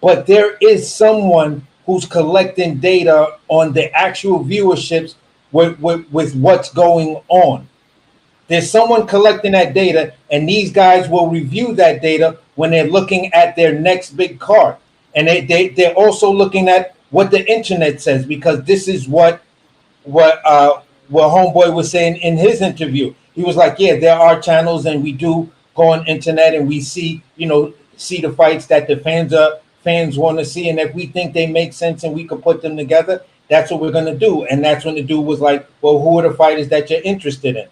but there is someone who's collecting data on the actual viewerships with what's going on. There's someone collecting that data, and these guys will review that data when they're looking at their next big card. And they're also looking at what the internet says, because this is what homeboy was saying in his interview. He was like, yeah, there are channels, and we do go on internet, and we see the fights that the fans want to see, and if we think they make sense and we could put them together, that's what we're gonna do. And that's when the dude was like, well, who are the fighters that you're interested in?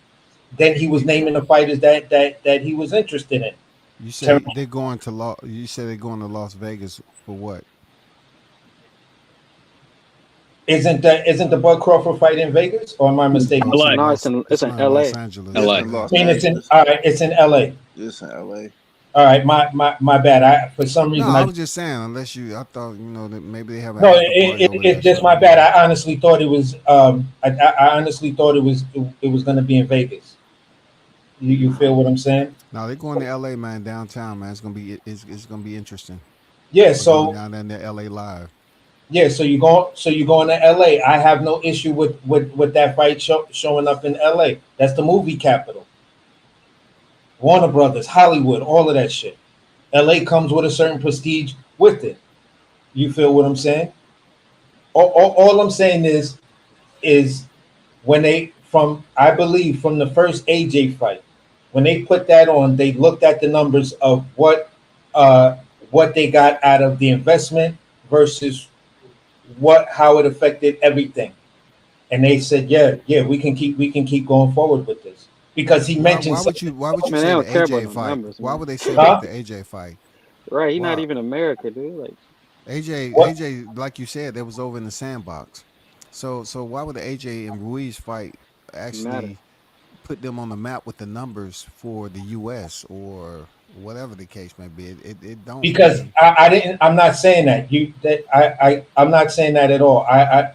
Then he was naming the fighters that he was interested in. You say they're going to You say they're going to Las Vegas for what? Isn't the Bud Crawford fight in Vegas, or am I mistaken? No, it's in No, Los. it's It's in not in L.A. Los Angeles. LA. It's It's in I Los mean, it's in Angeles. all right. It's in L.A. It's in LA. All right, my bad. For some no. reason I I was just saying, unless I thought that maybe they have an no, after party over there or it's just something. my bad. I honestly thought it was I honestly thought it was going to be in Vegas. You feel what I'm saying? No, they're going to L.A. man, downtown man. It's gonna be interesting. Yeah. They're going So down there in the L.A. live. Yeah, so you going to LA. I have no issue with that fight showing up in LA. That's the movie capital. Warner Brothers, Hollywood, all of that shit. LA comes with a certain prestige with it. You feel what I'm saying? All I'm saying is when they from I believe from the first AJ fight, when they put that on, they looked at the numbers of what they got out of the investment versus how it affected everything. And they said, yeah, we can keep going forward with this. Because he mentioned something. Why would you Man, they say the don't care about AJ no fight? numbers, Why man. would they say about Huh? the AJ fight? Right? He's not Why even America, dude. Like, What? AJ, like you said, that was over in the sandbox. So why would the AJ and Ruiz fight matter. actually put them on the map with the numbers for the US or whatever the case may be? It don't. I Because mean, I didn't. I'm not saying that I'm not saying that at all.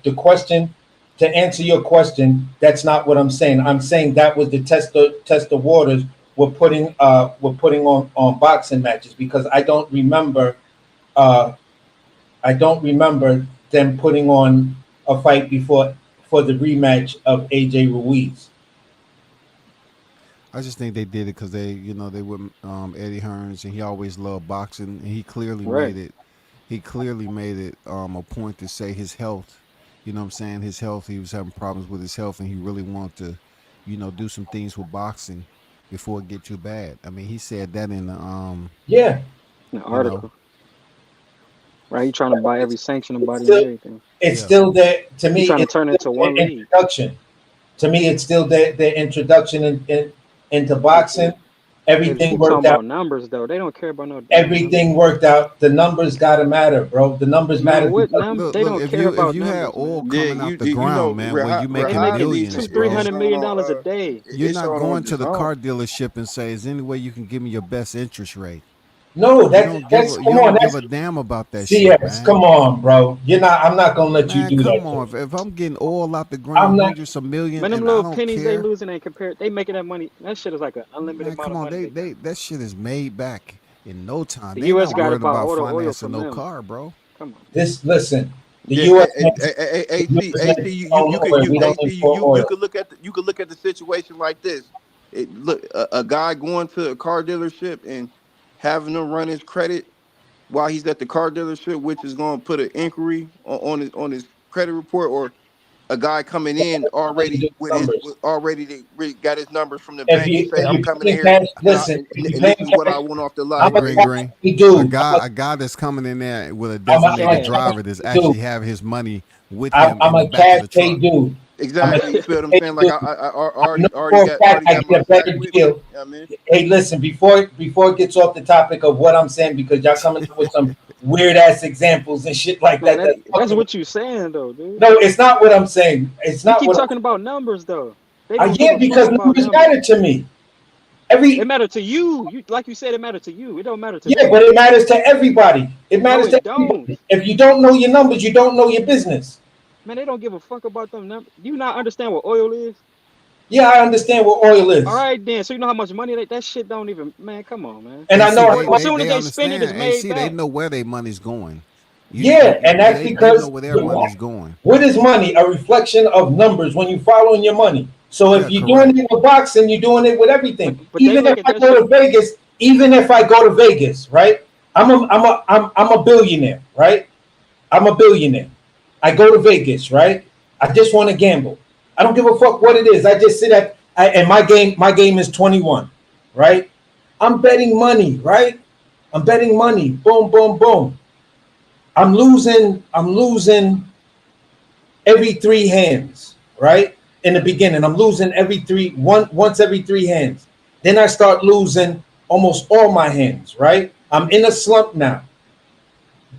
The question, to answer your question, that's not what I'm saying. I'm saying that was the test the waters. We're putting on boxing matches because uh I don't remember them putting on a fight before for the rematch of AJ Ruiz. I just think they did it because they with Eddie Hearns, and he always loved boxing, and he clearly Right. made it. He clearly made it a point to say his health. You know what I'm saying? His health. He was having problems with his health, and he really wanted to, do some things with boxing before it get too bad. I mean, he said that in the Yeah, An you know, article. Right? He trying to buy every sanctioning it's body and still everything. it's yeah. still there to He me. trying to It's turn it still into their one league. introduction. To me, it's still their introduction into boxing. They just Everything keep talking worked out. about numbers though. They don't care about no damn numbers. Everything worked out. The numbers gotta matter, bro. The numbers Man, matter what because They Look. don't If care you about had numbers, oil man. Yeah, coming out the you know, ground, man, where you They making Rahad making needs two, to. millions, three It's bro. hundred shown million on. dollars a day. You're It's not shown on going the to the zone. car dealership and say, "Is there any way you can give me your best interest rate?" no, You don't give that's a you come on. don't give That's a damn about that shit, CS. man. Come on, bro. You're not. I'm not gonna let you Man, do that come to on. me. If I'm getting oil out the I'm ground, not. hundreds of million, Man, them and I little don't pennies they care, losing ain't compared. They making that money. That shit is like an unlimited man, amount come of on. money They they got. they that shit is made back in no time. The They U.S. not got worried about about all the oil financing from no them. car, bro. Come on. Listen. The Yeah, U.S. The AC, U.S. AC, ain't you going you could nowhere. you We don't AC, import you oil. could look at the situation like this. Look, a guy going to a car dealership and having them run his credit while he's at the car dealership, which is going to put an inquiry on his credit report, or a guy coming in Nothing to do already with numbers. got his numbers from the If bank and you say, if I'm you coming paying here cash, and listen. If you and this paying is what I cash, want off the Hey, I'm lot. a Green And cash Green. pay A dude. guy a guy that's coming in there with a I'm a designated Cash. driver that's cash pay dude. actually have his money with him I'm in the a back of cash the pay truck. dude. I'm a exactly, you cash feel what I'm pay saying? Like dude. I I know for a fact already I got my get a sack better with me. deal. You know what I mean? Hey, listen, before it gets off the topic of what I'm saying, because y'all coming up with some weird ass examples and shit like Man, that. That's that's fucking. what you saying though, dude. No, it's not what I'm saying. It's You not keep what. talking about numbers though. They don't give Yeah, a fuck because about numbers numbers. matter to me. It Every matter to you. You like you said, it matter to you. It don't matter to Yeah, them. but it matters to everybody. It No, matters to it don't. everybody. If you don't know your numbers, you don't know your business. Man, they don't give a fuck about them numbers. Do you not understand what oil is? Yeah, I understand what oil All is, right, then. So you know how much money that shit don't even. Man, come on, man. and I know AC, how they As much. they soon as they they spend it, it's understand. made AC, they back. know where their money's going. Yeah, and that's They know because where their money's going. what is money? A reflection of numbers when you following your money. So if Yeah, you're doing correct. it with boxing, you're doing it with everything. But they look at that shit. Even if I go to Vegas, right? I'm a billionaire, right? I'm a billionaire. I go to Vegas, right? I just want to gamble. I don't give a fuck what it is. I just and my game is 21, right? I'm betting money, right? I'm betting money. Boom, boom, boom. I'm losing every three hands, right? In the beginning, I'm losing once every three hands. Then I start losing almost all my hands, right? I'm in a slump now.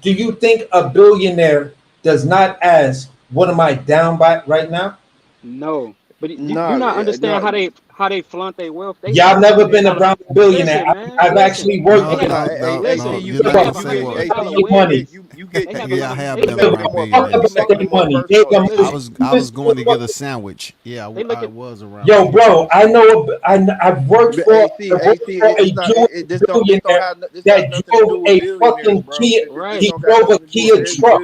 Do you think a billionaire does not ask, what am I down by right now? No, but you Nah, not understand nah, how they flaunt their wealth. They Y'all have a never million been dollar. around a billionaire. Listen, man. I've Listen. actually worked They No, with have no, a no, listen. no. AC, You're They not about gonna have a say AC, million what. dollar AC, money. weddings. you get They have a Yeah, I million. have They been look at making it around more Talk you billionaires. making it about more money. personal, I AC. listen. was I was going to get a sandwich. Yeah, They look I at was around Yo, bro, billionaires. I've worked But for AC, AC, a it's not Jewish this don't billionaire this has that nothing to drove do with a billionaires, fucking bro. Kia. This right. He don't got drove a nothing to do with Kia truck.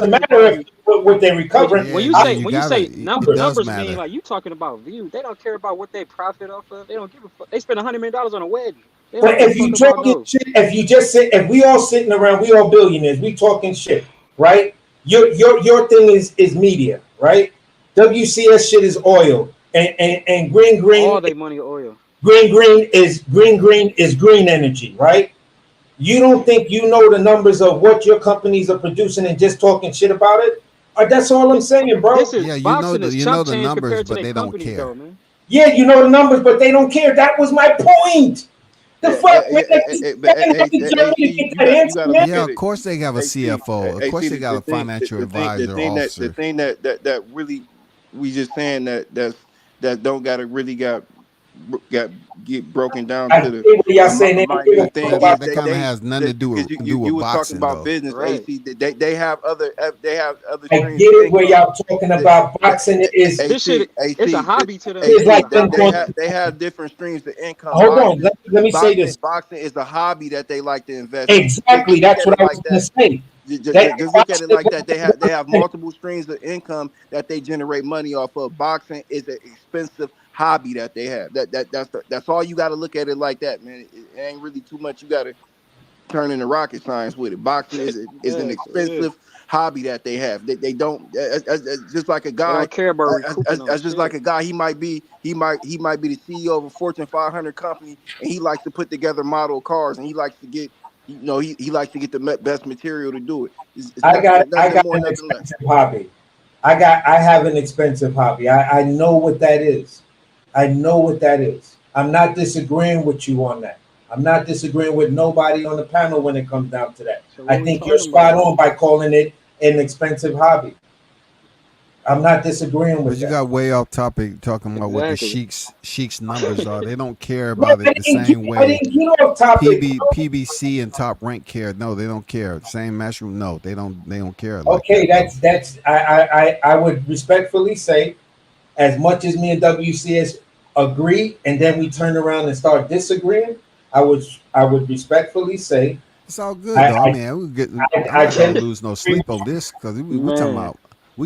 doesn't matter if what they're recovering. When you say numbers mean like you talking about views. They don't care about what they profit off of. They don't give a fuck. They spend $100 million on a wedding. They don't But give if a you fuck about talking no. shit, if we all sitting around, we all billionaires, we talking shit, right? Your thing is media, right? WCS shit is oil, and green All they money oil. green is green energy, right? You don't think you know the numbers of what your companies are producing and just talking shit about it? That's all I'm saying, bro. This is boxing is chump change compared to their companies, though, man. Yeah, you know the numbers, but they don't care. That was my point. The fuck, man. Yeah, of course they have a CFO. Of course they got a financial advisor, officer. The thing that really we just saying that don't gotta really get broken down to the thing is that kind of has nothing to do with you were boxing, talking about though. business, Right. AC. They have other I streams get of it where income. y'all talking about boxing is This shit, it's a hobby to them. it's like they have different streams of income. hold on, let me say this. Boxing is a hobby that they like to invest in. Exactly, that's what I was gonna say. Just look at it like that. They have multiple streams of income that they generate money off of. Boxing is an expensive hobby that they have. That's all you got to look at it like that, man. It ain't really too much. You got to turn into rocket science with it. Boxing is an expensive hobby that they have. They don't just like a guy. They don't care about recouping As just like a guy, he might be the CEO of a Fortune 500 company, and he likes to put together model cars, and he likes to get. He likes to get the best material to do it. I got an expensive hobby. I have an expensive hobby. I know what that is. I know what that is. I'm not disagreeing with you on that. I'm not disagreeing with nobody on the panel when it comes down to that. So I think you're spot on by calling it an expensive hobby. I'm not disagreeing with that. But you got way off topic talking about what the Sheik's numbers are. They don't care about it the same way. I didn't get off topic. PBC and Top Rank care. No, they don't care. Same matchroom. No, they don't care. Okay, that's I would respectfully say, as much as me and WCS agree, and then we turn around and start disagreeing, I would respectfully say it's all good though. I mean, I'm not gonna lose no sleep on this because we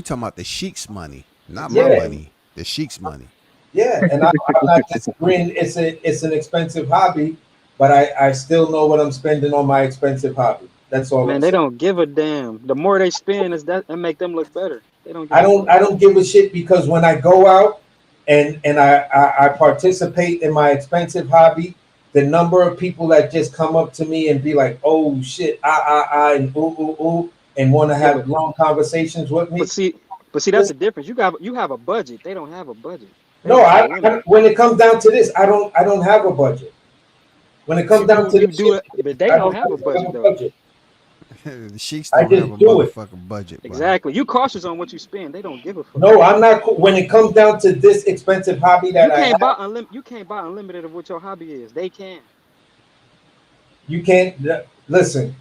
talking about the Sheik's money, not my money. The Sheik's money. Yeah, and I'm not disagreeing. It's an expensive hobby, but I still know what I'm spending on my expensive hobby. That's all. Man, they don't give a damn. The more they spend, is that make them look better. They don't. I don't give a shit because when I go out and I participate in my expensive hobby, the number of people that just come up to me and be like, "Oh shit, and ooh," and want to have long conversations with me. But see, that's the difference. You have a budget. They don't have a budget. No, when it comes down to this, I don't have a budget. When it comes down to this, but they don't have a budget though. The Sheiks don't have a motherfucking budget. Exactly. You cautious on what you spend. They don't give a fuck. No, I'm not. When it comes down to this expensive hobby that you can't buy unlimited of what your hobby is. They can. You can't listen.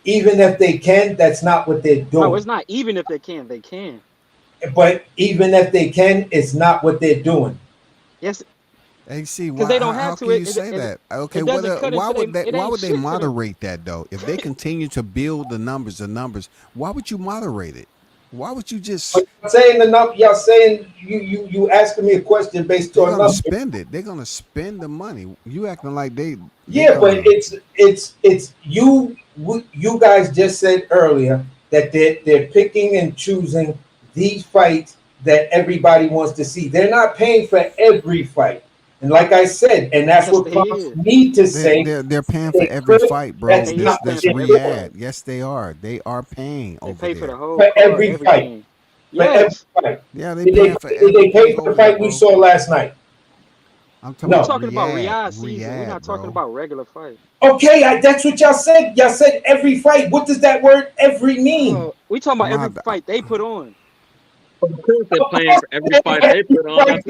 Even if they can, that's not what they're doing. No, it's not. Even if they can, they can. But even if they can, it's not what they're doing. Yes. AC, why? They don't have how to. Can you say that? Okay, why would they moderate that though? If they continue to build the numbers, why would you moderate it? Why would you just saying enough? Y'all saying you asking me a question based on numbers? Spend it. They're gonna spend the money. You acting like they. Yeah, but it's you. You guys just said earlier that they're picking and choosing these fights that everybody wants to see. They're not paying for every fight. And like I said, and that's what prompts me to say they're paying for every fight, bro. That's Riyadh. Yes, they are. They are paying over pay there. For the whole for every fight. Yes. For every fight. Yeah, did they pay for the fight we saw last night? I'm talking about Riyadh season. We're not talking about regular fights. Okay, that's what y'all said. Y'all said every fight. What does that word every mean? We talking about every fight they put on. Of course they're playing for every fight they put on.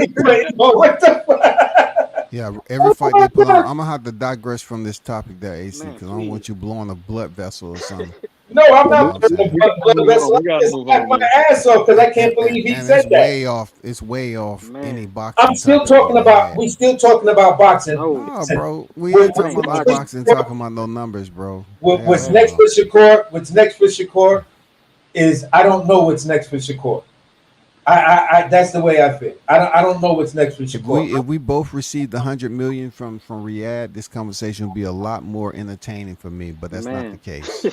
What the fuck? Yeah, every fight they put on. I'm gonna have to digress from this topic there, AC, because I don't want you blowing a blood vessel or something. No, I'm not blowing a blood vessel. It's like my ass off because I can't believe he said that. It's way off any boxing. I'm still talking about. We still talking about boxing. No, bro. We ain't talking about boxing. Talking about no numbers, bro. What's next for Shakur is I don't know what's next for Shakur. I that's the way I feel. I don't know what's next for Shakur. If we both received $100 million from Riyadh, this conversation would be a lot more entertaining for me. But that's not the case.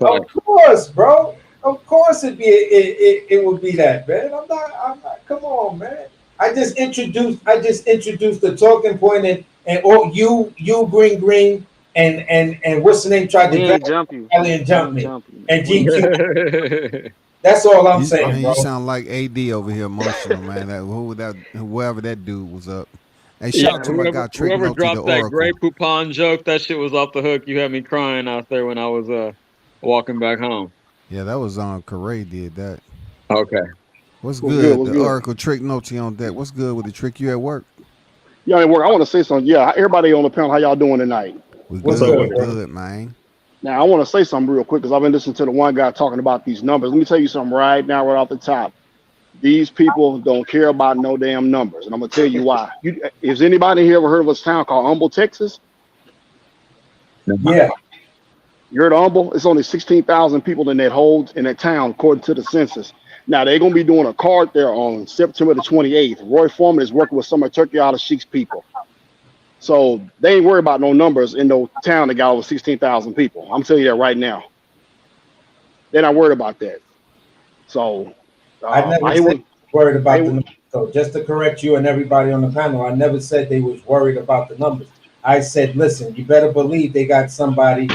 Of course, bro. Of course, it would be that, man. I'm not. Come on, man. I just introduced the talking point, and all you green and what's the name tried to grab jump you. and jump me and GQ. That's all I'm saying, bro. You sound like AD over here emotional, man. Whoever that dude was up. Hey, shout out to my guy Trick Whoever Note to the dropped that Oracle. Grey Poupon joke, that shit was off the hook. You had me crying out there when I was walking back home. Yeah, that was on Corray did that. Okay. What's good? The Oracle Trick Note on that. What's good with the Trick? You at work? Yeah, at work. I want to say something. Yeah, everybody on the panel, how y'all doing tonight? What's good, man? Now, I want to say something real quick because I've been listening to the one guy talking about these numbers. Let me tell you something right now, right off the top. These people don't care about no damn numbers, and I'm gonna tell you why. Has anybody here ever heard of a town called Humble, Texas? Yeah. You heard of Humble? It's only 16,000 people in that town, according to the census. Now they're gonna be doing a card there on September the 28th. Roy Foreman is working with some of Turkey Island Sheik's people. So they ain't worried about no numbers in no town that got over 16,000 people. I'm telling you that right now. They're not worried about that. So I never said worried about the numbers. So just to correct you and everybody on the panel, I never said they was worried about the numbers. I said, listen, you better believe they got somebody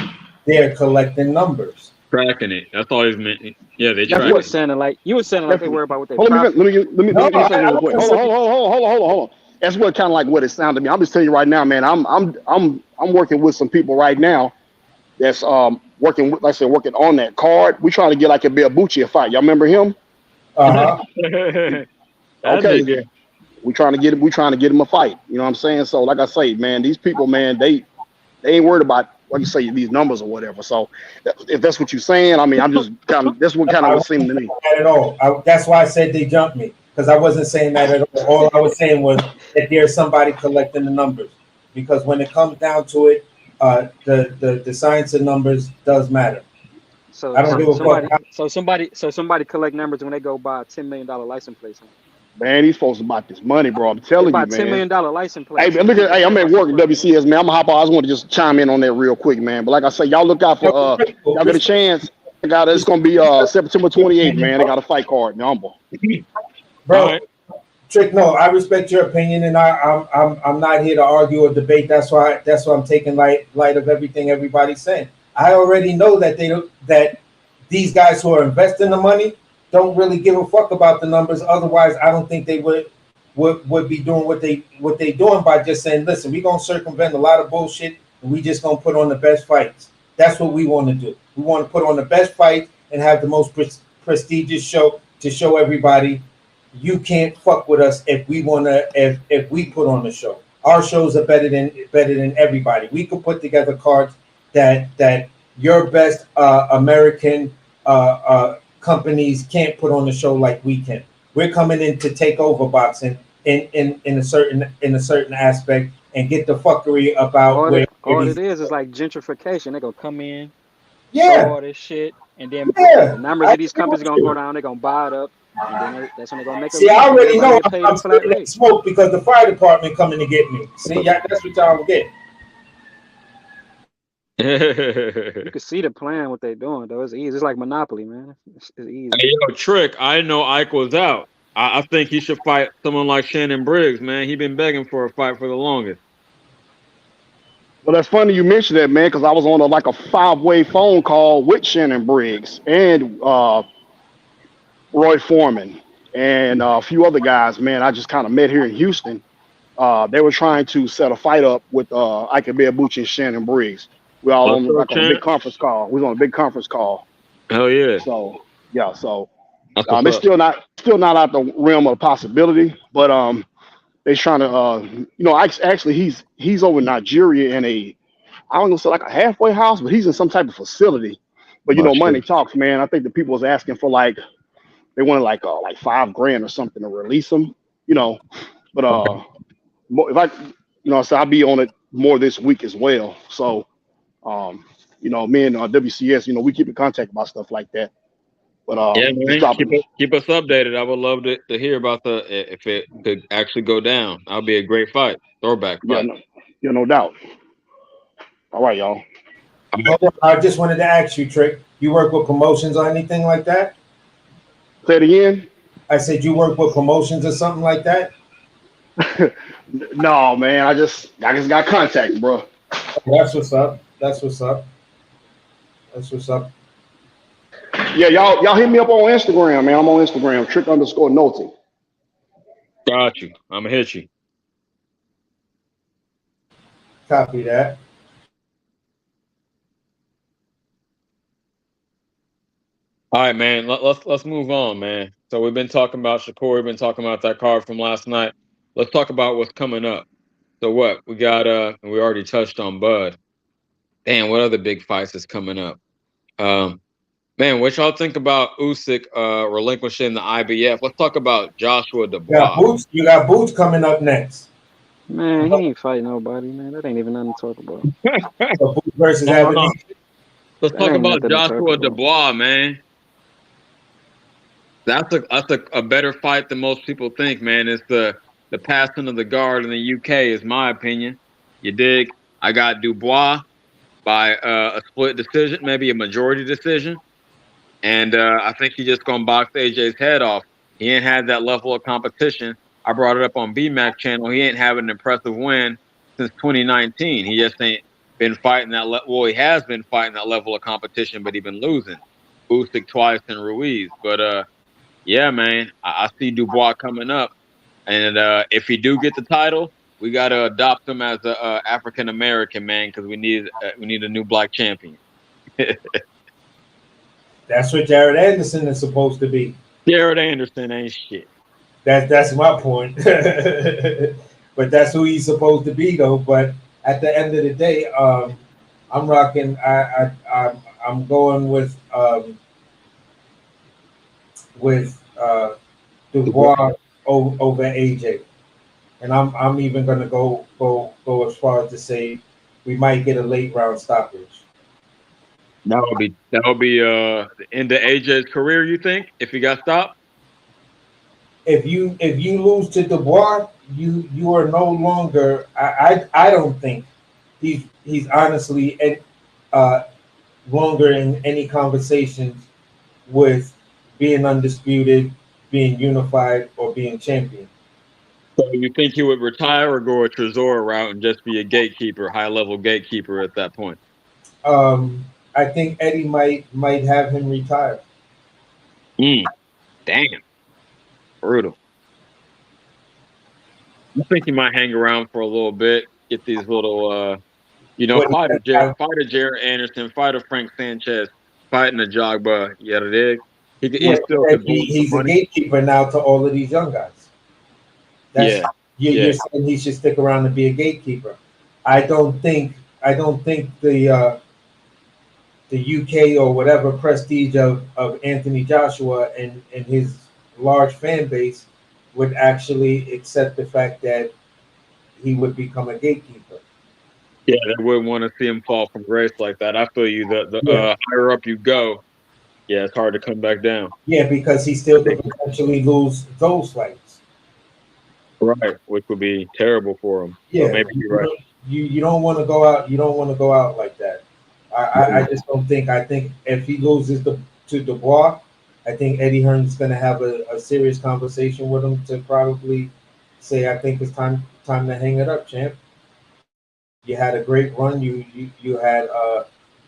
there collecting numbers. Tracking it. That's all he's meant. Yeah, they track You were it. sounding like they worry about what they. Let me say real quick. Hold on. That's what kind of like what it sounded to me. I'm just telling you right now, man. I'm working with some people right now that's working with, like I said, working on that card. We trying to get like a Biabuchi a fight. Y'all remember him? Okay. We trying to get him a fight. You know what I'm saying? So like I say, man, these people, man, they ain't worried about what you say these numbers or whatever. So if that's what you're saying, I mean, I'm just kind of that's what kind of was seeming to me. At all. That's why I said they jumped me, because I wasn't saying that at all. All I was saying was that there's somebody collecting the numbers, because when it comes down to it, the science of numbers does matter. So I don't give a fuck. somebody collect numbers when they go buy a $10 million license plate. Man, these folks about this money, bro. I'm telling you, man. $10 million license plate. Hey, look at, I'm at work at WCS, man. I'm gonna hop on. I just want to just chime in on that real quick, man. But like I say, y'all look out for y'all get a chance. It's gonna be September 28th, man. They got a fight card in Humble. Bro, Trick, no, I respect your opinion, and I'm not here to argue or debate. That's why I'm taking light of everything everybody's saying. I already know that these guys who are investing the money don't really give a fuck about the numbers. Otherwise, I don't think they would be doing what they doing by just saying, listen, we're gonna circumvent a lot of bullshit and we just gonna put on the best fights. That's what we want to do. We want to put on the best fight and have the most prestigious show to show everybody you can't fuck with us if we put on the show. Our shows are better than everybody. We could put together cards that your best American companies can't put on the show like we can. We're coming in to take over boxing in a certain aspect and get the fuckery about all it is like gentrification. They're gonna come in, yeah, all this shit, and then the numbers of these companies gonna go down. They're gonna buy it up, and then that's when they're gonna make it. See, I already know I'm spitting smoke because the fire department coming to get me. See, that's what y'all get. You can see the plan, what they're doing though. It's easy. It's like Monopoly, man. It's easy. Hey, yo, Trick, I know Ike was out. I think he should fight someone like Shannon Briggs, man. He been begging for a fight for the longest. Well, that's funny you mentioned that, man, because I was on a 5-way phone call with Shannon Briggs and Roy Foreman and a few other guys, man. I just kind of met here in Houston. They were trying to set a fight up with Ike Biabuchi and Shannon Briggs. We all on a big conference call. We was on a big conference call. Hell yeah. So yeah, it's still not out the realm of possibility, but they're trying to actually he's over in Nigeria in I don't know, like a halfway house, but he's in some type of facility. But money talks, man. I think the people was asking for they wanted like $5,000 or something to release him, But if I so I'll be on it more this week as well. So me and WCS, we keep in contact about stuff like that. But yeah, man, keep us updated. I would love to hear about if it could actually go down. That'll be a great fight, throwback fight. No doubt. All right, y'all. I just wanted to ask you, Trick. You work with promotions or anything like that? Say it again. I said you work with promotions or something like that. No, man. I just got contacted, bro. That's what's up. That's what's up. That's what's up. Yeah, y'all hit me up on Instagram, man. I'm on Instagram, trick_Nolte. Got you. I'm gonna hit you. Copy that. All right, man. Let's move on, man. So we've been talking about Shakur. We've been talking about that card from last night. Let's talk about what's coming up. So what we got? We already touched on Bud. Damn, what other big fights is coming up? Man, what y'all think about Usyk relinquishing the IBF? Let's talk about Joshua Dubois. You got Boots coming up next. Man, he ain't fighting nobody, man. That ain't even nothing to talk about. So Boots versus No. Evan. Let's talk about Joshua Dubois, man. That's a better fight than most people think, man. It's the passing of the guard in the UK, is my opinion. You dig? I got Dubois by a split decision, maybe a majority decision. And I think he's just going to box AJ's head off. He ain't had that level of competition. I brought it up on BMAC channel. He ain't having an impressive win since 2019. He just ain't been fighting that. Well, he has been fighting that level of competition, but he's been losing. Usyk twice and Ruiz. But yeah, man, I see Dubois coming up. And if he do get the title, we got to adopt him as a African American man because we need a new black champion. That's what Jared Anderson is supposed to be. Jared Anderson ain't shit. That's my point. But that's who he's supposed to be, though. But at the end of the day, I'm rocking. I'm going with Dubois over AJ, and I'm even gonna go as far as to say we might get a late round stoppage. That would be the end of AJ's career. You think if he got stopped? If you lose to Dubois, you are no longer. I don't think he's honestly longer in any conversations with being undisputed, being unified, or being champion. So you think he would retire or go a Trezor route and just be a gatekeeper, high level gatekeeper at that point? I think Eddie might have him retire. Damn, brutal. I think he might hang around for a little bit, get these little, fighter Jared Anderson, fighter Frank Sanchez, fighting a Jogba. Yeah, it is. He still could he's a gatekeeper now to all of these young guys. You're saying he should stick around and be a gatekeeper. I don't think the UK or whatever prestige of Anthony Joshua and his large fan base would actually accept the fact that he would become a gatekeeper. Yeah, they wouldn't want to see him fall from grace like that. I feel you. The higher up you go, yeah, it's hard to come back down. Yeah, because he still could potentially lose those fights. Right, which would be terrible for him. Yeah, so maybe you're right. You don't want to go out. You don't want to go out like that. I just don't think. I think if he loses to Dubois, I think Eddie Hearn's going to have a serious conversation with him to probably say, I think it's time to hang it up, champ. You had a great run. You had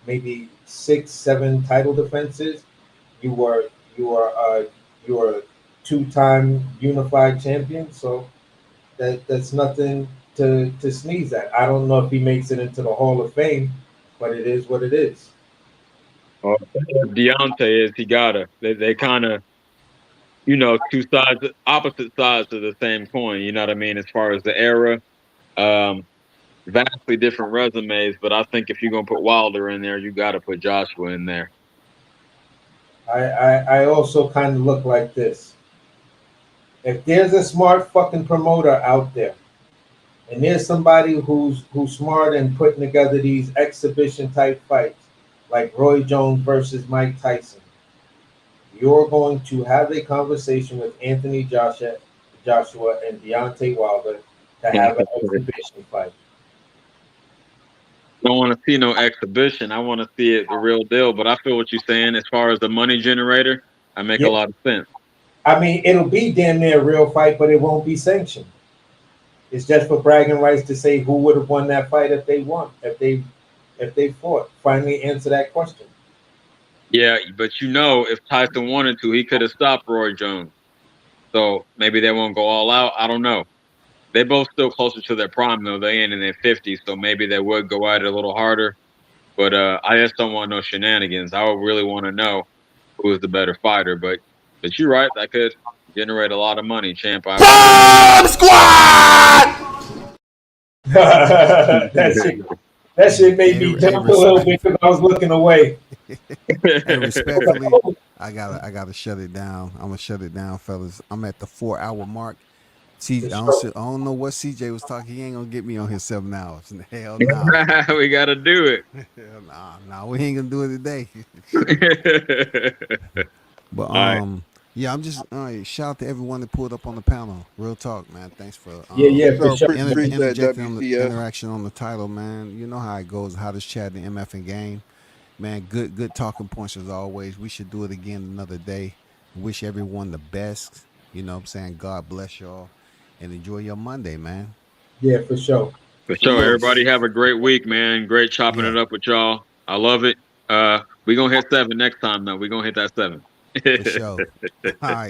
maybe 6-7 title defenses. You were a two-time unified champion. So that's nothing to sneeze at. I don't know if he makes it into the Hall of Fame, but it is what it is. Deontay is he gotta. They kind of, two sides, opposite sides of the same coin. You know what I mean? As far as the era, vastly different resumes. But I think if you're gonna put Wilder in there, you got to put Joshua in there. I also kind of look like this. If there's a smart fucking promoter out there, and there's somebody who's smart and putting together these exhibition type fights, like Roy Jones versus Mike Tyson, you're going to have a conversation with Anthony Joshua and Deontay Wilder to have an exhibition fight. I don't want to see no exhibition. I want to see it the real deal. But I feel what you're saying as far as the money generator. I make a lot of sense. I mean, it'll be damn near a real fight, but it won't be sanctioned. It's just for bragging rights to say who would have won that fight if they won. If if they fought. Finally answer that question. Yeah, but if Tyson wanted to, he could have stopped Roy Jones. So maybe they won't go all out. I don't know. They both still closer to their prime though. They ain't in their 50s, so maybe they would go at it a little harder. But I just don't want no shenanigans. I would really want to know who is the better fighter. But you're right. That could generate a lot of money, champ. Bomb Squad! that shit made me jump a little bit because I was looking away. Hey, respectfully, I gotta shut it down. I'm gonna shut it down, fellas. I'm at the 4-hour mark. I don't know what CJ was talking. He ain't gonna get me on here 7 hours. Hell no. Nah. We gotta do it. Hell nah, we ain't gonna do it today. But yeah, I'm just shout out to everyone that pulled up on the panel. Real talk, man. Thanks for for sure. interjecting on the interaction on the title, man. You know how it goes. How does chat the MF and game, man? Good talking points as always. We should do it again another day. Wish everyone the best. You know what I'm saying? God bless y'all and enjoy your Monday, man. Yeah, for sure. For sure. Everybody have a great week, man. Great chopping it up with y'all. I love it. We're gonna hit 7 next time though. We're gonna hit that 7. For sure. All right.